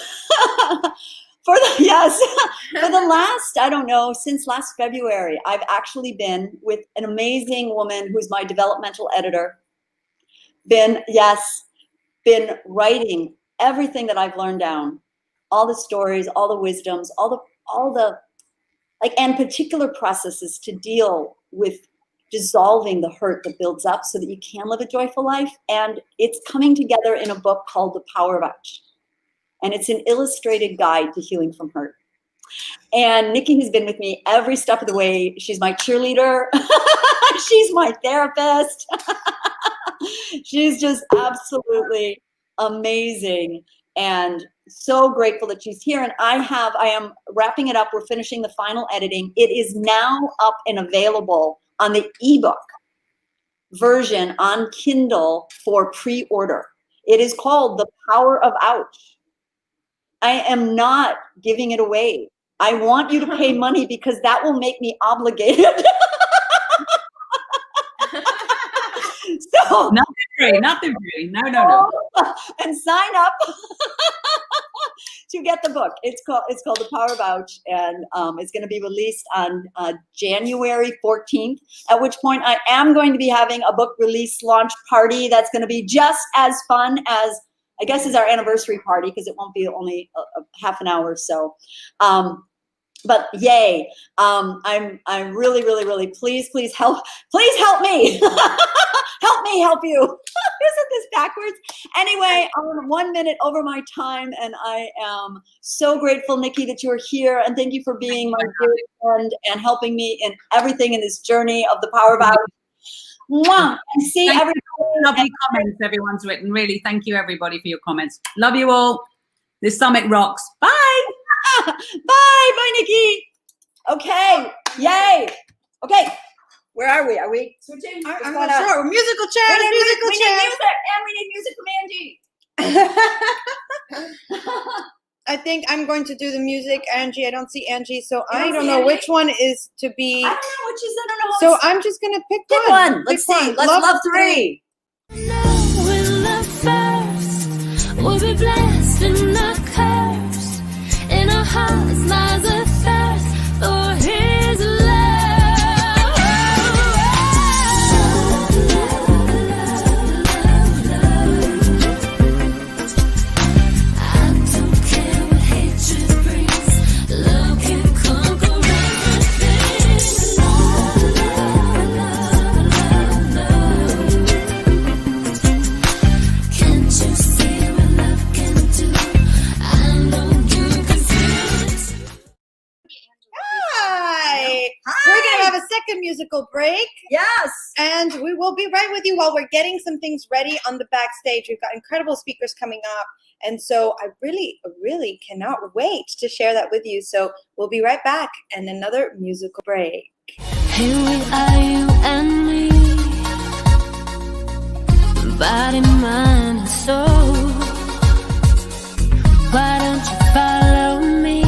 For the last, I don't know, since last February, I've actually been with an amazing woman who's my developmental editor. Been writing everything that I've learned down, all the stories, all the wisdoms, all the and particular processes to deal with dissolving the hurt that builds up so that you can live a joyful life. And it's coming together in a book called The Power of Ouch. And it's an illustrated guide to healing from hurt. And Nikki has been with me every step of the way. She's my cheerleader. She's my therapist. She's just absolutely amazing and so grateful that she's here. And I am wrapping it up. We're finishing the final editing. It is now up and available on the ebook version on Kindle for pre-order. It is called The Power of Ouch. I am not giving it away. I want you to pay money because that will make me obligated. So Nothing free. No. And sign up to get the book. It's called The Power of Ouch, and it's going to be released on January 14th, at which point I am going to be having a book release launch party that's going to be just as fun as, I guess, is our anniversary party, because it won't be only a half an hour or so. But yay. I'm really, really, really please help me. Help me help you. Isn't this backwards? Anyway, I'm 1 minute over my time, and I am so grateful, Nikki, that you're here, and thank you for being my dear friend and helping me in everything in this journey of the power of Ouch. Mwah! And see everybody. Lovely comments everyone's written. Really, thank you everybody for your comments. Love you all. This summit rocks. Bye. Bye, Nikki. Okay, yay. Okay, where are we? Are we switching? I'm not sure. Musical chairs, we need music, and we need music from Angie. I think I'm going to do the music, Angie. I don't see Angie, so I don't don't see know Angie? which one is to be. I don't know which is. I don't know. So I'm just gonna pick one. Let's see. Let's love three. With love first, we'll be blessed and not cursed. In our hearts lies a thirst for His love. I don't care what hatred brings. Love can conquer everything. Can't you see what love can do? I know you can feel it. Hi. We're gonna have a second musical break. Yes. And we will be right with you while we're getting some things ready on the backstage. We've got incredible speakers coming up. And so I really cannot wait to share that with you. So we'll be right back and another musical break. Here we are, you and me, body, mind, and soul. Why don't you follow me?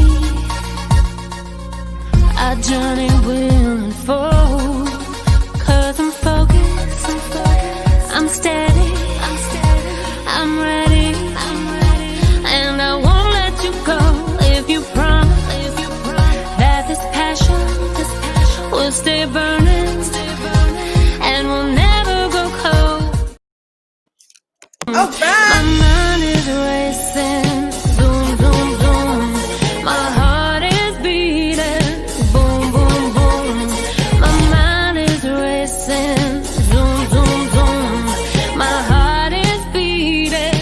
Our journey will unfold. 'Cause I'm focused, I'm steady, I'm ready, and I won't let you go if you promise that this passion will stay burning, and will never go cold. All right. My mind is racing, zoom, zoom, zoom. My heart is beating, boom, boom, boom. My mind is racing, zoom, zoom, zoom. My heart is beating,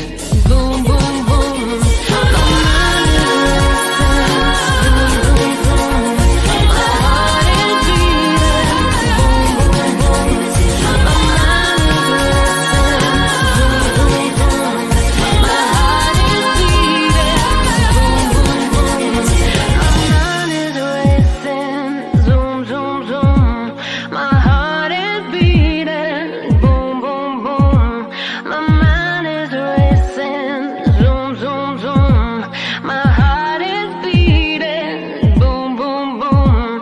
boom, boom, boom. My mind is racing, zoom, zoom, zoom. My heart is beating, boom, boom, boom. My mind is racing, zoom, zoom, zoom. My heart is beating, boom, boom, boom. My mind is racing, zoom, zoom, zoom. My heart is beating, boom, boom, boom. My mind is racing, zoom, zoom, zoom. My heart is beating, boom, boom, boom.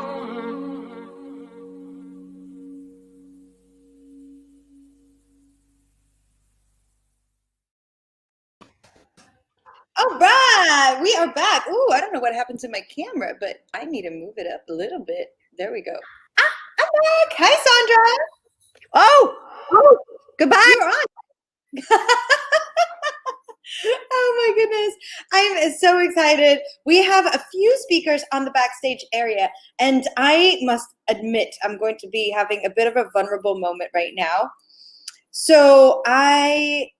All right, we are back. Ooh, I don't know what happened to my camera, but I need to move it up a little bit. There we go. Ah, I'm back. Hi, Sandra. Oh, goodbye. You're on. Oh my goodness. I'm so excited. We have a few speakers on the backstage area, and I must admit I'm going to be having a bit of a vulnerable moment right now. So I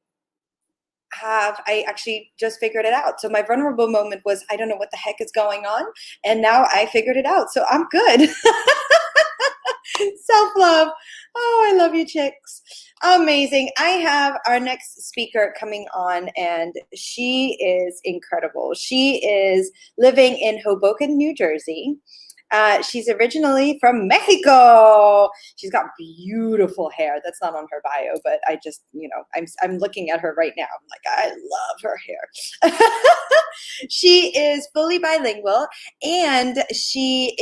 actually just figured it out. So my vulnerable moment was, I don't know what the heck is going on. And now I figured it out. So I'm good. Self-love. Oh, I love you, chicks. Amazing. I have our next speaker coming on, and she is incredible. She is living in Hoboken, New Jersey. She's originally from Mexico. She's got beautiful hair. That's not on her bio, but I just, I'm looking at her right now. I'm like, I love her hair. She is fully bilingual, and she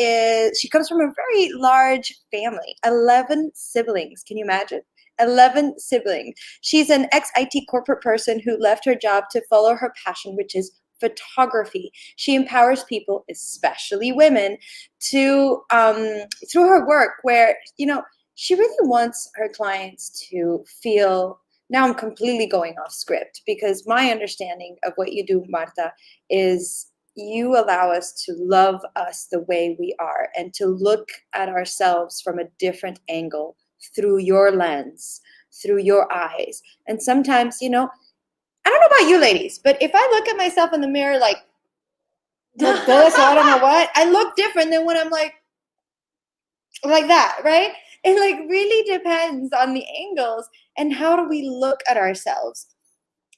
comes from a very large family, 11 siblings. Can you imagine? 11 siblings. She's an ex-IT corporate person who left her job to follow her passion, which is photography. She empowers people, especially women, to through her work, where she really wants her clients to feel. Now I'm completely going off script, because my understanding of what you do, Marta, is you allow us to love us the way we are, and to look at ourselves from a different angle, through your lens, through your eyes. And sometimes, I don't know about you ladies, but if I look at myself in the mirror like this, or I don't know what, I look different than when I'm like that, right? It really depends on the angles and how do we look at ourselves.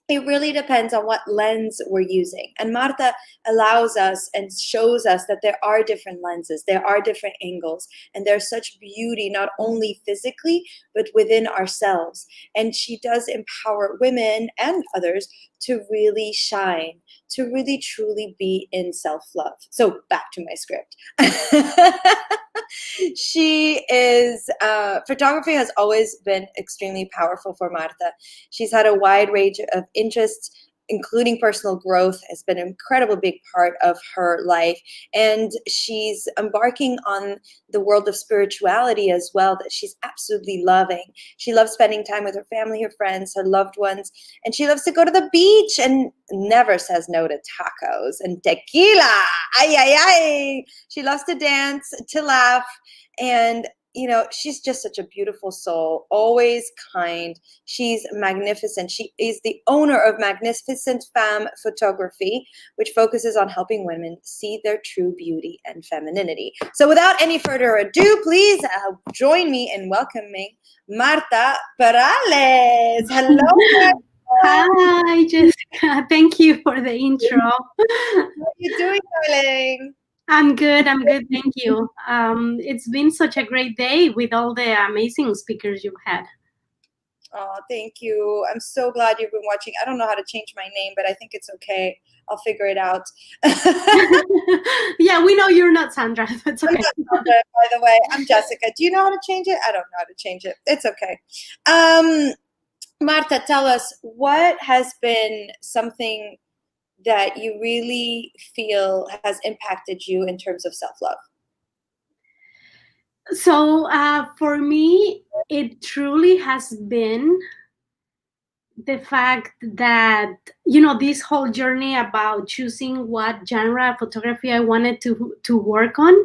It really depends on what lens we're using. And Marta allows us and shows us that there are different lenses, there are different angles, and there's such beauty, not only physically, but within ourselves. And she does empower women and others to really shine, to really truly be in self-love. So back to my script. She is, photography has always been extremely powerful for Marta. She's had a wide range of interests, including personal growth, has been an incredible big part of her life. And she's embarking on the world of spirituality as well, that she's absolutely loving. She loves spending time with her family, her friends, her loved ones. And she loves to go to the beach and never says no to tacos and tequila. Ay, ay, ay. She loves to dance, to laugh. And she's just such a beautiful soul, always kind. She's magnificent. She is the owner of Magnificent Femme Photography, which focuses on helping women see their true beauty and femininity. So without any further ado, please join me in welcoming Marta Perales. Hello, Marta. Hi, Jessica. Thank you for the intro. How are you doing, darling? I'm good. I'm good. Thank you. It's been such a great day with all the amazing speakers you've had. Oh, thank you. I'm so glad you've been watching. I don't know how to change my name, but I think it's okay. I'll figure it out. Yeah, we know you're not Sandra. That's okay. I'm not Sandra, by the way. I'm Jessica. Do you know how to change it? I don't know how to change it. It's okay. Marta, tell us, what has been something that you really feel has impacted you in terms of self-love? So for me, it truly has been the fact that, you know, this whole journey about choosing what genre of photography I wanted to work on,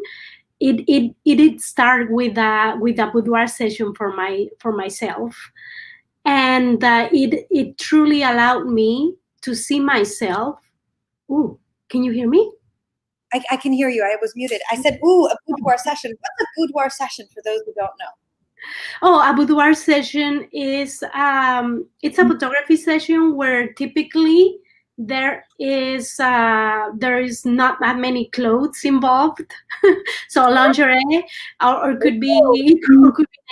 it did start with a boudoir session for myself, and it truly allowed me to see myself. Ooh, can you hear me? I can hear you. I was muted. I said, ooh, a boudoir session. What's a boudoir session for those who don't know? Oh, a boudoir session is it's a photography session where typically there is not that many clothes involved. So lingerie, or could be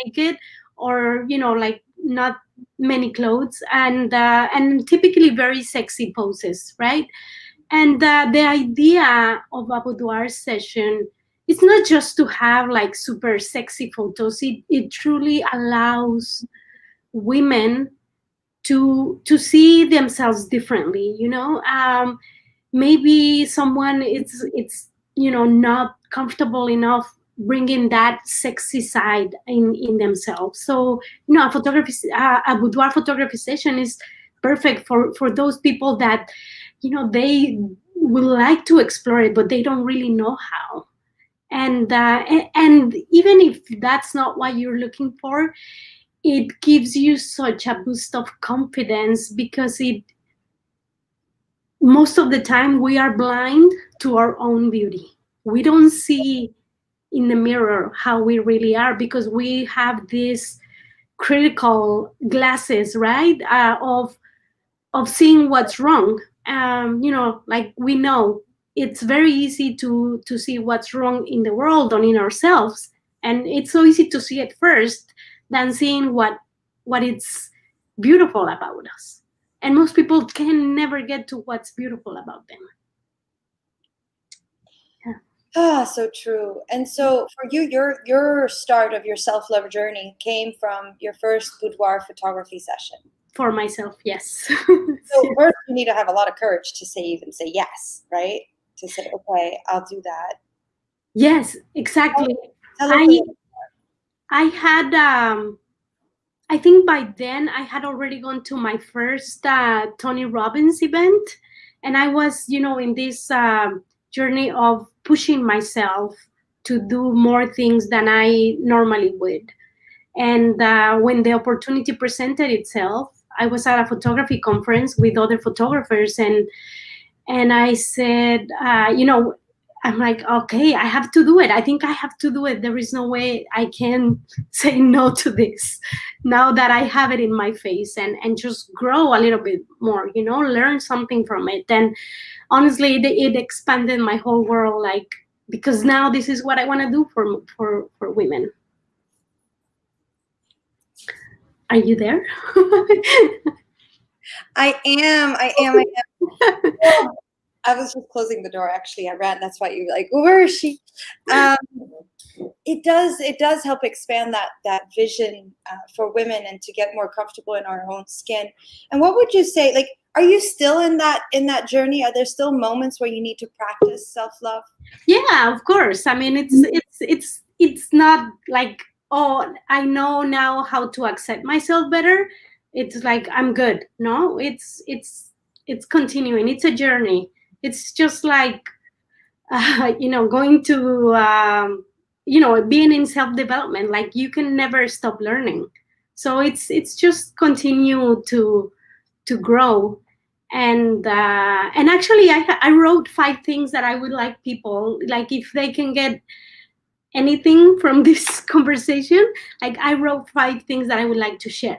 naked, or, you know, like not many clothes, and typically very sexy poses, right? And the idea of a boudoir session, it's not just to have like super sexy photos. It truly allows women to see themselves differently. You know, maybe someone it's you know, not comfortable enough bringing that sexy side in themselves. So, you know, a boudoir photography session is perfect for those people that, you know, they would like to explore it, but they don't really know how. And even if that's not what you're looking for, it gives you such a boost of confidence, because most of the time we are blind to our own beauty. We don't see in the mirror how we really are, because we have these critical glasses, right? Of seeing what's wrong. You know, like, we know it's very easy to see what's wrong in the world and in ourselves, and it's so easy to see it first than seeing what it's beautiful about us. And most people can never get to what's beautiful about them. Ah, so true. And so for you, your start of your self-love journey came from your first boudoir photography session. For myself, yes. So first, you need to have a lot of courage to even say yes, right? To say, okay, I'll do that. Yes, exactly. I had, I think by then I had already gone to my first Tony Robbins event, and I was, you know, in this journey of pushing myself to do more things than I normally would. And when the opportunity presented itself, I was at a photography conference with other photographers, and I said, you know, I'm like, okay, I have to do it. I think I have to do it. There is no way I can say no to this now that I have it in my face, and just grow a little bit more, you know, learn something from it. And honestly, it expanded my whole world, like, because now this is what I want to do for women. Are you there? I am. Well, I was just closing the door. Actually, I ran. That's why you were like, where is she? It does help expand that vision for women, and to get more comfortable in our own skin. And what would you say? Like, are you still in that journey? Are there still moments where you need to practice self-love? Yeah, of course. I mean, it's not like, oh, I know now how to accept myself better. It's like, I'm good. No, it's continuing. It's a journey. It's just like, you know, going to, you know, being in self-development. Like, you can never stop learning. So it's just continue to grow. And actually, I wrote 5 things that I would like people, like, if they can get anything from this conversation, like, I wrote 5 things that I would like to share.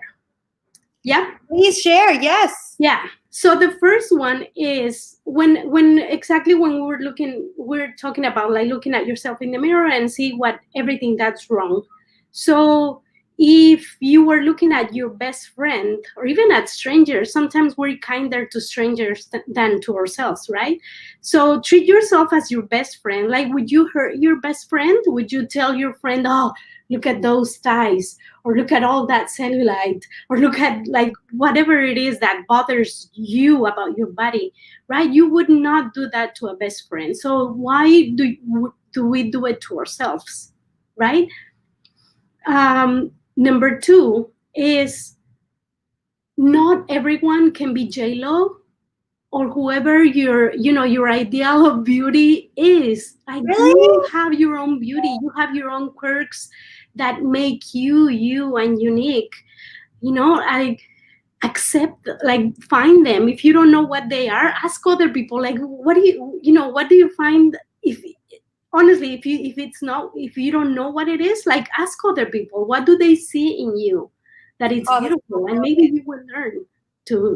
Yeah, please share. Yes. Yeah. So the first one is when exactly when we're talking about like looking at yourself in the mirror and see what everything that's wrong. So if you were looking at your best friend or even at strangers, sometimes we're kinder to strangers than to ourselves, right? So treat yourself as your best friend. Like, would you hurt your best friend? Would you tell your friend, oh, look at those thighs, or look at all that cellulite, or look at like whatever it is that bothers you about your body, right? You would not do that to a best friend. So why do we do it to ourselves, right? Number two is not everyone can be J-Lo or whoever your ideal of beauty is. Like, you have your own beauty. You have your own quirks that make you and unique. I accept, like, find them. If you don't know what they are, ask other people. Like, what do you find? Honestly, if you don't know what it is, like, ask other people, what do they see in you that it's beautiful, and maybe you will learn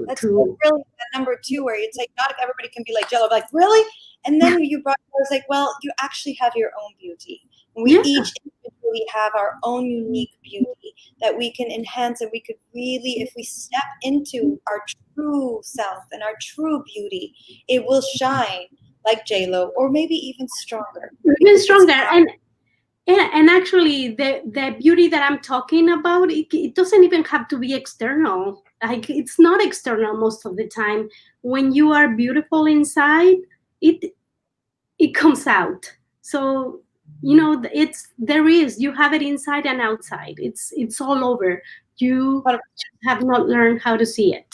That's really that number two, where it's like not everybody can be like Jello. Like, really? And then you brought, I was like, well, you actually have your own beauty. We each individually have our own unique beauty that we can enhance, and we could really, if we step into our true self and our true beauty, it will shine like J-Lo, or maybe even stronger. Even stronger. And actually, the beauty that I'm talking about, it doesn't even have to be external. Like, it's not external most of the time. When you are beautiful inside, it comes out. So, you have it inside and outside. It's all over. You have not learned how to see it.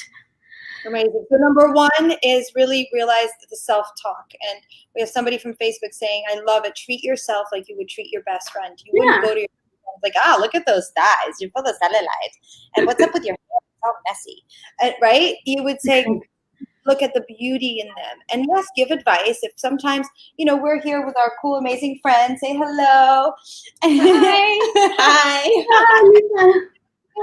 Amazing. So number one is really realize the self-talk. And we have somebody from Facebook saying, I love it. Treat yourself like you would treat your best friend. You wouldn't go to your friend like, look at those thighs. You're full of cellulite. And what's up with your hair? It's all messy. Right? You would say, look at the beauty in them. And yes, give advice. If sometimes, we're here with our cool, amazing friends. Say hello. Hi. Hi.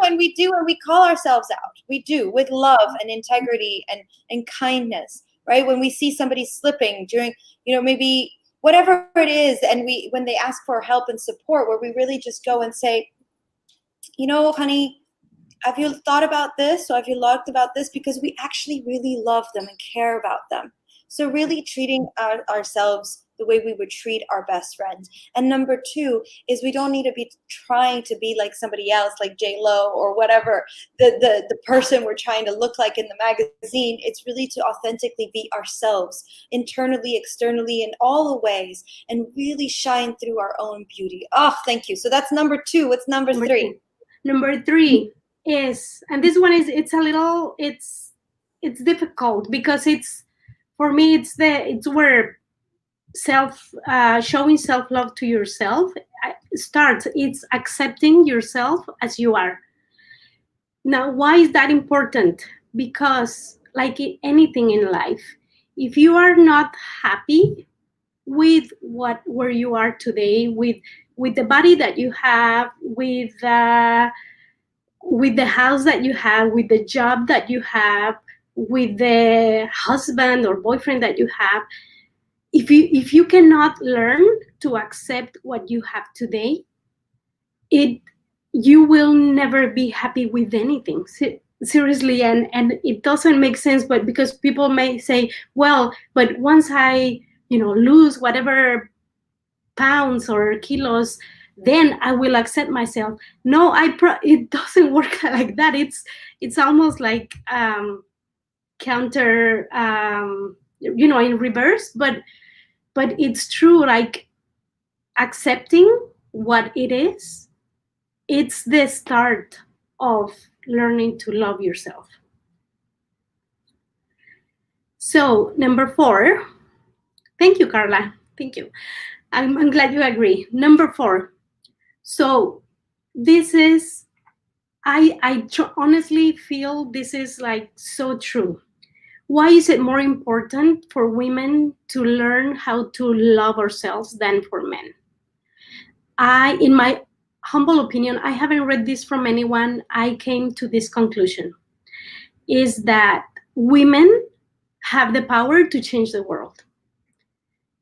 And we do, and we call ourselves out. We do, with love and integrity and kindness, right? When we see somebody slipping during, maybe whatever it is, and when they ask for help and support, where we really just go and say, honey, have you thought about this? Or have you looked about this? Because we actually really love them and care about them. So really treating ourselves the way we would treat our best friends. And number two is we don't need to be trying to be like somebody else, like J-Lo or whatever, the person we're trying to look like in the magazine. It's really to authentically be ourselves, internally, externally, in all the ways, and really shine through our own beauty. Oh, thank you. So that's number two. What's number three? Number three is, and this one is, it's difficult because for me, it's where showing self-love to yourself starts. It's accepting yourself as you are. Now, why is that important? Because like anything in life, if you are not happy with where you are today, with the body that you have, with the house that you have, with the job that you have, with the husband or boyfriend that you have, if you cannot learn to accept what you have today, you will never be happy with anything. Seriously, and it doesn't make sense, but because people may say, well, but once I lose whatever pounds or kilos, then I will accept myself. No, it doesn't work like that. It's almost like counter, in reverse, but it's true. Like, accepting what it is, it's the start of learning to love yourself. So number 4, thank you, Carla. Thank you. I'm glad you agree. Number 4. So this is, I honestly feel this is like so true. Why is it more important for women to learn how to love ourselves than for men? In my humble opinion, I haven't read this from anyone. I came to this conclusion, is that women have the power to change the world.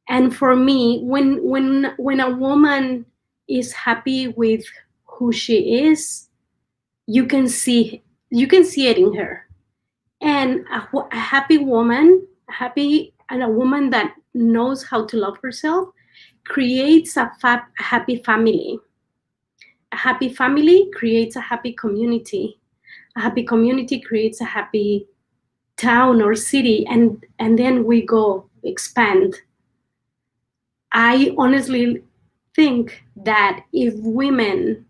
And for me, when a woman is happy with who she is, you can see it in her. And a happy woman, a woman that knows how to love herself, creates a happy family. A happy family creates a happy community. A happy community creates a happy town or city, and then we go expand. I honestly think that if women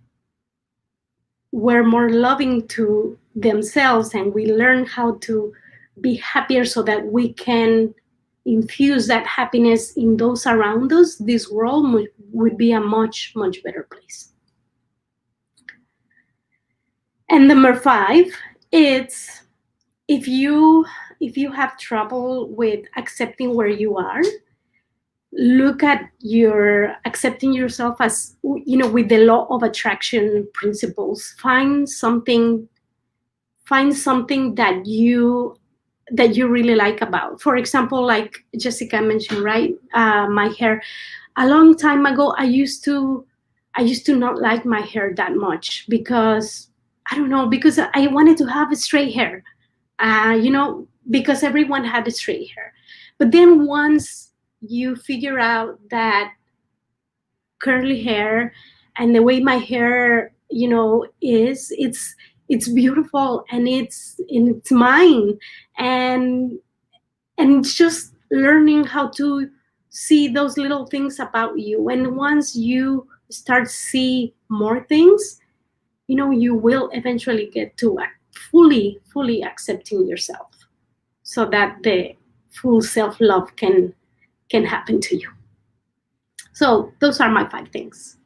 were more loving to themselves and we learn how to be happier so that we can infuse that happiness in those around us, this world would be a much, much better place. And number 5, it's if you have trouble with accepting where you are, look at your accepting yourself as, with the law of attraction principles. Find something that you really like about. For example, like Jessica mentioned, right? My hair. A long time ago, I used to not like my hair that much because because I wanted to have straight hair, because everyone had straight hair. But then once you figure out that curly hair and the way my hair, is, it's beautiful and it's mine, and it's just learning how to see those little things about you. And once you start see more things, you will eventually get to fully accepting yourself, so that the full self-love can happen to you. So those are my 5 things.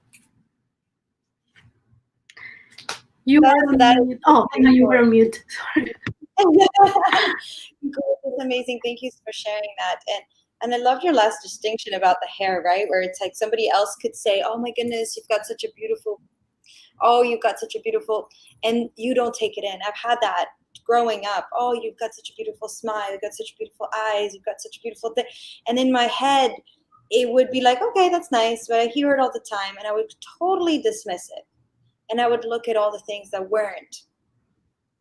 You were on mute. Oh, you were on mute. Sorry. It's amazing. Thank you for sharing that. And I loved your last distinction about the hair, right? Where it's like somebody else could say, "Oh my goodness, you've got such a beautiful," and you don't take it in. I've had that growing up. "Oh, you've got such a beautiful smile. You've got such beautiful eyes. You've got such a beautiful thing." And in my head, it would be like, "Okay, that's nice," but I hear it all the time, and I would totally dismiss it. And I would look at all the things that weren't,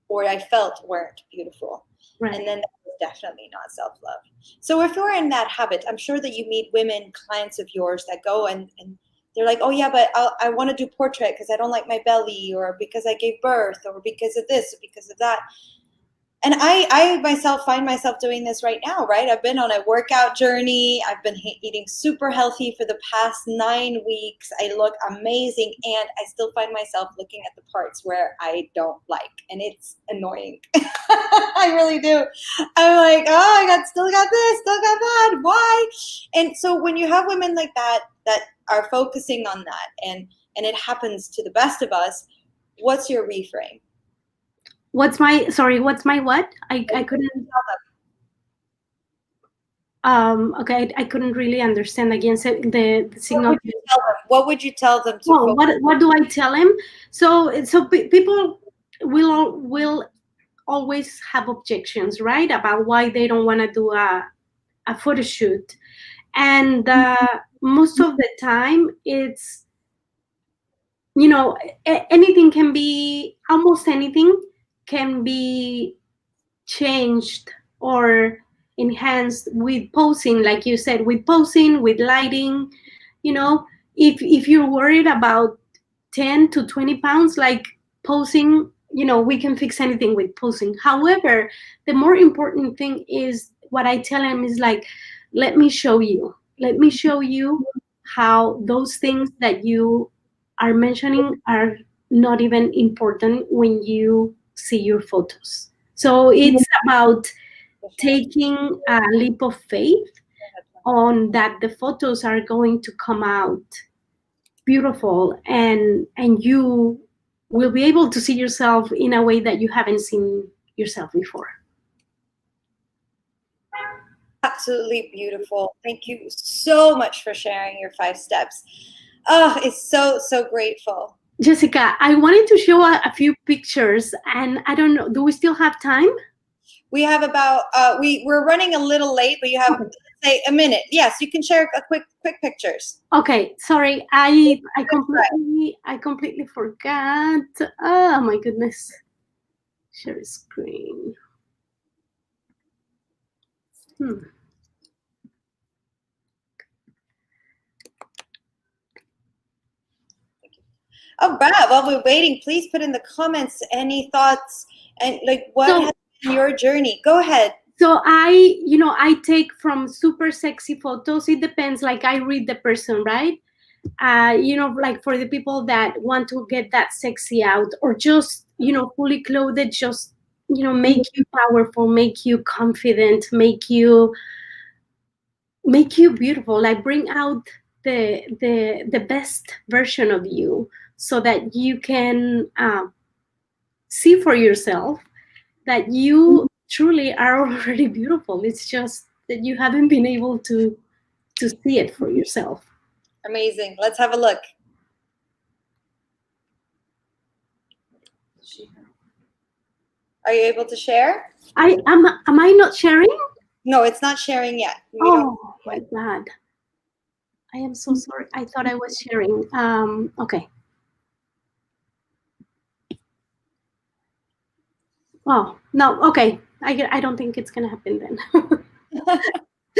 or I felt weren't beautiful. Right. And then that was definitely not self-love. So if you're in that habit, I'm sure that you meet women, clients of yours that go and they're like, "Oh yeah, but I want to do portrait because I don't like my belly, or because I gave birth, or because of this, or because of that." And I myself find myself doing this right now, right? I've been on a workout journey. I've been eating super healthy for the past 9 weeks. I look amazing, and I still find myself looking at the parts where I don't like, and it's annoying. I really do. I'm like, "Oh, I still got this, still got that. Why?" And so when you have women like that are focusing on that, and it happens to the best of us, what's your reframe? What's my what? I couldn't okay, I couldn't really understand again. So the signal. What would you tell them? What do I tell them? So people will always have objections, right, about why they don't want to do a photo shoot, and most of the time it's anything can be, almost anything can be changed or enhanced with posing, like you said, with posing, with lighting. If you're worried about 10 to 20 pounds, like posing, we can fix anything with posing. However, the more important thing is what I tell them is like, let me show you how those things that you are mentioning are not even important when you see your photos. So it's about taking a leap of faith on that the photos are going to come out beautiful, and you will be able to see yourself in a way that you haven't seen yourself before. Absolutely beautiful. Thank you so much for sharing your 5 steps. Oh, it's so grateful. Jessica, I wanted to show a few pictures, and I don't know, do we still have time? We have about we're running a little late, but you have say a minute. Yes, you can share a quick pictures. Okay, sorry, I completely forgot. Oh my goodness. Share screen. Oh, Brad, while we're waiting, please put in the comments any thoughts and like what has been your journey. Go ahead. So I take from super sexy photos. It depends. Like I read the person, right? Like for the people that want to get that sexy out, or just fully clothed, just make you powerful, make you confident, make you beautiful. Like bring out the best version of you, so that you can see for yourself that you truly are already beautiful. It's just that you haven't been able to see it for yourself. Amazing. Let's have a look. Are you able to share? Am I not sharing? No, it's not sharing yet. Oh my God. I am so sorry. I thought I was sharing. Okay. Oh, no. Okay. I don't think it's going to happen then.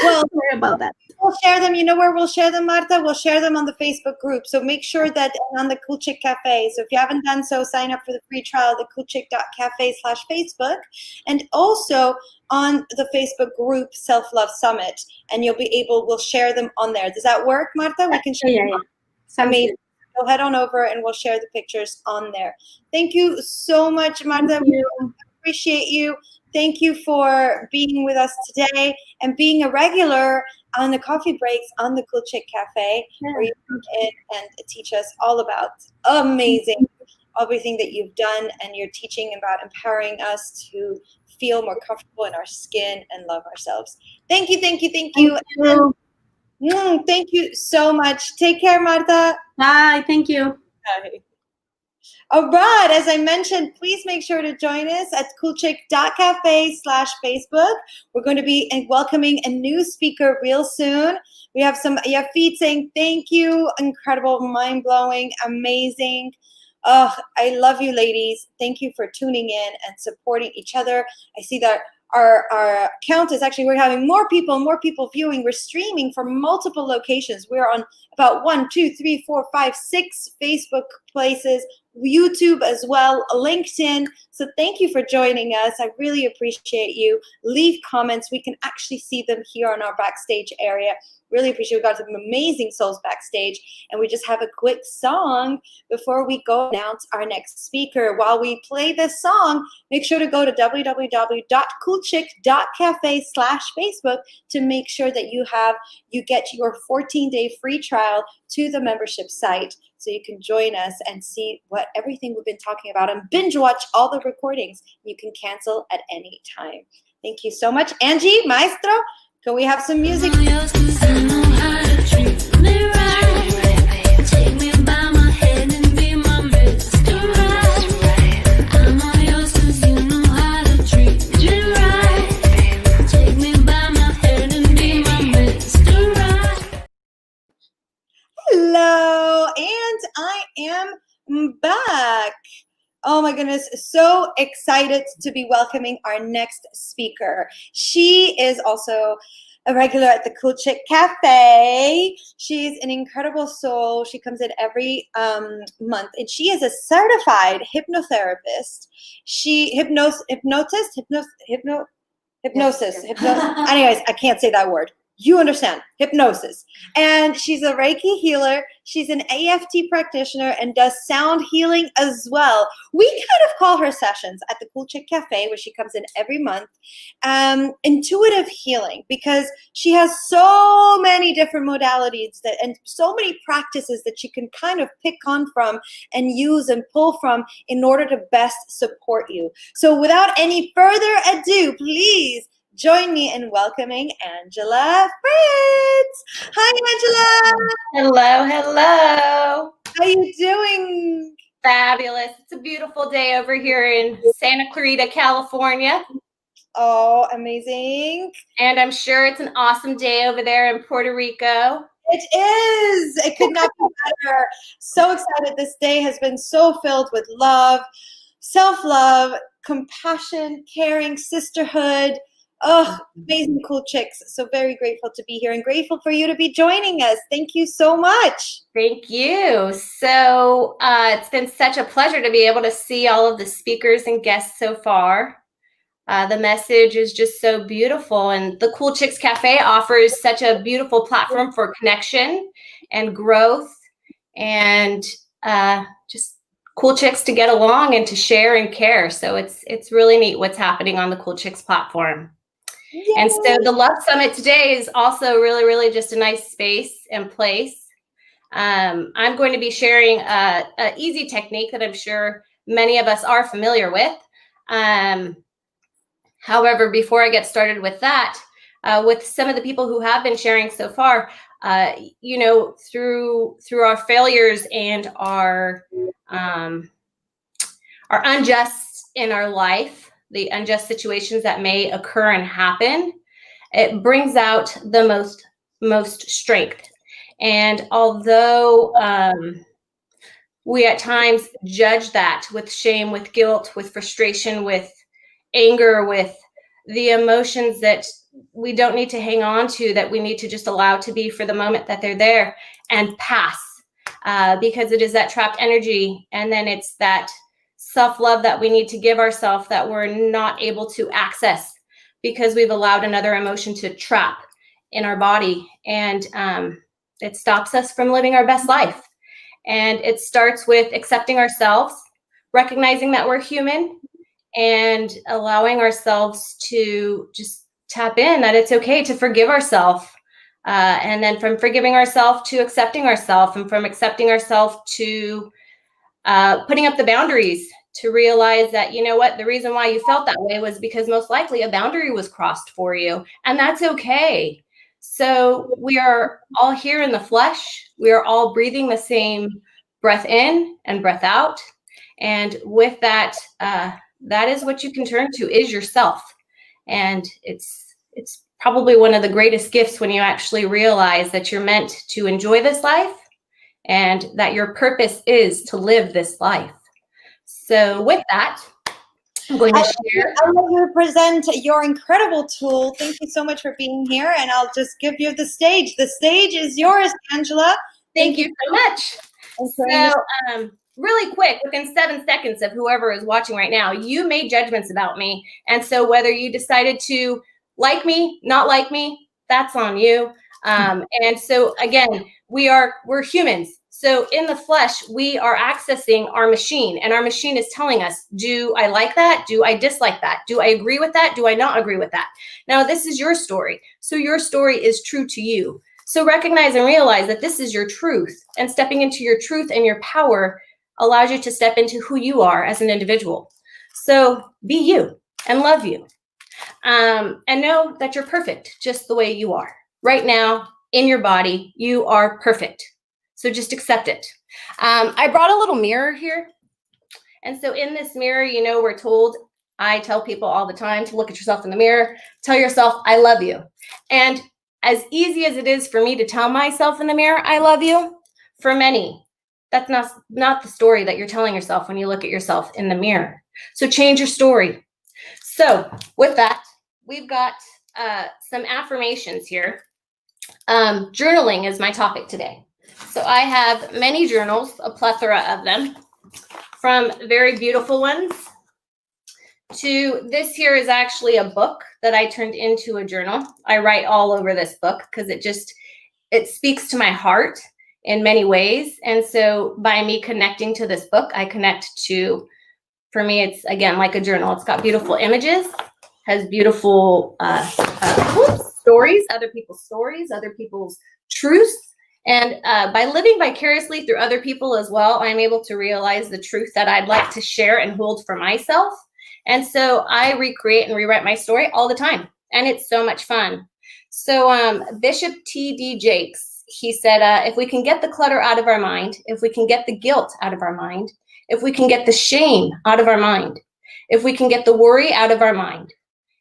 Well, sorry about that. We'll share them. You know where we'll share them, Marta? We'll share them on the Facebook group. So make sure that on the Cool Chick Cafe. So if you haven't done so, sign up for the free trial, the coolchick.cafe/Facebook. And also on the Facebook group, Self-Love Summit. And we'll share them on there. Does that work, Marta? We can share them. Amazing. So head on over and we'll share the pictures on there. Thank you so much, Marta. We appreciate you. Thank you for being with us today and being a regular on the coffee breaks on the Cool Chick Cafe, where you come in and teach us all about everything that you've done, and you're teaching about empowering us to feel more comfortable in our skin and love ourselves. Thank you, thank you, thank you. And, thank you so much. Take care, Marta. Bye. Thank you. Bye. All right, as I mentioned, please make sure to join us at coolchick.cafe/Facebook. We're going to be welcoming a new speaker real soon. We have some Yafit saying thank you, incredible, mind-blowing, amazing. Oh, I love you, ladies. Thank you for tuning in and supporting each other. I see that our count is actually, we're having more people viewing. We're streaming from multiple locations. We're on about 1, 2, 3, 4, 5, 6 Facebook places, YouTube as well, LinkedIn. So thank you for joining us. I really appreciate you. Leave comments. We can actually see them here on our backstage area. Really appreciate it. We've got some amazing souls backstage. And we just have a quick song before we go announce our next speaker. While we play this song, make sure to go to www.coolchick.cafe/Facebook to make sure that you get your 14-day free trial to the membership site, so you can join us and see what everything we've been talking about and binge watch all the recordings. You can cancel at any time. Thank you so much. Angie, Maestro, can we have some music? Hello, and I am back. Oh my goodness, so excited to be welcoming our next speaker. She is also a regular at the Cool Chick Cafe. She's an incredible soul. She comes in every month, and she is a certified hypnotherapist. Hypnosis. Anyways, I can't say that word. You understand, hypnosis. And she's a Reiki healer. She's an AFT practitioner and does sound healing as well. We kind of call her sessions at the Cool Chick Cafe, where she comes in every month, intuitive healing, because she has so many different modalities and so many practices that she can kind of pick on from and use and pull from in order to best support you. So without any further ado, please join me in welcoming Angela Fritz. Hi, Angela. Hello. How you doing? Fabulous. It's a beautiful day over here in Santa Clarita, California. Oh, amazing. And I'm sure it's an awesome day over there in Puerto Rico. It is. It could not be better. So excited. This day has been so filled with love, self-love, compassion, caring, sisterhood. Oh, amazing, cool chicks. So very grateful to be here and grateful for you to be joining us. Thank you so much. Thank you. So it's been such a pleasure to be able to see all of the speakers and guests so far. The message is just so beautiful, and the Cool Chicks Cafe offers such a beautiful platform for connection and growth, and just cool chicks to get along and to share and care. So it's really neat what's happening on the Cool Chicks platform. Yay. And so the Love Summit today is also really, really just a nice space and place. I'm going to be sharing an easy technique that I'm sure many of us are familiar with. However, before I get started with that, with some of the people who have been sharing so far, you know, through our failures and our unjust in our life, the unjust situations that may occur and happen, it brings out the most strength. And although we at times judge that with shame, with guilt, with frustration, with anger, with the emotions that we don't need to hang on to, that we need to just allow to be for the moment that they're there and pass, because it is that trapped energy. And then it's that self-love that we need to give ourselves that we're not able to access because we've allowed another emotion to trap in our body. And it stops us from living our best life. And it starts with accepting ourselves, recognizing that we're human, and allowing ourselves to just tap in that it's okay to forgive ourselves. And then from forgiving ourselves to accepting ourselves, and from accepting ourselves to putting up the boundaries, to realize that, you know what, the reason why you felt that way was because most likely a boundary was crossed for you, and that's okay. So we are all here in the flesh. We are all breathing the same breath in and breath out. And with that, that is what you can turn to, is yourself. And it's probably one of the greatest gifts when you actually realize that you're meant to enjoy this life and that your purpose is to live this life. So with that, I'm going to share. I'll let you present your incredible tool. Thank you so much for being here, and I'll just give you the stage. The stage is yours, Angela. Thank you so much. So, really quick, within 7 seconds of whoever is watching right now, you made judgments about me. And so whether you decided to like me, not like me, that's on you. And so again, we're humans. So in the flesh, we are accessing our machine, and our machine is telling us, do I like that? Do I dislike that? Do I agree with that? Do I not agree with that? Now, this is your story. So your story is true to you. So recognize and realize that this is your truth, and stepping into your truth and your power allows you to step into who you are as an individual. So be you and love you. And know that you're perfect just the way you are. Right now, in your body, you are perfect. So just accept it. I brought a little mirror here. And so in this mirror, you know, we're told, I tell people all the time to look at yourself in the mirror, tell yourself, I love you. And as easy as it is for me to tell myself in the mirror, I love you, for many, that's not the story that you're telling yourself when you look at yourself in the mirror. So change your story. So with that, we've got some affirmations here. Journaling is my topic today. So I have many journals, a plethora of them, from very beautiful ones to this here is actually a book that I turned into a journal. I write all over this book because it speaks to my heart in many ways. And so by me connecting to this book, I connect to, for me, it's again like a journal. It's got beautiful images, has beautiful stories, other people's truths. And by living vicariously through other people as well, I'm able to realize the truth that I'd like to share and hold for myself. And so I recreate and rewrite my story all the time. And it's so much fun. So Bishop T.D. Jakes, he said, if we can get the clutter out of our mind, if we can get the guilt out of our mind, if we can get the shame out of our mind, if we can get the worry out of our mind,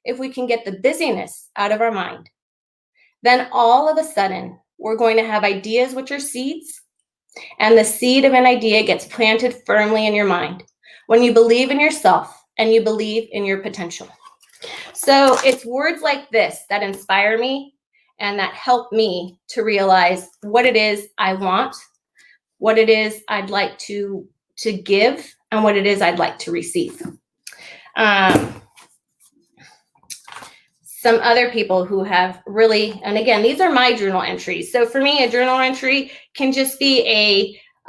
if we can get the busyness out of our mind, then all of a sudden we're going to have ideas, which are seeds, and the seed of an idea gets planted firmly in your mind when you believe in yourself and you believe in your potential. So it's words like this that inspire me and that help me to realize what it is I want, what it is I'd like to give, and what it is I'd like to receive. Some other people who have really, and again, these are my journal entries. So for me, a journal entry can just be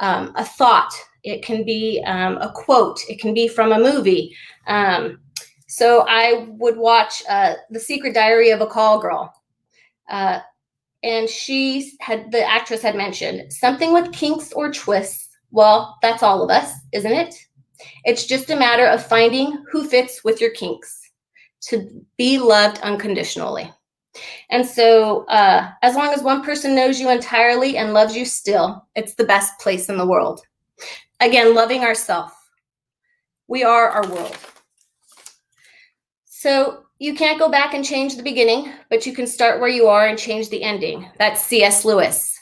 a thought. It can be a quote. It can be from a movie. So I would watch The Secret Diary of a Call Girl. And the actress had mentioned something with kinks or twists. Well, that's all of us, isn't it? It's just a matter of finding who fits with your kinks to be loved unconditionally. And so as long as one person knows you entirely and loves you still, it's the best place in the world. Again, loving ourselves. We are our world. So you can't go back and change the beginning, but you can start where you are and change the ending. That's C.S. Lewis.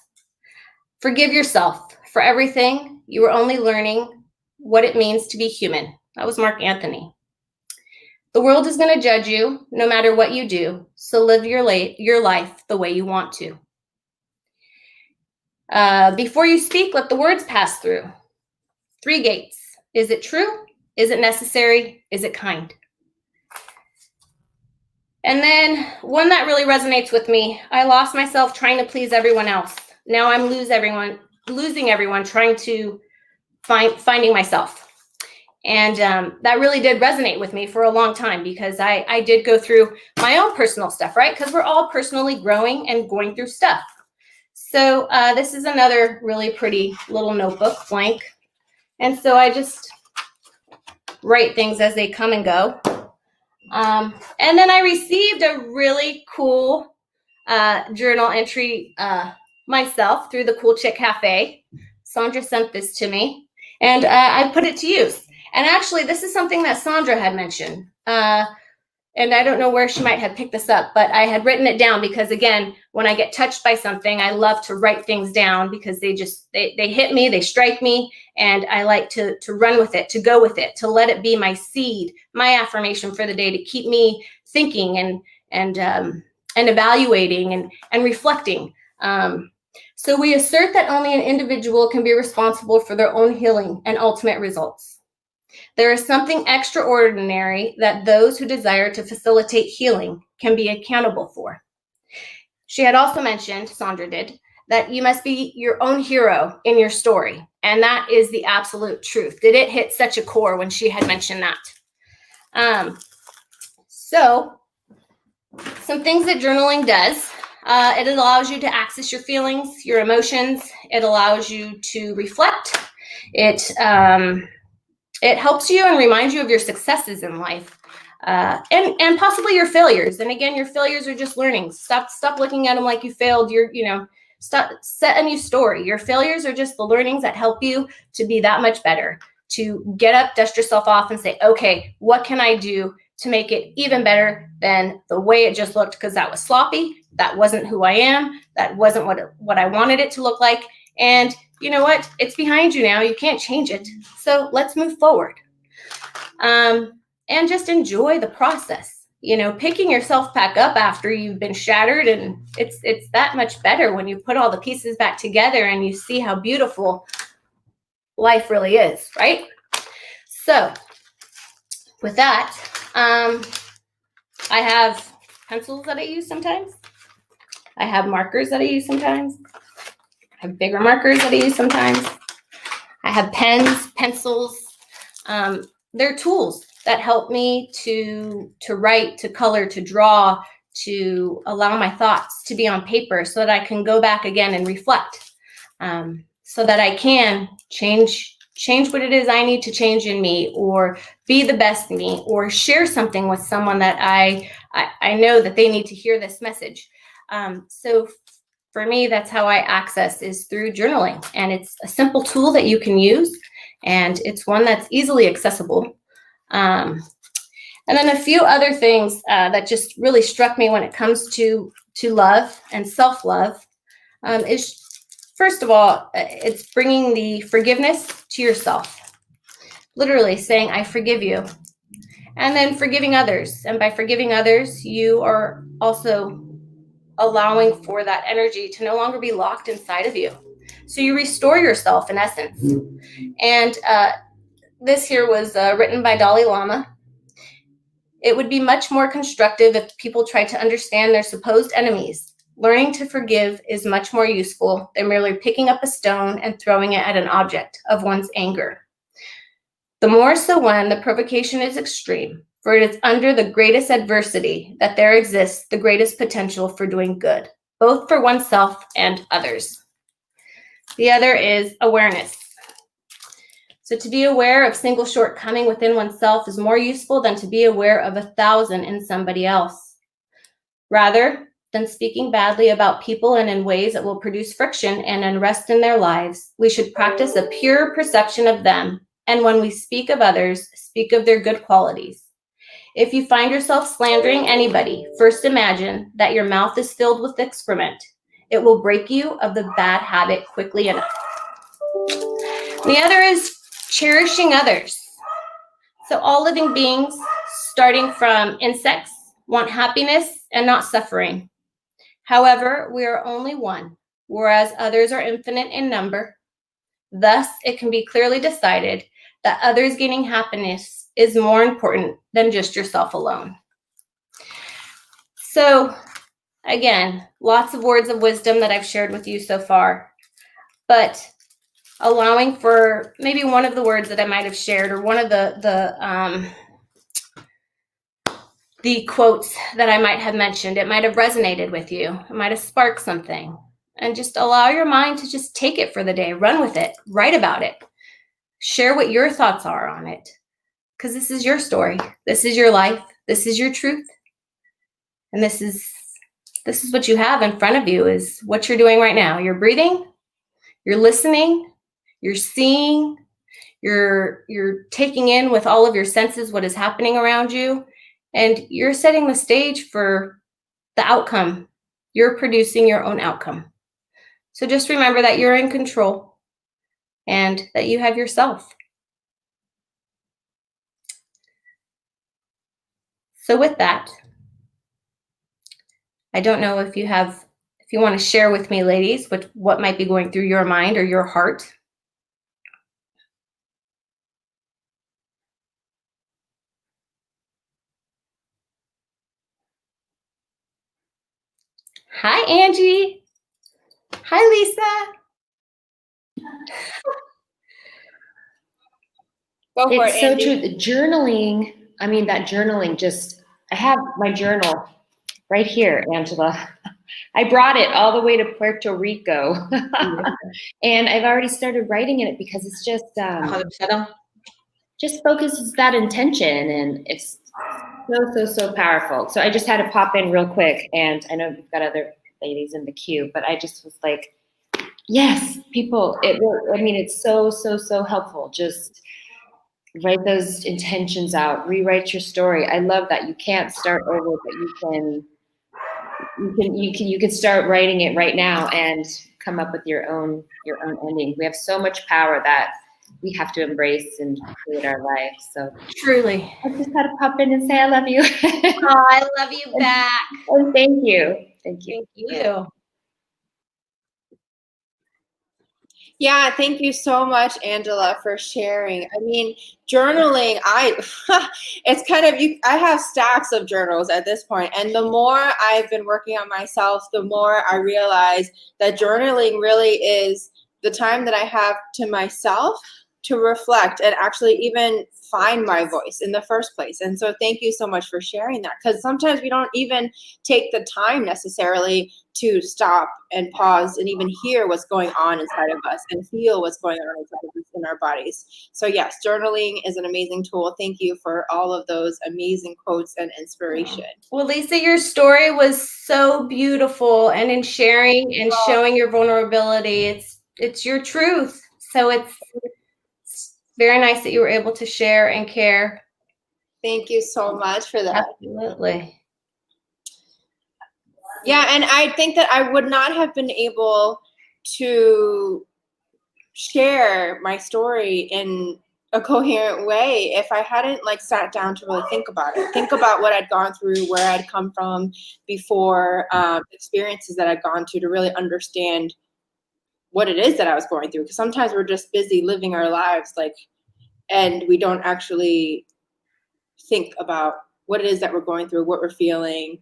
Forgive yourself for everything. You are only learning what it means to be human. That was Mark Anthony. The world is going to judge you no matter what you do, so live your life the way you want to. Before you speak, let the words pass through. 3 gates. Is it true? Is it necessary? Is it kind? And then one that really resonates with me, I lost myself trying to please everyone else. Now I'm losing everyone trying to finding myself. And that really did resonate with me for a long time because I did go through my own personal stuff, right? Because we're all personally growing and going through stuff. So this is another really pretty little notebook, blank. And so I just write things as they come and go. And then I received a really cool journal entry myself through the Cool Chick Cafe. Sandra sent this to me, and I put it to use. And actually, this is something that Sandra had mentioned. And I don't know where she might have picked this up, but I had written it down because, again, when I get touched by something, I love to write things down because they hit me, they strike me, and I like to run with it, to go with it, to let it be my seed, my affirmation for the day, to keep me thinking and evaluating and reflecting. So we assert that only an individual can be responsible for their own healing and ultimate results. There is something extraordinary that those who desire to facilitate healing can be accountable for. She had also mentioned, Sandra did, that you must be your own hero in your story. And that is the absolute truth. Did it hit such a core when she had mentioned that? So some things that journaling does, it allows you to access your feelings, your emotions. It allows you to reflect. It helps you and reminds you of your successes in life and possibly your failures. And again, your failures are just learning. Stop looking at them like you failed. Set a new story. Your failures are just the learnings that help you to be that much better, to get up, dust yourself off and say, okay, what can I do to make it even better than the way it just looked? Because that was sloppy. That wasn't who I am. That wasn't what I wanted it to look like. And you know what? It's behind you now. You can't change it. So let's move forward. And just enjoy the process. Picking yourself back up after you've been shattered, and it's that much better when you put all the pieces back together and you see how beautiful life really is, right? So with that, I have pencils that I use sometimes. I have markers that I use sometimes. I have bigger markers that I use sometimes. I have pens, pencils. They're tools that help me to write, to color, to draw, to allow my thoughts to be on paper so that I can go back again and reflect, so that I can change what it is I need to change in me, or be the best me, or share something with someone that I know that they need to hear this message. So for me, that's how I access, is through journaling. And it's a simple tool that you can use, and it's one that's easily accessible. And And then a few other things that just really struck me when it comes to love and self-love is, first of all, it's bringing the forgiveness to yourself. Literally saying, I forgive you. And then forgiving others. And by forgiving others, you are also allowing for that energy to no longer be locked inside of you. So you restore yourself in essence. And this here was written by Dalai Lama. It would be much more constructive if people tried to understand their supposed enemies. Learning to forgive is much more useful than merely picking up a stone and throwing it at an object of one's anger. The more so when the provocation is extreme, for it is under the greatest adversity that there exists the greatest potential for doing good, both for oneself and others. The other is awareness. So to be aware of single shortcoming within oneself is more useful than to be aware of 1,000 in somebody else. Rather than speaking badly about people and in ways that will produce friction and unrest in their lives, we should practice a pure perception of them. And when we speak of others, speak of their good qualities. If you find yourself slandering anybody, first imagine that your mouth is filled with excrement. It will break you of the bad habit quickly enough. The other is cherishing others. So all living beings, starting from insects, want happiness and not suffering. However, we are only one, whereas others are infinite in number. Thus, it can be clearly decided that others gaining happiness is more important than just yourself alone. So, again, lots of words of wisdom that I've shared with you so far, but allowing for maybe one of the words that I might have shared, or one of the quotes that I might have mentioned. It might have resonated with you. It might have sparked something. And just allow your mind to just take it for the day, run with it, write about it, share what your thoughts are on it. Because this is your story. This is your life. This is your truth. And this is what you have in front of you, is what you're doing right now. You're breathing, you're listening, you're seeing, you're taking in with all of your senses what is happening around you, and you're setting the stage for the outcome. You're producing your own outcome. So just remember that you're in control and that you have yourself. So with that, I don't know if you want to share with me, ladies, what might be going through your mind or your heart. Hi, Angie. Hi, Lisa. Go for It's it, so Angie. true. The journaling, I mean, that journaling just, I have my journal right here, Angela. I brought it all the way to Puerto Rico. And I've already started writing in it because it's just focuses that intention, and it's so powerful. So I just had to pop in real quick, and I know we've got other ladies in the queue, but I just was like, yes, people, it's so helpful. Just write those intentions out, rewrite your story. I love that. You can't start over, but you can start writing it right now and come up with your own ending. We have so much power that we have to embrace and create our life. So truly, I just had to pop in and say I love you. Oh, I love you back. And thank you. Thank you. Thank you. Yeah, thank you so much, Angela, for sharing. I mean, journaling, it's kind of, I have stacks of journals at this point, and the more I've been working on myself, the more I realize that journaling really is the time that I have to myself to reflect and actually even find my voice in the first place. And so thank you so much for sharing that, because sometimes we don't even take the time necessarily to stop and pause and even hear what's going on inside of us and feel what's going on inside of us in our bodies. So yes, journaling is an amazing tool. Thank you for all of those amazing quotes and inspiration. Well, Lisa, your story was so beautiful, and in sharing and showing your vulnerability, it's your truth. So it's very nice that you were able to share and care. Thank you so much for that. Absolutely. Yeah, and I think that I would not have been able to share my story in a coherent way if I hadn't like sat down to really think about it, think about what I'd gone through, where I'd come from before, experiences that I'd gone to really understand what it is that I was going through. Because sometimes we're just busy living our lives, like, and we don't actually think about what it is that we're going through, what we're feeling,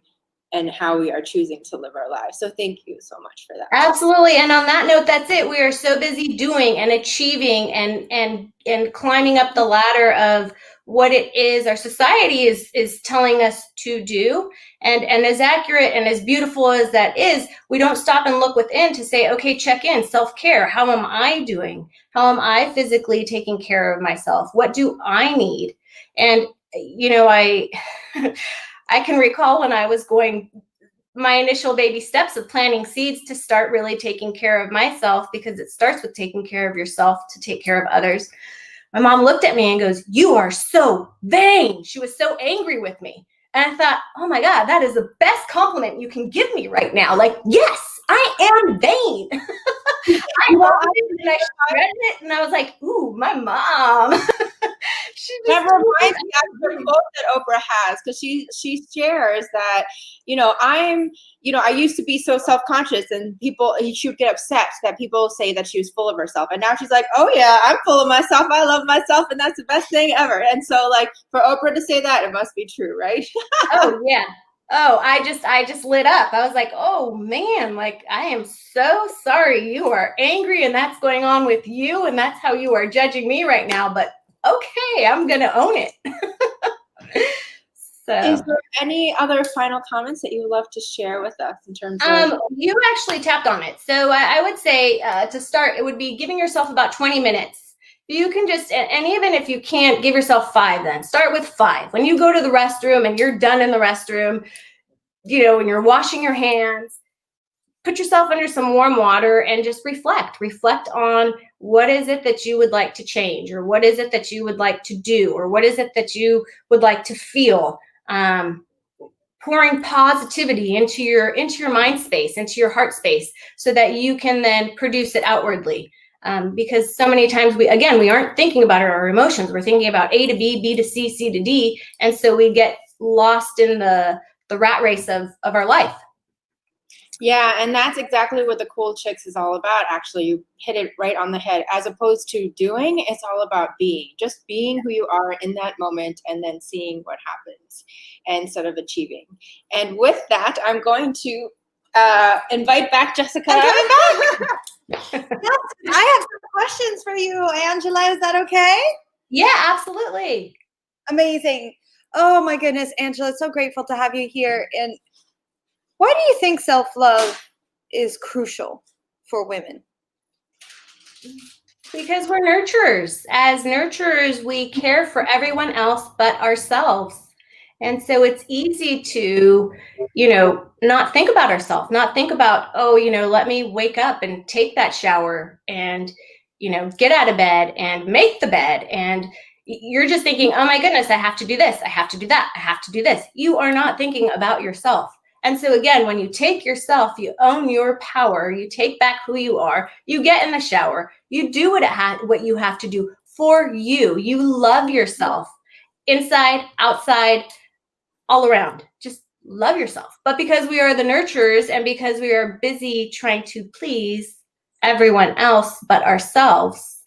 and how we are choosing to live our lives. So thank you so much for that. Absolutely. And on that note, that's it. We are so busy doing and achieving and climbing up the ladder of what it is our society is telling us to do. And as accurate and as beautiful as that is, we don't stop and look within to say, okay, check in, self-care. How am I doing? How am I physically taking care of myself? What do I need? And, you know, I can recall when I was going my initial baby steps of planting seeds to start really taking care of myself, because it starts with taking care of yourself to take care of others. My mom looked at me and goes, "You are so vain." She was so angry with me. And I thought, oh my God, that is the best compliment you can give me right now. Like, yes, I am vain. I loved it and I shredded it and I was like, ooh, my mom. That reminds me of the quote that Oprah has, because she shares that, I used to be so self-conscious, and she would get upset that people say that she was full of herself. And now she's like, oh yeah, I'm full of myself. I love myself. And that's the best thing ever. And so like for Oprah to say that, it must be true, right? Oh yeah. Oh, I just lit up. I was like, oh man, like I am so sorry you are angry and that's going on with you. And that's how you are judging me right now. But okay, I'm going to own it. So, is there any other final comments that you would love to share with us in terms of? You actually tapped on it. So I would say to start, it would be giving yourself about 20 minutes. You can just, and even if you can't, give yourself 5 then. Start with 5. When you go to the restroom and you're done in the restroom, when you're washing your hands, put yourself under some warm water and just reflect. Reflect on what is it that you would like to change, or what is it that you would like to do, or what is it that you would like to feel. Pouring positivity into your mind space, into your heart space, so that you can then produce it outwardly. Because so many times we aren't thinking about our emotions. We're thinking about A to B, B to C, C to D. And so we get lost in the rat race of our life. Yeah, and that's exactly what the Cool Chicks is all about. Actually, you hit it right on the head. As opposed to doing, it's all about being. Just being who you are in that moment and then seeing what happens instead of achieving. And with that, I'm going to invite back Jessica. I'm coming back. Yes, I have some questions for you, Angela. Is that okay? Yeah, absolutely. Amazing. Oh my goodness, Angela, so grateful to have you here. And why do you think self-love is crucial for women? Because we're nurturers. As nurturers, we care for everyone else but ourselves. And so it's easy to, not think about ourselves, not think about, let me wake up and take that shower and, get out of bed and make the bed. And you're just thinking, oh my goodness, I have to do this. I have to do that. I have to do this. You are not thinking about yourself. And so again, when you take yourself, you own your power, you take back who you are, you get in the shower, you do what you have to do for you. You love yourself inside, outside, all around. Just love yourself. But because we are the nurturers and because we are busy trying to please everyone else but ourselves,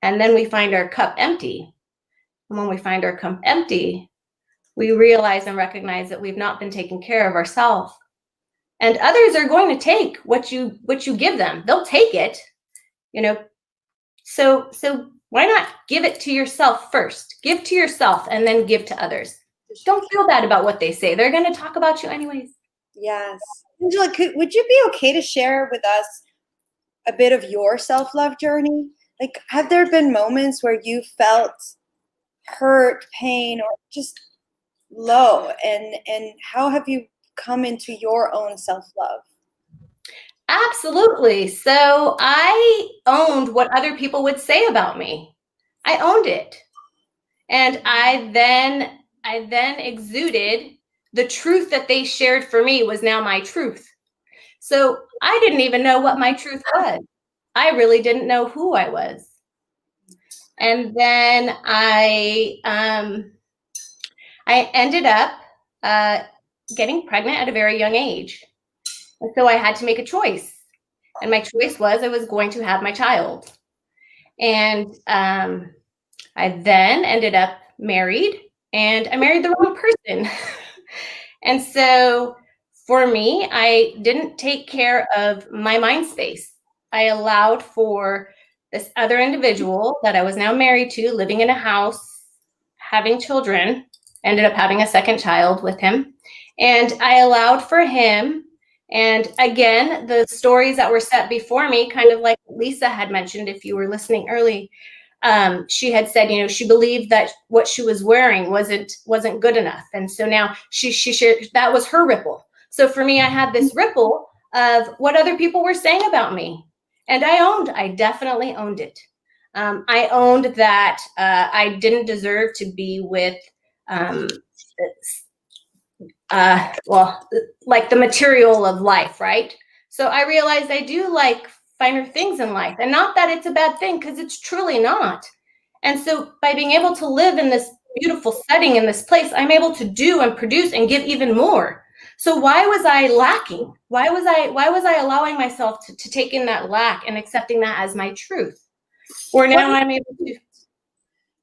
and then we find our cup empty. And when we find our cup empty, we realize and recognize that we've not been taking care of ourselves. And others are going to take what you give them. They'll take it, So why not give it to yourself first? Give to yourself and then give to others. Don't feel bad about what they say. They're going to talk about you anyways. Yes. Angela, would you be okay to share with us a bit of your self-love journey? Like, have there been moments where you felt hurt, pain, or just low, and how have you come into your own self-love? Absolutely. So I owned what other people would say about me. I owned it. And I then I then exuded the truth that they shared for me was now my truth. So I didn't even know what my truth was. I really didn't know who I was. And then I ended up getting pregnant at a very young age. And so I had to make a choice. And my choice was I was going to have my child. And I then ended up married, and I married the wrong person. And so for me, I didn't take care of my mind space. I allowed for this other individual that I was now married to, living in a house, having children, ended up having a second child with him. And I allowed for him. And again, the stories that were set before me, kind of like Lisa had mentioned, if you were listening early, she had said, you know, she believed that what she was wearing wasn't good enough. And so now she shared, that was her ripple. So for me, I had this ripple of what other people were saying about me. And I definitely owned it. I owned that I didn't deserve to be with, like the material of life, right? So I realized I do like finer things in life, and not that it's a bad thing, because it's truly not. And so by being able to live in this beautiful setting in this place, I'm able to do and produce and give even more. So why was I lacking? Why was I allowing myself to take in that lack and accepting that as my truth? Or now I'm able to.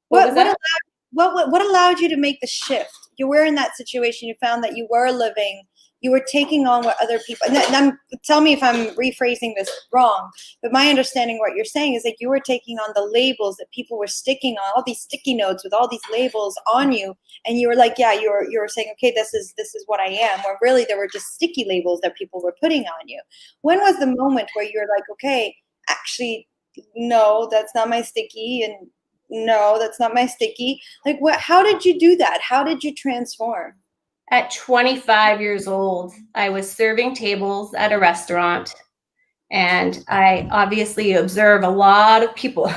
What allowed you to make the shift? You were in that situation. You found that you were living. You were taking on what other people. And tell me if I'm rephrasing this wrong. But my understanding, what you're saying, is that you were taking on the labels that people were sticking on, all these sticky notes with all these labels on you, and you were like, yeah, you were saying, okay, this is what I am. Where really there were just sticky labels that people were putting on you. When was the moment where you're like, okay, actually, no, that's not my sticky, and no, that's not my sticky. Like, what? How did you do that? How did you transform? At 25 years old, I was serving tables at a restaurant, and I obviously observe a lot of people,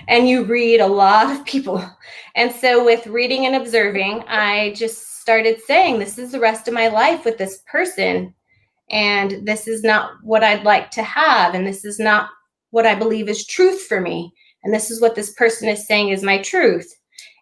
and you read a lot of people. And so with reading and observing, I just started saying, this is the rest of my life with this person, and this is not what I'd like to have, and this is not what I believe is truth for me. And this is what this person is saying is my truth.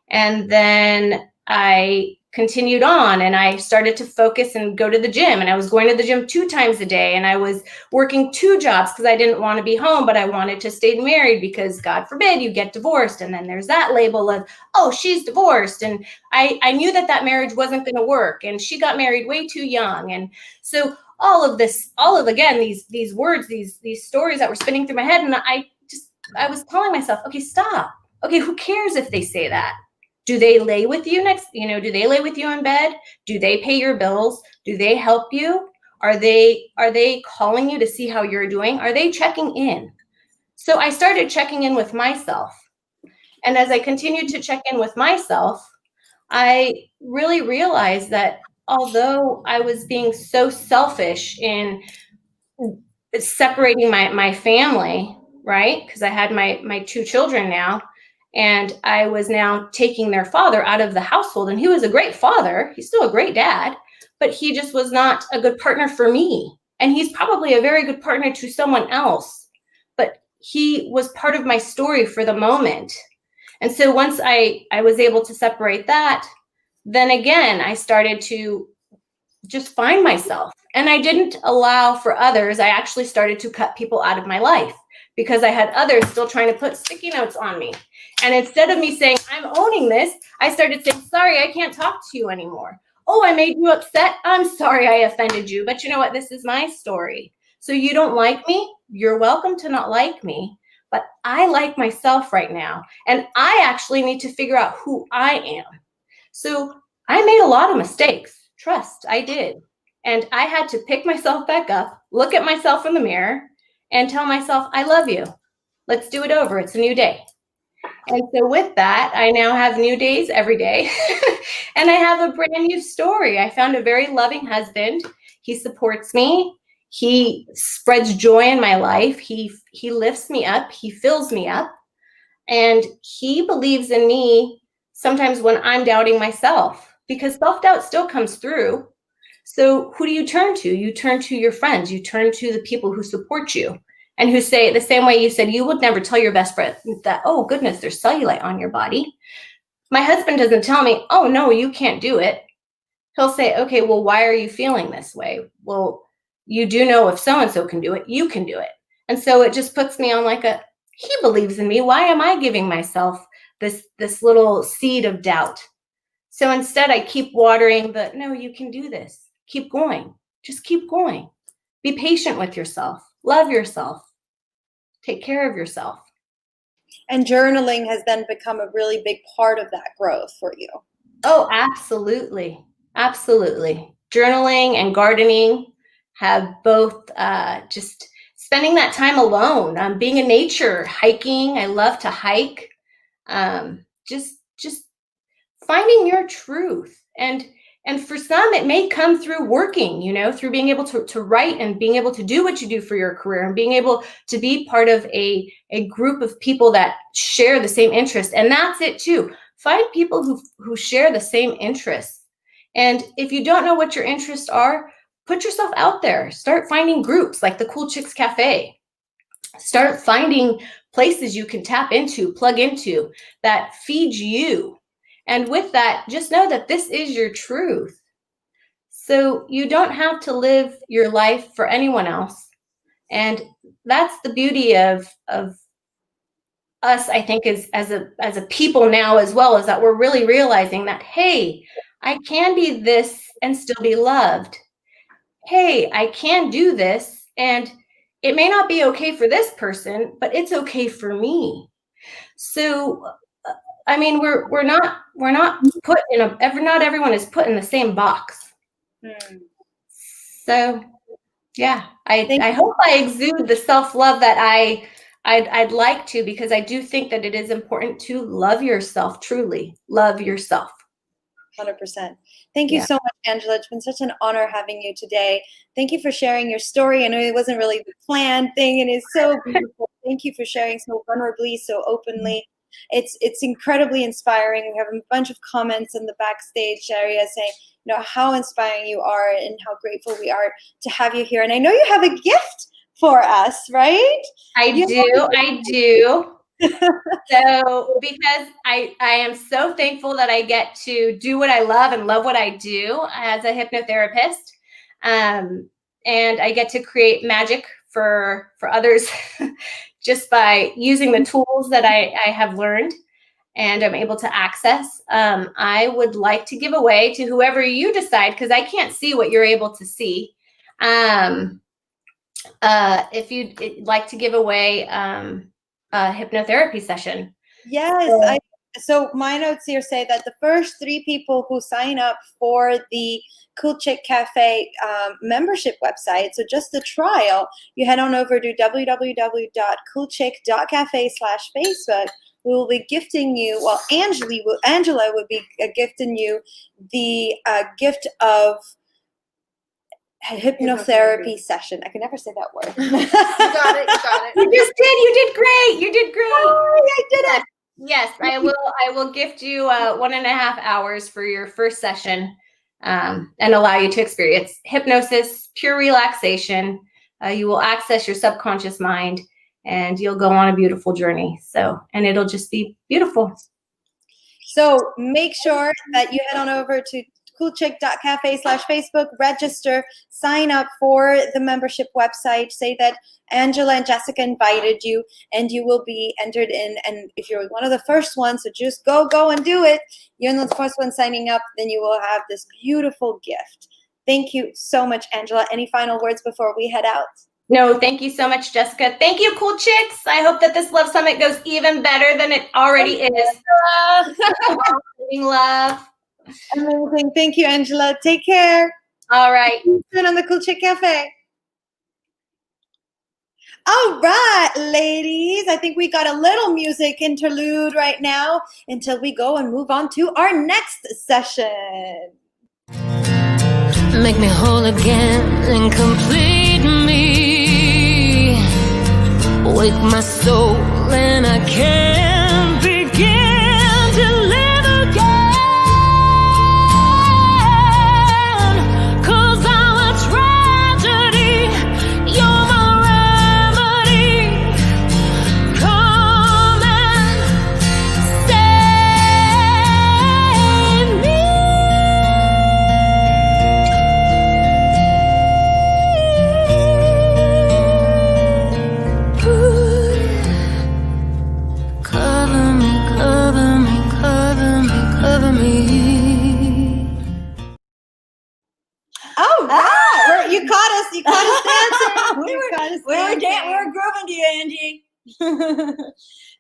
And then I continued on, and I started to focus and go to the gym, and I was going to the gym 2 times a day, and I was working 2 jobs because I didn't want to be home, but I wanted to stay married because God forbid you get divorced. And then there's that label of, oh, she's divorced. And I knew that marriage wasn't going to work, and she got married way too young. And so all of again, these words, these stories that were spinning through my head. And I was telling myself, okay, stop. Okay, who cares if they say that? Do they lay with you do they lay with you in bed? Do they pay your bills? Do they help you? Are they calling you to see how you're doing? Are they checking in? So I started checking in with myself. And as I continued to check in with myself, I really realized that although I was being so selfish in separating my family, right? Because I had my 2 children now, and I was now taking their father out of the household. And he was a great father. He's still a great dad, but he just was not a good partner for me. And he's probably a very good partner to someone else, but he was part of my story for the moment. And so once I was able to separate that, then again, I started to just find myself. And I didn't allow for others. I actually started to cut people out of my life because I had others still trying to put sticky notes on me. And instead of me saying, I'm owning this, I started saying, sorry, I can't talk to you anymore. Oh, I made you upset. I'm sorry I offended you. But you know what? This is my story. So you don't like me? You're welcome to not like me. But I like myself right now. And I actually need to figure out who I am. So I made a lot of mistakes. Trust, I did. And I had to pick myself back up, look at myself in the mirror, and tell myself, I love you. Let's do it over. It's a new day. And so with that, I now have new days every day. And I have a brand new story. I found a very loving husband. He supports me. He spreads joy in my life. He lifts me up. He fills me up. And he believes in me sometimes when I'm doubting myself. because self-doubt still comes through. So who do you turn to? You turn to your friends. You turn to the people who support you and who say, the same way you said, you would never tell your best friend that, oh goodness, there's cellulite on your body. My husband doesn't tell me, oh no, you can't do it. He'll say, okay, well, why are you feeling this way? Well, you do know if so-and-so can do it, you can do it. And so it just puts me on like he believes in me. Why am I giving myself this little seed of doubt? So instead I keep watering no, you can do this. Keep going. Just keep going. Be patient with yourself. Love yourself. Take care of yourself. And journaling has then become a really big part of that growth for you. Oh, absolutely. Absolutely. Journaling and gardening have both just spending that time alone, being in nature, hiking. I love to hike. Just finding your truth. And for some, it may come through working, through being able to write and being able to do what you do for your career and being able to be part of a group of people that share the same interests. And that's it too. Find people who share the same interests. And if you don't know what your interests are, put yourself out there. Start finding groups like the Cool Chicks Cafe. Start finding places you can tap into, plug into, that feed you. And with that, just know that this is your truth. So you don't have to live your life for anyone else. And that's the beauty of us, I think, as a people now, as well, is that we're really realizing that, hey, I can be this and still be loved. Hey, I can do this, and it may not be okay for this person, but it's okay for me. So, I mean, we're not put in not everyone is put in the same box. So, yeah, I hope I exude the self-love that I'd like to, because I do think that it is important to love yourself, truly love yourself. 100%. Thank you so much, Angela. It's been such an honor having you today. Thank you for sharing your story. I know it wasn't really the planned thing, and it's so beautiful. Thank you for sharing so vulnerably, so openly. It's incredibly inspiring. We have a bunch of comments in the backstage area saying, how inspiring you are and how grateful we are to have you here. And I know you have a gift for us, right? I do. So because I am so thankful that I get to do what I love and love what I do as a hypnotherapist. And I get to create magic for others just by using the tools that I have learned and I'm able to access. I would like to give away to whoever you decide, because I can't see what you're able to see. If you'd like to give away a hypnotherapy session. Yes. So my notes here say that the first 3 people who sign up for the Cool Chick Cafe membership website, so just the trial, you head on over to www.coolchick.cafe/Facebook. We will be gifting you, well, Angela would be gifting you the gift of hypnotherapy session. I can never say that word. You got it. You just did. You did great. You did great. Oh, I did it. Yes, I will gift you 1.5 hours for your first session, and allow you to experience hypnosis, pure relaxation. You will access your subconscious mind, and you'll go on a beautiful journey. And it'll just be beautiful. So make sure that you head on over to coolchick.cafe/Facebook, register, sign up for the membership website, say that Angela and Jessica invited you, and you will be entered in. And if you're one of the first ones, so just go and do it. You're the first one signing up, then you will have this beautiful gift. Thank you so much, Angela. Any final words before we head out? No, thank you so much, Jessica. Thank you, Cool Chicks. I hope that this Love Summit goes even better than it already is. Love. Amazing. Thank you, Angela. Take care. All right. See you soon on the Cool Chick Cafe. All right, ladies. I think we got a little music interlude right now until we go and move on to our next session. Make me whole again and complete me. Wake my soul and I can begin to live again.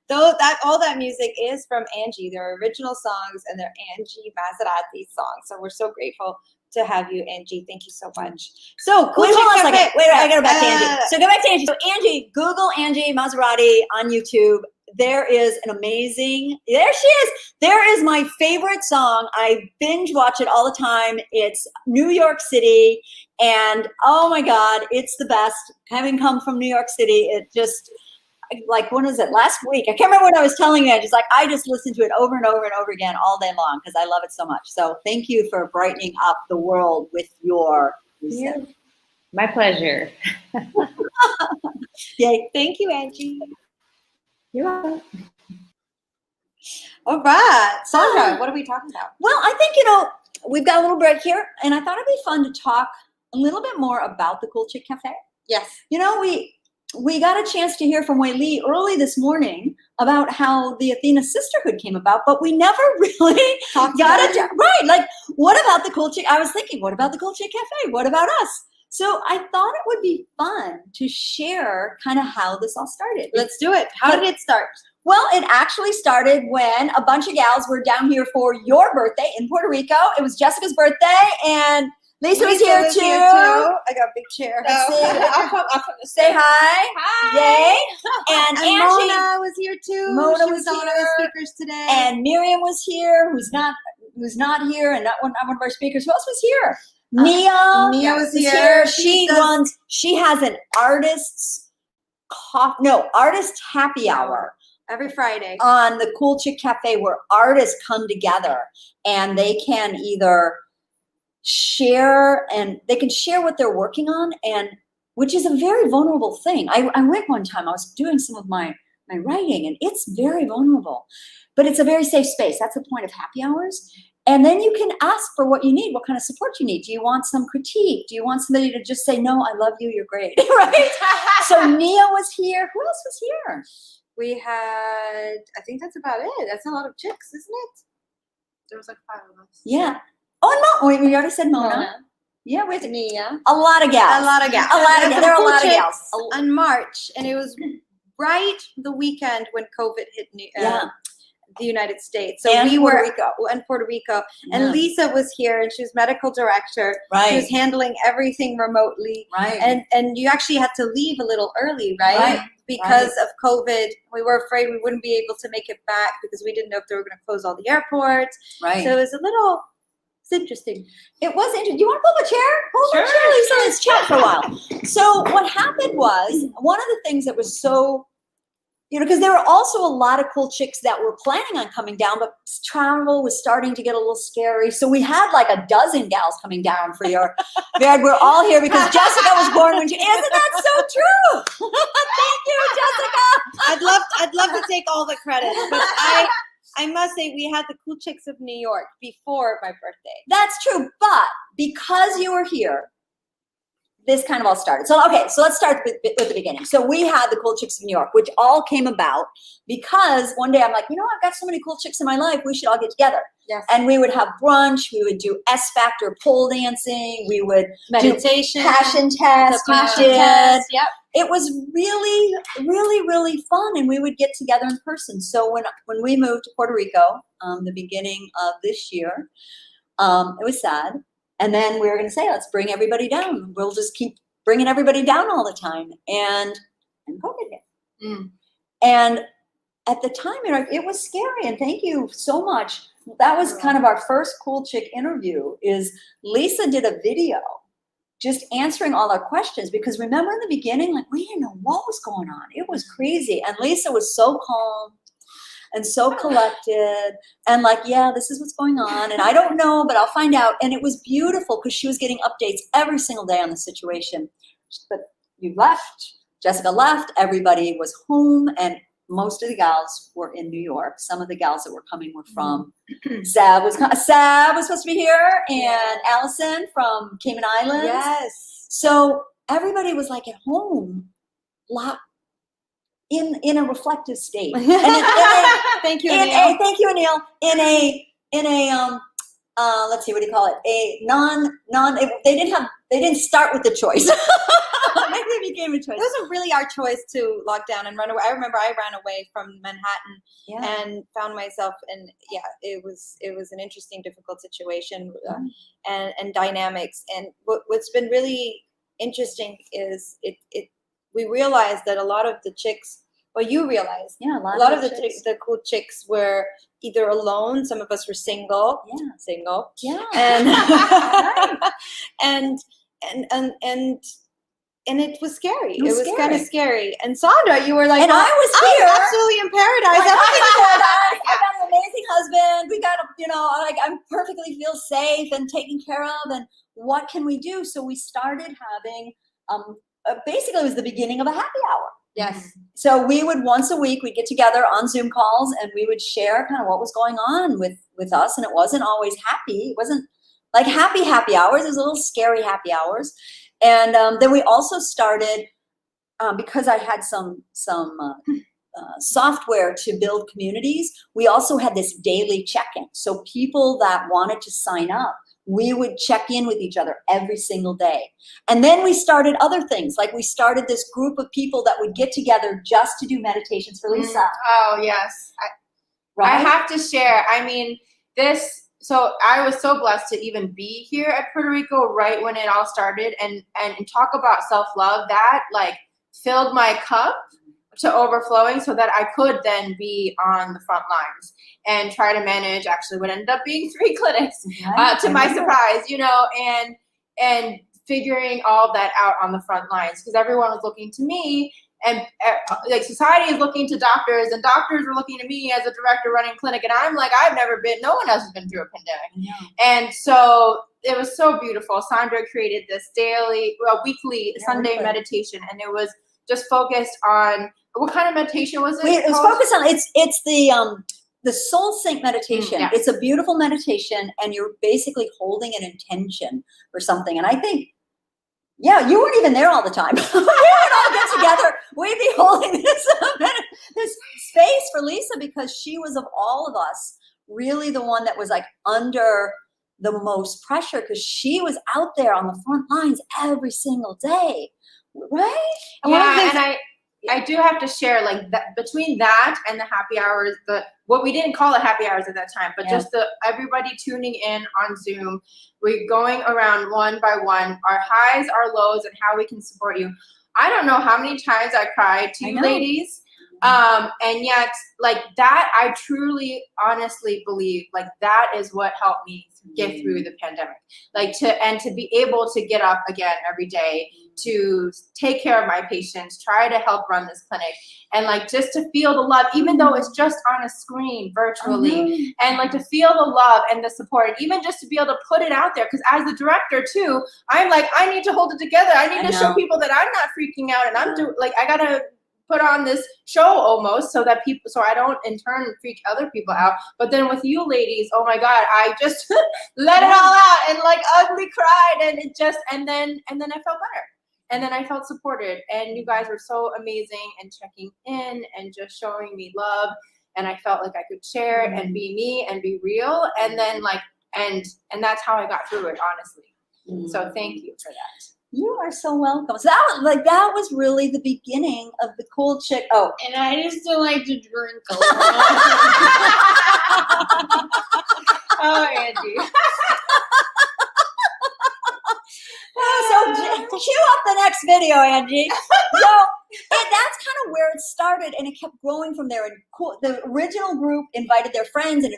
Though that all that music is from Angie. They're original songs and they're Angie Maserati songs. So we're so grateful to have you, Angie. Thank you so much. So Wait, hold on a second. Wait, I gotta go back to Uh, Angie. So go back to Angie. So Angie, Google Angie Maserati on YouTube. There is an amazing, there she is. There is my favorite song. I binge watch it all the time. It's New York City. And oh my God, it's the best. Having come from New York City, it just, like, when was it? Last week. I can't remember what I was telling you. I just listened to it over and over and over again all day long because I love it so much. So thank you for brightening up the world with your music. My pleasure. Yay. Thank you, Angie. You're welcome. All right. Sandra, what are we talking about? Well, I think, we've got a little break here, and I thought it'd be fun to talk a little bit more about the Cool Chick Cafe. Yes. We got a chance to hear from Wei Li early this morning about how the Athena Sisterhood came about, but we never really got it. Right. Like, what about the Cool Chick? I was thinking, what about the Cool Chick Cafe? What about us? So I thought it would be fun to share kind of how this all started. Let's do it. How did it start? Well, it actually started when a bunch of gals were down here for your birthday in Puerto Rico. It was Jessica's birthday, and Lisa was here too. I got a big chair. Let's see. I'll come Say hi. Hi. Yay. And And Angie Mona was here too. Mona She was on one of here. the speakers today. And Miriam was here, who's not here, and not one of our speakers. Who else was here? Nia. Nia was here. She has an artist happy hour every Friday on the Cool Chick Cafe, where artists come together and they can either share what they're working on, and which is a very vulnerable thing. I went one time, I was doing some of my writing, and it's very vulnerable, but it's a very safe space. That's the point of happy hours. And then you can ask for what you need, what kind of support you need. Do you want some critique? Do you want somebody to just say, no, I love you, you're great, right? So Nia was here. Who else was here? We had, I think that's about it. That's a lot of chicks, isn't it? There was like 5 of us. Yeah. Oh, and Mona. We already said Mona. Mona. Yeah, with Nia. a lot of gals. A lot of gals. There are a lot of gals. In March, and it was right the weekend when COVID hit the United States. So And we Puerto were Rico. and Puerto Rico. Yeah. And Lisa was here, and she was medical director. Right. She was handling everything remotely. Right. And you actually had to leave a little early, right? Right. Because of COVID, we were afraid we wouldn't be able to make it back because we didn't know if they were going to close all the airports. Right. So it was it's interesting. It was interesting. Do you want to pull up a chair? Pull up a chair, Lisa. Let's chat for a while. So what happened was, one of the things that was so, because there were also a lot of cool chicks that were planning on coming down, but travel was starting to get a little scary. So we had like a dozen gals coming down for your, we're all here because Jessica was born when isn't that so true? Thank you, Jessica. I'd love to take all the credit, but I must say we had the Cool Chicks of New York before my birthday. That's true, but because you were here, this kind of all started. So let's start with the beginning. So we had the Cool Chicks of New York, which all came about because one day I'm like, I've got so many cool chicks in my life, we should all get together. Yes. And we would have brunch, we would do S Factor pole dancing, we would Meditation, do passion test. the passion test, yep. It was really, really, really fun, and we would get together in person. So when we moved to Puerto Rico, the beginning of this year, it was sad. And then we were going to say, let's bring everybody down. We'll just keep bringing everybody down all the time. And COVID hit. And at the time, it was scary. And thank you so much. That was kind of our first Cool Chick interview. Is Lisa did a video just answering all our questions, because remember in the beginning, like, we didn't know what was going on. It was crazy. And Lisa was so calm and so collected and like, yeah, this is what's going on. And I don't know, but I'll find out. And it was beautiful because she was getting updates every single day on the situation. But you left, Jessica left, everybody was home, and most of the gals were in New York. Some of the gals that were coming were from Sab was supposed to be here, and Allison from Cayman Islands. Yes. So everybody was like at home, in a reflective state. And Thank you, Anil. Thank you, Anil. In a let's see, what do you call it? A they They didn't start with the choice. Maybe it became a choice. It wasn't really our choice to lock down and run away. I remember I ran away from Manhattan and found myself in, it was an interesting, difficult situation and dynamics. And what's been really interesting is we realized that a lot of the chicks, well, you realized, a lot of the cool chicks were either alone. Some of us were single, and it was scary. It was kind of scary. And Sandra, you were like, and I was here, I'm absolutely in paradise. Like, Everything's in paradise. I got an amazing husband. We got, like I'm perfectly feel safe and taken care of. And what can we do? So we started having, basically it was the beginning of a happy hour. Yes. So we would once a week, we'd get together on Zoom calls and we would share kind of what was going on with us. And it wasn't always happy. It wasn't like happy hours. It was a little scary happy hours. And then we also started, because I had some software to build communities, we also had this daily check-in. So people that wanted to sign up, we would check in with each other every single day. And then we started other things, like we started this group of people that would get together just to do meditations for Lisa. Oh, yes. I have to share. I mean, so I was so blessed to even be here at Puerto Rico right when it all started and talk about self-love. That like filled my cup to overflowing so that I could then be on the front lines and try to manage actually what ended up being 3 clinics to my surprise, and figuring all that out on the front lines because everyone was looking to me. And like society is looking to doctors and doctors were looking to me as a director running a clinic. And I'm like, no one else has been through a pandemic. And so it was so beautiful. Sandra created this weekly Sunday meditation. And it was just focused on, what kind of meditation was it? It was focused on, it's the soul sync meditation. Yes. It's a beautiful meditation and you're basically holding an intention or something. And I think, you weren't even there all the time. We would all get together. We'd be holding this space for Lisa because she was, of all of us, really the one that was like under the most pressure because she was out there on the front lines every single day, right? And I do have to share, like, that between that and the happy hours, what we didn't call it happy hours at that time, but just everybody tuning in on Zoom, we're going around one by one, our highs, our lows, and how we can support you. I don't know how many times I cried to you ladies, and yet, like, that I truly, honestly believe, like, that is what helped me get through the pandemic, like, to be able to get up again every day, to take care of my patients, try to help run this clinic, and like just to feel the love, even though it's just on a screen virtually, and like to feel the love and the support, and even just to be able to put it out there. Because as the director too, I'm like, I need to hold it together. I need to show people that I'm not freaking out, and I gotta put on this show almost so I don't in turn freak other people out. But then with you ladies, oh my God, I just let it all out and like ugly cried, and it just and then I felt better. And then I felt supported, and you guys were so amazing and checking in and just showing me love. And I felt like I could share and be me and be real. And then and that's how I got through it, honestly. So thank you for that. You are so welcome. So that was really the beginning of the Cool Chick. Oh, and I just don't like to drink a lot. Oh, Angie. So cue up the next video, Angie. So that's kind of where it started, and it kept growing from there. And the original group invited their friends, and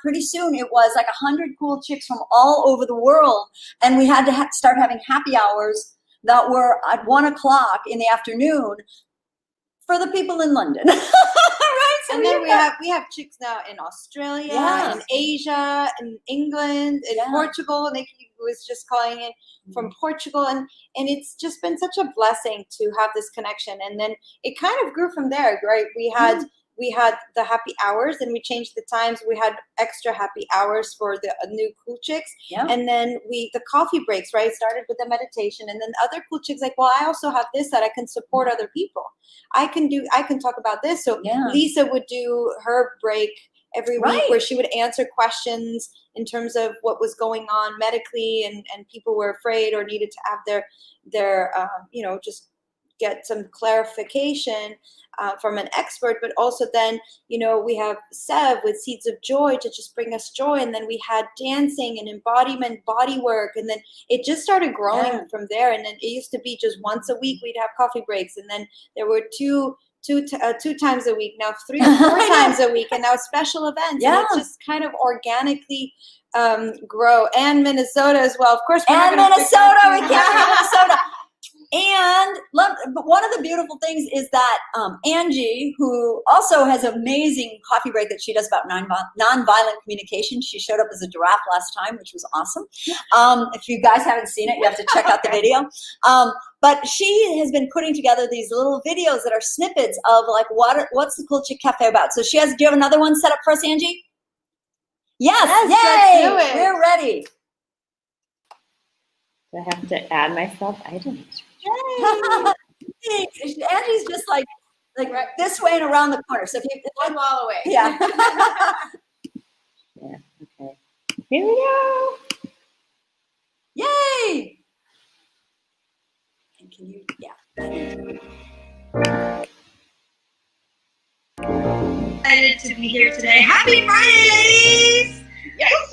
pretty soon it was like 100 cool chicks from all over the world, and we had to start having happy hours that were at 1:00 in the afternoon for the people in London. Right? So and then we have chicks now in Australia, in Asia, in England, in Portugal, and was just calling in from Portugal, and it's just been such a blessing to have this connection. And then it kind of grew from there, right? We had the happy hours, and we changed the times. We had extra happy hours for the new cool chicks, and then the coffee breaks, right? Started with the meditation, and then other cool chicks like, well, I also have this that I can support other people. I can talk about this. So Lisa would do her break every week Right. where she would answer questions in terms of what was going on medically, and people were afraid or needed to have their just get some clarification from an expert. But also then, we have Sev with Seeds of Joy to just bring us joy. And then we had dancing and embodiment body work. And then it just started growing from there. And then it used to be just once a week we'd have coffee breaks. And then there were two times a week, now 3 or 4 times a week, and now special events. And it's just kind of organically grow. And Minnesota as well. Of course, we can't forget Minnesota. And but one of the beautiful things is that Angie, who also has an amazing coffee break that she does about nonviolent communication, she showed up as a giraffe last time, which was awesome. If you guys haven't seen it, you have to check out the video. But she has been putting together these little videos that are snippets of like what's the Cool Chick Cafe about. So do you have another one set up for us, Angie? Yes, yay! Let's do it. We're ready. Do I have to add myself? I don't. Yay! Angie's just like this way and around the corner. So if you one wall away. Yeah. Yeah. Okay. Here we go. Yay! And can you? Yeah. Excited to be here today. Happy Friday, ladies! Yes!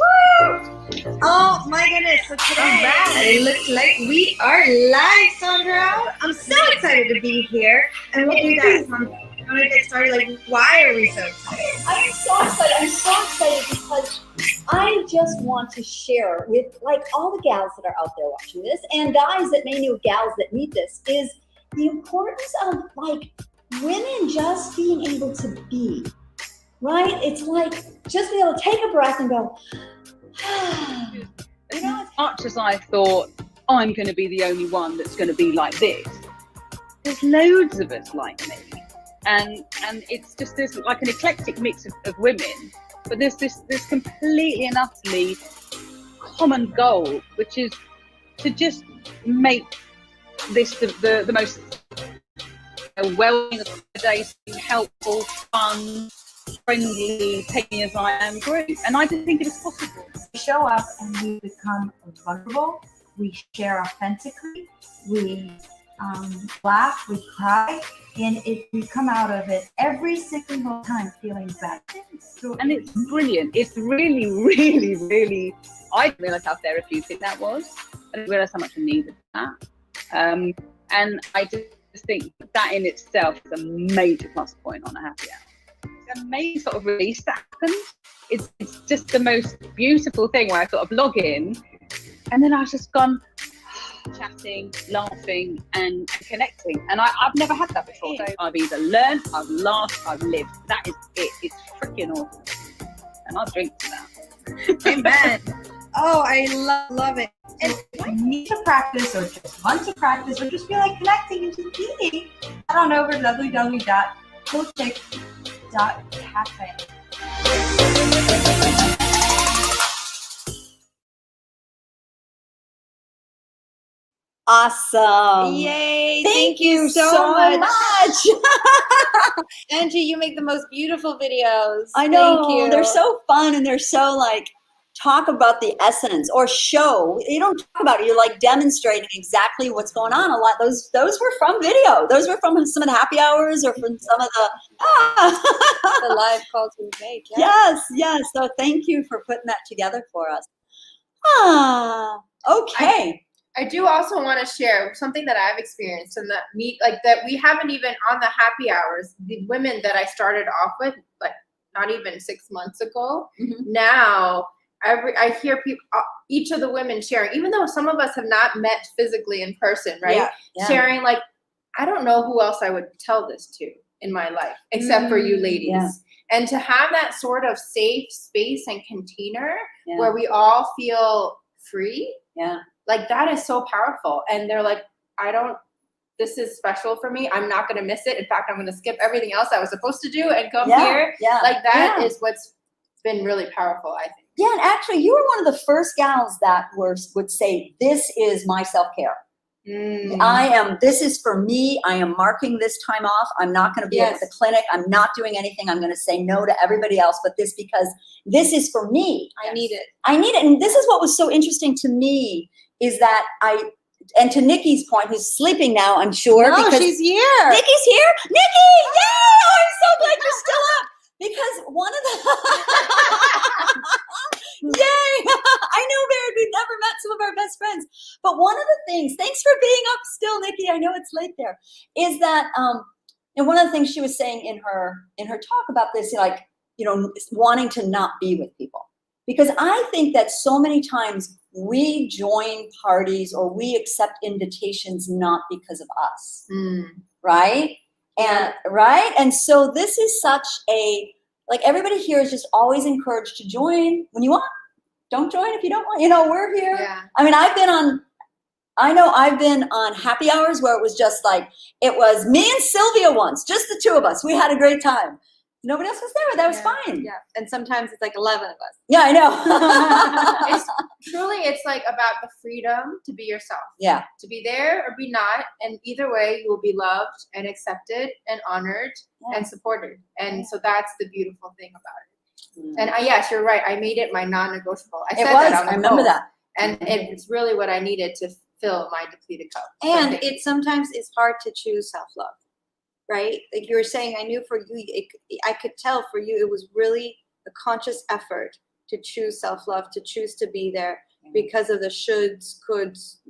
Oh my goodness! So today it looks like we are live, Sandra. I'm so excited to be here, and we'll do that. I'm gonna get started. Like, why are we so excited? I'm so excited. I'm so excited because I just want to share with like all the gals that are out there watching this, and guys that may know gals that need this, is the importance of like women just being able to be. Right? It's like just be able to take a breath and go. As much as I thought I'm going to be the only one that's going to be like this, there's loads of us like me, and it's just this like an eclectic mix of women, but there's this completely and utterly common goal, which is to just make this the most well-being, accommodating, helpful, fun, friendly, taking as I am group, and I didn't think it was possible. We show up and we become vulnerable. We share authentically. We laugh. We cry, and we come out of it every single time feeling better. And it's brilliant. It's really, really, really. I didn't realize how therapeutic that was. I didn't realize how much I needed that. And I just think that in itself is a major plus point on a happy hour. It's an amazing sort of release that happens. It's just the most beautiful thing where I sort of log in, and then I've just gone chatting, laughing, and connecting. And I've never had that before. So I've either learned, I've laughed, I've lived. That is it. It's freaking awesome. And I'll drink to that. Amen. Oh, I love it. And if you need to practice, or just want to practice, or just feel like connecting and just being, head on over to www.coolchick.cafe. Awesome. Yay. Thank you so much. Angie, you make the most beautiful videos. I know. Thank you. They're so fun, and they're so like talk about the essence or show. You don't talk about it. You're like demonstrating exactly what's going on. A lot. Those were from video. Those were from some of the happy hours or from some of the the live calls we make. Yeah. Yes, yes. So thank you for putting that together for us. Okay. I do also want to share something that I've experienced, and that that we haven't even on the happy hours. The women that I started off with, like not even 6 months ago, now I hear people, each of the women sharing, even though some of us have not met physically in person, right? Yeah. Sharing like, I don't know who else I would tell this to in my life except for you ladies. Yeah. And to have that sort of safe space and container where we all feel free. Yeah. Like that is so powerful. And they're like, this is special for me. I'm not going to miss it. In fact, I'm going to skip everything else I was supposed to do and come here. Yeah. Like that is what's been really powerful, I think. Yeah, and actually, you were one of the first gals that would say, "This is my self-care." This is for me. I am marking this time off. I'm not going to be at the clinic. I'm not doing anything. I'm going to say no to everybody else, but this, because this is for me. I need it. I need it. And this is what was so interesting to me, is that and to Nikki's point, who's sleeping now, I'm sure. No, because she's here. Nikki's here. Nikki, yay! I'm so glad you're still up. Because one of the, yay! I know, Baird, we've never met some of our best friends. But one of the things, thanks for being up still, Nikki, I know it's late there, is that, and one of the things she was saying in her talk about this, like, wanting to not be with people. Because I think that so many times we join parties or we accept invitations not because of us, right? And so this is such like, everybody here is just always encouraged to join when you want. Don't join if you don't want. We're here. Yeah. I mean, I've been on happy hours where it was just like, it was me and Sylvia once, just the two of us. We had a great time. Nobody else was there. That was fine. Yeah. And sometimes it's like 11 of us. Yeah, I know. It's like about the freedom to be yourself. Yeah. To be there or be not. And either way, you will be loved and accepted and honored and supported. And so that's the beautiful thing about it. And yes, you're right. I made it my non-negotiable. I remember that. And it's really what I needed to fill my depleted cup. And it sometimes is hard to choose self-love, right? Like you were saying, I knew for you, I could tell for you, it was really a conscious effort to choose self-love, to choose to be there because of the shoulds, coulds,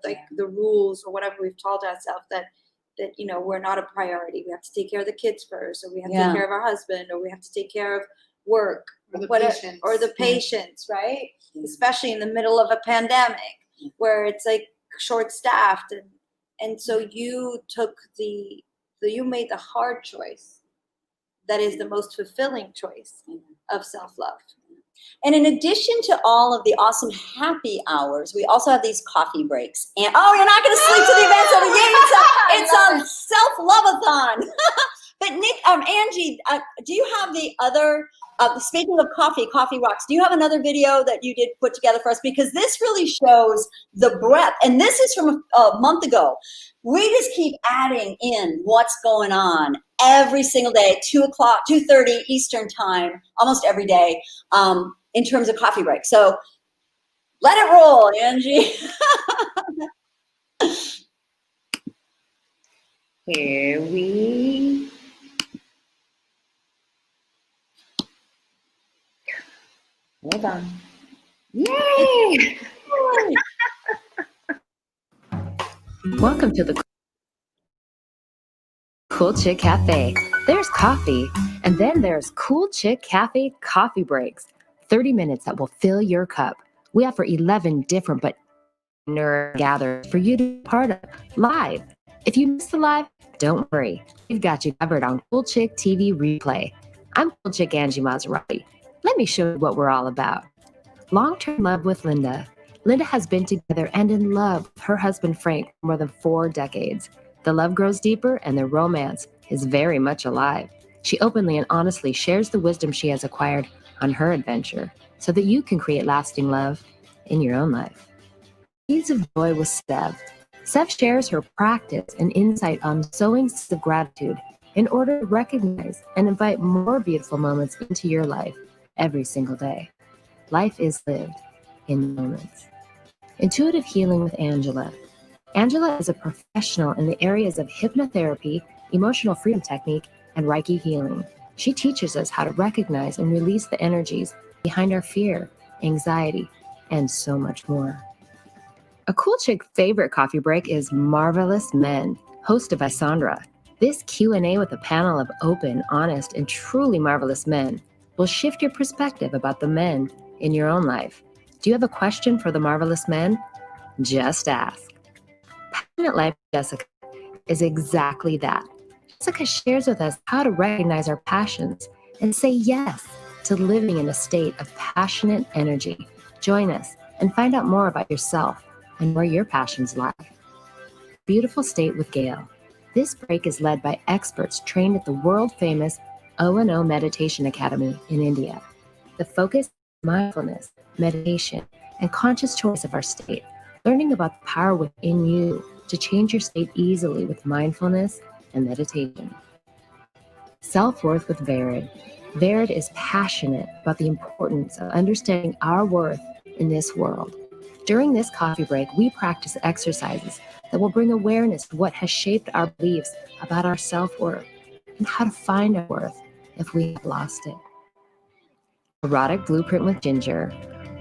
like the rules or whatever we've told ourselves that we're not a priority. We have to take care of the kids first, or we have to take care of our husband, or we have to take care of work, or the patients, right? Especially in the middle of a pandemic where it's like short-staffed, and so you made the hard choice that is the most fulfilling choice of self-love. And in addition to all of the awesome happy hours, we also have these coffee breaks. And you're not going to sleep to the events over. It's self-love-a-thon. But Angie, do you have the other? Speaking of coffee rocks. Do you have another video that you did put together for us? Because this really shows the breadth. And this is from a month ago. We just keep adding in what's going on every single day, 2:30 Eastern time, almost every day, in terms of coffee break. So let it roll, Angie. Here we hold on. Yay! Welcome to the Cool Chick Cafe. There's coffee, and then there's Cool Chick Cafe coffee breaks. 30 minutes that will fill your cup. We offer 11 different but nerd gatherings for you to be part of live. If you missed the live, don't worry. We've got you covered on Cool Chick TV Replay. I'm Cool Chick Angie Maserati. Let me show you what we're all about. Long-term love with Linda. Linda has been together and in love with her husband Frank for more than 4 decades. The love grows deeper and their romance is very much alive. She openly and honestly shares the wisdom she has acquired on her adventure so that you can create lasting love in your own life. Seeds of Joy with Sev. Sev shares her practice and insight on sowing seeds of gratitude in order to recognize and invite more beautiful moments into your life every single day. Life is lived in moments. Intuitive Healing with Angela. Angela is a professional in the areas of hypnotherapy, emotional freedom technique, and Reiki healing. She teaches us how to recognize and release the energies behind our fear, anxiety, and so much more. A Cool Chick favorite coffee break is Marvelous Men, hosted by Sandra. This Q&A with a panel of open, honest, and truly marvelous men will shift your perspective about the men in your own life. Do you have a question for the marvelous men? Just ask. Passionate Life Jessica is exactly that. Jessica shares with us how to recognize our passions and say yes to living in a state of passionate energy. Join us and find out more about yourself and where your passions lie. Beautiful State with Gail. This break is led by experts trained at the world-famous O&O Meditation Academy in India. The focus is mindfulness, meditation, and conscious choice of our state, learning about the power within you to change your state easily with mindfulness and meditation. Self-Worth with Vered. Vered is passionate about the importance of understanding our worth in this world. During this coffee break, we practice exercises that will bring awareness to what has shaped our beliefs about our self-worth and how to find our worth if we have lost it. Erotic Blueprint with Ginger.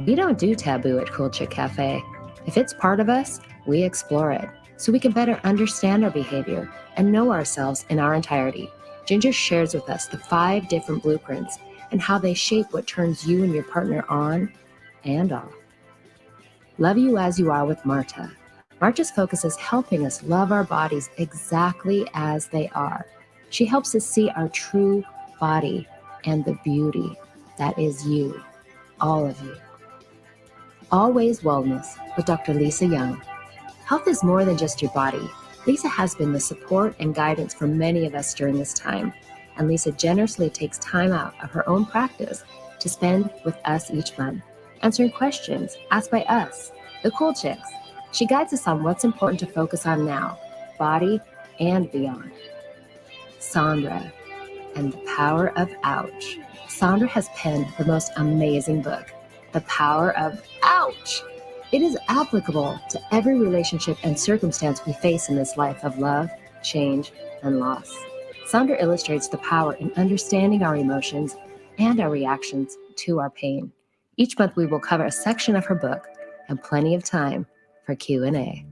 We don't do taboo at Cool Chick Cafe. If it's part of us, we explore it so we can better understand our behavior and know ourselves in our entirety. Ginger shares with us the 5 different blueprints and how they shape what turns you and your partner on and off. Love You As You Are with Marta. Marta's focus is helping us love our bodies exactly as they are. She helps us see our true body and the beauty that is you, all of you. Always Wellness with Dr. Lisa Young. Health is more than just your body. Lisa has been the support and guidance for many of us during this time, and Lisa generously takes time out of her own practice to spend with us each month, answering questions asked by us, the Cool Chicks. She guides us on what's important to focus on now, body and beyond. Sandra and the Power of Ouch. Sandra has penned the most amazing book, The Power of Ouch. It is applicable to every relationship and circumstance we face in this life of love, change, and loss. Sandra illustrates the power in understanding our emotions and our reactions to our pain. Each month we will cover a section of her book and plenty of time for Q&A.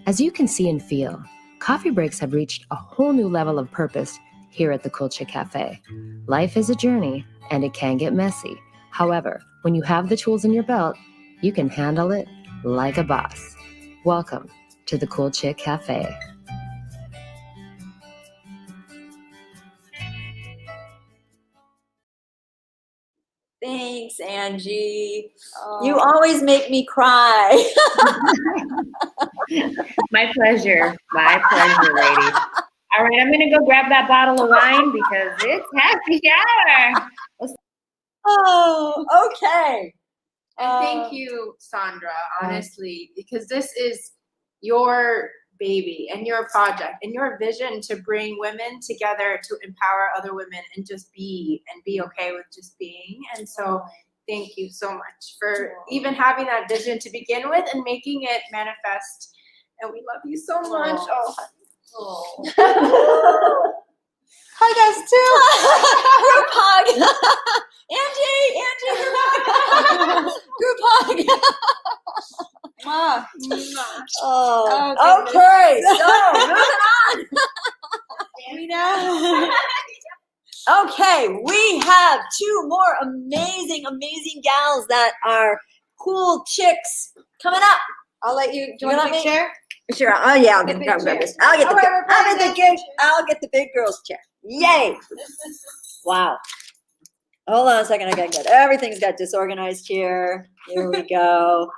As you can see and feel, coffee breaks have reached a whole new level of purpose here at the Cool Chick Cafe. Life is a journey and it can get messy. However, when you have the tools in your belt, you can handle it like a boss. Welcome to the Cool Chick Cafe. Thanks, Angie. You always make me cry. My pleasure. My pleasure, ladies. All right, I'm going to go grab that bottle of wine because it's happy hour. Oh, okay. And thank you, Sandra, honestly, because this is your baby and your project and your vision to bring women together to empower other women and just be okay with just being. And so thank you so much for even having that vision to begin with and making it manifest. And we love you so much. Oh. Hi guys too. Group hug. Angie, group hug. Oh, okay. So moving on. Okay, we have 2 more amazing gals that are cool chicks coming up. I'll let you. Do you want to share? Sure. Oh yeah, I'll get this. I'll get the big girls chair. Yay! Wow. Hold on a second. I gotta get everything's got disorganized here. Here we go.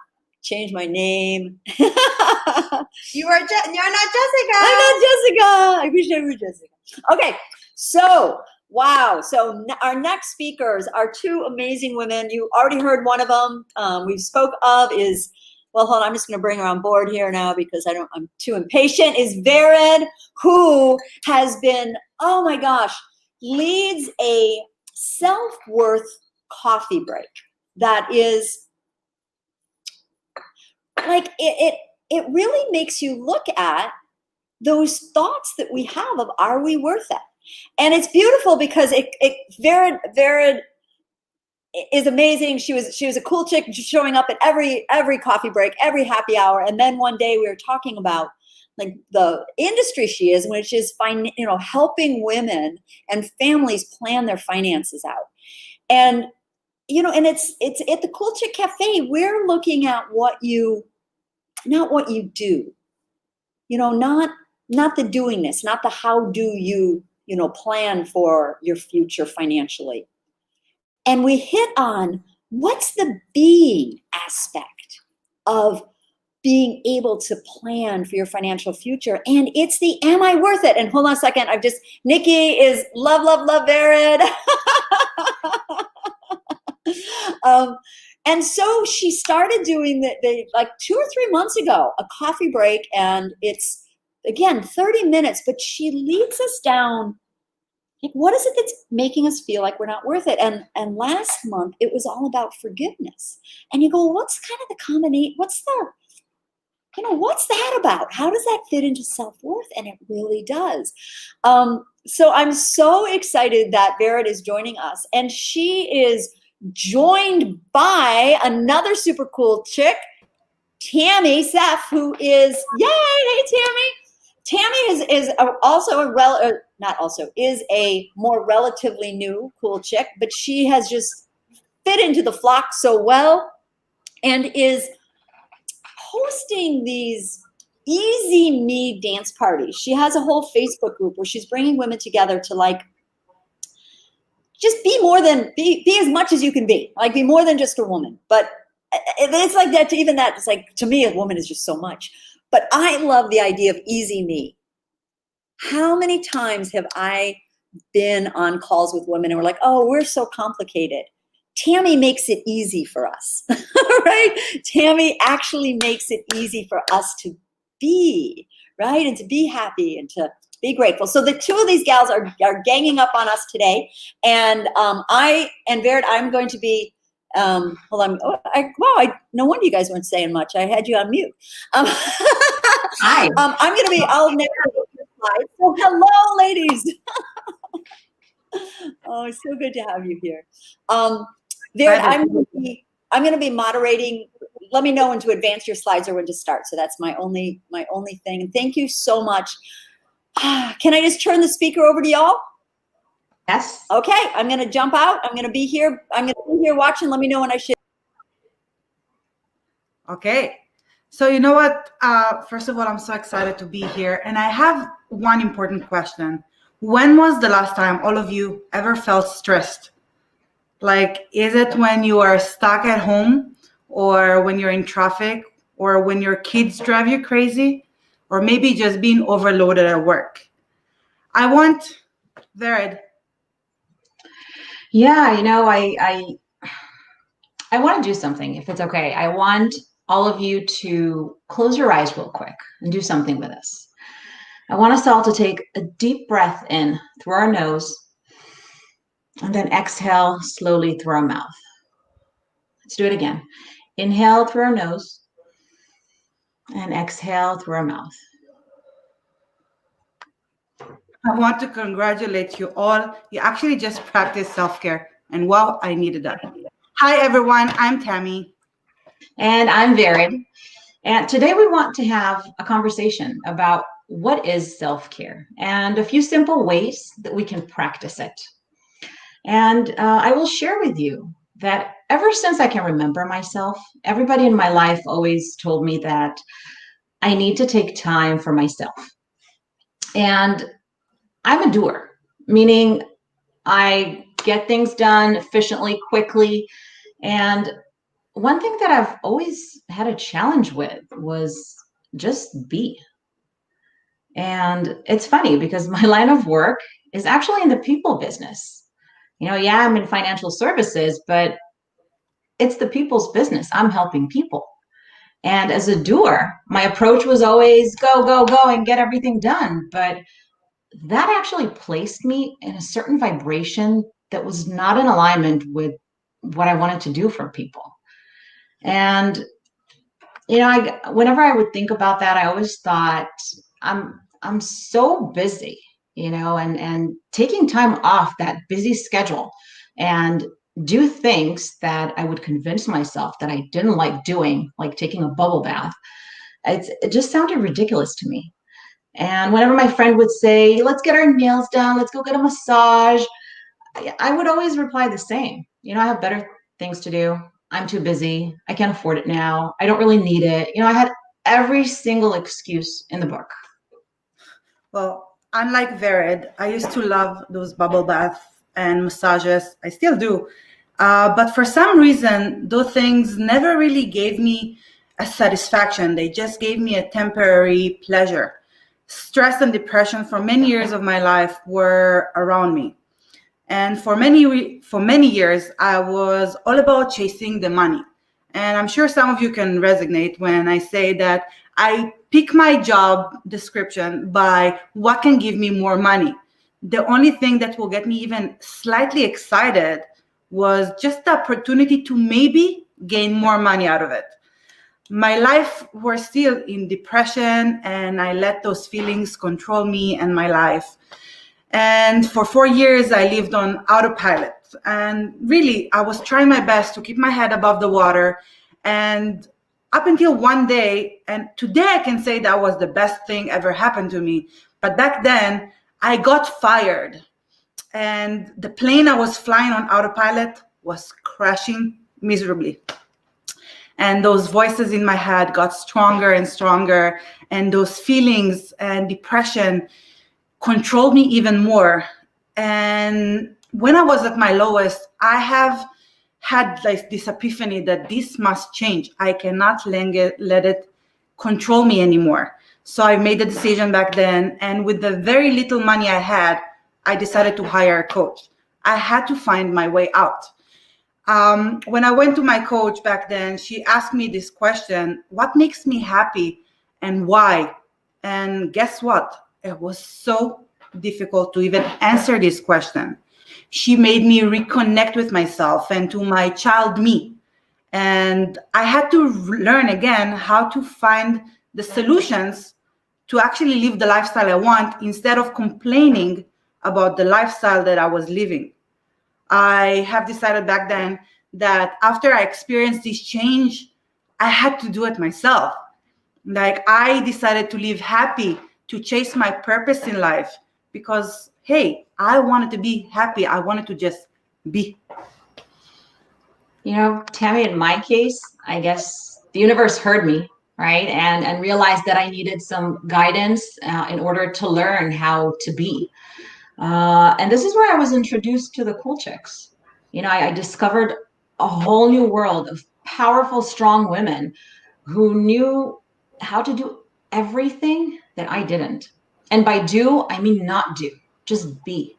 Change my name. You're not Jessica. I'm not Jessica. I wish I were Jessica. Okay. So wow. So our next speakers are 2 amazing women. You already heard one of them. We spoke of is. Well, hold on, I'm just going to bring her on board here now because I'm too impatient, is Vered, who has been, oh my gosh, leads a self-worth coffee break that is like, it really makes you look at those thoughts that we have of, are we worth it? And it's beautiful because Vered is amazing. She was a cool chick, showing up at every coffee break, every happy hour. And then one day we were talking about like the industry she is, which is helping women and families plan their finances out. And and it's at the Cool Chick Cafe. We're looking at not what you do, not the doingness, not the how do you plan for your future financially. And we hit on what's the being aspect of being able to plan for your financial future. And it's the, am I worth it? And hold on a second. Nikki is love Vered. And so she started doing the like 2 or 3 months ago, a coffee break, and it's, again, 30 minutes, but she leads us down, like, what is it that's making us feel like we're not worth it? And last month, it was all about forgiveness. And you go, what's kind of the combination, what's that about? How does that fit into self-worth? And it really does. So I'm so excited that Vered is joining us, and she is joined by another super cool chick, Tammy Seff, who is, yay, hey Tammy. Tammy is a more relatively new cool chick, but she has just fit into the flock so well and is hosting these Easy Me dance parties. She has a whole Facebook group where she's bringing women together to like just be as much as you can be, like be more than just a woman. But it's like that, it's like, to me, a woman is just so much. But I love the idea of Easy Me. How many times have I been on calls with women and we're like, oh, we're so complicated. Tammy makes it easy for us, right? Tammy actually makes it easy for us to be, right? And to be happy and to be grateful. So the two of these gals are ganging up on us today. And Vered, I'm going to be, hold on. No wonder you guys weren't saying much. I had you on mute. Hi. I'll never look at your slides. So hello, ladies. Oh, it's so good to have you here. Vered, I'm going to be moderating. Let me know when to advance your slides or when to start. So that's my only thing. And thank you so much. Can I just turn the speaker over to y'all? Yes. Okay, I'm going to jump out. I'm going to be here. I'm going to be here watching. Let me know when I should. Okay. So you know what? First of all, I'm so excited to be here. And I have one important question. When was the last time all of you ever felt stressed? Like, is it when you are stuck at home, or when you're in traffic, or when your kids drive you crazy, or maybe just being overloaded at work? I want Vered. Yeah, you know, I want to do something, if it's okay. I want all of you to close your eyes real quick and do something with us. I want us all to take a deep breath in through our nose and then exhale slowly through our mouth. Let's do it again. Inhale through our nose and exhale through our mouth. I want to congratulate you all. You actually just practiced self-care, and wow, I needed that. Hi, everyone. I'm Tammy. And I'm Vered. And today we want to have a conversation about what is self-care and a few simple ways that we can practice it. And I will share with you that ever since I can remember myself, everybody in my life always told me that I need to take time for myself. And I'm a doer, meaning I get things done efficiently, quickly. And one thing that I've always had a challenge with was just be. And it's funny because my line of work is actually in the people business. You know, yeah, I'm in financial services, but it's the people's business. I'm helping people. And as a doer, my approach was always go, go, go and get everything done. But that actually placed me in a certain vibration that was not in alignment with what I wanted to do for people. And, you know, whenever I would think about that, I always thought I'm so busy, you know, and taking time off that busy schedule and do things that I would convince myself that I didn't like doing, like taking a bubble bath. It just sounded ridiculous to me. And whenever my friend would say, let's get our nails done, let's go get a massage, I would always reply the same. You know, I have better things to do. I'm too busy. I can't afford it now. I don't really need it. You know, I had every single excuse in the book. Well, unlike Vered, I used to love those bubble baths and massages. I still do. But for some reason, those things never really gave me a satisfaction. They just gave me a temporary pleasure. Stress and depression for many years of my life were around me. And for many years, I was all about chasing the money. And I'm sure some of you can resonate when I say that I pick my job description by what can give me more money. The only thing that will get me even slightly excited was just the opportunity to maybe gain more money out of it. My life was still in depression, and I let those feelings control me and my life. And for 4 years, I lived on autopilot. And really, I was trying my best to keep my head above the water. And up until one day, and today I can say that was the best thing ever happened to me. But back then, I got fired. And the plane I was flying on autopilot was crashing miserably. And those voices in my head got stronger and stronger. And those feelings and depression controlled me even more. And when I was at my lowest, I have had like this epiphany that this must change. I cannot let it control me anymore. So I made the decision back then. And with the very little money I had, I decided to hire a coach. I had to find my way out. When I went to my coach back then, she asked me this question: what makes me happy and why? And guess what? It was so difficult to even answer this question. She made me reconnect with myself and to my child me. And I had to learn again how to find the solutions to actually live the lifestyle I want instead of complaining about the lifestyle that I was living. I have decided back then that after I experienced this change, I had to do it myself. Like, I decided to live happy, to chase my purpose in life, because, hey, I wanted to be happy. I wanted to just be. You know, Tammy, in my case, I guess the universe heard me, right? And realized that I needed some guidance in order to learn how to be. And this is where I was introduced to the Cool Chicks. You know, I discovered a whole new world of powerful, strong women who knew how to do everything that I didn't. And by do, I mean not do, just be.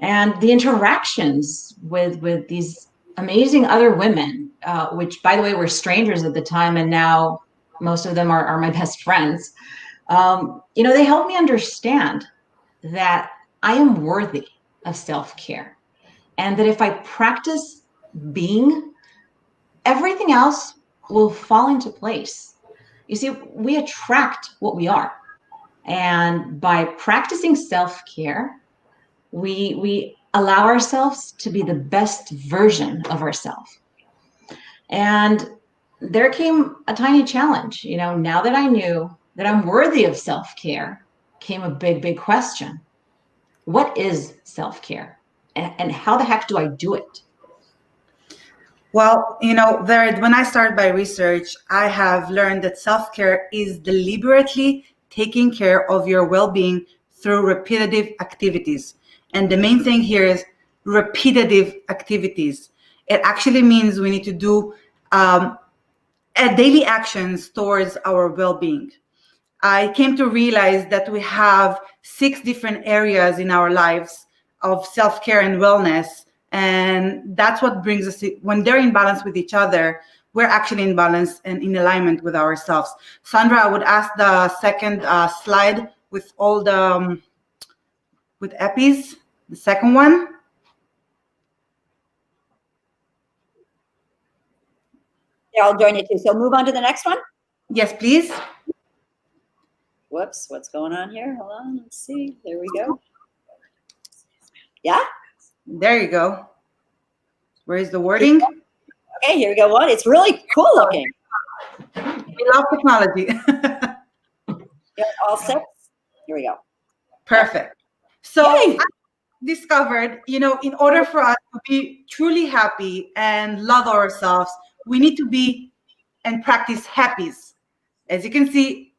And the interactions with these amazing other women, which, by the way, were strangers at the time, and now most of them are my best friends, you know, they helped me understand that I am worthy of self-care, and that if I practice being, everything else will fall into place. You see, we attract what we are. And by practicing self-care, we allow ourselves to be the best version of ourselves. And there came a tiny challenge. You know, now that I knew that I'm worthy of self-care, came a big, big question. What is self-care? And how the heck do I do it? Well, you know, Vered, when I started my research, I have learned that self-care is deliberately taking care of your well-being through repetitive activities. And the main thing here is repetitive activities. It actually means we need to do daily actions towards our well-being. I came to realize that we have 6 different areas in our lives of self-care and wellness. And that's what brings us, when they're in balance with each other, we're actually in balance and in alignment with ourselves. Sandra, I would ask the second slide with all the, with EPIs, the second one. Yeah, I'll join you too. So move on to the next one. Yes, please. Whoops, what's going on here? Hold on, let's see. There we go. Yeah? There you go. Where is the wording? Okay, here we go. What? It's really cool looking. We love technology. Yeah, all 6. Here we go. Perfect. So I discovered, you know, in order for us to be truly happy and love ourselves, we need to be and practice happies. As you can see,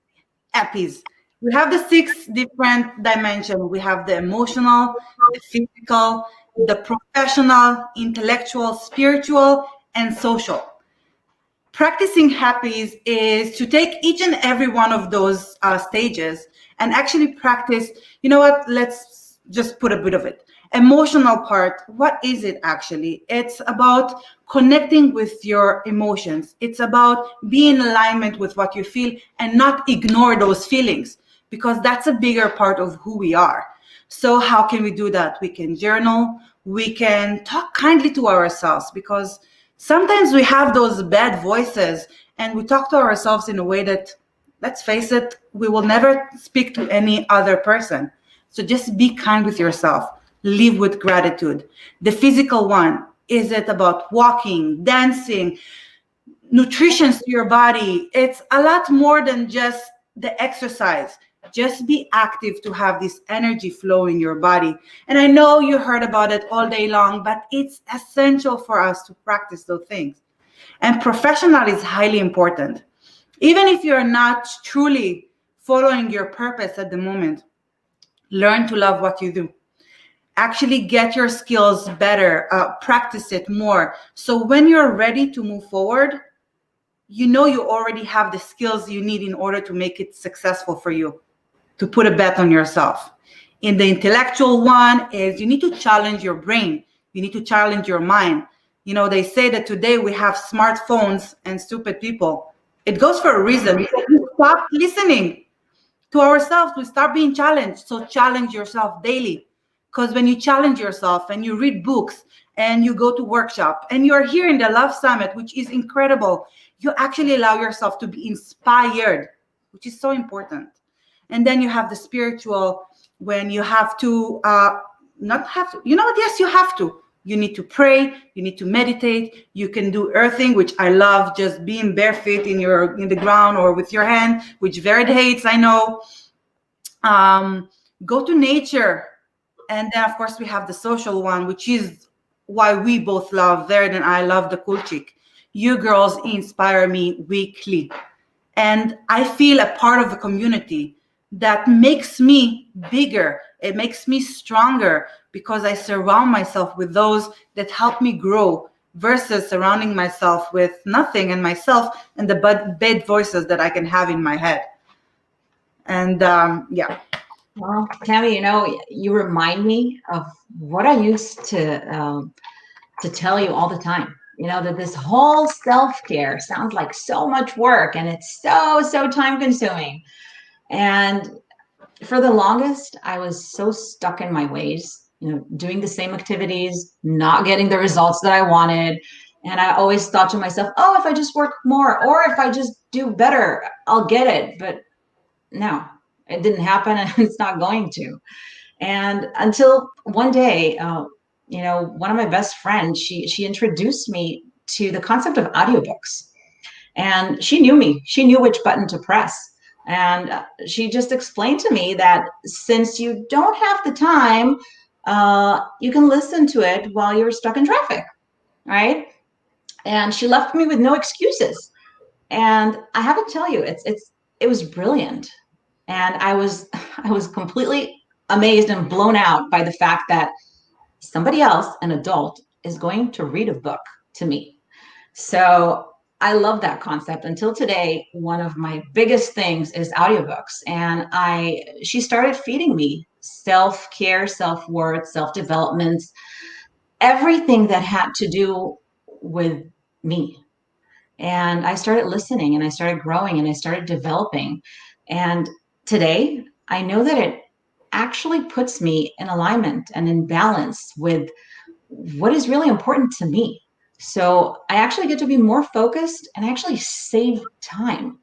happies. We have the 6 different dimensions. We have the emotional, the physical, the professional, intellectual, spiritual, and social. Practicing happies is to take each and every one of those stages and actually practice, you know what, let's just put a bit of it. Emotional part, what is it actually? It's about connecting with your emotions. It's about being in alignment with what you feel and not ignore those feelings, because that's a bigger part of who we are. So how can we do that? We can journal, we can talk kindly to ourselves, because sometimes we have those bad voices and we talk to ourselves in a way that, let's face it, we will never speak to any other person. So just be kind with yourself. Live with gratitude. The physical one, is it about walking, dancing, nutrition to your body? It's a lot more than just the exercise. Just be active to have this energy flow in your body. And I know you heard about it all day long, but it's essential for us to practice those things. And professional is highly important. Even if you're not truly following your purpose at the moment, learn to love what you do. Actually get your skills better, practice it more. So when you're ready to move forward, you know you already have the skills you need in order to make it successful for you, to put a bet on yourself. In the intellectual one is you need to challenge your brain. You need to challenge your mind. You know, they say that today we have smartphones and stupid people. It goes for a reason. We stop listening to ourselves. We start being challenged. So challenge yourself daily. Because when you challenge yourself and you read books and you go to workshop and you're here in the Love Summit, which is incredible, you actually allow yourself to be inspired, which is so important. And then you have the spiritual, when you have to, not have to, you know what, yes, you have to. You need to pray, you need to meditate, you can do earthing, which I love, just being barefoot in the ground or with your hand, which Vered hates, I know. Go to nature. And then, of course, we have the social one, which is why we both love Vered and I love the Cool Chick. You girls inspire me weekly. And I feel a part of the community that makes me bigger. It makes me stronger because I surround myself with those that help me grow versus surrounding myself with nothing and myself and the bad voices that I can have in my head. And yeah. Well, Tammy, you know, you remind me of what I used to tell you all the time. You know, that this whole self-care sounds like so much work and it's so time consuming. And for the longest, I was so stuck in my ways, you know, doing the same activities, not getting the results that I wanted. And I always thought to myself, oh, if I just work more or if I just do better, I'll get it. But no, it didn't happen and it's not going to. And until one day, you know, one of my best friends, she introduced me to the concept of audiobooks. And she knew me. She knew which button to press. And she just explained to me that since you don't have the time, you can listen to it while you're stuck in traffic, right? And she left me with no excuses. And I have to tell you, it was brilliant. And I was completely amazed and blown out by the fact that somebody else, an adult, is going to read a book to me. So I love that concept. Until today, one of my biggest things is audiobooks. And she started feeding me self-care, self-worth, self-development, everything that had to do with me. And I started listening and I started growing and I started developing. And today, I know that it actually puts me in alignment and in balance with what is really important to me. So I actually get to be more focused and actually save time.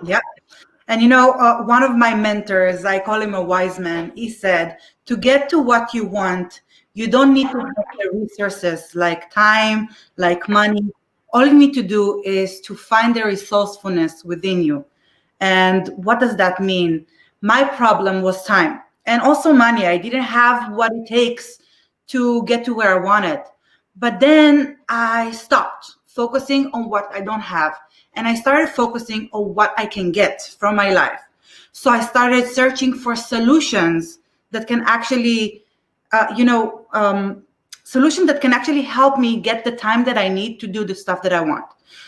Yeah. And you know, one of my mentors, I call him a wise man, he said, to get to what you want, you don't need to have the resources like time, like money. All you need to do is to find the resourcefulness within you. And what does that mean? My problem was time and also money. I didn't have what it takes to get to where I wanted. But then I stopped focusing on what I don't have. And I started focusing on what I can get from my life. So I started searching for solutions that can actually, solutions that can actually help me get the time that I need to do the stuff that I want.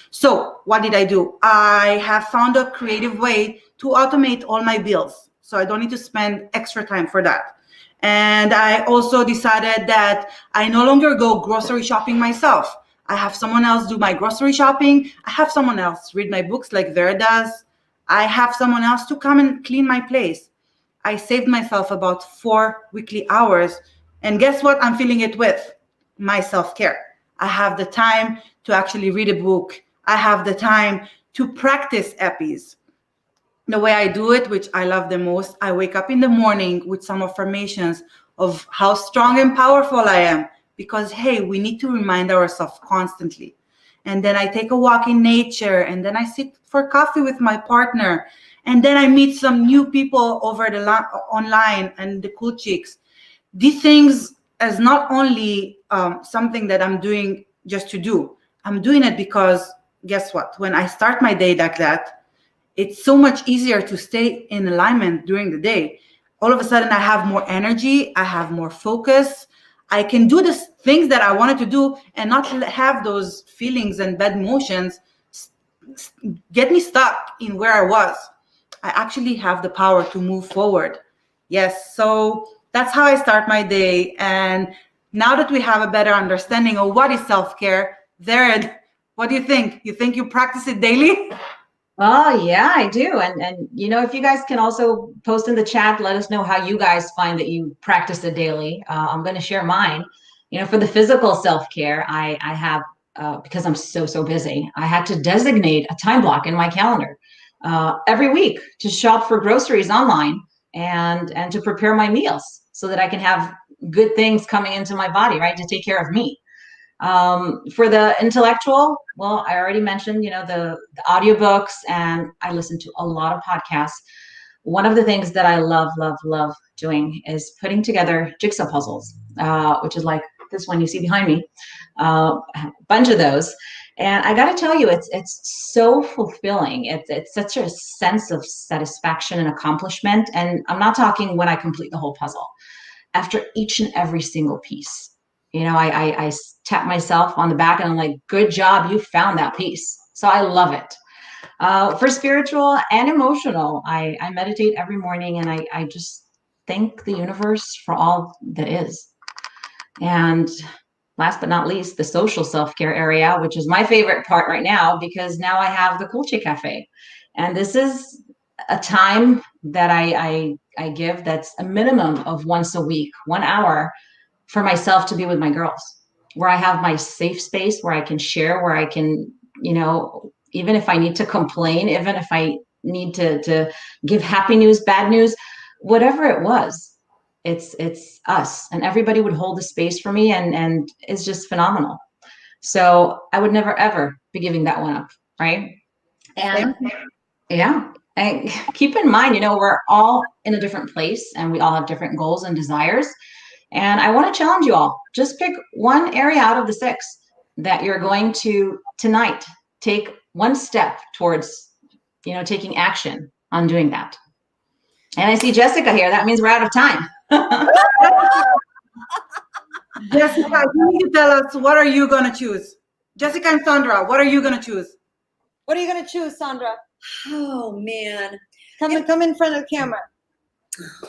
So what did I do? I have found a creative way to automate all my bills. So I don't need to spend extra time for that. And I also decided that I no longer go grocery shopping myself. I have someone else do my grocery shopping. I have someone else read my books like Vera does. I have someone else to come and clean my place. I saved myself about 4 weekly hours. And guess what I'm filling it with? My self-care. I have the time to actually read a book. I have the time to practice EPIs. The way I do it, which I love the most, I wake up in the morning with some affirmations of how strong and powerful I am. Because, hey, we need to remind ourselves constantly. And then I take a walk in nature, and then I sit for coffee with my partner. And then I meet some new people over the online and the cool chicks. These things is not only something that I'm doing just to do. I'm doing it because, guess what? When I start my day like that, it's so much easier to stay in alignment during the day. All of a sudden, I have more energy. I have more focus. I can do the things that I wanted to do and not have those feelings and bad emotions get me stuck in where I was. I actually have the power to move forward. Yes, so that's how I start my day. And now that we have a better understanding of what is self-care, Vered, what do you think? You think you practice it daily? Oh yeah, I do. And you know, if you guys can also post in the chat, let us know how you guys find that you practice it daily. I'm going to share mine. You know, for the physical self-care, I have, because I'm so busy, I had to designate a time block in my calendar every week to shop for groceries online and to prepare my meals so that I can have good things coming into my body, right, to take care of me. For the intellectual, well, I already mentioned, you know, the audiobooks, and I listen to a lot of podcasts. One of the things that I love doing is putting together jigsaw puzzles, which is like this one you see behind me, a bunch of those. And I got to tell you, it's so fulfilling. It's such a sense of satisfaction and accomplishment. And I'm not talking when I complete the whole puzzle. After each and every single piece, you know, I tap myself on the back and I'm like, good job, you found that piece. So I love it. For spiritual and emotional, I meditate every morning, and I just thank the universe for all that is. And last but not least, the social self-care area, which is my favorite part right now, because now I have the Cool Chick Cafe. And this is a time that I give that's a minimum of once a week, 1 hour for myself to be with my girls, where I have my safe space, where I can share, where I can, you know, even if I need to complain, even if I need to give happy news, bad news, whatever it was, it's us, and everybody would hold the space for me, and it's just phenomenal. So I would never ever be giving that one up, right? And yeah, and keep in mind, you know, we're all in a different place, and we all have different goals and desires. And I want to challenge you all, just pick one area out of the 6 that you're going to tonight take one step towards, you know, taking action on doing that. And I see Jessica here. That means we're out of time. Jessica, you need to tell us, what are you going to choose? Jessica and Sandra, what are you going to choose? What are you going to choose, Sandra? Oh, man. Come in front of the camera.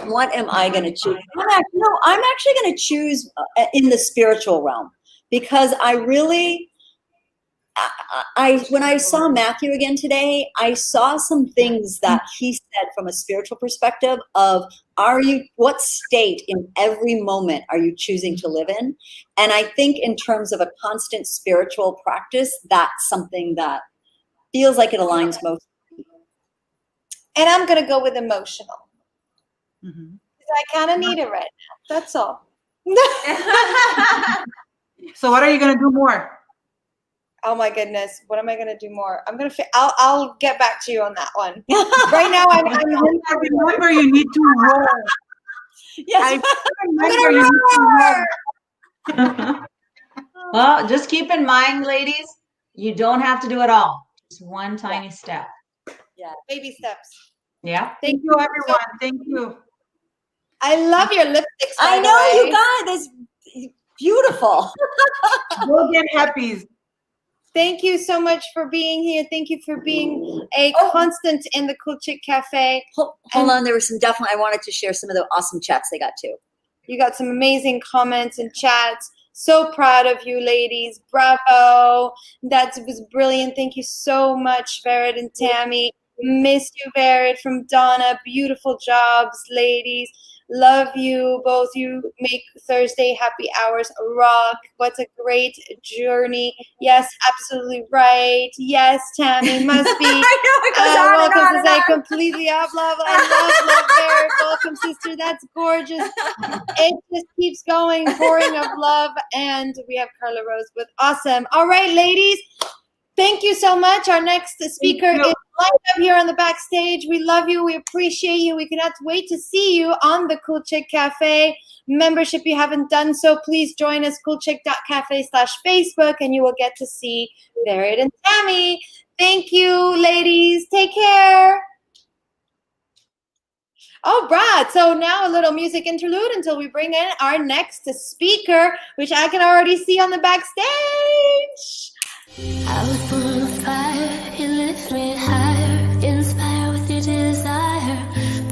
What am I going to choose? I'm actually going to choose in the spiritual realm, because I really, when I saw Matthew again today, I saw some things that he said from a spiritual perspective of, what state in every moment are you choosing to live in? And I think in terms of a constant spiritual practice, that's something that feels like it aligns most. And I'm going to go with emotional. Mm-hmm. I kind of need it right now. That's all. So what are you going to do more? Oh my goodness. What am I going to do more? I'll get back to you on that one. Right now, I'm remember you need to roll. Yes. I remember you need to roll. Well, just keep in mind, ladies, you don't have to do it all. Just one tiny step. Yeah. Baby steps. Yeah. Thank you, everyone. Thank you. I love your lipsticks. I know, you guys. It's beautiful. Go get happies. Thank you so much for being here. Thank you for being a constant in the Cool Chick Cafe. Hold on, there was some I wanted to share some of the awesome chats they got too. You got some amazing comments and chats. So proud of you, ladies. Bravo. That was brilliant. Thank you so much, Vered and Tammy. Miss you, Vered, from Donna. Beautiful jobs, ladies. Love you both. You make Thursday happy hours rock. What a great journey. Yes, absolutely right. Yes, Tammy must be. Welcome to say completely up. Love. I love Vered. Welcome, sister. That's gorgeous. It just keeps going, pouring of love. And we have Carla Rose with awesome. All right, ladies. Thank you so much. Our next speaker is lined up here on the backstage. We love you. We appreciate you. We cannot wait to see you on the Cool Chick Cafe membership. If you haven't done so, please join us, coolchick.cafe/Facebook, and you will get to see Vered and Tammy. Thank you, ladies. Take care. All right, so now a little music interlude until we bring in our next speaker, which I can already see on the backstage. I was born on fire, you lift me higher, inspire with your desire,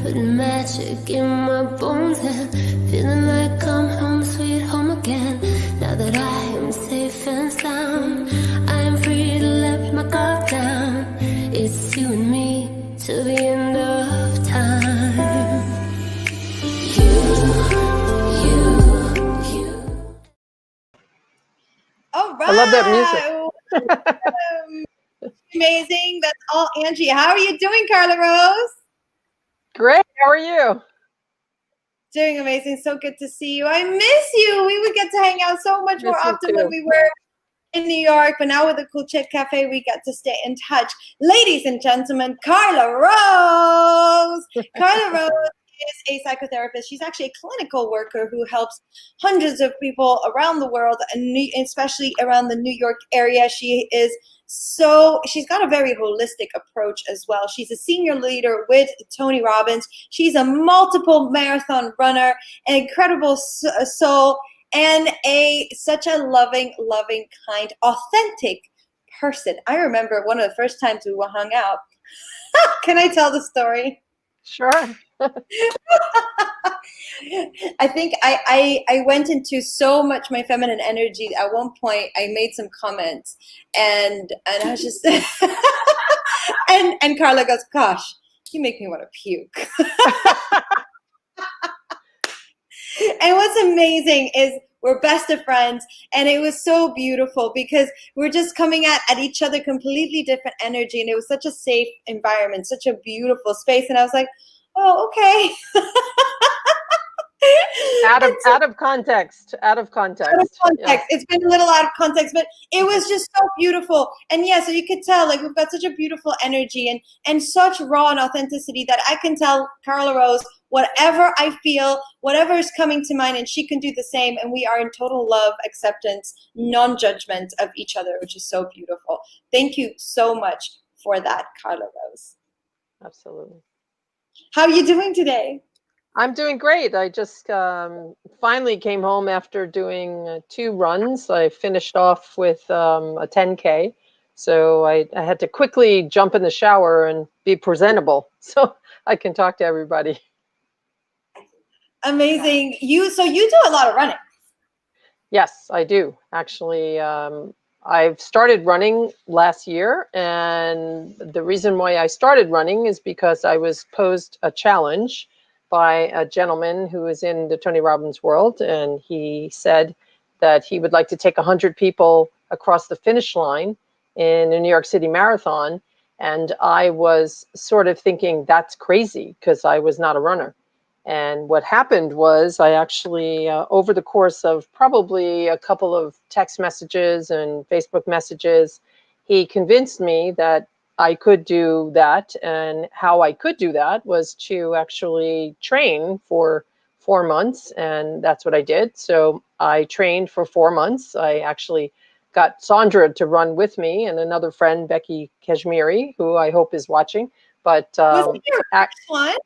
putting magic in my bones and feeling like I'm home, sweet home again. Now that I am safe and sound, I am free to let my guard down. It's you and me till the end of time. All right. I love that music. Amazing. That's all Angie. How are you doing, Carla Rose? Great. How are you? Doing amazing. So good to see you. I miss you. We would get to hang out so much more Miss you often when too. we were in New York, but now with the Cool Chick Cafe, we get to stay in touch. Ladies and gentlemen, Carla Rose. Carla Rose is a psychotherapist. She's actually a clinical worker who helps hundreds of people around the world, and especially around the New York area. She's got a very holistic approach as well. She's a senior leader with Tony Robbins. She's a multiple marathon runner, an incredible soul, and such a loving, kind, authentic person. I remember one of the first times we hung out. Can I tell the story? Sure. I think I went into so much my feminine energy. At one point, I made some comments, and I was just and Carla goes, "Gosh, you make me want to puke." And what's amazing is we're best of friends, and it was so beautiful because we're just coming at each other completely different energy, and it was such a safe environment, such a beautiful space, and I was like, oh, okay. Out of context. Out of context. Yeah. It's been a little out of context, but it was just so beautiful. And yeah, so you could tell, like, we've got such a beautiful energy and such raw and authenticity that I can tell Carla Rose whatever I feel, whatever is coming to mind, and she can do the same. And we are in total love, acceptance, non-judgment of each other, which is so beautiful. Thank you so much for that, Carla Rose. Absolutely. How are you doing today? I'm doing great. I just finally came home after doing 2 runs. I finished off with a 10K. So I had to quickly jump in the shower and be presentable so I can talk to everybody. Amazing. So you do a lot of running. Yes, I do. Actually, I've started running last year. And the reason why I started running is because I was posed a challenge by a gentleman who is in the Tony Robbins world. And he said that he would like to take 100 people across the finish line in a New York City marathon. And I was sort of thinking that's crazy because I was not a runner. And what happened was I actually, over the course of probably a couple of text messages and Facebook messages, he convinced me that I could do that. And how I could do that was to actually train for 4 months. And that's what I did. So I trained for 4 months. I actually got Sandra to run with me and another friend, Becky Kashmiri, who I hope is watching. But Was it your first one?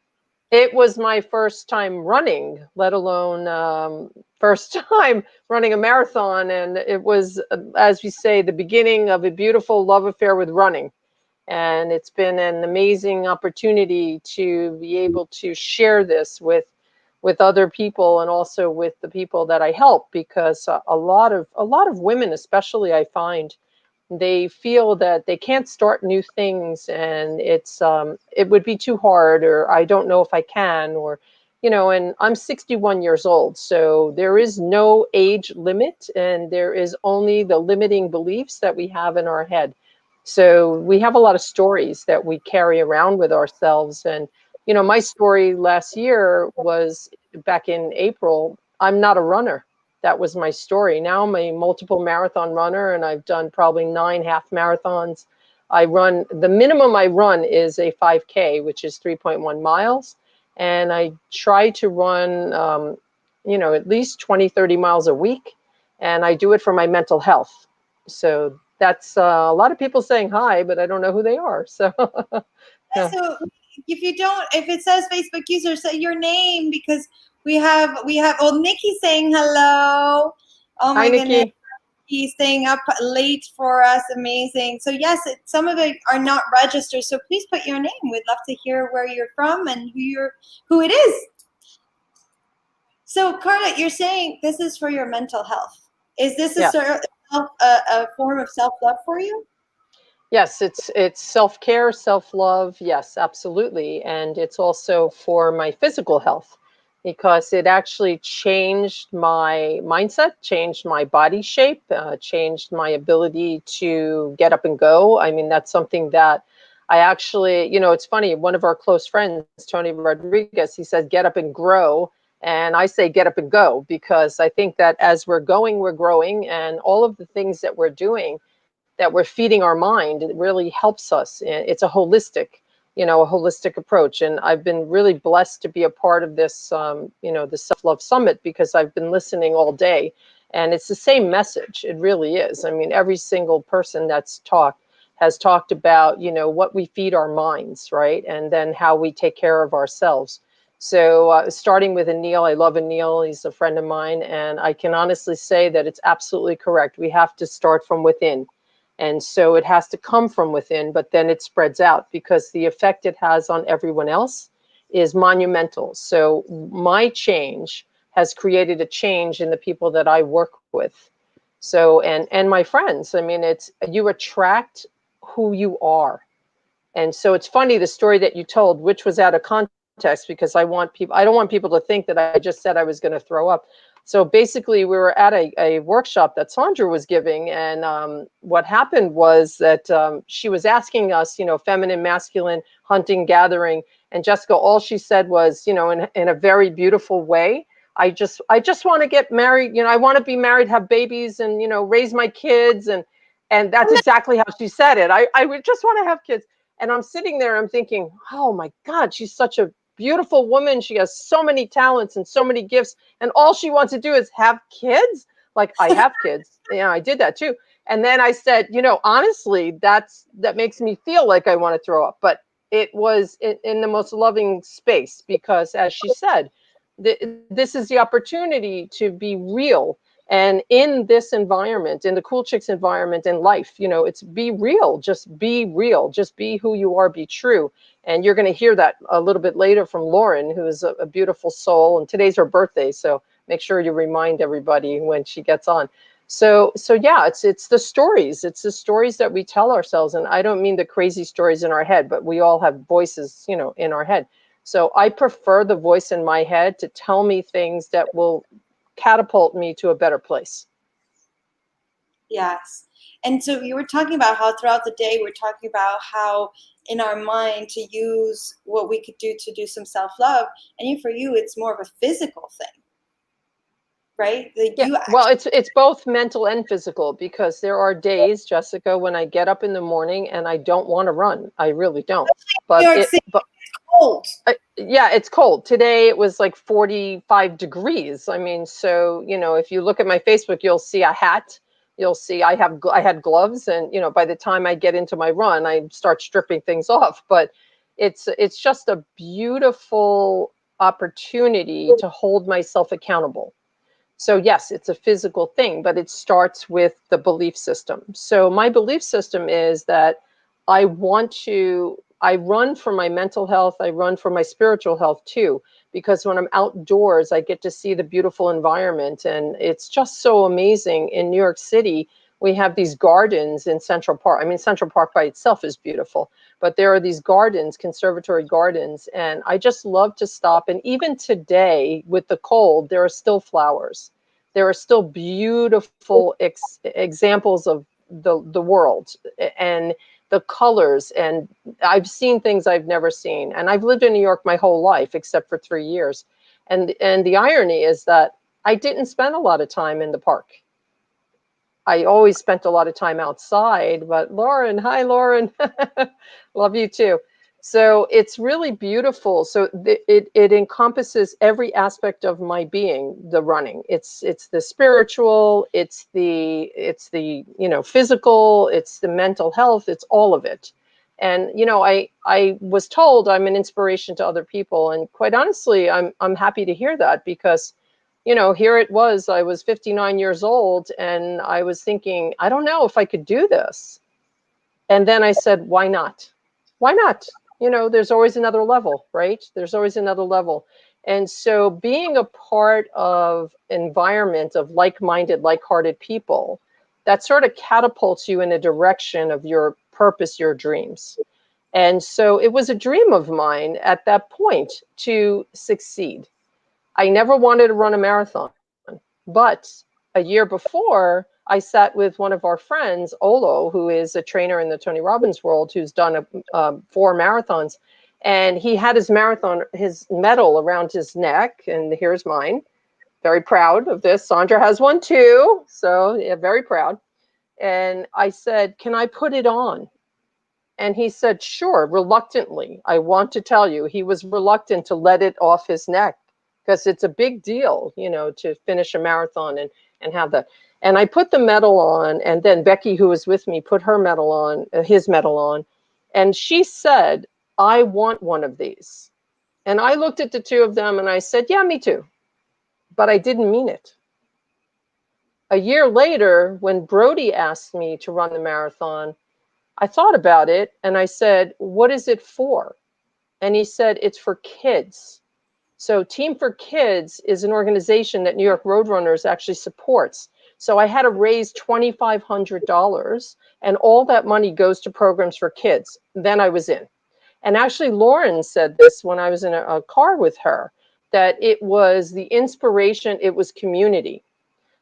It was my first time running, let alone first time running a marathon. And it was, as we say, the beginning of a beautiful love affair with running. And it's been an amazing opportunity to be able to share this with with other people and also with the people that I help, because a lot of women, especially, I find they feel that they can't start new things, and it would be too hard, or I don't know if I can, or and I'm 61 years old, so there is no age limit, and there is only the limiting beliefs that we have in our head. So we have a lot of stories that we carry around with ourselves. And my story last year was back in April. I'm not a runner. That was my story. Now I'm a multiple marathon runner, and I've done probably 9 half marathons. The minimum I run is a 5K, which is 3.1 miles. And I try to run, at least 20, 30 miles a week. And I do it for my mental health. So that's a lot of people saying hi, but I don't know who they are. So, yeah. So if it says Facebook user, say your name, because we have, Nikki saying hello. Oh my Hi, Nikki. goodness. He's staying up late for us. Amazing. So yes, some of it are not registered. So please put your name. We'd love to hear where you're from and who it is. So Carla, you're saying this is for your mental health. Is this a form of self-love for you? Yes, it's self-care, self-love. Yes, absolutely. And it's also for my physical health, because it actually changed my mindset, changed my body shape, changed my ability to get up and go. I mean, that's something that I actually, it's funny, one of our close friends, Tony Rodriguez, he said, get up and grow. And I say, get up and go, because I think that as we're going, we're growing, and all of the things that we're doing, that we're feeding our mind, it really helps us. It's a holistic approach. And I've been really blessed to be a part of this, the Self-Love Summit, because I've been listening all day, and it's the same message. It really is. I mean, every single person that's has talked about, what we feed our minds, right? And then how we take care of ourselves. So starting with Anil, I love Anil. He's a friend of mine. And I can honestly say that it's absolutely correct. We have to start from within. And so it has to come from within, but then it spreads out, because the effect it has on everyone else is monumental. So my change has created a change in the people that I work with. So, and my friends, I mean, you attract who you are. And so it's funny, the story that you told, which was out of context, because I don't want people to think that I just said I was going to throw up. So basically, we were at a workshop that Sandra was giving, and what happened was that she was asking us, feminine, masculine, hunting, gathering, and Jessica, all she said was, in a very beautiful way, I just want to get married, I want to be married, have babies, and raise my kids, and that's exactly how she said it. I would just want to have kids, and I'm sitting there, I'm thinking, oh my God, she's such a beautiful woman. She has so many talents and so many gifts, and all she wants to do is have kids. Like, I have kids. I did that too. And then I said, honestly, that makes me feel like I want to throw up. But it was in the most loving space, because as she said, this is the opportunity to be real. And in this environment, in the Cool Chicks environment in life, it's be real, just be who you are, be true. And you're going to hear that a little bit later from Lauren, who is a beautiful soul. And today's her birthday, so make sure you remind everybody when she gets on. So yeah, it's the stories. It's the stories that we tell ourselves. And I don't mean the crazy stories in our head, but we all have voices, in our head. So I prefer the voice in my head to tell me things that will catapult me to a better place. Yes. And so you were talking about how throughout the day, we're talking about how in our mind to use what we could do to do some self-love. And for you, it's more of a physical thing, right? Well, it's both mental and physical, because there are days, Jessica, when I get up in the morning and I don't want to run. I really don't. But it's cold. Yeah, it's cold. Today it was like 45 degrees. I mean, so, if you look at my Facebook, you'll see a hat. You'll see I had gloves, and by the time I get into my run, I start stripping things off. But it's just a beautiful opportunity to hold myself accountable. So yes, it's a physical thing, but it starts with the belief system. So my belief system is that I run for my mental health. I run for my spiritual health too, because when I'm outdoors, I get to see the beautiful environment. And it's just so amazing. In New York City, we have these gardens in Central Park. I mean, Central Park by itself is beautiful, but there are these gardens, conservatory gardens, and I just love to stop. And even today, with the cold, there are still flowers. There are still beautiful examples of the world and the colors. And I've seen things I've never seen. And I've lived in New York my whole life, except for 3 years. And the irony is that I didn't spend a lot of time in the park. I always spent a lot of time outside, but Lauren, hi, Lauren. Love you too. So it's really beautiful. So it encompasses every aspect of my being, the running. It's the spiritual, it's the physical, it's the mental health, it's all of it. And, I was told I'm an inspiration to other people. And quite honestly, I'm happy to hear that, because here it was, I was 59 years old and I was thinking, I don't know if I could do this. And then I said, why not? Why not? There's always another level, right? There's always another level. And so being a part of environment of like-minded, like-hearted people, that sort of catapults you in a direction of your purpose, your dreams. And so it was a dream of mine at that point to succeed. I never wanted to run a marathon, but a year before, I sat with one of our friends, Olo, who is a trainer in the Tony Robbins world, who's done 4 marathons, and he had his medal around his neck, and here's mine. Very proud of this. Sandra has one too, so yeah, very proud. And I said, can I put it on? And he said, sure, reluctantly. I want to tell you, he was reluctant to let it off his neck, because it's a big deal, to finish a marathon and have that. And I put the medal on, and then Becky, who was with me, put her medal on, his medal on. And she said, I want one of these. And I looked at the two of them and I said, yeah, me too. But I didn't mean it. A year later, when Brody asked me to run the marathon, I thought about it and I said, what is it for? And he said, it's for kids. So Team for Kids is an organization that New York Roadrunners actually supports. So I had to raise $2,500, and all that money goes to programs for kids. Then I was in. And actually, Lauren said this when I was in a car with her, that it was the inspiration, it was community.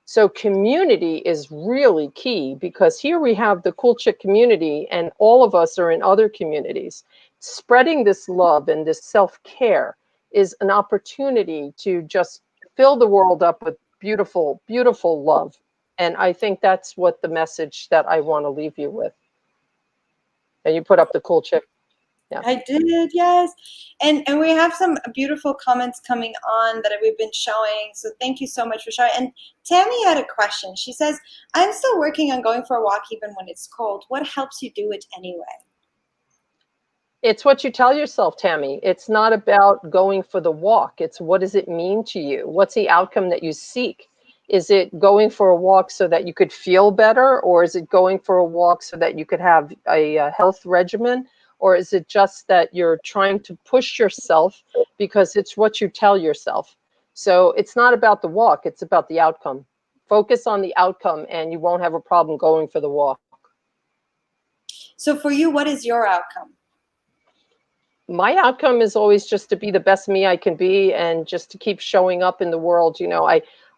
So community is really key, because here we have the Cool Chick community, and all of us are in other communities. Spreading this love and this self-care is an opportunity to just fill the world up with beautiful, beautiful love. And I think that's what the message that I want to leave you with. And you put up the Cool Chick. Yeah. I did, yes. And we have some beautiful comments coming on that we've been showing. So thank you so much for showing. And Tammy had a question. She says, I'm still working on going for a walk even when it's cold. What helps you do it anyway? It's what you tell yourself, Tammy. It's not about going for the walk. It's what does it mean to you? What's the outcome that you seek? Is it going for a walk so that you could feel better? Or is it going for a walk so that you could have a health regimen? Or is it just that you're trying to push yourself because it's what you tell yourself? So it's not about the walk, it's about the outcome. Focus on the outcome and you won't have a problem going for the walk. So for you, what is your outcome? My outcome is always just to be the best me I can be and just to keep showing up in the world. You know,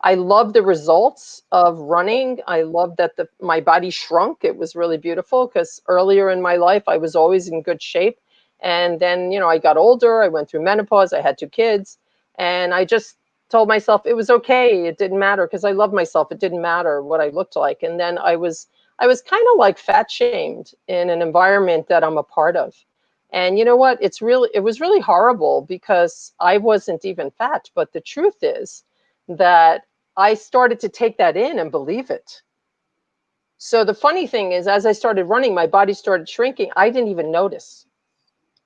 I love the results of running. I love that my body shrunk. It was really beautiful because earlier in my life, I was always in good shape. And then, you know, I got older. I went through menopause. I had 2 kids. And I just told myself it was okay. It didn't matter because I loved myself. It didn't matter what I looked like. And then I was kind of like fat shamed in an environment that I'm a part of. And you know what? It was really horrible because I wasn't even fat. But the truth is that I started to take that in and believe it. So the funny thing is, as I started running, my body started shrinking. I didn't even notice.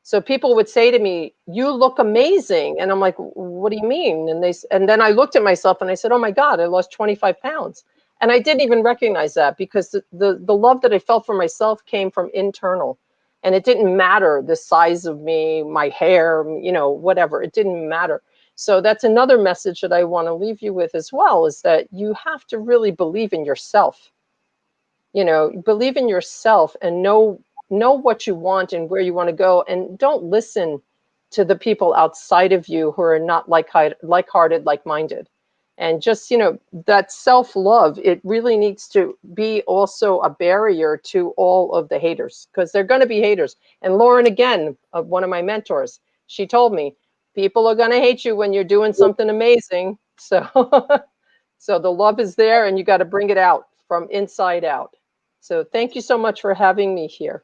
So people would say to me, "You look amazing." And I'm like, "What do you mean?" And then I looked at myself and I said, "Oh my God, I lost 25 pounds." And I didn't even recognize that because the love that I felt for myself came from internal. And it didn't matter the size of me, my hair, you know, whatever. It didn't matter. So that's another message that I want to leave you with as well, is that you have to really believe in yourself. You know, believe in yourself and know what you want and where you want to go, and don't listen to the people outside of you who are not like-hearted, like-minded. And just, you know, that self-love, it really needs to be also a barrier to all of the haters, because they're going to be haters. And Lauren, again, one of my mentors, she told me, people are going to hate you when you're doing something amazing. So, so the love is there, and you got to bring it out from inside out. So thank you so much for having me here.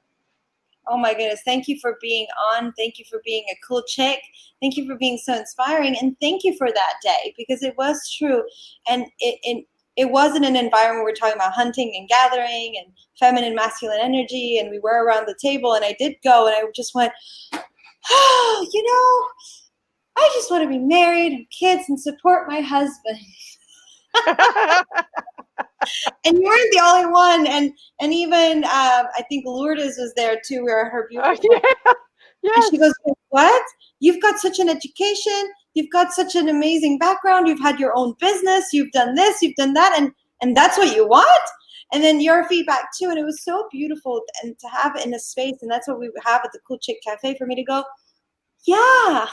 Oh my goodness. Thank you for being on. Thank you for being a cool chick. Thank you for being so inspiring. And thank you for that day, because it was true. And it wasn't an environment where we're talking about hunting and gathering and feminine, masculine energy. And we were around the table, and I did go, and I just went, oh, you know, I just want to be married, have kids, and support my husband. And you weren't the only one, and even I think Lourdes was there too. Where her beautiful, yeah. And she goes, "What? You've got such an education. You've got such an amazing background. You've had your own business. You've done this. You've done that, and that's what you want." And then your feedback too, and it was so beautiful, and to have it in a space, and that's what we have at the Cool Chick Cafe, for me to go, yeah,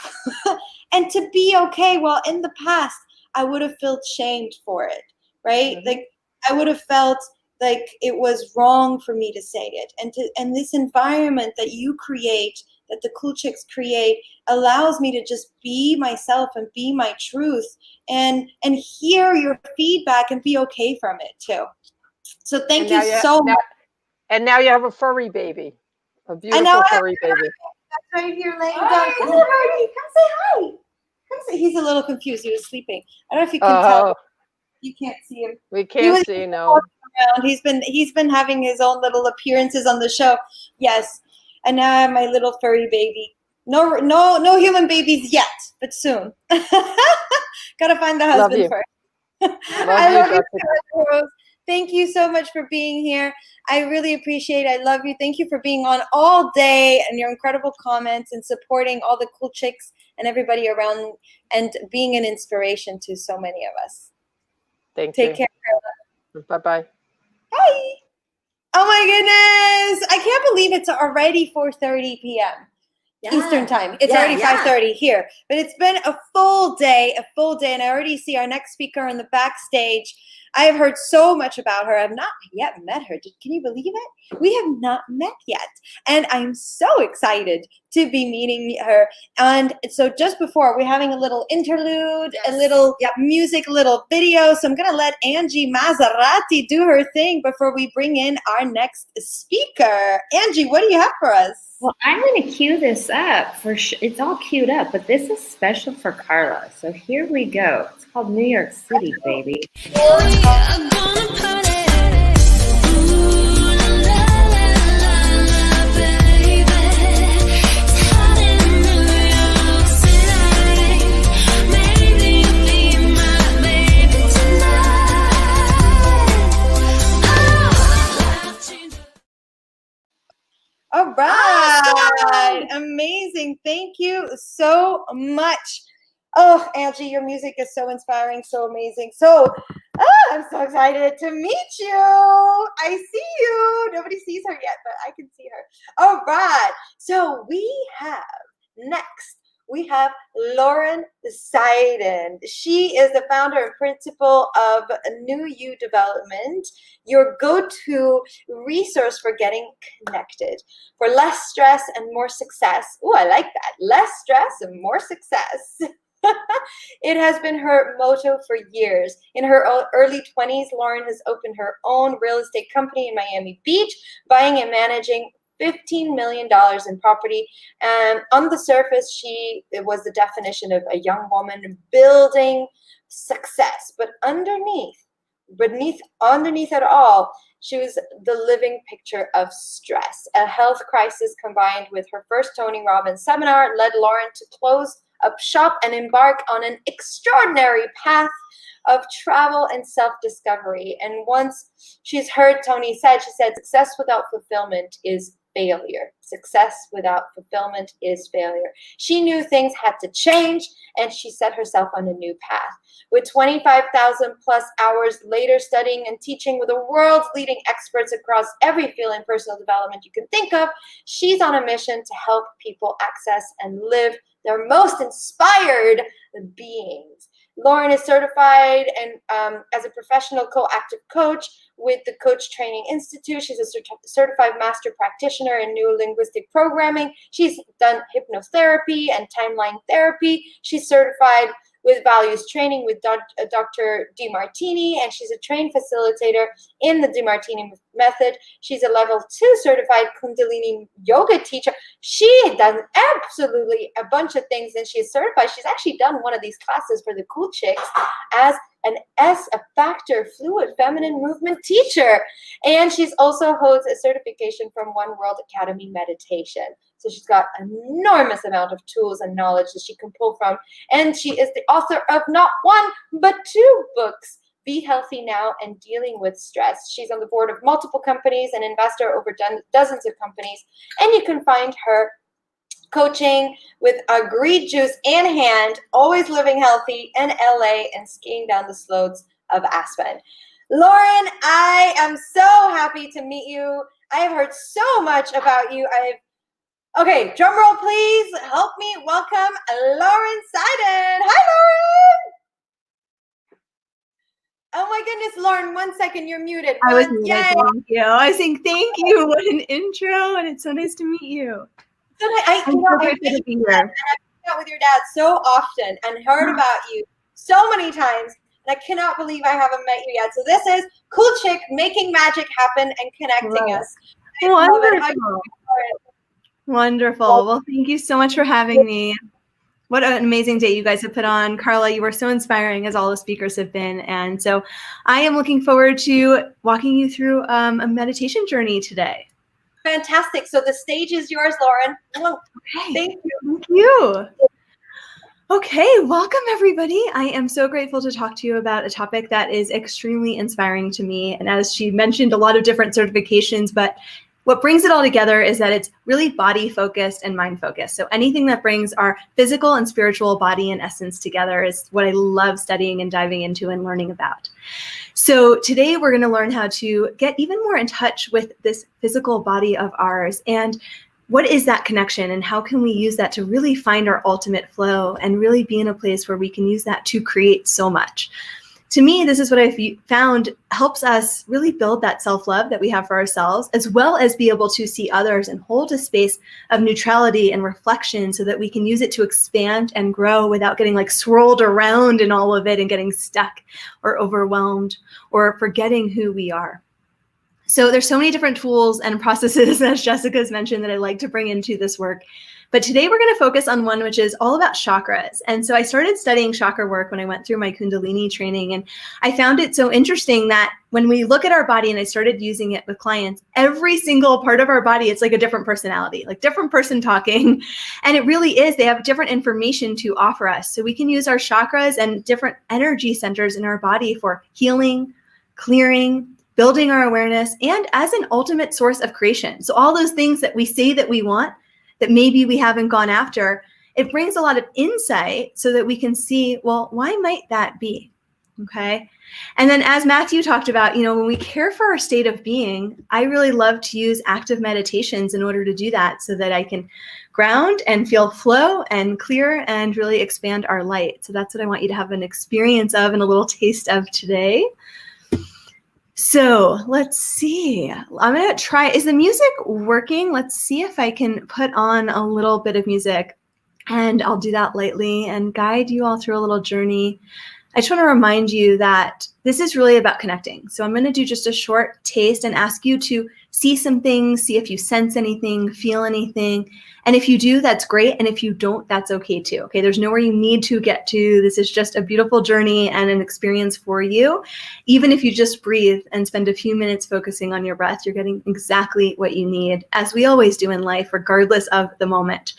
and to be okay. Well, in the past, I would have felt shamed for it, right? Mm-hmm. Like, I would have felt like it was wrong for me to say it. And this environment that you create, that the Cool Chicks create, allows me to just be myself and be my truth, and hear your feedback and be okay from it too. So thank you so much. And now you have a furry baby, a beautiful furry baby. That's right here laying down. Come here, Hardy. Come say hi. Come say. He's a little confused. He was sleeping. I don't know if you can tell. You can't see him. We can't see, no. He's been having his own little appearances on the show. Yes. And now I have my little furry baby. No human babies yet, but soon. Gotta find the husband first. I love you so much, Rose. Thank you so much for being here. I really appreciate it. I love you. Thank you for being on all day, and your incredible comments, and supporting all the cool chicks and everybody around, and being an inspiration to so many of us. Take care, Carla. Bye-bye. Bye. Oh my goodness. I can't believe it's already 4:30 p.m. Eastern time. It's already 5:30 here. But it's been a full day, and I already see our next speaker in the backstage. I have heard so much about her. I've not yet met her. Can you believe it? We have not met yet. And I'm so excited to be meeting her. And so just before, we're having a little interlude, a little music, a little video. So I'm going to let Angie Maserati do her thing before we bring in our next speaker. Angie, what do you have for us? Well, I'm going to cue this up it's all queued up, but this is special for Carla. So here we go. It's called New York City, baby. All right. Amazing. Thank you so much. Oh, Angie, your music is so inspiring, so amazing. So I'm so excited to meet you. I see you. Nobody sees her yet, but I can see her. All right. So we have Lauren Seiden. She is the founder and principal of New You Development, your go-to resource for getting connected, for less stress and more success. Oh, I like that. Less stress and more success. It has been her motto for years. In her early 20s, Lauren has opened her own real estate company in Miami Beach, buying and managing $15 million in property. And on the surface, it was the definition of a young woman building success. But underneath it all, she was the living picture of stress. A health crisis combined with her first Tony Robbins seminar led Lauren to close up shop and embark on an extraordinary path of travel and self-discovery. And once she's heard Tony said, she said, success without fulfillment is failure. Success without fulfillment is failure. She knew things had to change, and she set herself on a new path. With 25,000 plus hours later studying and teaching with the world's leading experts across every field in personal development you can think of, she's on a mission to help people access and live their most inspired beings. Lauren is certified and as a professional co-active coach with the Coach Training Institute. She's a certified master practitioner in neuro-linguistic programming. She's done hypnotherapy and timeline therapy. She's certified with values training with Dr. DeMartini, and she's a trained facilitator in the DeMartini method. She's a level 2 certified Kundalini yoga teacher. She does absolutely a bunch of things, and she's certified. She's actually done one of these classes for the Cool Chicks as a factor fluid feminine movement teacher. And she's also holds a certification from One World Academy Meditation. So she's got an enormous amount of tools and knowledge that she can pull from. And she is the author of not one, but 2 books, Be Healthy Now and Dealing with Stress. She's on the board of multiple companies and investor over dozens of companies. And you can find her coaching with a Greed Juice in hand, always living healthy in LA and skiing down the slopes of Aspen. Lauren, I am so happy to meet you. I have heard so much about you. Okay, drum roll, please. Help me welcome Lauren Seiden. Hi, Lauren. Oh my goodness, Lauren, 1 second, you're muted. I was Yay. muted, thank you. I was saying thank you. What an intro, and it's so nice to meet you. I'm so grateful to be here. I've been out with your dad so often and heard about you so many times, and I cannot believe I haven't met you yet. So this is Cool Chick making magic happen and connecting us. I love it. How you Wonderful. Well, thank you so much for having me. What an amazing day you guys have put on. Carla, you were so inspiring, as all the speakers have been. And so I am looking forward to walking you through a meditation journey today. Fantastic. So the stage is yours, Lauren. Okay. Thank you. Thank you. Okay, welcome everybody. I am so grateful to talk to you about a topic that is extremely inspiring to me. And as she mentioned, a lot of different certifications, but what brings it all together is that it's really body focused and mind focused. So anything that brings our physical and spiritual body and essence together is what I love studying and diving into and learning about. So today we're going to learn how to get even more in touch with this physical body of ours, and what is that connection, and how can we use that to really find our ultimate flow and really be in a place where we can use that to create so much. To me, this is what I've found helps us really build that self-love that we have for ourselves, as well as be able to see others and hold a space of neutrality and reflection so that we can use it to expand and grow without getting like swirled around in all of it and getting stuck or overwhelmed or forgetting who we are. So there's so many different tools and processes, as Jessica's mentioned, that I like to bring into this work. But today we're going to focus on one which is all about chakras. And so I started studying chakra work when I went through my Kundalini training. And I found it so interesting that when we look at our body, and I started using it with clients, every single part of our body, it's like a different personality, like different person talking. And it really is. They have different information to offer us. So we can use our chakras and different energy centers in our body for healing, clearing, building our awareness, and as an ultimate source of creation. So all those things that we say that we want, that maybe we haven't gone after, it brings a lot of insight so that we can see, well, why might that be? Okay. And then as Matthew talked about, when we care for our state of being, I really love to use active meditations in order to do that so that I can ground and feel flow and clear and really expand our light. So that's what I want you to have an experience of and a little taste of today. So let's see. I'm going to try. Is the music working? Let's see if I can put on a little bit of music, and I'll do that lightly and guide you all through a little journey. I just want to remind you that this is really about connecting. So I'm going to do just a short taste and ask you to see some things, see if you sense anything, feel anything. And if you do, that's great. And if you don't, that's okay too. Okay, there's nowhere you need to get to. This is just a beautiful journey and an experience for you. Even if you just breathe and spend a few minutes focusing on your breath, you're getting exactly what you need, as we always do in life, regardless of the moment.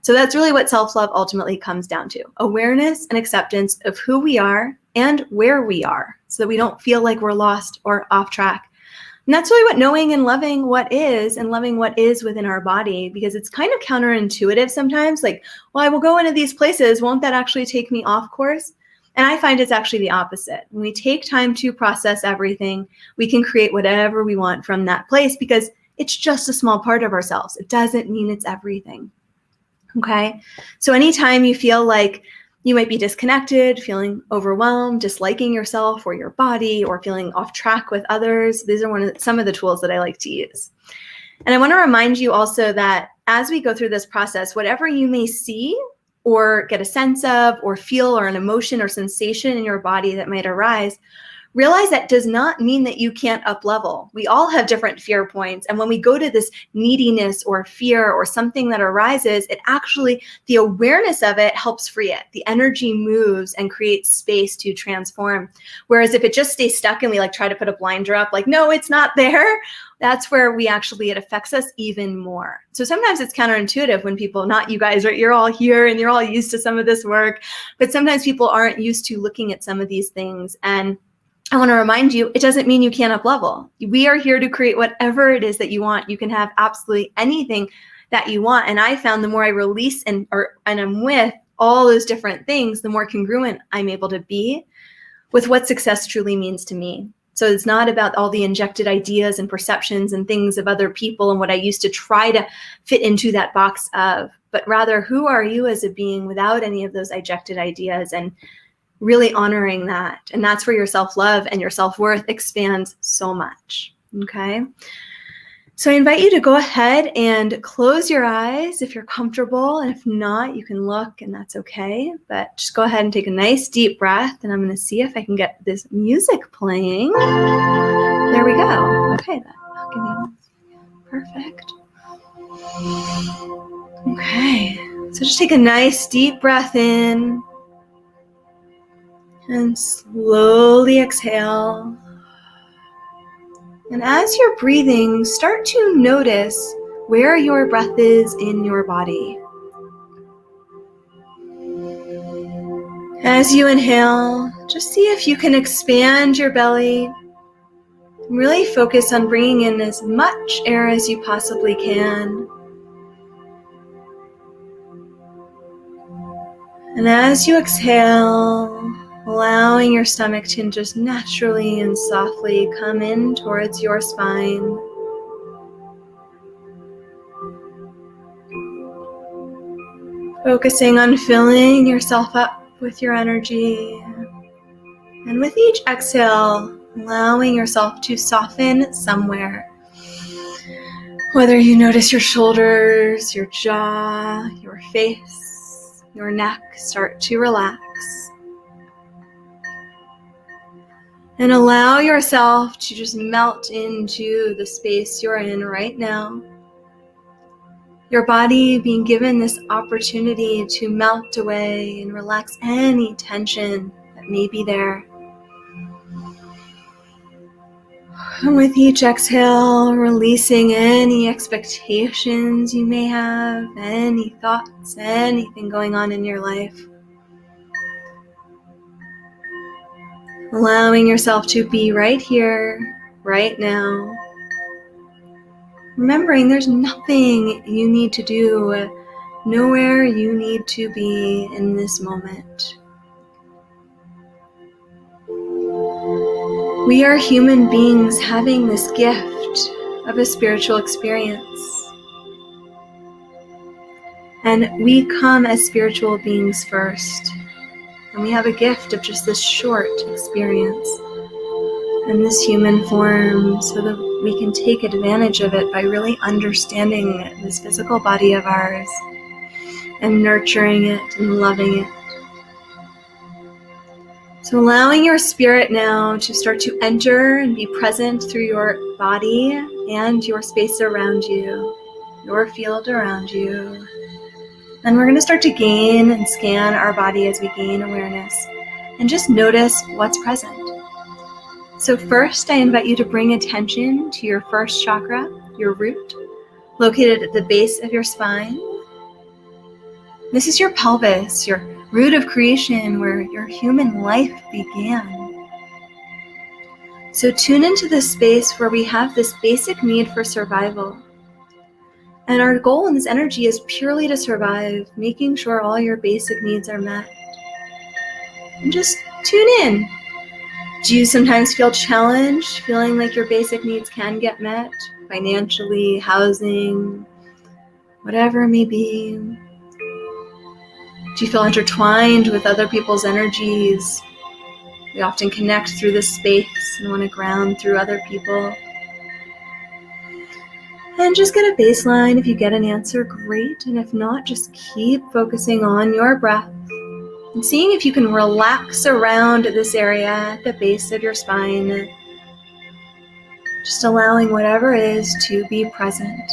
So that's really what self-love ultimately comes down to: awareness and acceptance of who we are and where we are, so that we don't feel like we're lost or off track. And that's really what knowing and loving what is within our body, because it's kind of counterintuitive sometimes. Like, well, I will go into these places. Won't that actually take me off course? And I find it's actually the opposite. When we take time to process everything, we can create whatever we want from that place, because it's just a small part of ourselves. It doesn't mean it's everything. Okay? So anytime you feel like you might be disconnected, feeling overwhelmed, disliking yourself or your body, or feeling off track with others, these are some of the tools that I like to use. And I want to remind you also that as we go through this process, whatever you may see or get a sense of or feel, or an emotion or sensation in your body that might arise, realize that does not mean that you can't up level. We all have different fear points. And when we go to this neediness or fear or something that arises, it actually, the awareness of it helps free it. The energy moves and creates space to transform. Whereas if it just stays stuck and we like try to put a blinder up, like, no, it's not there, that's where it affects us even more. So sometimes it's counterintuitive when people, not you guys, right? You're all here and you're all used to some of this work, but sometimes people aren't used to looking at some of these things. And I want to remind you, it doesn't mean you can't up level. We are here to create whatever it is that you want. You can have absolutely anything that you want. And I found the more I release and I'm with all those different things, the more congruent I'm able to be with what success truly means to me. So it's not about all the injected ideas and perceptions and things of other people and what I used to try to fit into that box of, but rather, who are you as a being without any of those injected ideas, and really honoring that. And that's where your self-love and your self-worth expands so much, okay? So I invite you to go ahead and close your eyes if you're comfortable. And if not, you can look and that's okay. But just go ahead and take a nice deep breath. And I'm gonna see if I can get this music playing. There we go. Okay, then. Give me one. Perfect. Okay, so just take a nice deep breath in. And slowly exhale. And as you're breathing, start to notice where your breath is in your body. As you inhale, just see if you can expand your belly. Really focus on bringing in as much air as you possibly can. And as you exhale, allowing your stomach to just naturally and softly come in towards your spine. Focusing on filling yourself up with your energy. And with each exhale, allowing yourself to soften somewhere. Whether you notice your shoulders, your jaw, your face, your neck start to relax. And allow yourself to just melt into the space you're in right now. Your body being given this opportunity to melt away and relax any tension that may be there. And with each exhale, releasing any expectations you may have, any thoughts, anything going on in your life. Allowing yourself to be right here, right now. Remembering there's nothing you need to do, nowhere you need to be in this moment. We are human beings having this gift of a spiritual experience. And we come as spiritual beings first. And we have a gift of just this short experience in this human form so that we can take advantage of it by really understanding this physical body of ours and nurturing it and loving it. So allowing your spirit now to start to enter and be present through your body and your space around you, your field around you. And we're going to start to gain and scan our body as we gain awareness and just notice what's present. So first, I invite you to bring attention to your first chakra, your root, located at the base of your spine. This is your pelvis, your root of creation where your human life began. So tune into this space where we have this basic need for survival. And our goal in this energy is purely to survive, making sure all your basic needs are met. And just tune in. Do you sometimes feel challenged, feeling like your basic needs can get met? Financially, housing, whatever it may be. Do you feel intertwined with other people's energies? We often connect through this space and want to ground through other people. And just get a baseline. If you get an answer, great. And if not, just keep focusing on your breath and seeing if you can relax around this area at the base of your spine. Just allowing whatever is to be present.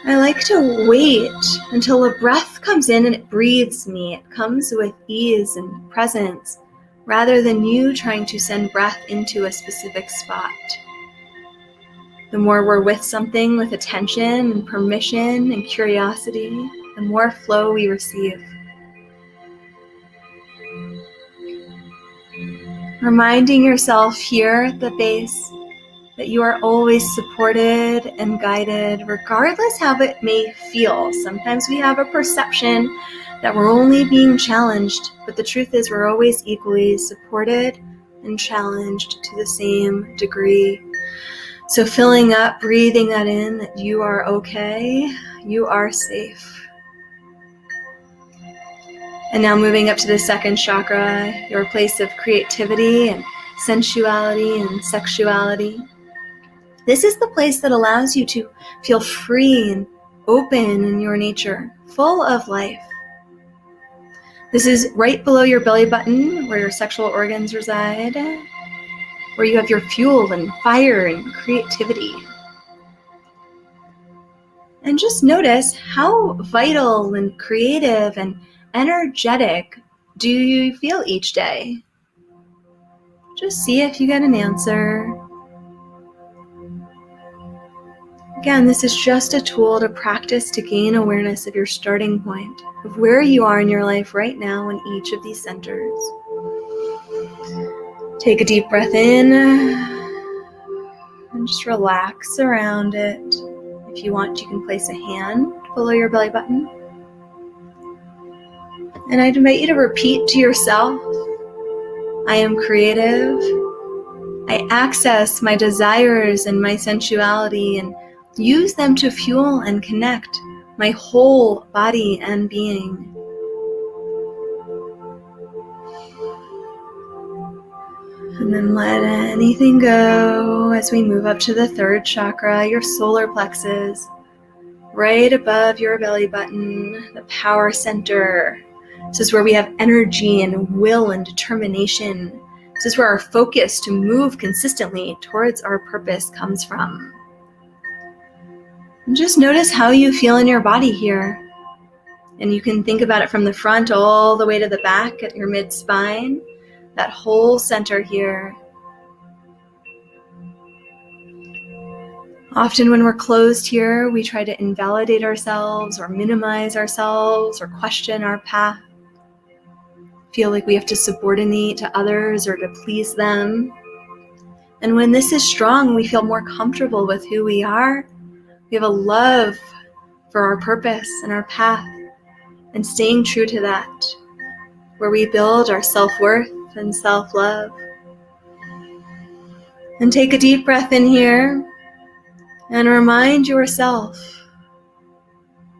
I like to wait until a breath comes in and it breathes me. It comes with ease and presence, rather than you trying to send breath into a specific spot. The more we're with something with attention and permission and curiosity, the more flow we receive. Reminding yourself here at the base that you are always supported and guided, regardless how it may feel. Sometimes we have a perception that we're only being challenged, but the truth is we're always equally supported and challenged to the same degree. So filling up, breathing that in, that you are okay, you are safe. And now moving up to the second chakra, your place of creativity and sensuality and sexuality. This is the place that allows you to feel free and open in your nature, full of life. This is right below your belly button, where your sexual organs reside, where you have your fuel and fire and creativity. And just notice how vital and creative and energetic do you feel each day. Just see if you get an answer. Again, this is just a tool to practice to gain awareness of your starting point, of where you are in your life right now in each of these centers. Take a deep breath in and just relax around it. If you want, you can place a hand below your belly button. And I'd invite you to repeat to yourself, I am creative. I access my desires and my sensuality and use them to fuel and connect my whole body and being. And then let anything go as we move up to the third chakra, your solar plexus, right above your belly button, the power center. This is where we have energy and will and determination. This is where our focus to move consistently towards our purpose comes from. And just notice how you feel in your body here. And you can think about it from the front all the way to the back at your mid-spine, that whole center here. Often when we're closed here, we try to invalidate ourselves or minimize ourselves or question our path. Feel like we have to subordinate to others or to please them. And when this is strong, we feel more comfortable with who we are. We have a love for our purpose and our path, and staying true to that, where we build our self-worth and self-love. And take a deep breath in here and remind yourself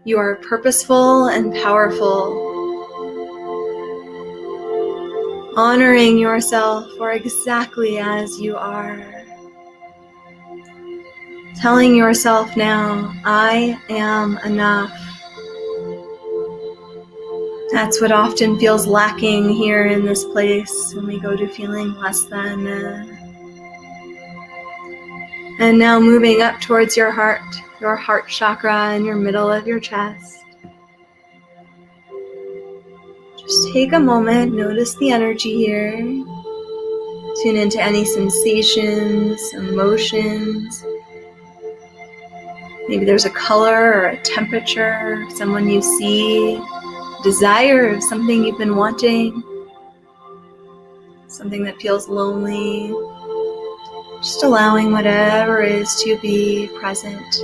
you are purposeful and powerful. Honoring yourself for exactly as you are. Telling yourself now, I am enough. That's what often feels lacking here in this place when we go to feeling less than. And now moving up towards your heart chakra in your middle of your chest. Just take a moment, notice the energy here. Tune into any sensations, emotions. Maybe there's a color or a temperature, someone you see, desire of something you've been wanting. something that feels lonely. Just allowing whatever is to be present.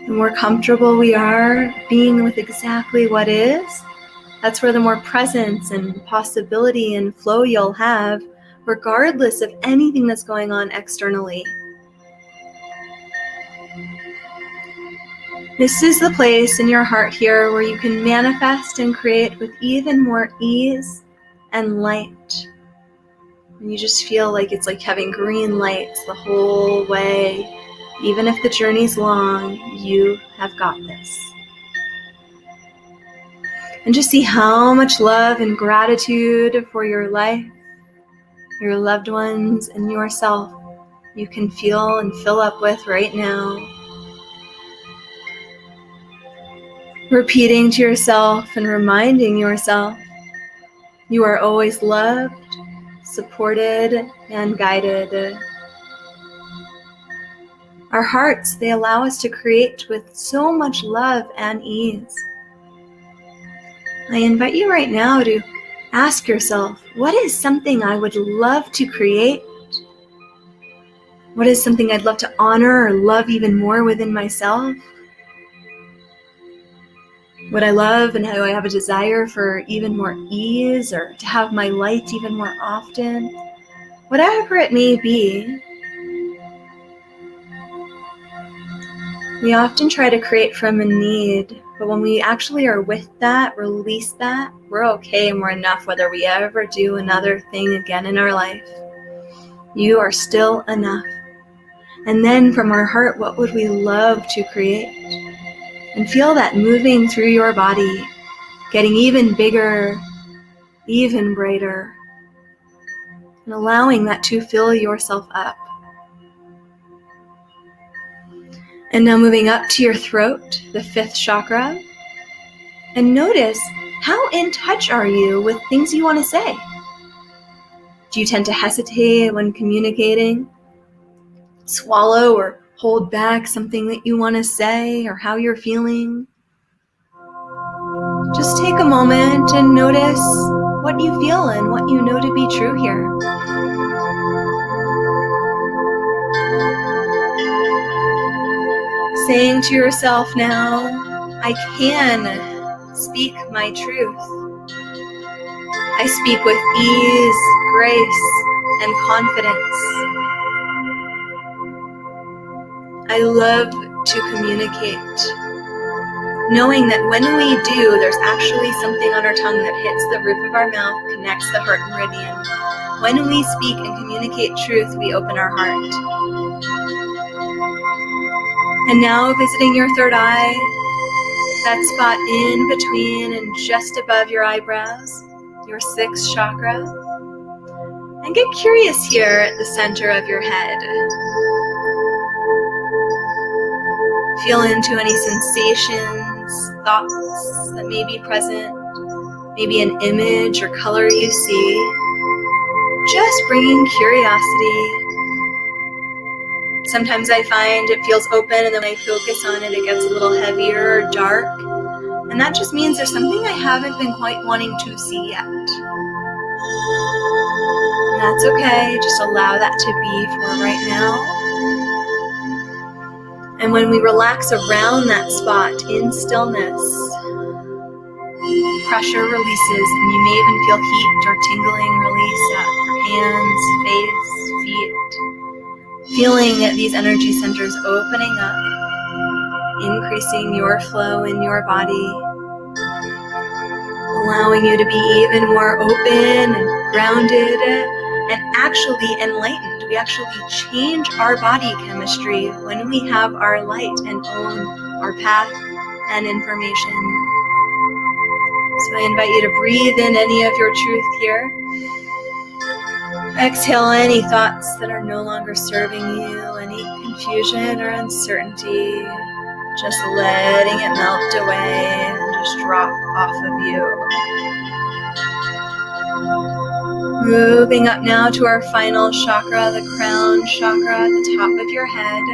The more comfortable we are being with exactly what is, that's where the more presence and possibility and flow you'll have, regardless of anything that's going on externally. This is the place in your heart here where you can manifest and create with even more ease and light. And you just feel like it's like having green lights the whole way. Even if the journey's long, you have got this. And just see how much love and gratitude for your life, your loved ones, and yourself you can feel and fill up with right now. Repeating to yourself and reminding yourself you are always loved, supported, and guided. Our hearts, they allow us to create with so much love and ease. I invite you right now to ask yourself, what is something I would love to create? What is something I'd love to honor or love even more within myself? Would I love and do I have a desire for even more ease or to have my light even more often? Whatever it may be, we often try to create from a need, but when we actually are with that, release that, we're okay and we're enough whether we ever do another thing again in our life. You are still enough. And then from our heart, what would we love to create? And feel that moving through your body, getting even bigger, even brighter, and allowing that to fill yourself up. And now moving up to your throat, the 5th chakra, and notice how in touch are you with things you want to say? Do you tend to hesitate when communicating? Swallow or hold back something that you want to say or how you're feeling? Just take a moment and notice what you feel and what you know to be true here. Saying to yourself now, I can speak my truth. I speak with ease, grace, and confidence. I love to communicate, knowing that when we do, there's actually something on our tongue that hits the roof of our mouth, connects the heart meridian. When we speak and communicate truth, we open our heart. And now visiting your 3rd eye, that spot in between and just above your eyebrows, your 6th chakra. And get curious here at the center of your head. Feel into any sensations, thoughts that may be present, maybe an image or color you see. Just bringing curiosity. Sometimes I find it feels open and then when I focus on it, it gets a little heavier or dark. And that just means there's something I haven't been quite wanting to see yet. And that's okay, just allow that to be for right now. And when we relax around that spot in stillness, pressure releases and you may even feel heat or tingling release at your hands, face, feet. Feeling these energy centers opening up, increasing your flow in your body, allowing you to be even more open and grounded and actually enlightened. We actually change our body chemistry when we have our light and own our path and information. So I invite you to breathe in any of your truth here. Exhale any thoughts that are no longer serving you, any confusion or uncertainty. Just letting it melt away and just drop off of you. Moving up now to our final chakra, the crown chakra at the top of your head.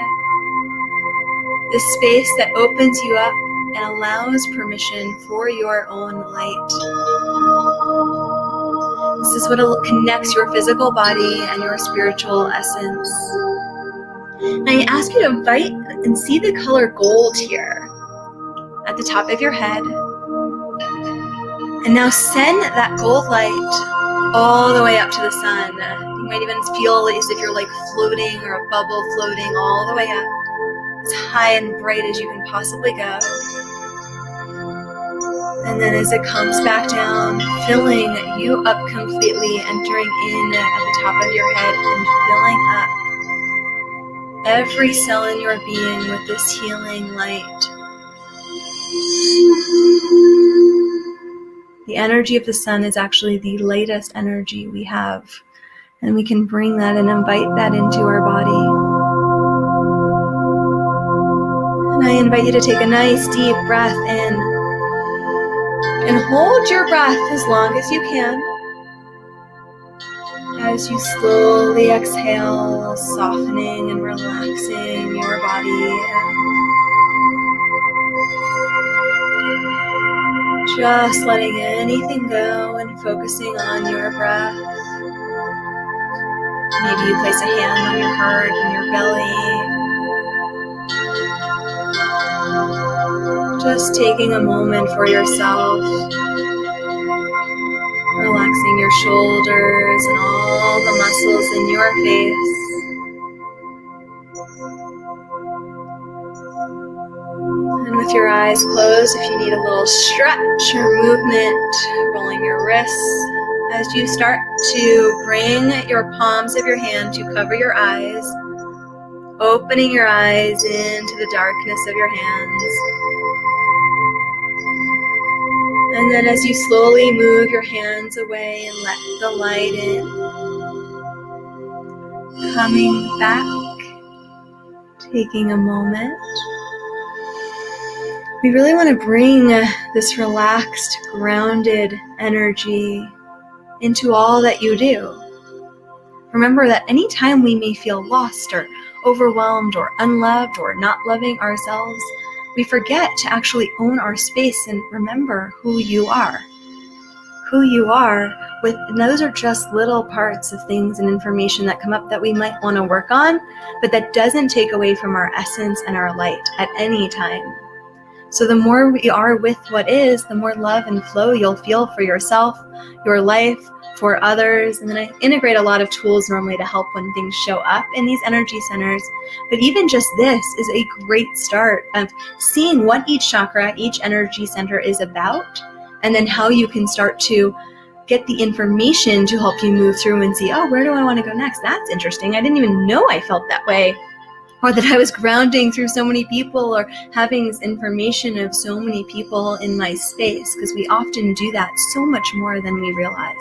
The space that opens you up and allows permission for your own light. This is what connects your physical body and your spiritual essence. And I ask you to invite and see the color gold here at the top of your head. And now send that gold light all the way up to the sun. You might even feel as if you're like floating or a bubble floating all the way up, as high and bright as you can possibly go. And then as it comes back down, filling you up completely, entering in at the top of your head and filling up every cell in your being with this healing light. The energy of the sun is actually the lightest energy we have, and we can bring that and invite that into our body. And I invite you to take a nice deep breath in and hold your breath as long as you can. As you slowly exhale, softening and relaxing your body. Just letting anything go and focusing on your breath. Maybe you place a hand on your heart and your belly. Just taking a moment for yourself. Relaxing your shoulders and all the muscles in your face. And with your eyes closed, if you need a little stretch or movement, rolling your wrists as you start to bring your palms of your hand to cover your eyes, opening your eyes into the darkness of your hands. And then as you slowly move your hands away and let the light in, coming back, taking a moment. We really want to bring this relaxed, grounded energy into all that you do. Remember that anytime we may feel lost or overwhelmed or unloved or not loving ourselves, we forget to actually own our space and remember who you are. Who you are, and those are just little parts of things and information that come up that we might want to work on, but that doesn't take away from our essence and our light at any time. So the more we are with what is, the more love and flow you'll feel for yourself, your life, for others. And then I integrate a lot of tools normally to help when things show up in these energy centers. But even just this is a great start of seeing what each chakra, each energy center is about, and then how you can start to get the information to help you move through and see, oh, where do I want to go next? That's interesting. I didn't even know I felt that way. Or that I was grounding through so many people, or having this information of so many people in my space, because we often do that so much more than we realize.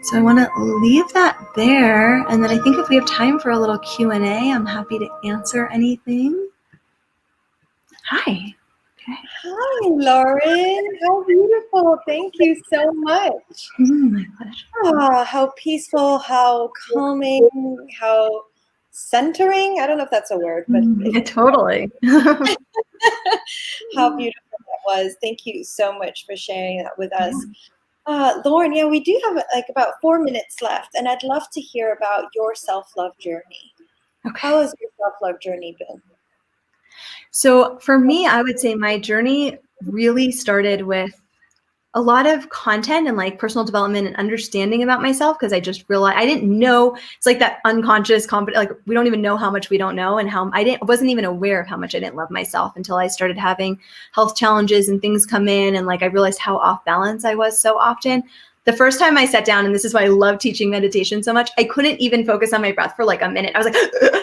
So I want to leave that there, and then I think if we have time for a little Q&A, I'm happy to answer anything. Hi. Hi, Lauren. How beautiful. Thank you so much. My pleasure. Oh, how peaceful, how calming, how centering. I don't know if that's a word, but Totally. how beautiful that was. Thank you so much for sharing that with us. Lauren, yeah, we do have like about 4 minutes left, and I'd love to hear about your self-love journey. Okay. How has your self-love journey been? So for me, I would say my journey really started with a lot of content and like personal development and understanding about myself, because I just realized I didn't know. It's like that unconscious like we don't even know how much we don't know, and how I wasn't even aware of how much I didn't love myself until I started having health challenges and things come in, and like I realized how off balance I was so often. The first time I sat down, and this is why I love teaching meditation so much, I couldn't even focus on my breath for like a minute. I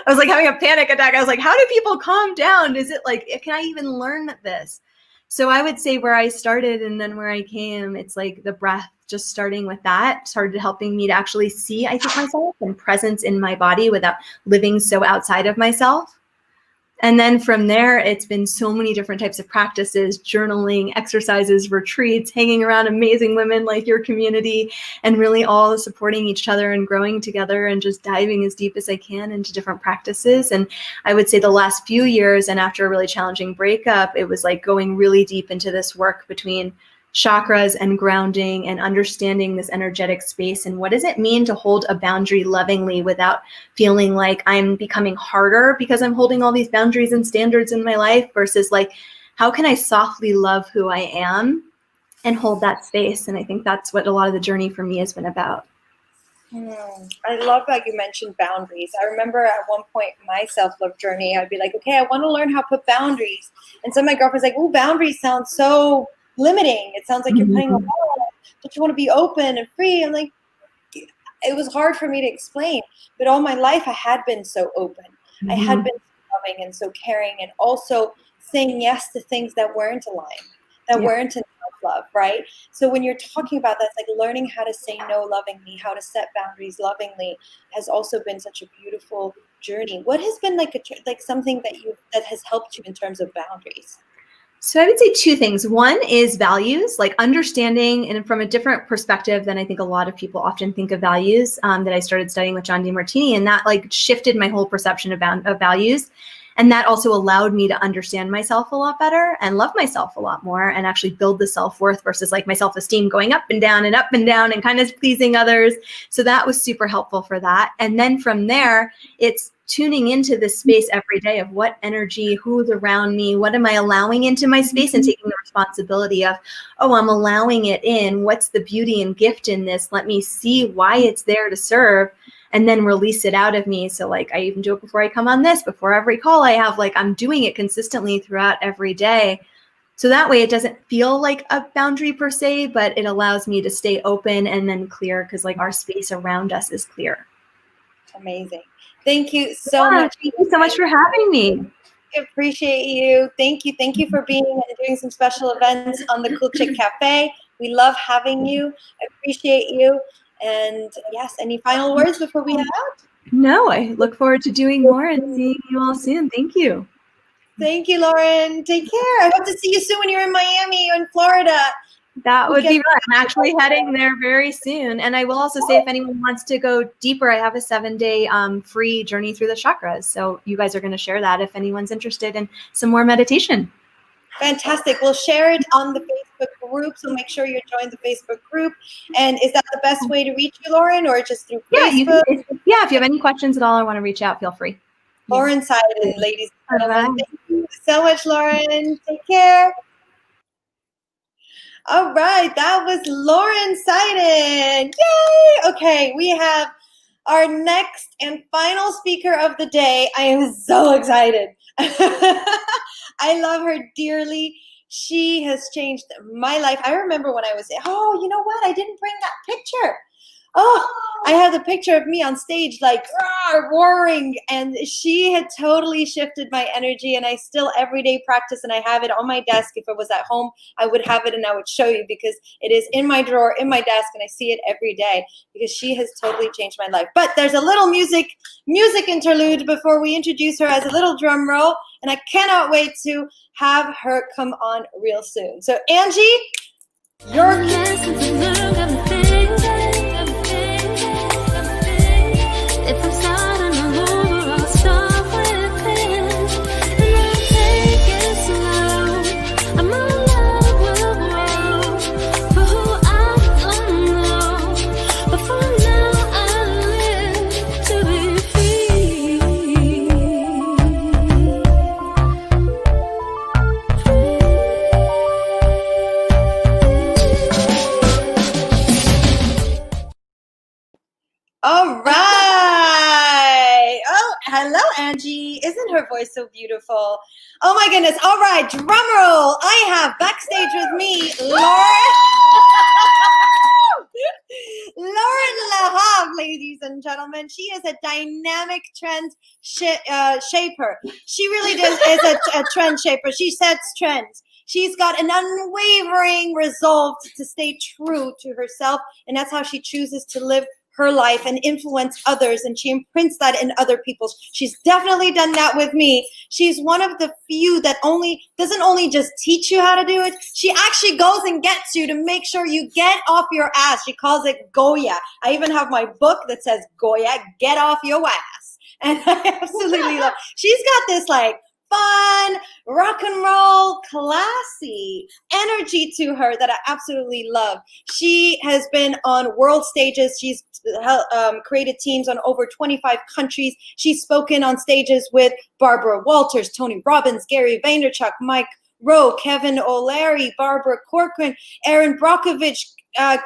was like having a panic attack. I was like, how do people calm down? Is it like, can I even learn this? So I would say where I started and then where I came, it's like the breath, just starting with that, started helping me to actually see, I think, myself and presence in my body without living so outside of myself. And then from there, it's been so many different types of practices, journaling, exercises, retreats, hanging around amazing women like your community, and really all supporting each other and growing together and just diving as deep as I can into different practices. And I would say the last few years, and after a really challenging breakup, it was like going really deep into this work between chakras and grounding and understanding this energetic space and what does it mean to hold a boundary lovingly without feeling like I'm becoming harder because I'm holding all these boundaries and standards in my life, versus like, how can I softly love who I am and hold that space? And I think that's what a lot of the journey for me has been about. I love that you mentioned boundaries. I remember at one point in my self-love journey, I'd be like, okay, I want to learn how to put boundaries. And some of my girlfriends like, oh, boundaries sound so limiting. It sounds like you're putting a wall, but you want to be open and free. I'm like, it was hard for me to explain, but all my life I had been so open. I had been so loving and so caring, and also saying yes to things that weren't aligned, that weren't in self-love, right? So when you're talking about that, it's like learning how to say no lovingly, how to set boundaries lovingly has also been such a beautiful journey. What has been like something that has helped you in terms of boundaries? So I would say two things. One is values, like understanding, and from a different perspective than I think a lot of people often think of values, that I started studying with John DeMartini, and that like shifted my whole perception of values. And that also allowed me to understand myself a lot better and love myself a lot more and actually build the self-worth versus like my self-esteem going up and down and kind of pleasing others. So that was super helpful for that. And then from there, it's tuning into this space every day of what energy, who's around me, what am I allowing into my space, and taking the responsibility of, oh, I'm allowing it in. What's the beauty and gift in this? Let me see why it's there to serve, and then release it out of me. So like I even do it before I come on this, before every call I have, like I'm doing it consistently throughout every day. So that way it doesn't feel like a boundary per se, but it allows me to stay open and then clear, because like our space around us is clear. Amazing. Thank you so much. Thank you so much for having me. I appreciate you. Thank you. Thank you for being and doing some special events on the Cool Chick Cafe. We love having you. I appreciate you. And yes, any final words before we head out? No, I look forward to doing more and seeing you all soon. Thank you. Thank you, Lauren. Take care. I hope to see you soon when you're in Miami or in Florida. That would be fun. I'm actually heading there very soon. And I will also say, if anyone wants to go deeper, I have a 7-day free journey through the chakras. So you guys are going to share that if anyone's interested in some more meditation. Fantastic. We'll share it on the Facebook group. So make sure you join the Facebook group. And is that the best way to reach you, Lauren, or just through Facebook? Yeah, if you have any questions at all or want to reach out, feel free. Lauren Seiden, ladies and gentlemen. Thank you so much, Lauren. Take care. All right, that was Lauren Seiden. Yay! Okay, we have our next and final speaker of the day. I am so excited. I love her dearly. She has changed my life. I remember when I was, oh, you know what? I didn't bring that picture. Oh, I have the picture of me on stage like roaring, and she had totally shifted my energy, and I still every day practice, and I have it on my desk. If it was at home, I would have it and I would show you, because it is in my drawer, in my desk, and I see it every day because she has totally changed my life. But there's a little music interlude before we introduce her as a little drum roll, and I cannot wait to have her come on real soon. So Angie, your If I'm starting all over, I'll start within. And I'll take it slow. And my love will grow for who I don't know. But for now, I live to be free. All right. Oh, hello, Angie. Isn't her voice so beautiful? Oh my goodness. All right, drum roll. I have backstage with me Lauren. Lauren LaHave, ladies and gentlemen. She is a dynamic trend shaper. She really is a trend shaper. She sets trends. She's got an unwavering resolve to stay true to herself, and that's how she chooses to live her life and influence others, and she imprints that in other people's. She's definitely done that with me. She's one of the few that doesn't only just teach you how to do it, she actually goes and gets you to make sure you get off your ass. She calls it Goya. I even have my book that says Goya, get off your ass. And I absolutely love, she's got this like fun, rock and roll, classy energy to her that I absolutely love. She has been on world stages. She's created teams on over 25 countries. She's spoken on stages with Barbara Walters, Tony Robbins, Gary Vaynerchuk, Mike Rowe, Kevin O'Leary, Barbara Corcoran, Aaron Brockovich,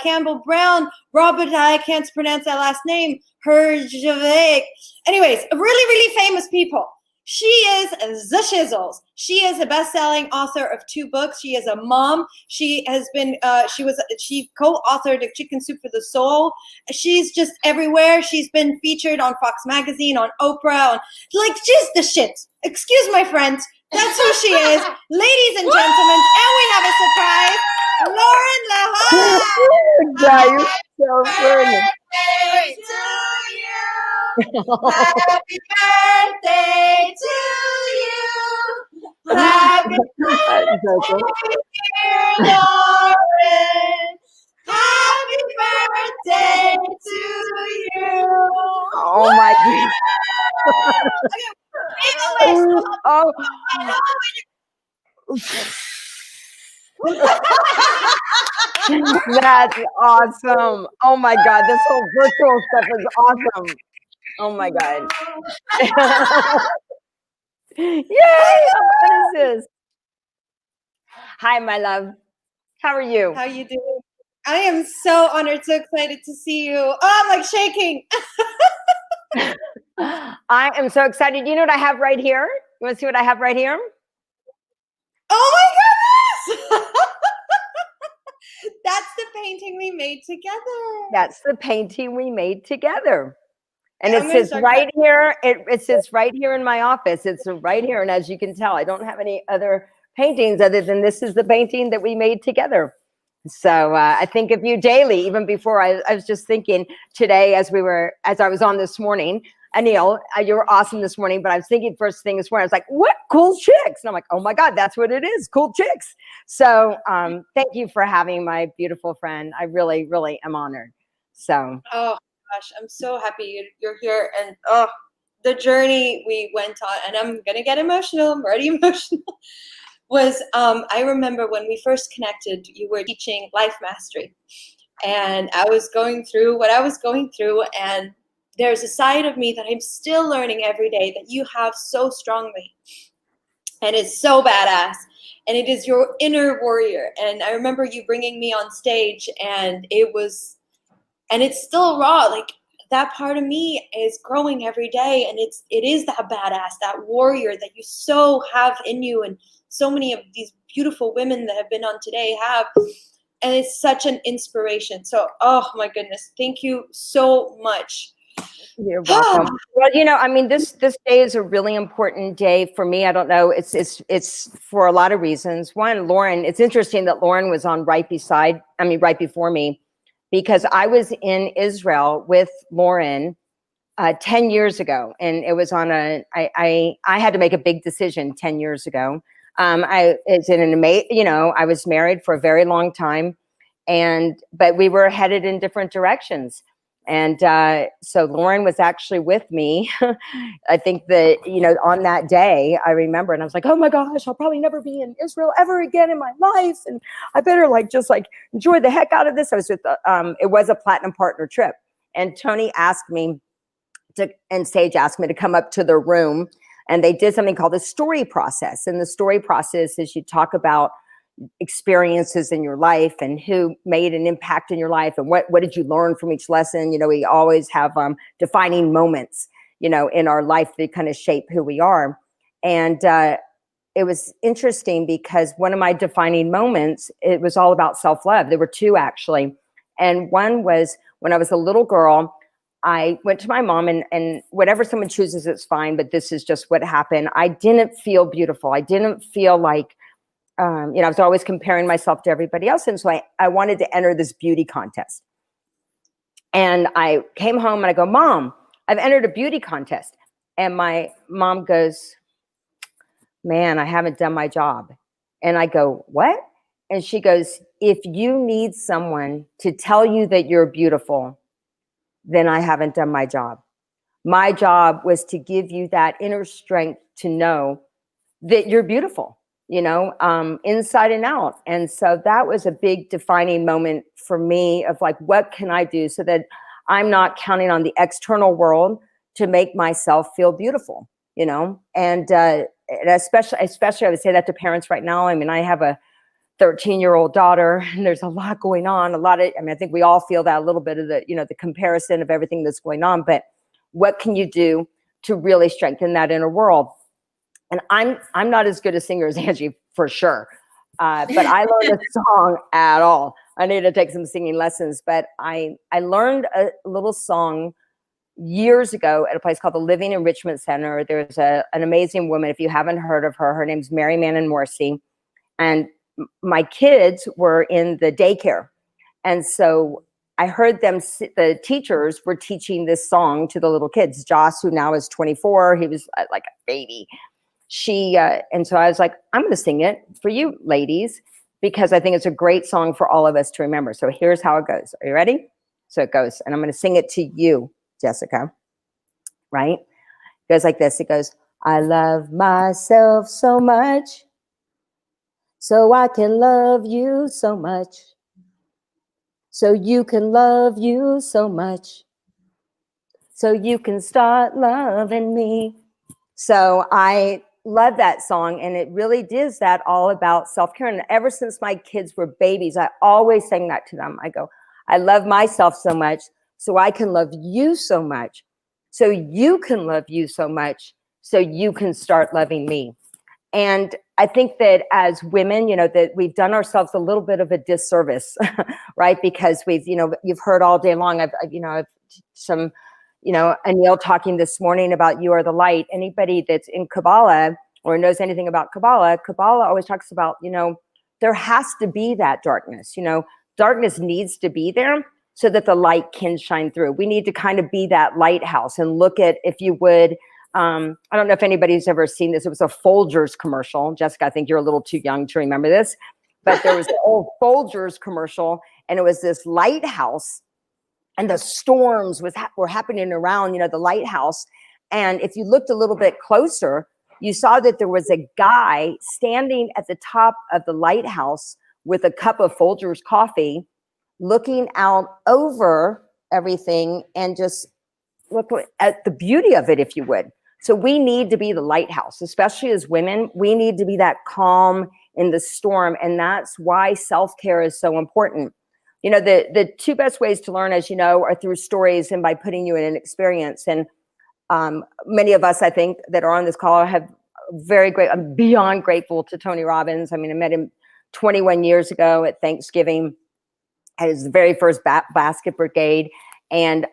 Campbell Brown, Robert, I can't pronounce that last name, Herjavik. Anyways, really, really famous people. She is the shizzles. She is a best-selling author of 2 books. She is a mom. She has been, she co-authored Chicken Soup for the Soul. She's just everywhere. She's been featured on Fox Magazine, on Oprah, on like just the shit. Excuse my French. That's who she is. Ladies and gentlemen, and we have a surprise. Lauren LaHood. Yeah, you're so funny. Happy birthday to you. Happy birthday, dear Lauren. Happy birthday to you. Oh my God. That's awesome. Oh my God, this whole virtual stuff is awesome. Oh my God. Yay! What is this? Hi, my love. How are you? How you doing? I am so honored, so excited to see you. Oh, I'm like shaking. I am so excited. You know what I have right here? You want to see what I have right here? Oh my goodness! That's the painting we made together. That's the painting we made together. And I'm it gonna sits start right here. It sits right here in my office. It's right here. And as you can tell, I don't have any other paintings other than this is the painting that we made together. So I think of you daily, even before I was just thinking today as I was on this morning, Anil, you were awesome this morning, but I was thinking first thing this morning, I was like, what cool chicks? And I'm like, oh my God, that's what it is, cool chicks. So thank you for having my beautiful friend. I really, really am honored. So. Oh gosh, I'm so happy you're here. And the journey we went on, and I'm gonna get emotional, I'm already emotional, was I remember when we first connected, you were teaching life mastery. And I was going through what I was going through, and there's a side of me that I'm still learning every day that you have so strongly. And it's so badass. And it is your inner warrior. And I remember you bringing me on stage, and it's still raw. Like that part of me is growing every day. And it is that badass, that warrior that you so have in you. And so many of these beautiful women that have been on today have. And it's such an inspiration. So, oh my goodness, thank you so much. You're welcome. Well, you know, I mean, this day is a really important day for me. I don't know. It's for a lot of reasons. One, Lauren, it's interesting that Lauren was on right before me, because I was in Israel with Lauren 10 years ago. And it was on I had to make a big decision 10 years ago. I was married for a very long time, but we were headed in different directions. And so Lauren was actually with me. I think that, on that day, I remember, and I was like, oh my gosh, I'll probably never be in Israel ever again in my life. And I better just enjoy the heck out of this. I was with, it was a Platinum Partner trip. And Tony asked me and Sage asked me to come up to their room, and they did something called the story process. And the story process is you talk about experiences in your life and who made an impact in your life and what did you learn from each lesson. We always have defining moments, in our life that kind of shape who we are. And it was interesting because one of my defining moments, it was all about self-love. There were two actually. And one was when I was a little girl, I went to my mom and whatever someone chooses, it's fine. But this is just what happened. I didn't feel beautiful. I didn't feel like, I was always comparing myself to everybody else. And so I wanted to enter this beauty contest. And I came home and I go, Mom, I've entered a beauty contest. And my mom goes, man, I haven't done my job. And I go, what? And she goes, if you need someone to tell you that you're beautiful, then I haven't done my job. My job was to give you that inner strength to know that you're beautiful, you know, inside and out. And so that was a big defining moment for me of like, what can I do so that I'm not counting on the external world to make myself feel beautiful, you know? And especially I would say that to parents right now. I mean, I have a 13-year-old daughter, and there's a lot going on, I mean, I think we all feel that a little bit of the, you know, the comparison of everything that's going on, but what can you do to really strengthen that inner world? And I'm not as good a singer as Angie, for sure. But I learned a song at all. I need to take some singing lessons, but I learned a little song years ago at a place called the Living Enrichment Center. There's an amazing woman, if you haven't heard of her, her name's Mary Mannon Morrissey. And my kids were in the daycare. And so I heard them, the teachers were teaching this song to the little kids. Joss, who now is 24, he was like a baby. And so I was like, I'm going to sing it for you ladies, because I think it's a great song for all of us to remember. So here's how it goes. Are you ready? So it goes, and I'm going to sing it to you, Jessica, right? It goes like this. It goes, I love myself so much, so I can love you so much, so you can love you so much, so you can start loving me. So I love that song, and it really is that all about self-care. And ever since my kids were babies, I always sang that to them. I go, I love myself so much, so I can love you so much, so you can love you so much, so you can start loving me. And I think that as women, you know, that we've done ourselves a little bit of a disservice, right? Because we've, you know, you've heard all day long, I've some, you know, Anil talking this morning about you are the light. Anybody that's in Kabbalah or knows anything about Kabbalah always talks about, you know, there has to be that darkness, you know, darkness needs to be there so that the light can shine through. We need to kind of be that lighthouse and look at, if you would, I don't know if anybody's ever seen this. It was a Folgers commercial. Jessica, I think you're a little too young to remember this, but there was an old Folgers commercial, and it was this lighthouse, and the storms were happening around, you know, the lighthouse. And if you looked a little bit closer, you saw that there was a guy standing at the top of the lighthouse with a cup of Folgers coffee, looking out over everything and just look at the beauty of it, if you would. So we need to be the lighthouse, especially as women. We need to be that calm in the storm. And that's why self-care is so important. You know, the two best ways to learn, as you know, are through stories and by putting you in an experience. And many of us, I think, that are on this call have I'm beyond grateful to Tony Robbins. I mean, I met him 21 years ago at Thanksgiving at his very first basket brigade. And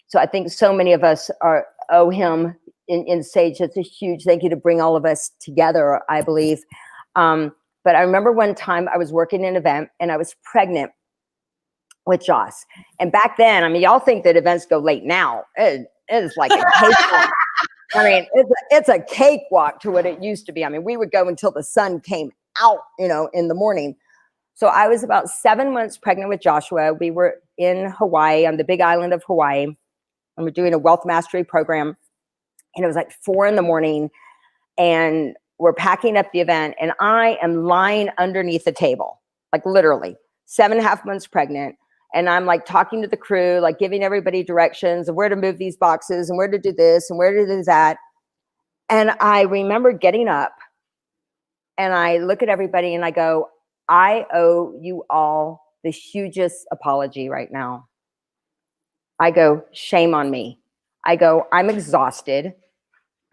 so I think so many of us owe him in Sage. It's a huge thank you to bring all of us together, I believe. But I remember one time I was working an event and I was pregnant with Joss. And back then, I mean, y'all think that events go late now. It is like a cakewalk. I mean, it's a cakewalk to what it used to be. I mean, we would go until the sun came out, you know, in the morning. So I was about 7 months pregnant with Joshua. We were in Hawaii, on the big island of Hawaii, and we're doing a wealth mastery program. And it was like 4 a.m, and we're packing up the event, and I am lying underneath the table, like literally 7.5 months pregnant. And I'm like talking to the crew, like giving everybody directions of where to move these boxes and where to do this and where to do that. And I remember getting up and I look at everybody and I go, I owe you all the hugest apology right now. I go, shame on me. I go, I'm exhausted.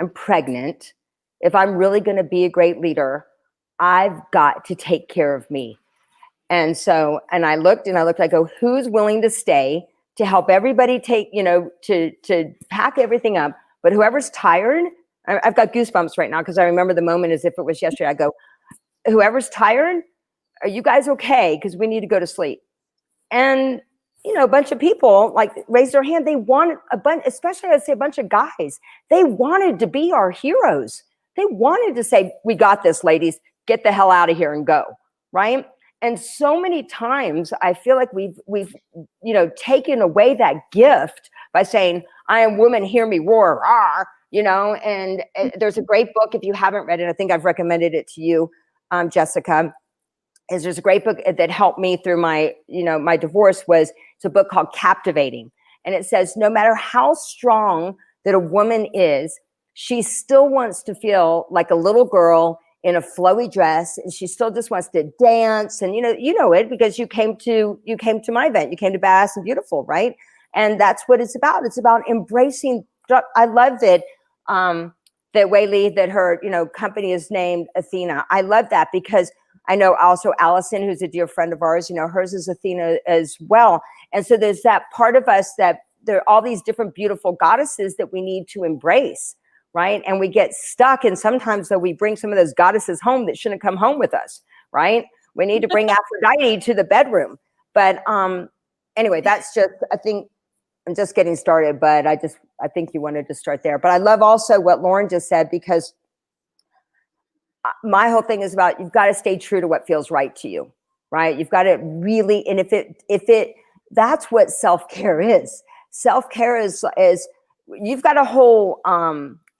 I'm pregnant. If I'm really going to be a great leader, I've got to take care of me. And so, and I looked, I go, who's willing to stay to help everybody take, you know, to pack everything up? But whoever's tired, I've got goosebumps right now because I remember the moment as if it was yesterday. I go, whoever's tired, are you guys okay? Because we need to go to sleep. And, you know, a bunch of people like raised their hand. They wanted especially I'd say a bunch of guys, they wanted to be our heroes. They wanted to say, we got this, ladies, get the hell out of here and go, right? And so many times I feel like we've you know, taken away that gift by saying, I am woman, hear me roar, rawr, you know, and there's a great book, if you haven't read it, I think I've recommended it to you, Jessica, there's a great book that helped me through my, my divorce. It's a book called Captivating. And it says, no matter how strong that a woman is, she still wants to feel like a little girl in a flowy dress, and she still just wants to dance. And you know it because you came to my event, you came to Badass and Beautiful, right? And that's what it's about. It's about embracing. I love that that Whaley, that her company is named Athena. I love that because I know also Allison, who's a dear friend of ours, hers is Athena as well. And so there's that part of us that there are all these different beautiful goddesses that we need to embrace, right? And we get stuck. And sometimes though, we bring some of those goddesses home that shouldn't come home with us, right? We need to bring Aphrodite to the bedroom. But anyway, that's just, I think I'm just getting started, but I think you wanted to start there. But I love also what Lauren just said, because my whole thing is about, you've got to stay true to what feels right to you, right? You've got to really, and that's what self-care is. Self-care is you've got a whole,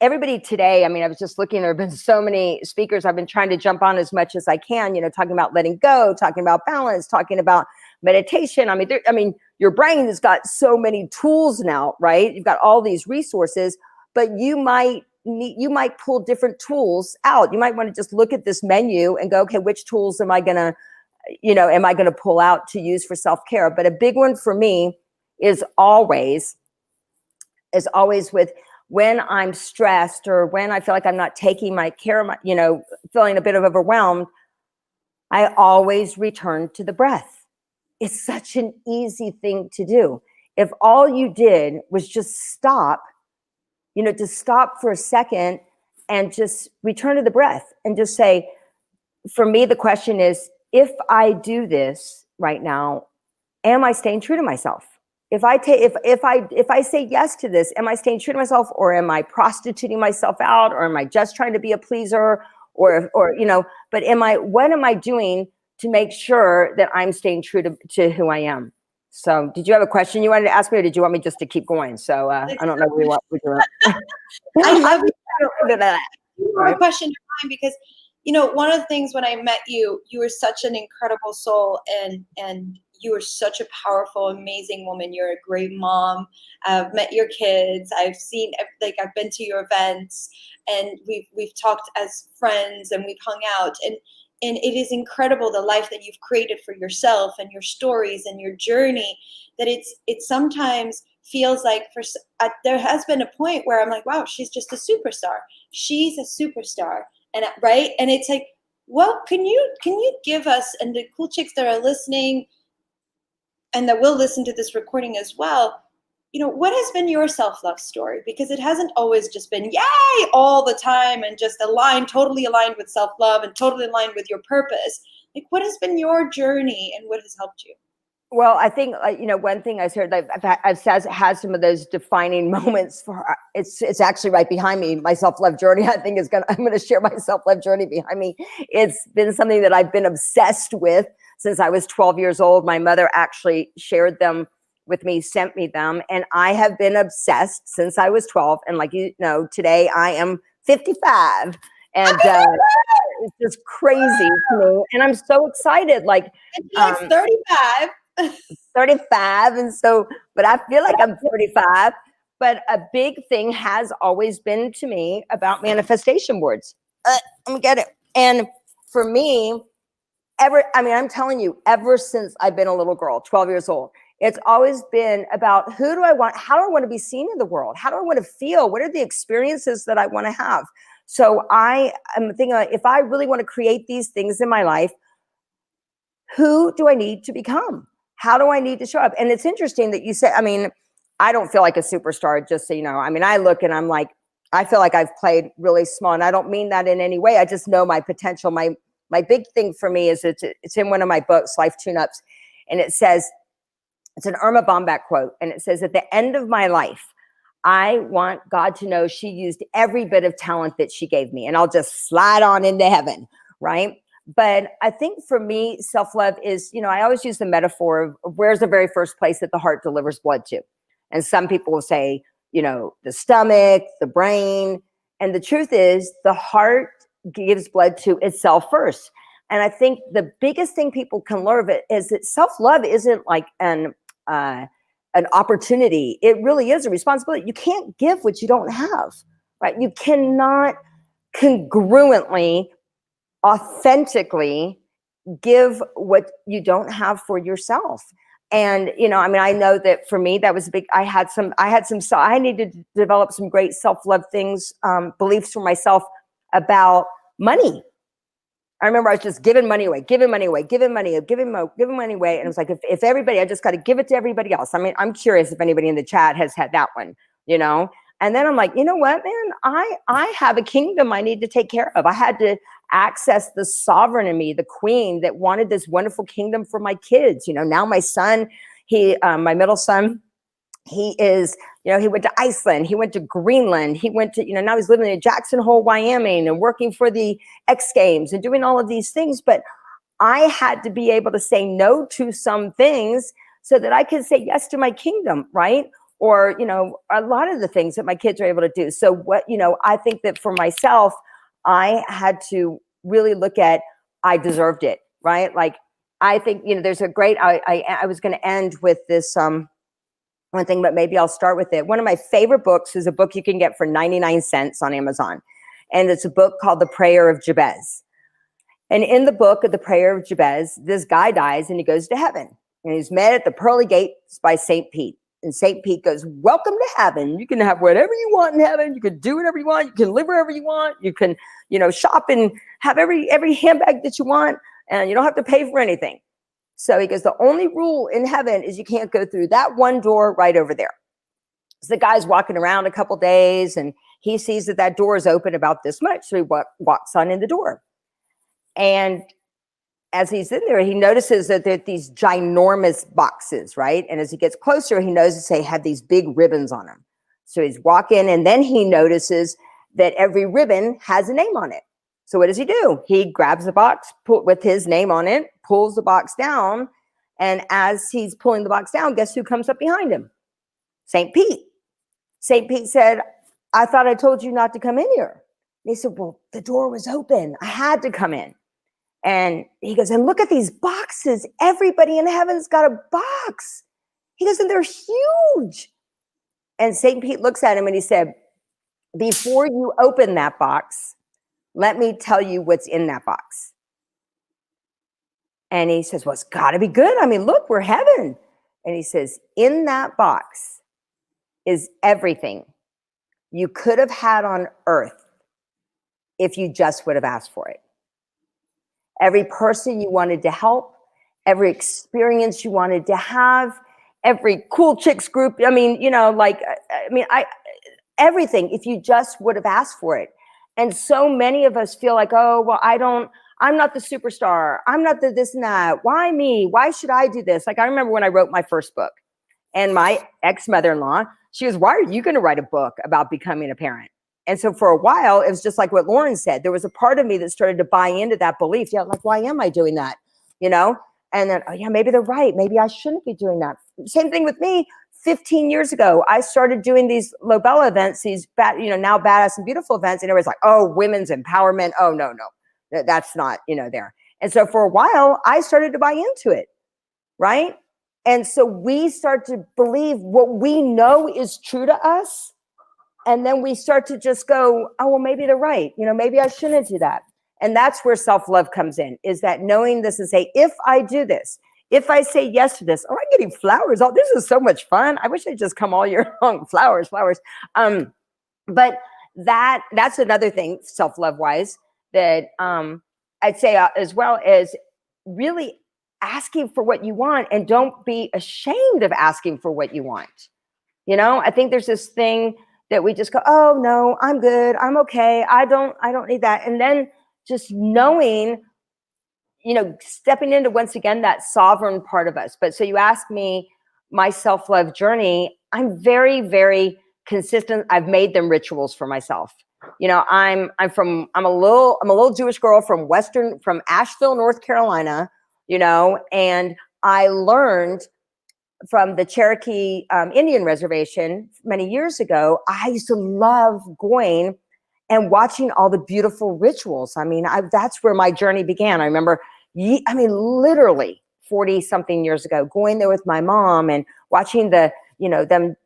everybody today, I mean, I was just looking, there have been so many speakers. I've been trying to jump on as much as I can, talking about letting go, talking about balance, talking about meditation. I mean, your brain has got so many tools now, right? You've got all these resources, but you might pull different tools out. You might want to just look at this menu and go, okay, which tools am I going to pull out to use for self-care? But a big one for me is always with when I'm stressed or when I feel like I'm not taking my care of my, feeling a bit of overwhelmed, I always return to the breath. It's such an easy thing to do. If all you did was just stop, to stop for a second and just return to the breath and just say, for me, the question is, if I do this right now, am I staying true to myself? If I say yes to this, am I staying true to myself, or am I prostituting myself out, or am I just trying to be a pleaser, or but what am I doing to make sure that I'm staying true to who I am? So did you have a question you wanted to ask me, or did you want me just to keep going? So I don't know what we're doing. I love a question in mind because, one of the things when I met you, you were such an incredible soul, and you were such a powerful, amazing woman. You're a great mom. I've met your kids. I've been to your events, and we've talked as friends, and we've hung out, and it is incredible the life that you've created for yourself and your stories and your journey, that it sometimes feels like there has been a point where I'm like, wow, she's just a superstar. She's a superstar. And right. And it's like, well, can you give us, and the cool chicks that are listening and that will listen to this recording as well, what has been your self-love story? Because it hasn't always just been yay all the time and just totally aligned with self-love and totally aligned with your purpose. Like, what has been your journey and what has helped you? Well, I think, one thing I shared, I've had some of those defining moments for, it's actually right behind me. My self-love journey, I think I'm going to share my self-love journey behind me. It's been something that I've been obsessed with since I was 12 years old. My mother actually shared them with me, sent me them, and I have been obsessed since I was 12. And today I am 55. And it's just crazy to me. And I'm so excited. Like 35. 35. And so, but I feel like I'm 35. But a big thing has always been to me about manifestation boards. Let me get it. And for me, I'm telling you, ever since I've been a little girl, 12 years old, it's always been about how do I want to be seen in the world? How do I want to feel? What are the experiences that I want to have? So I am thinking, if I really want to create these things in my life, who do I need to become? How do I need to show up? And it's interesting that you said, I don't feel like a superstar, just so you know. I look and I'm like, I feel like I've played really small, and I don't mean that in any way. I just know my potential. My big thing for me is it's in one of my books, Life Tune-Ups, and it says, it's an Irma Bombeck quote, and it says, at the end of my life, I want God to know she used every bit of talent that she gave me, and I'll just slide on into heaven, right? But I think for me, self-love is, I always use the metaphor of where's the very first place that the heart delivers blood to. And some people will say, you know, the stomach, the brain. And the truth is the heart gives blood to itself first. And I think the biggest thing people can learn is that self-love isn't like an opportunity. It really is a responsibility. You can't give what you don't have, right? You cannot congruently, authentically give what you don't have for yourself. And, you know, I mean, I know that for me, that was a big, I needed to develop some great self-love things, beliefs for myself about money. I remember I was just giving money away. And it was like, if everybody, I just got to give it to everybody else. I mean, I'm curious if anybody in the chat has had that one, you know? And then I'm like, you know what, man, I have a kingdom I need to take care of. I had to access the sovereign in me, the queen that wanted this wonderful kingdom for my kids. You know, now my son, my middle son, he is, you know, he went to Iceland, he went to Greenland, he went to, you know, now he's living in Jackson Hole, Wyoming, and working for the X Games and doing all of these things. But I had to be able to say no to some things so that I could say yes to my kingdom, right? Or, you know, a lot of the things that my kids are able to do. So what, you know, I think that for myself, I had to really look at, I deserved it, right? Like, I think, you know, there's a great, I was going to end with this, one thing, but maybe I'll start with it. One of my favorite books is a book you can get for 99 cents on Amazon. And it's a book called The Prayer of Jabez. And in the book of The Prayer of Jabez, this guy dies and he goes to heaven. And he's met at the pearly gates by St. Pete. And St. Pete goes, welcome to heaven. You can have whatever you want in heaven. You can do whatever you want. You can live wherever you want. You can, you know, shop and have every handbag that you want. And you don't have to pay for anything. So he goes, the only rule in heaven is you can't go through that one door right over there. So the guy's walking around a couple days and he sees that that door is open about this much. So he walks on in the door. And as he's in there, he notices that there are these ginormous boxes, right? And as he gets closer, he notices they have these big ribbons on them. So he's walking and then he notices that every ribbon has a name on it. So what does he do? He grabs the box with his name on it, pulls the box down, and as he's pulling the box down, guess who comes up behind him? St. Pete. St. Pete said, I thought I told you not to come in here. And he said, well, the door was open. I had to come in. And he goes, and look at these boxes. Everybody in heaven's got a box. He goes, and they're huge. And St. Pete looks at him and he said, before you open that box, let me tell you what's in that box. And he says, well, it's got to be good. I mean, look, we're heaven. And he says, in that box is everything you could have had on earth if you just would have asked for it. Every person you wanted to help, every experience you wanted to have, every cool chicks group. I mean, you know, like, everything, if you just would have asked for it. And so many of us feel like, oh, well, I'm not the superstar. I'm not the this and that. Why me? Why should I do this? Like, I remember when I wrote my first book and my ex-mother-in-law, she was, why are you going to write a book about becoming a parent? And so for a while, it was just like what Lauren said. There was a part of me that started to buy into that belief. Yeah, like, why am I doing that? You know? And then, oh yeah, maybe they're right. Maybe I shouldn't be doing that. Same thing with me. 15 years ago, I started doing these Lobella events, these now Badass and Beautiful events. And everybody's like, oh, women's empowerment. Oh, no, that's not, there. And so for a while, I started to buy into it, right? And so we start to believe what we know is true to us. And then we start to just go, oh, well, maybe they're right. Maybe I shouldn't do that. And that's where self-love comes in, is that knowing this and say, if I do this, if I say yes to this, oh, I'm getting flowers. Oh, this is so much fun. I wish I'd just come all year long. Flowers. But that's another thing, self-love wise, that I'd say as well as really asking for what you want, and don't be ashamed of asking for what you want. I think there's this thing that we just go, oh no, I'm good. I'm okay. I don't need that. And then just knowing, stepping into, once again, that sovereign part of us. But so you ask me my self-love journey, I'm very, very consistent. I've made them rituals for myself. I'm a little Jewish girl from Asheville, North Carolina, and I learned from the Cherokee Indian Reservation many years ago, I used to love going and watching all the beautiful rituals. I mean, that's where my journey began. I remember, literally 40 something years ago, going there with my mom and watching them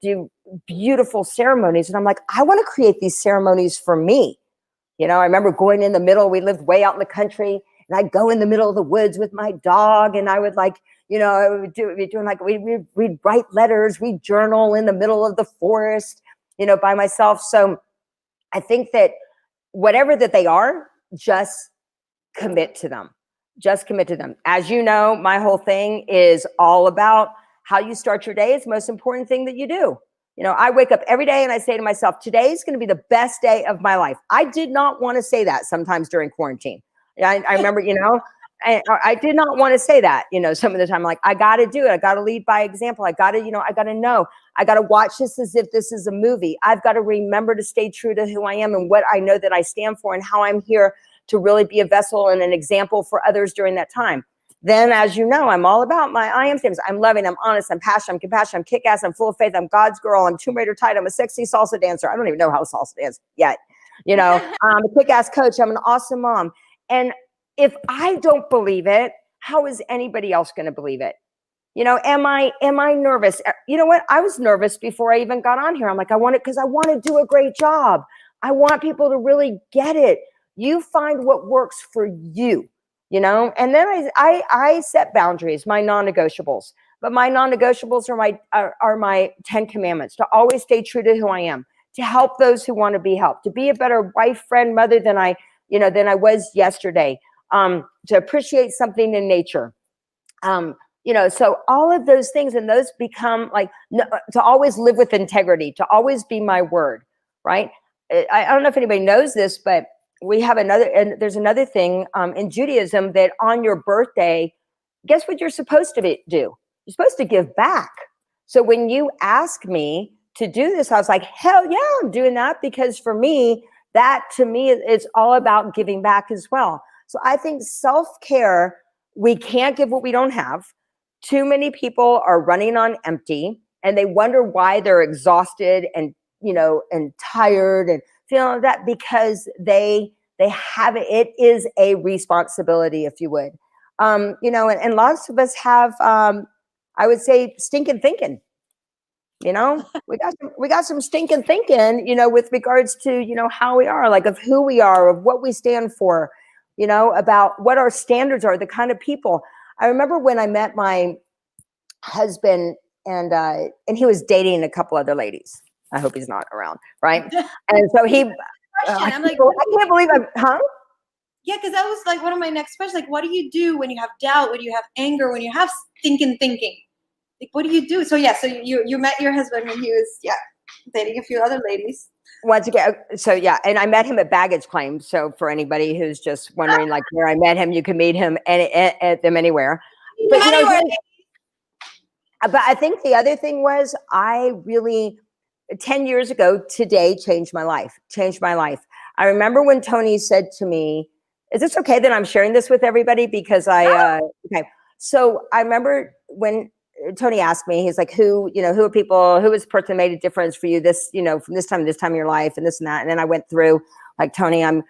do beautiful ceremonies. And I'm like, I want to create these ceremonies for me. I remember going in the middle, we lived way out in the country, and I'd go in the middle of the woods with my dog, and I would we'd write letters, we'd journal in the middle of the forest, by myself. So I think that whatever that they are, just commit to them. Just commit to them. As you know, my whole thing is all about how you start your day. It's the most important thing that you do. I wake up every day and I say to myself, today is going to be the best day of my life. I did not want to say that sometimes during quarantine. I remember, I did not want to say that, some of the time, like, I got to do it. I got to lead by example. I got to know, I got to watch this as if this is a movie. I've got to remember to stay true to who I am and what I know that I stand for and how I'm here to really be a vessel and an example for others during that time. Then, as you know, I'm all about my I am things. I'm loving, I'm honest, I'm passionate, I'm compassionate, I'm kick-ass, I'm full of faith, I'm God's girl, I'm Tomb Raider tight, I'm a sexy salsa dancer. I don't even know how to salsa dance yet. I'm a kick-ass coach, I'm an awesome mom. And if I don't believe it, how is anybody else going to believe it? Am I nervous? You know what? I was nervous before I even got on here. I'm like, I want it because I want to do a great job. I want people to really get it. You find what works for you. And then I set boundaries, my non-negotiables. But my non-negotiables are my 10 commandments, to always stay true to who I am, to help those who want to be helped, to be a better wife, friend, mother than I was yesterday, to appreciate something in nature. So all of those things, and those become to always live with integrity, to always be my word, right? I don't know if anybody knows this, but we have there's another thing in Judaism that on your birthday, guess what you're supposed to do? You're supposed to give back. So when you ask me to do this, I was like, hell yeah, I'm doing that, because for me, that to me is all about giving back as well. So I think self-care, we can't give what we don't have. Too many people are running on empty, and they wonder why they're exhausted and tired and feeling that, because they have it. It is a responsibility, if you would, and lots of us have, I would say, stinking thinking. We got some stinking thinking, with regards to, how we are, like of who we are, of what we stand for, about what our standards are, the kind of people. I remember when I met my husband, and he was dating a couple other ladies. I hope he's not around, right? And so he, I can't believe Yeah, because that was like one of my next questions. Like, what do you do when you have doubt, when you have anger, when you have stinking thinking? Like, what do you do? So you met your husband when he was dating a few other ladies. Once again, and I met him at baggage claim. So for anybody who's just wondering, like, where I met him, you can meet him at them anywhere. But, but I think the other thing was, I really, 10 years ago today, changed my life. I remember when Tony said to me, is this okay that I'm sharing this with everybody? Because okay. So I remember when Tony asked me, he's like, who are people, who is the person that made a difference for you this, from this time in your life, and this and that. And then I went through, like, Tony, I'm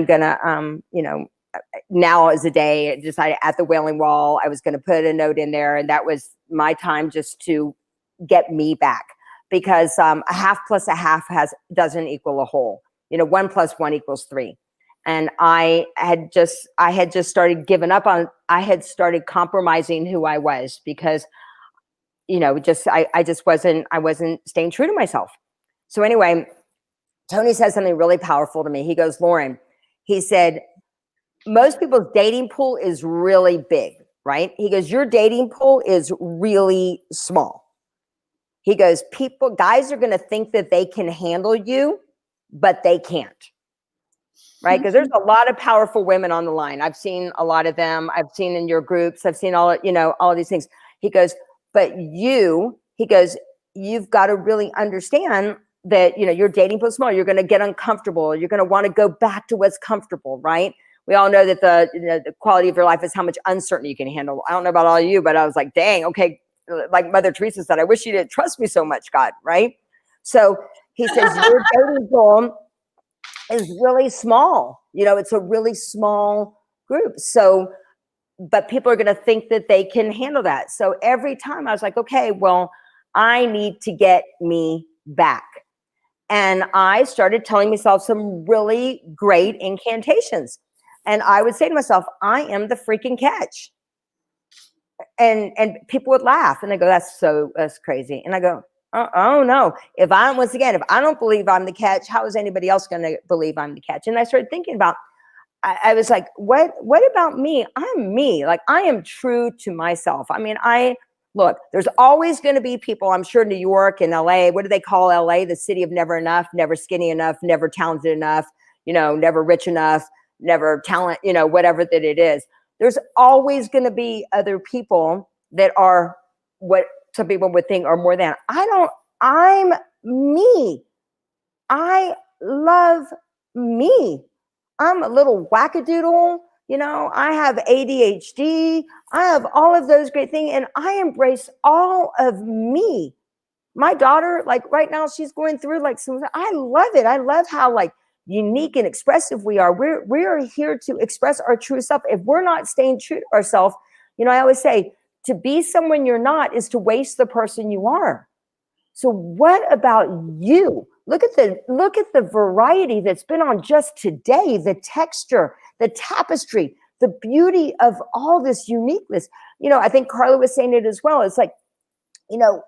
gonna, now is the day, I decided at the Wailing Wall, I was going to put a note in there. And that was my time just to get me back, because a half plus a half doesn't equal a whole. 1 + 1 = 3. And I had just started giving up on, I had started compromising who I was, because, I wasn't staying true to myself. So anyway, Tony said something really powerful to me. He goes, Lauren, he said, most people's dating pool is really big, right? He goes, your dating pool is really small. He goes, guys are going to think that they can handle you, but they can't. Right? Because there's a lot of powerful women on the line. I've seen a lot of them. I've seen in your groups. I've seen all of these things. He goes, but you've got to really understand that, your dating pool is small. You're going to get uncomfortable. You're going to want to go back to what's comfortable, right? We all know that the quality of your life is how much uncertainty you can handle. I don't know about all of you, but I was like, dang, okay, like Mother Teresa said, I wish you didn't trust me so much, God, right? So he says, your dating pool is really small. You know, it's a really small group. So, but people are going to think that they can handle that. So every time I was like, okay, well, I need to get me back. And I started telling myself some really great incantations. And I would say to myself, I am the freaking catch. And people would laugh and they go, that's crazy. And I go, oh no, if I don't believe I'm the catch, how is anybody else going to believe I'm the catch? And I started thinking about, I was like, what about me? I'm me. Like, I am true to myself. I mean, look, there's always going to be people, I'm sure New York and LA, what do they call LA? The city of never enough, never skinny enough, never talented enough, you know, never rich enough, never talent, you know, whatever that it is. There's always going to be other people that are what some people would think are more than. I'm me. I love me. I'm a little wackadoodle. You know, I have ADHD. I have all of those great things, and I embrace all of me. My daughter, like right now, she's going through like some. I love it. I love how like unique and expressive we are. We're here to express our true self. If we're not staying true to ourselves, you know, I always say to be someone you're not is to waste the person you are. So what about you? Look at the variety that's been on just today, the texture, the tapestry, the beauty of all this uniqueness. You know, I think Carla was saying it as well. It's like, you know,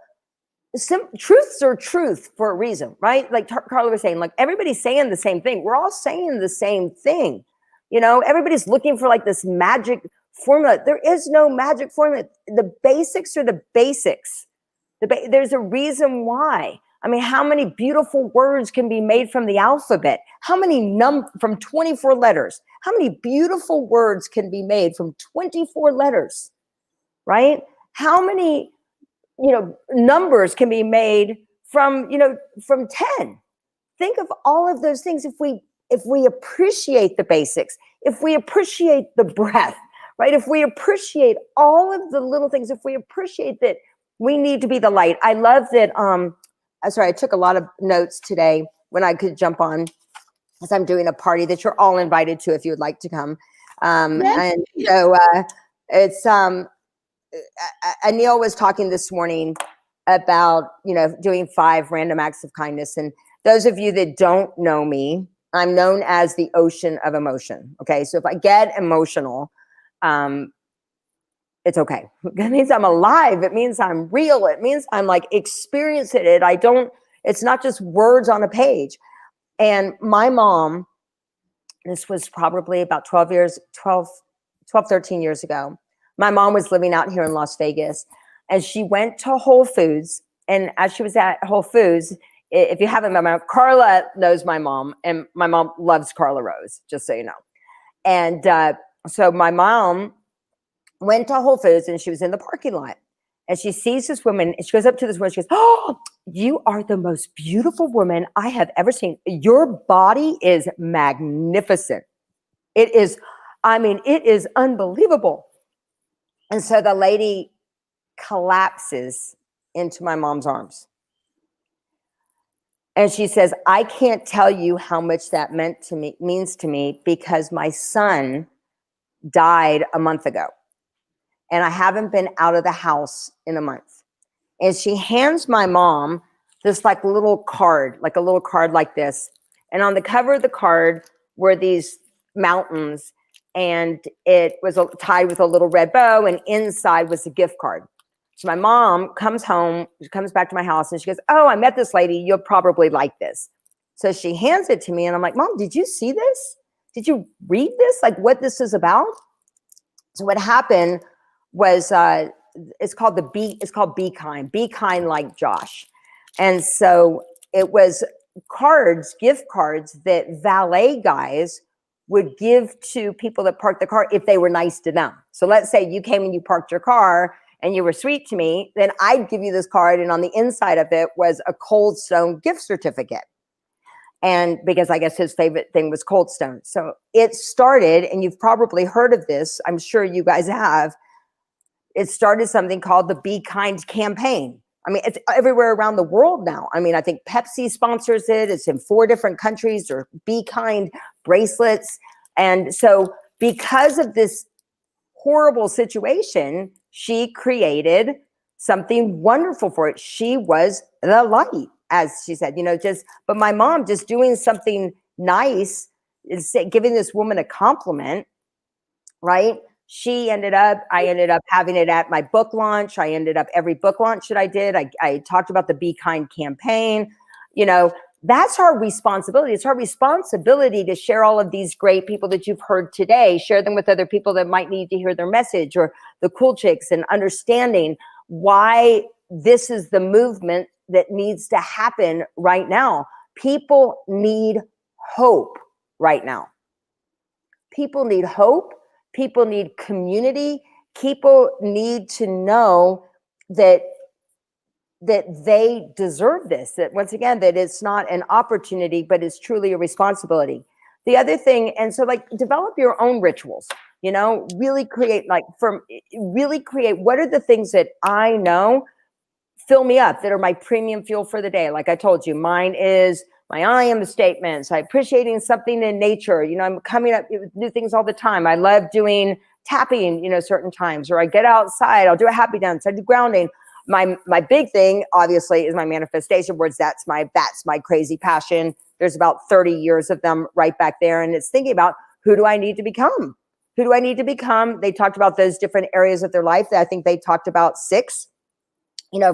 truths are truth for a reason, right? Like Carla was saying, like everybody's saying the same thing. We're all saying the same thing. You know, everybody's looking for like this magic formula. There is no magic formula. The basics are the basics. There's a reason why. I mean, how many beautiful words can be made from the alphabet? How many from 24 letters? How many beautiful words can be made from 24 letters, right? How many, you know, numbers can be made from, you know, from 10? Think of all of those things. If we appreciate the basics, if we appreciate the breath, right? If we appreciate all of the little things, if we appreciate that we need to be the light. I love that. Sorry, I took a lot of notes today when I could jump on, as I'm doing a party that you're all invited to if you would like to come. Yes. And so it's Anil was talking this morning about, you know, doing 5 random acts of kindness. And those of you that don't know me, I'm known as the ocean of emotion. Okay, so if I get emotional, it's okay. It means I'm alive. It means I'm real. It means I'm like experiencing it. It's not just words on a page. And my mom, this was probably about 13 years ago. My mom was living out here in Las Vegas, and she went to Whole Foods. And as she was at Whole Foods, if you haven't met my mom, Carla knows my mom, and my mom loves Carla Rose, just so you know. And so my mom went to Whole Foods, and she was in the parking lot, and she sees this woman, and she goes up to this woman. She goes, "Oh, you are the most beautiful woman I have ever seen. Your body is magnificent. It is, I mean, it is unbelievable." And so the lady collapses into my mom's arms. And she says, "I can't tell you how much that means to me, because my son died a month ago. And I haven't been out of the house in a month." And she hands my mom this like little card like this. And on the cover of the card were these mountains, and it was tied with a little red bow, and inside was a gift card. So my mom comes home, she comes back to my house, and she goes, "Oh, I met this lady. You'll probably like this." So she hands it to me, and I'm like, "Mom, did you see this? Did you read this? Like what this is about?" So what happened was it's called Be Kind. Be Kind like Josh. And so it was gift cards that valet guys would give to people that parked the car if they were nice to them. So let's say you came and you parked your car and you were sweet to me, then I'd give you this card, and on the inside of it was a Cold Stone gift certificate. And because I guess his favorite thing was Cold Stone. So it started, and you've probably heard of this, I'm sure you guys have, it started something called the Be Kind campaign. I mean, it's everywhere around the world now. I mean, I think Pepsi sponsors it. It's in 4 different countries, or Be Kind bracelets. And so because of this horrible situation, she created something wonderful for it. She was the light, as she said, but my mom just doing something nice, is giving this woman a compliment, right? I ended up having it at my book launch. I ended up every book launch that I did. I talked about the Be Kind campaign. That's our responsibility. It's our responsibility to share all of these great people that you've heard today, share them with other people that might need to hear their message, or the cool chicks, and understanding why this is the movement that needs to happen right now. People need hope right now. People need hope. People need community. People need to know that they deserve this, that once again, that it's not an opportunity, but it's truly a responsibility. The other thing, and so develop your own rituals, really create what are the things that I know fill me up, that are my premium fuel for the day. Like I told you, mine is my I am statements. I appreciating something in nature. I'm coming up with new things all the time. I love doing tapping, certain times, or I get outside, I'll do a happy dance, I do grounding. My big thing, obviously, is my manifestation words. That's my crazy passion. There's about 30 years of them right back there. And it's thinking about, who do I need to become? Who do I need to become? They talked about those different areas of their life. I think they talked about 6.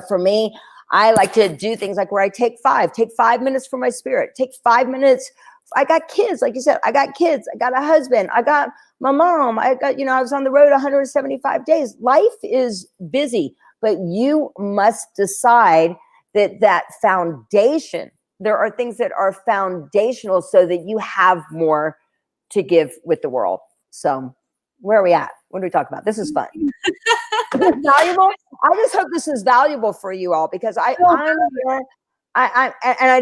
For me, I like to do things like where I take 5 minutes for my spirit, take 5 minutes. I got kids, like you said, I got kids, I got a husband, I got my mom, I was on the road 175 days. Life is busy. But you must decide that foundation, there are things that are foundational so that you have more to give with the world. So where are we at? What do we talk about? This is fun. Is this valuable? I just hope this is valuable for you all, because I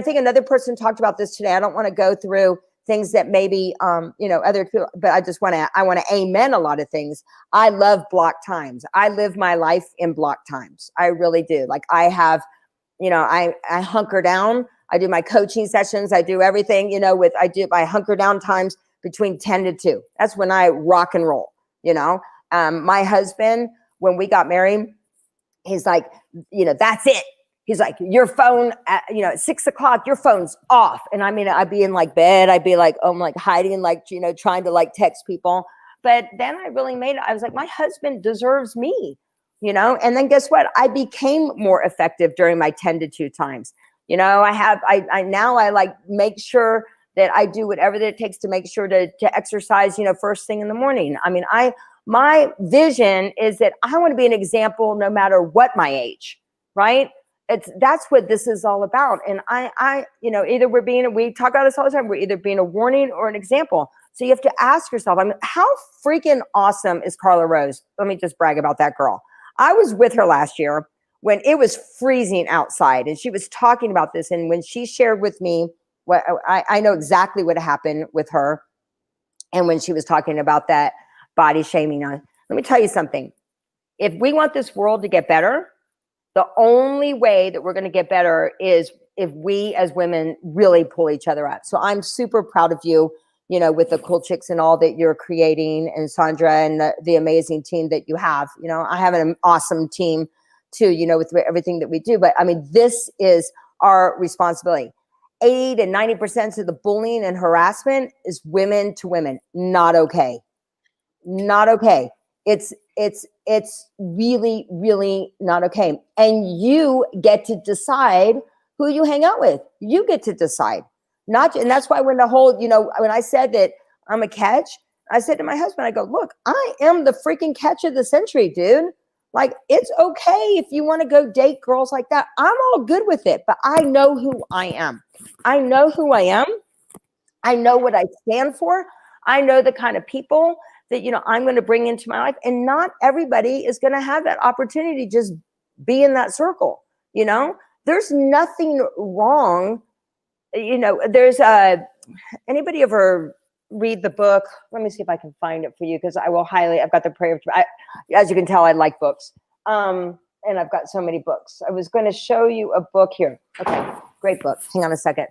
think another person talked about this today. I don't want to go through things that maybe other people, but I want to amen a lot of things. I love block times. I live my life in block times. I really do. Like I have, I hunker down. I do my coaching sessions. I do everything, I do my hunker down times between 10 to 2. That's when I rock and roll, my husband, when we got married, he's like, that's it. He's like, your phone, at 6 o'clock, your phone's off. And I mean, I'd be in bed. I'd be hiding, trying to text people. But then I really I was like, my husband deserves me, and then guess what? I became more effective during my 10 to 2 times. I make sure that I do whatever that it takes to make sure to exercise, first thing in the morning. I mean, my vision is that I want to be an example no matter what my age, right? That's what this is all about. And either we talk about this all the time, we're either being a warning or an example. So you have to ask yourself, how freaking awesome is Carla Rose? Let me just brag about that girl. I was with her last year when it was freezing outside, and she was talking about this. And when she shared with me what I know exactly what happened with her. And when she was talking about that body shaming, let me tell you something. If we want this world to get better, the only way that we're going to get better is if we as women really pull each other up. So I'm super proud of you, with the cool chicks and all that you're creating, and Sandra and the amazing team that you have. I have an awesome team too, with everything that we do. But I mean, this is our responsibility. 80 to 90% of the bullying and harassment is women to women. Not okay. Not okay. It's really, really not okay. And you get to decide who you hang out with. You get to decide. And that's why when when I said that I'm a catch, I said to my husband, I go, look, I am the freaking catch of the century, dude. It's okay if you want to go date girls like that. I'm all good with it, but I know who I am. I know who I am. I know what I stand for. I know the kind of people that, I'm going to bring into my life. And not everybody is going to have that opportunity to just be in that circle. There's nothing wrong. There's anybody ever read the book. Let me see if I can find it for you, because I will highly, I've got the prayer of, as you can tell, I like books. And I've got so many books. I was going to show you a book here. Okay, great book. Hang on a second.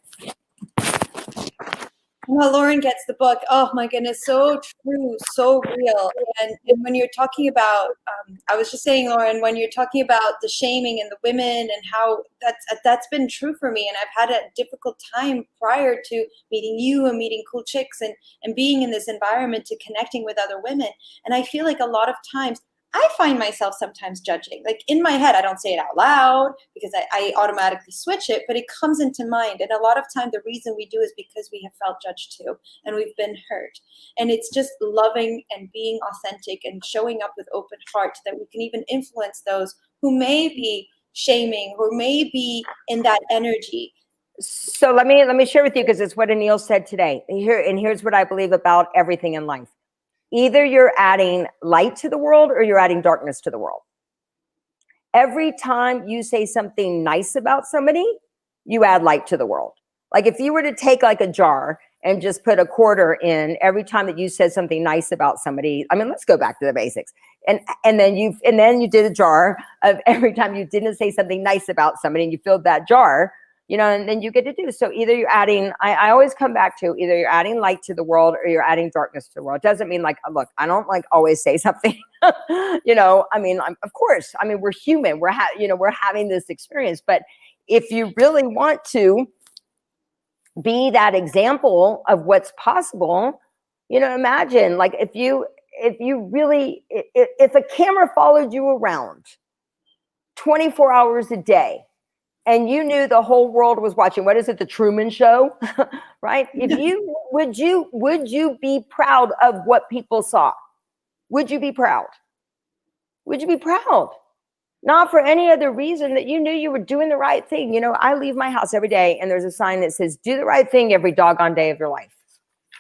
Well, Lauren gets the book. Oh my goodness, so true, so real. And when you're talking about, I was just saying, Lauren, when you're talking about the shaming and the women and how that's been true for me. And I've had a difficult time prior to meeting you and meeting Cool Chicks and being in this environment to connecting with other women. And I feel like a lot of times I find myself sometimes judging. Like in my head, I don't say it out loud because I automatically switch it, but it comes into mind. And a lot of time, the reason we do is because we have felt judged too, and we've been hurt. And it's just loving and being authentic and showing up with open heart that we can even influence those who may be shaming, who may be in that energy. So let me share with you, because it's what Anil said today. Here's what I believe about everything in life. Either you're adding light to the world or you're adding darkness to the world. Every time you say something nice about somebody, you add light to the world. Like if you were to take like a jar and just put a quarter in every time that you said something nice about somebody. I mean, let's go back to the basics. And then you did a jar of every time you didn't say something nice about somebody and you filled that jar, you know, and then you get to do. So either you're adding, I always come back to either you're adding light to the world or you're adding darkness to the world. It doesn't mean like, look, I don't like always say something, you know, I mean, of course, I mean, we're human, we're having this experience, but if you really want to be that example of what's possible, you know, imagine like if a camera followed you around 24 hours a day, and you knew the whole world was watching. What is it? The Truman Show, right? Would you be proud of what people saw? Would you be proud? Would you be proud? Not for any other reason that you knew you were doing the right thing. You know, I leave my house every day and there's a sign that says, do the right thing every doggone day of your life.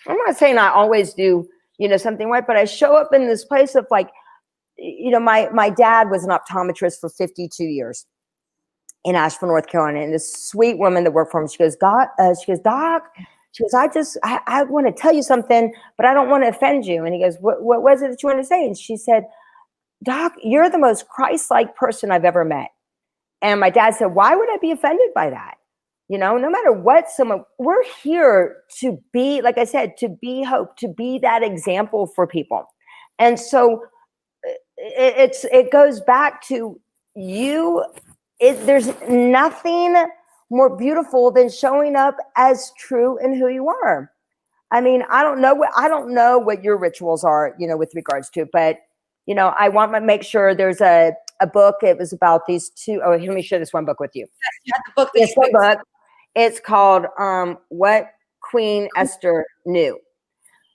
I'm not saying I always do, you know, something right, but I show up in this place of like, you know, my dad was an optometrist for 52 years. In Asheville, North Carolina, and this sweet woman that worked for him, she goes, Doc, I want to tell you something, but I don't want to offend you. And he goes, what was it that you want to say? And she said, Doc, you're the most Christ-like person I've ever met. And my dad said, why would I be offended by that? You know, no matter what, we're here to be, like I said, to be hope, to be that example for people. And so it goes back to you. There's nothing more beautiful than showing up as true in who you are. I mean, I don't know what your rituals are, you know, with regards to, but you know, I want to make sure there's a book. It was about these two. Oh, let me share this one book with you. Yes, you had the book. This book. It's called What Queen Esther Knew.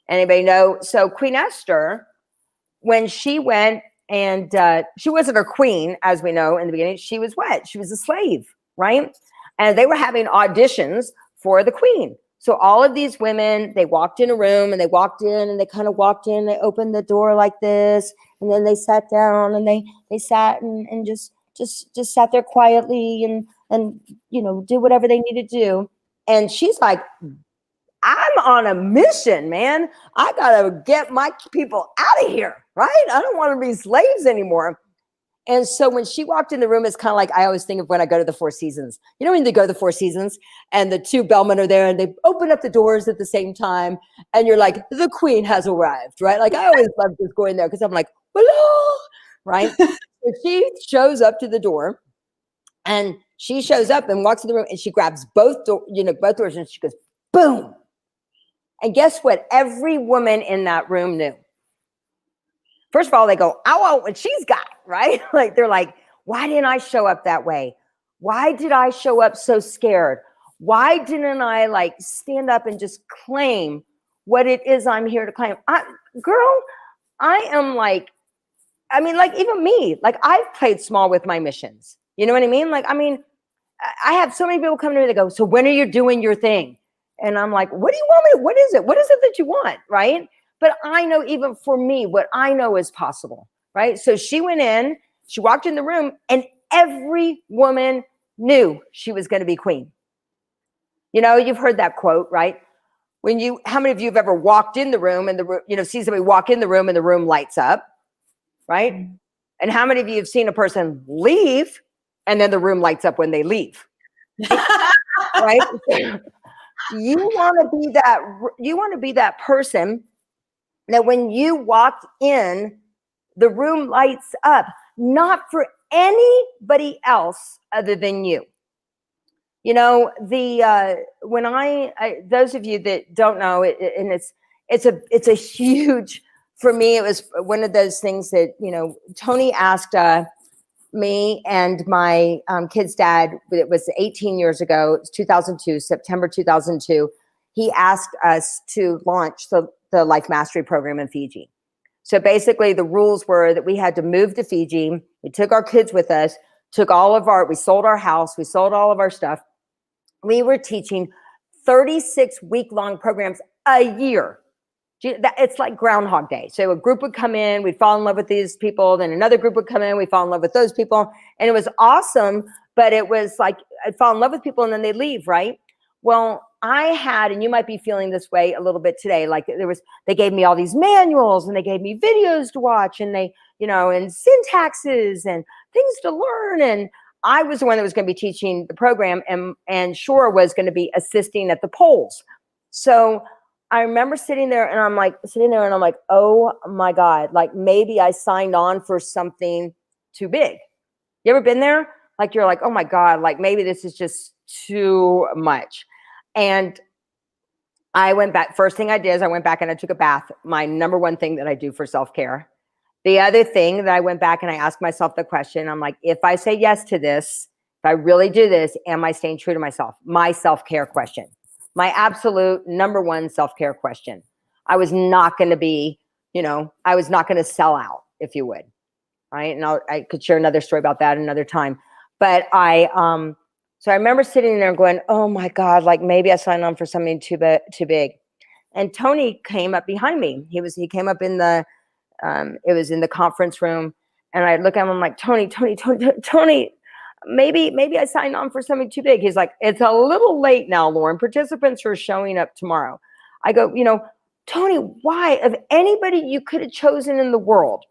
Anybody know? So Queen Esther, when she went. And she wasn't a queen, as we know in the beginning. She was what? She was a slave, right? And they were having auditions for the queen. So all of these women, they walked in a room and they walked in and they kind of walked in, they opened the door like this, and then they sat down and they sat and just sat there quietly and you know, did whatever they needed to do. And she's like, I'm on a mission, man. I gotta get my people out of here, right? I don't want to be slaves anymore. And so when she walked in the room, it's kind of like I always think of when I go to the Four Seasons. You know, when they go to the Four Seasons and the two bellmen are there and they open up the doors at the same time and you're like, the queen has arrived, right? Like I always love just going there because I'm like, hello, right? So she shows up to the door and she shows up and walks in the room and she grabs both doors and she goes, boom. And guess what? Every woman in that room knew. First of all, they go, ow, what she's got, right? Like, they're like, why didn't I show up that way? Why did I show up so scared? Why didn't I like stand up and just claim what it is I'm here to claim? I am like, I mean, like even me, like I've played small with my missions. You know what I mean? Like, I mean, I have so many people come to me, they go, so when are you doing your thing? And I'm like, what do you want me to, what is it? What is it that you want? Right. But I know even for me, what I know is possible. Right. So she went in, she walked in the room and every woman knew she was going to be queen. You know, you've heard that quote, right? how many of you have ever walked in the room and see somebody walk in the room and the room lights up, right? And how many of you have seen a person leave and then the room lights up when they leave? Right? You want to be that person that when you walk in, the room lights up, not for anybody else other than you. You know, when those of you that don't know, and it's a huge, for me, it was one of those things that, Tony asked me and my kid's dad, it was 18 years ago, it was 2002, September 2002, he asked us to launch the Life Mastery program in Fiji. So basically the rules were that we had to move to Fiji. We took our kids with us, we sold our house, we sold all of our stuff. We were teaching 36 week-long programs a year. It's like Groundhog Day. So a group would come in, we'd fall in love with these people, then another group would come in, we'd fall in love with those people. And it was awesome, but it was like, I'd fall in love with people and then they leave, right? Well, and you might be feeling this way a little bit today, like they gave me all these manuals and they gave me videos to watch and and syntaxes and things to learn. And I was the one that was going to be teaching the program and Shore was going to be assisting at the polls. So I remember sitting there and I'm like, oh my God, like maybe I signed on for something too big. You ever been there? Like, you're like, oh my God, like maybe this is just too much. And I went back. First thing I did is I went back and I took a bath. My number one thing that I do for self-care. The other thing that I went back and I asked myself the question, I'm like, if I say yes to this, if I really do this, am I staying true to myself? My self-care question. My absolute number one self-care question. I was not going to be, I was not going to sell out, if you would, right? And I could share another story about that another time. But so I remember sitting there going, oh my God, like maybe I signed on for something too big. And Tony came up behind me. He came up in it was in the conference room. And I look at him, I'm like, Tony, maybe I signed on for something too big. He's like, it's a little late now, Lauren. Participants are showing up tomorrow. I go, Tony, why? Of anybody you could have chosen in the world,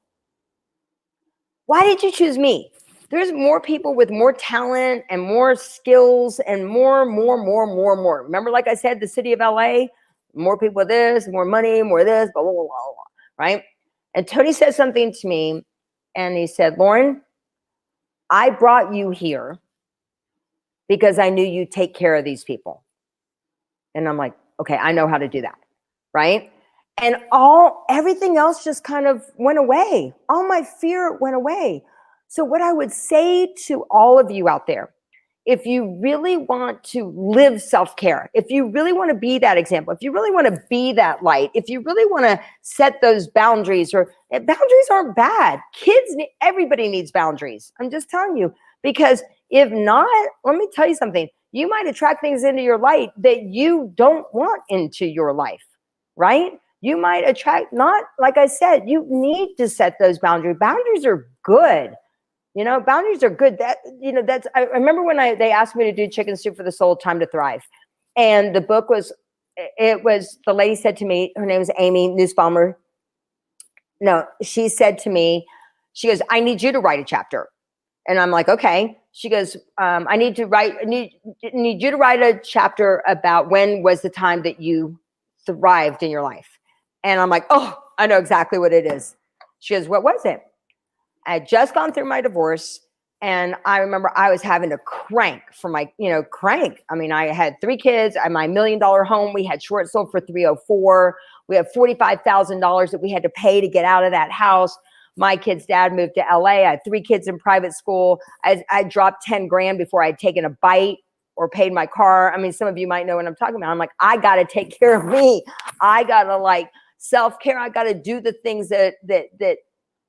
why did you choose me? There's more people with more talent and more skills and more. Remember, like I said, the city of LA, more people with this, more money, more this, blah, blah, blah, blah, right? And Tony said something to me and he said, Lauren, I brought you here because I knew you'd take care of these people. And I'm like, okay, I know how to do that, right? And everything else just kind of went away. All my fear went away. So what I would say to all of you out there, if you really want to live self-care, if you really want to be that example, if you really want to be that light, if you really want to set those boundaries, boundaries aren't bad. Everybody needs boundaries. I'm just telling you, because if not, let me tell you something. You might attract things into your light that you don't want into your life, right? You might attract, not, like I said, you need to set those boundaries. Boundaries are good. Boundaries are good. I remember when they asked me to do Chicken Soup for the Soul, Time to Thrive. And the book the lady said to me, her name is Amy Nussbaumer. No, she said to me, she goes, I need you to write a chapter. And I'm like, okay. She goes, I need you to write a chapter about when was the time that you thrived in your life. And I'm like, oh, I know exactly what it is. She goes, what was it? I had just gone through my divorce and I remember I was having to crank for my, crank. I mean, I had 3 kids, my $1 million home. We had short sold for $304,000. We had $45,000 that we had to pay to get out of that house. My kid's dad moved to LA. I had 3 kids in private school. I dropped 10 grand before I'd taken a bite or paid my car. I mean, some of you might know what I'm talking about. I'm like, I got to take care of me. I got to self-care. I got to do the things that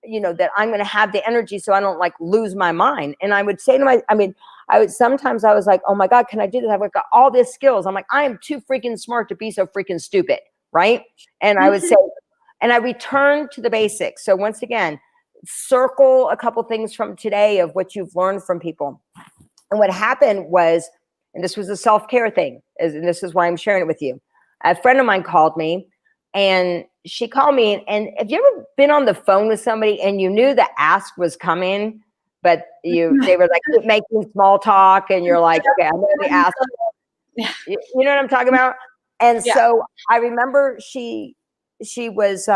I'm going to have the energy so I don't lose my mind. And I would say to sometimes I was like, oh my God, can I do this? I've got all these skills. I'm like, I am too freaking smart to be so freaking stupid. Right. And I would say, and I returned to the basics. So once again, circle a couple things from today of what you've learned from people. And what happened was, and this was a self-care thing, and this is why I'm sharing it with you. a friend of mine called me, and she called me, and have you ever been on the phone with somebody and you knew the ask was coming, but they were like making small talk, and you're like, okay, I know the ask. You know what I'm talking about? And so I remember she was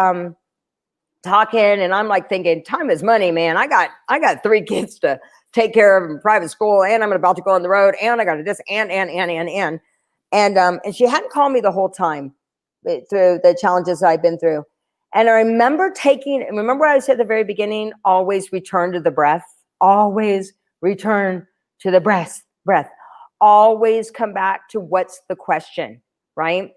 talking, and I'm like thinking, time is money, man. I got 3 kids to take care of in private school, and I'm about to go on the road, and I got this, and she hadn't called me the whole time through the challenges that I've been through. And I remember remember what I said at the very beginning, always return to the breath, always return to the breath, always come back to what's the question, right?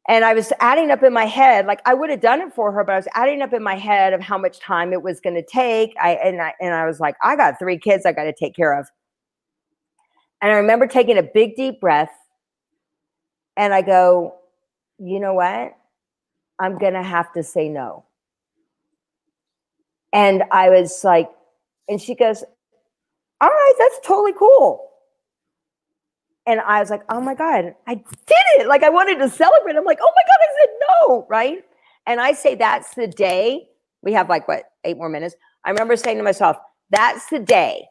And I was adding up in my head, like I would have done it for her, but I was adding up in my head of how much time it was going to take. And I was like, I got 3 kids I got to take care of. And I remember taking a big, deep breath, and I go, you know what? I'm going to have to say no. And I was like, and she goes, all right, that's totally cool. And I was like, oh my God, I did it. Like I wanted to celebrate. I'm like, oh my God, I said no, right? And I say, that's the day, we have like, what, 8 more minutes. I remember saying to myself, that's the day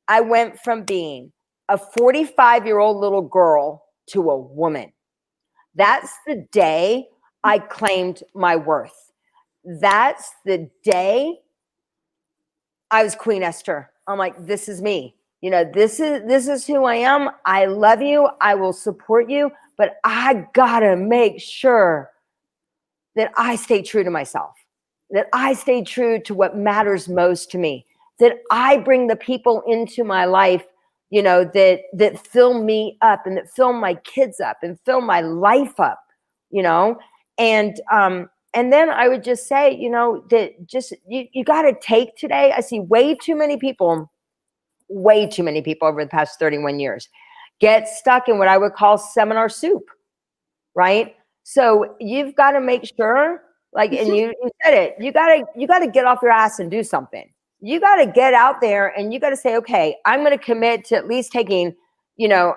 I went from being a 45-year-old little girl to a woman. That's the day I claimed my worth. That's the day I was Queen Esther. I'm like, this is me. You know, this is who I am. I love you. I will support you, but I gotta make sure that I stay true to myself, that I stay true to what matters most to me, that I bring the people into my life, you know, that fill me up and that fill my kids up and fill my life up, you know, and then I would just say, you know, that just you got to take today. I see way too many people over the past 31 years get stuck in what I would call seminar soup, right? So you've got to make sure, like, and you said it, you got to get off your ass and do something. You got to get out there and you got to say, okay, I'm going to commit to at least taking, you know,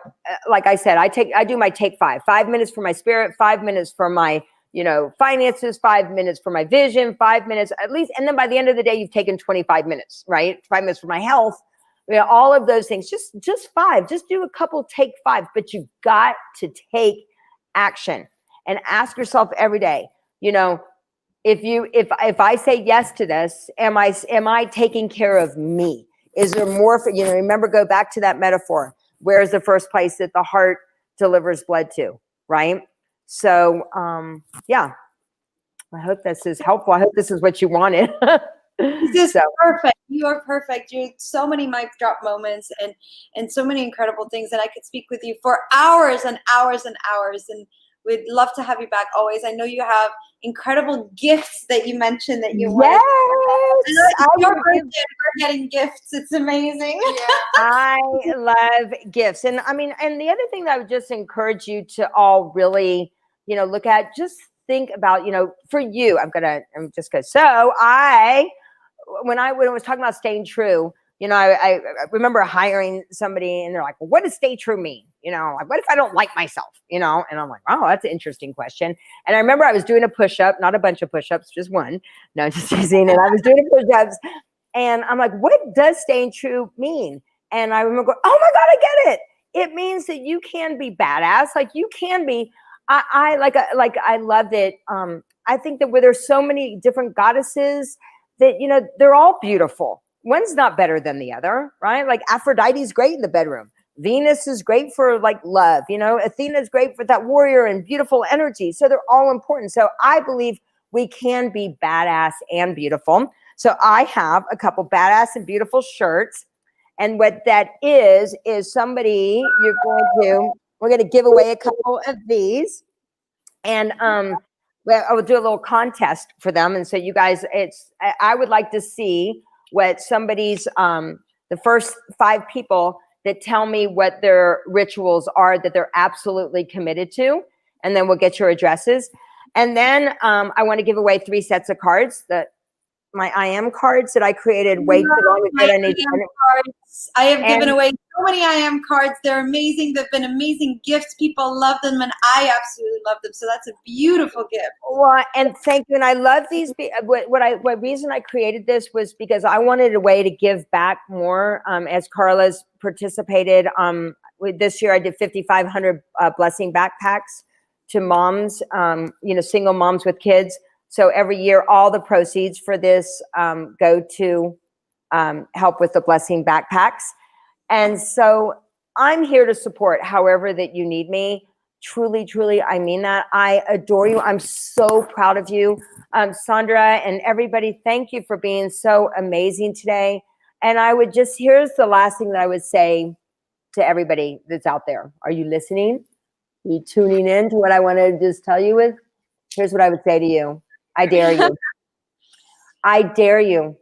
like I said, I do my take 5 minutes for my spirit, 5 minutes for my, you know, finances, 5 minutes for my vision, 5 minutes at least. And then by the end of the day, you've taken 25 minutes, right? 5 minutes for my health, you know, all of those things, just 5, just do a couple take 5, but you've got to take action and ask yourself every day, you know, if I say yes to this, am I taking care of me? Is there more for, you know, remember, go back to that metaphor. Where is the first place that the heart delivers blood to, right? So, yeah, I hope this is helpful. I hope this is what you wanted. This is perfect. You are perfect. You had so many mic drop moments and so many incredible things that I could speak with you for hours and hours and hours. And we'd love to have you back always. I know you have incredible gifts that you mentioned that you wanted. Yes, your birthday, we're getting gifts. It's amazing. I love gifts. And I mean, and the other thing that I would just encourage you to all really, you know, look at, just think about, you know, for you, I'm just gonna, so when I was talking about staying true, you know, I remember hiring somebody and they're like, well, what does stay true mean? You know, like, what if I don't like myself, you know? And I'm like, oh, that's an interesting question. And I remember I was doing a push-up, not a bunch of push-ups, just one. No, just teasing. And I was doing push-ups and I'm like, what does staying true mean? And I remember going, oh my God, I get it. It means that you can be badass. Like you can be, I love that. I think that where there's so many different goddesses that, you know, they're all beautiful. One's not better than the other, right? Like Aphrodite's great in the bedroom. Venus is great for like love, you know, Athena is great for that warrior and beautiful energy. So they're all important. So I believe we can be badass and beautiful. So I have a couple badass and beautiful shirts. And what that is somebody, we're going to give away a couple of these. And I will do a little contest for them. And so you guys, I would like to see what somebody's, the first 5 people that tell me what their rituals are that they're absolutely committed to. And then we'll get your addresses. And then I want to give away 3 sets of cards, my I am cards that I created way too long ago. I have given away so so many I am cards. They're amazing. They've been amazing gifts. People love them, and I absolutely love them. So that's a beautiful gift. Well, and thank you. And I love these. What reason I created this was because I wanted a way to give back more. As Carla's participated, this year I did 5,500 blessing backpacks to moms, single moms with kids. So every year, all the proceeds for this go to help with the blessing backpacks. And so I'm here to support however that you need me. Truly, truly, I mean that. I adore you. I'm so proud of you. Sandra and everybody, thank you for being so amazing today. And here's the last thing that I would say to everybody that's out there. Are you listening? Are you tuning in to what I want to just tell you with? Here's what I would say to you. I dare you. I dare you.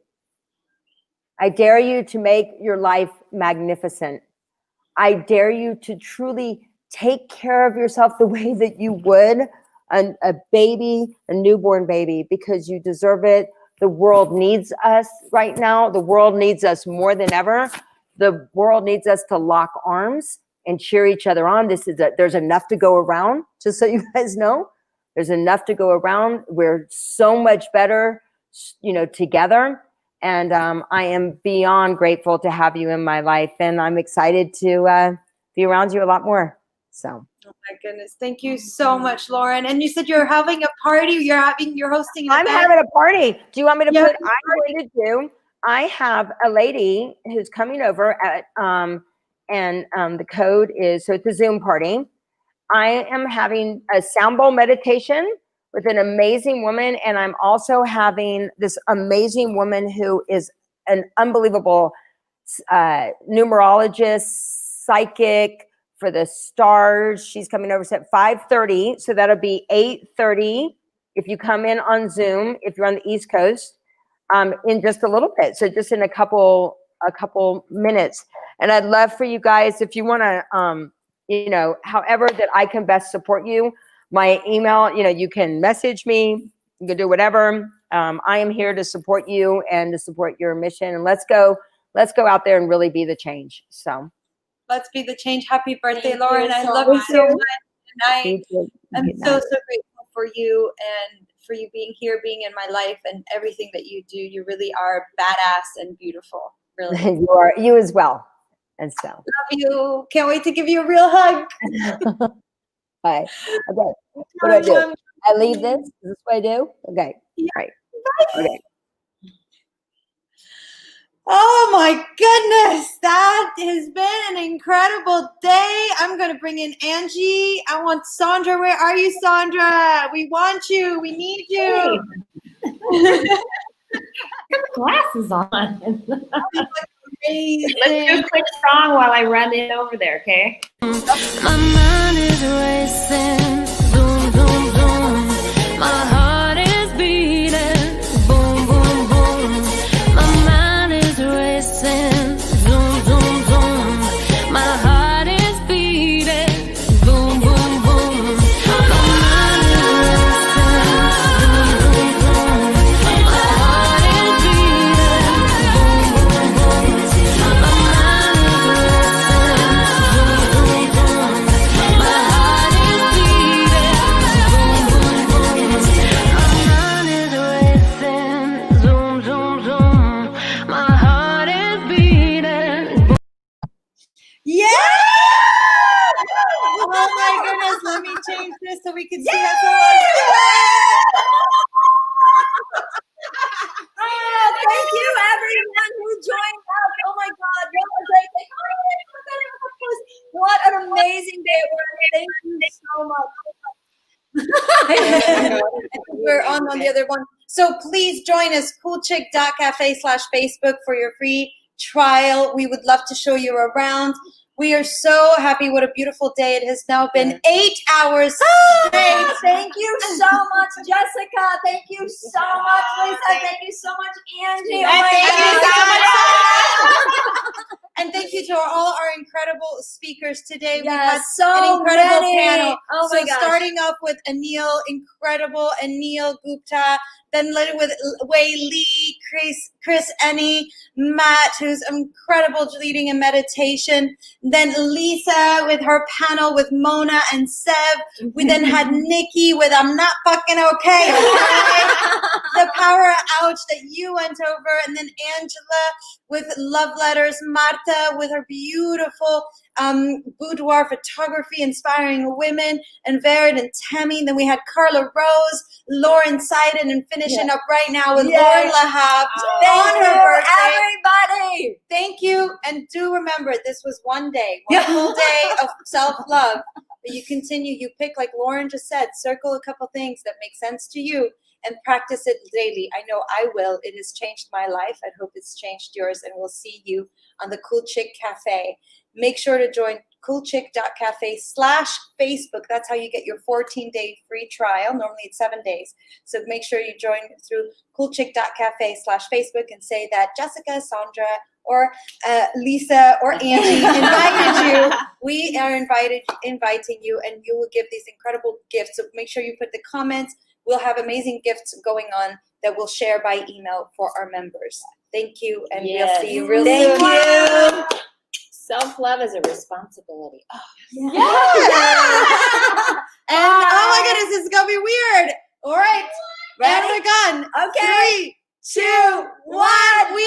I dare you to make your life magnificent. I dare you to truly take care of yourself the way that you would a baby, a newborn baby, because you deserve it. The world needs us right now. The world needs us more than ever. The world needs us to lock arms and cheer each other on. There's enough to go around, just so you guys know. There's enough to go around. We're so much better, together. And I am beyond grateful to have you in my life. And I'm excited to be around you a lot more. So. Oh my goodness. Thank you so much, Lauren. And you said you're having a party. You're hosting an event. I'm having a party. Do you want me to put, I have a lady who's coming over at, the code is, so it's a Zoom party. I am having a sound bowl meditation with an amazing woman. And I'm also having this amazing woman who is an unbelievable numerologist, psychic for the stars. She's coming over at 5:30. So that'll be 8:30 if you come in on Zoom, if you're on the East Coast, in just a little bit. So just in a couple minutes. And I'd love for you guys, if you want to, however that I can best support you, my email, you can message me, you can do whatever. I am here to support you and to support your mission. And let's go out there and really be the change. So let's be the change. Happy birthday, Lauren. I so love you so much. much. And I'm so grateful for you and for you being here, being in my life, and everything that you do. You really are badass and beautiful. Really. You are, you as well. And so. Love you. Can't wait to give you a real hug. Bye. Okay. What do I do? I leave this? Is this what I do? Okay. All right. Okay. Oh my goodness. That has been an incredible day. I'm going to bring in Angie. I want Sandra. Where are you, Sandra? We want you. We need you. Put the glasses on. Amazing. Let's do a quick song while I run in over there, okay? My mind is racing, zoom, zoom, zoom. My heart is beating, boom, boom, boom. My mind is racing, zoom, zoom, zoom. My heart is beating, boom, boom, boom. My mind is racing, zoom, zoom, zoom. My heart is beating, boom, boom, boom. My mind is racing, zoom, zoom, zoom. My heart is beating, boom, boom, boom. My mind is racing, zoom, zoom, zoom. My heart is beating. Yeah! Oh my goodness. Let me change this so we can see us all. Thank you, everyone who joined us. Oh my God, what a great day. What an amazing day it was. Thank you so much. We're on the other one. So please join us, coolchick.cafe/Facebook for your free trial. We would love to show you around. We are so happy. What a beautiful day. It has now been 8 hours straight. Thank you so much, Jessica. Thank you so much, Lisa. Thank you so much, Angie. Oh my God. And thank you to all our incredible speakers today. We Yes, had so an incredible many. panel. Oh my so gosh. starting off with Anil, incredible Anil Gupta, Then later with Wei Lee, Chris Enney, Matt, who's incredible leading in meditation. Then Lisa with her panel with Mona and Seb. We then had Nikki with I'm Not Fucking Okay. The power ouch that you went over. And then Angela with Love Letters. Marta with her beautiful boudoir photography, inspiring women. And Vered and Tammy. Then we had Carla Rose, Lauren Seiden, and finishing up right now with Lauren Lahab on her birthday. Everybody. Thank you. And do remember, this was one day, one full day of self-love. But you continue, you pick, like Lauren just said, circle a couple things that make sense to you and practice it daily. I know I will. It has changed my life. I hope it's changed yours. And we'll see you on the Cool Chick Cafe. Make sure to join coolchick.cafe/Facebook. That's how you get your 14-day free trial. Normally it's 7 days. So make sure you join through coolchick.cafe/Facebook and say that Jessica, Sandra, or Lisa or Angie invited you. We are inviting you, and you will give these incredible gifts. So make sure you put the comments. We'll have amazing gifts going on that we'll share by email for our members. Thank you, and we'll see you real soon. Thank you. Self-love is a responsibility. Oh, Yeah. And oh my goodness, this is gonna be weird. All right, and we're gone. Okay. 3, 2, 1. We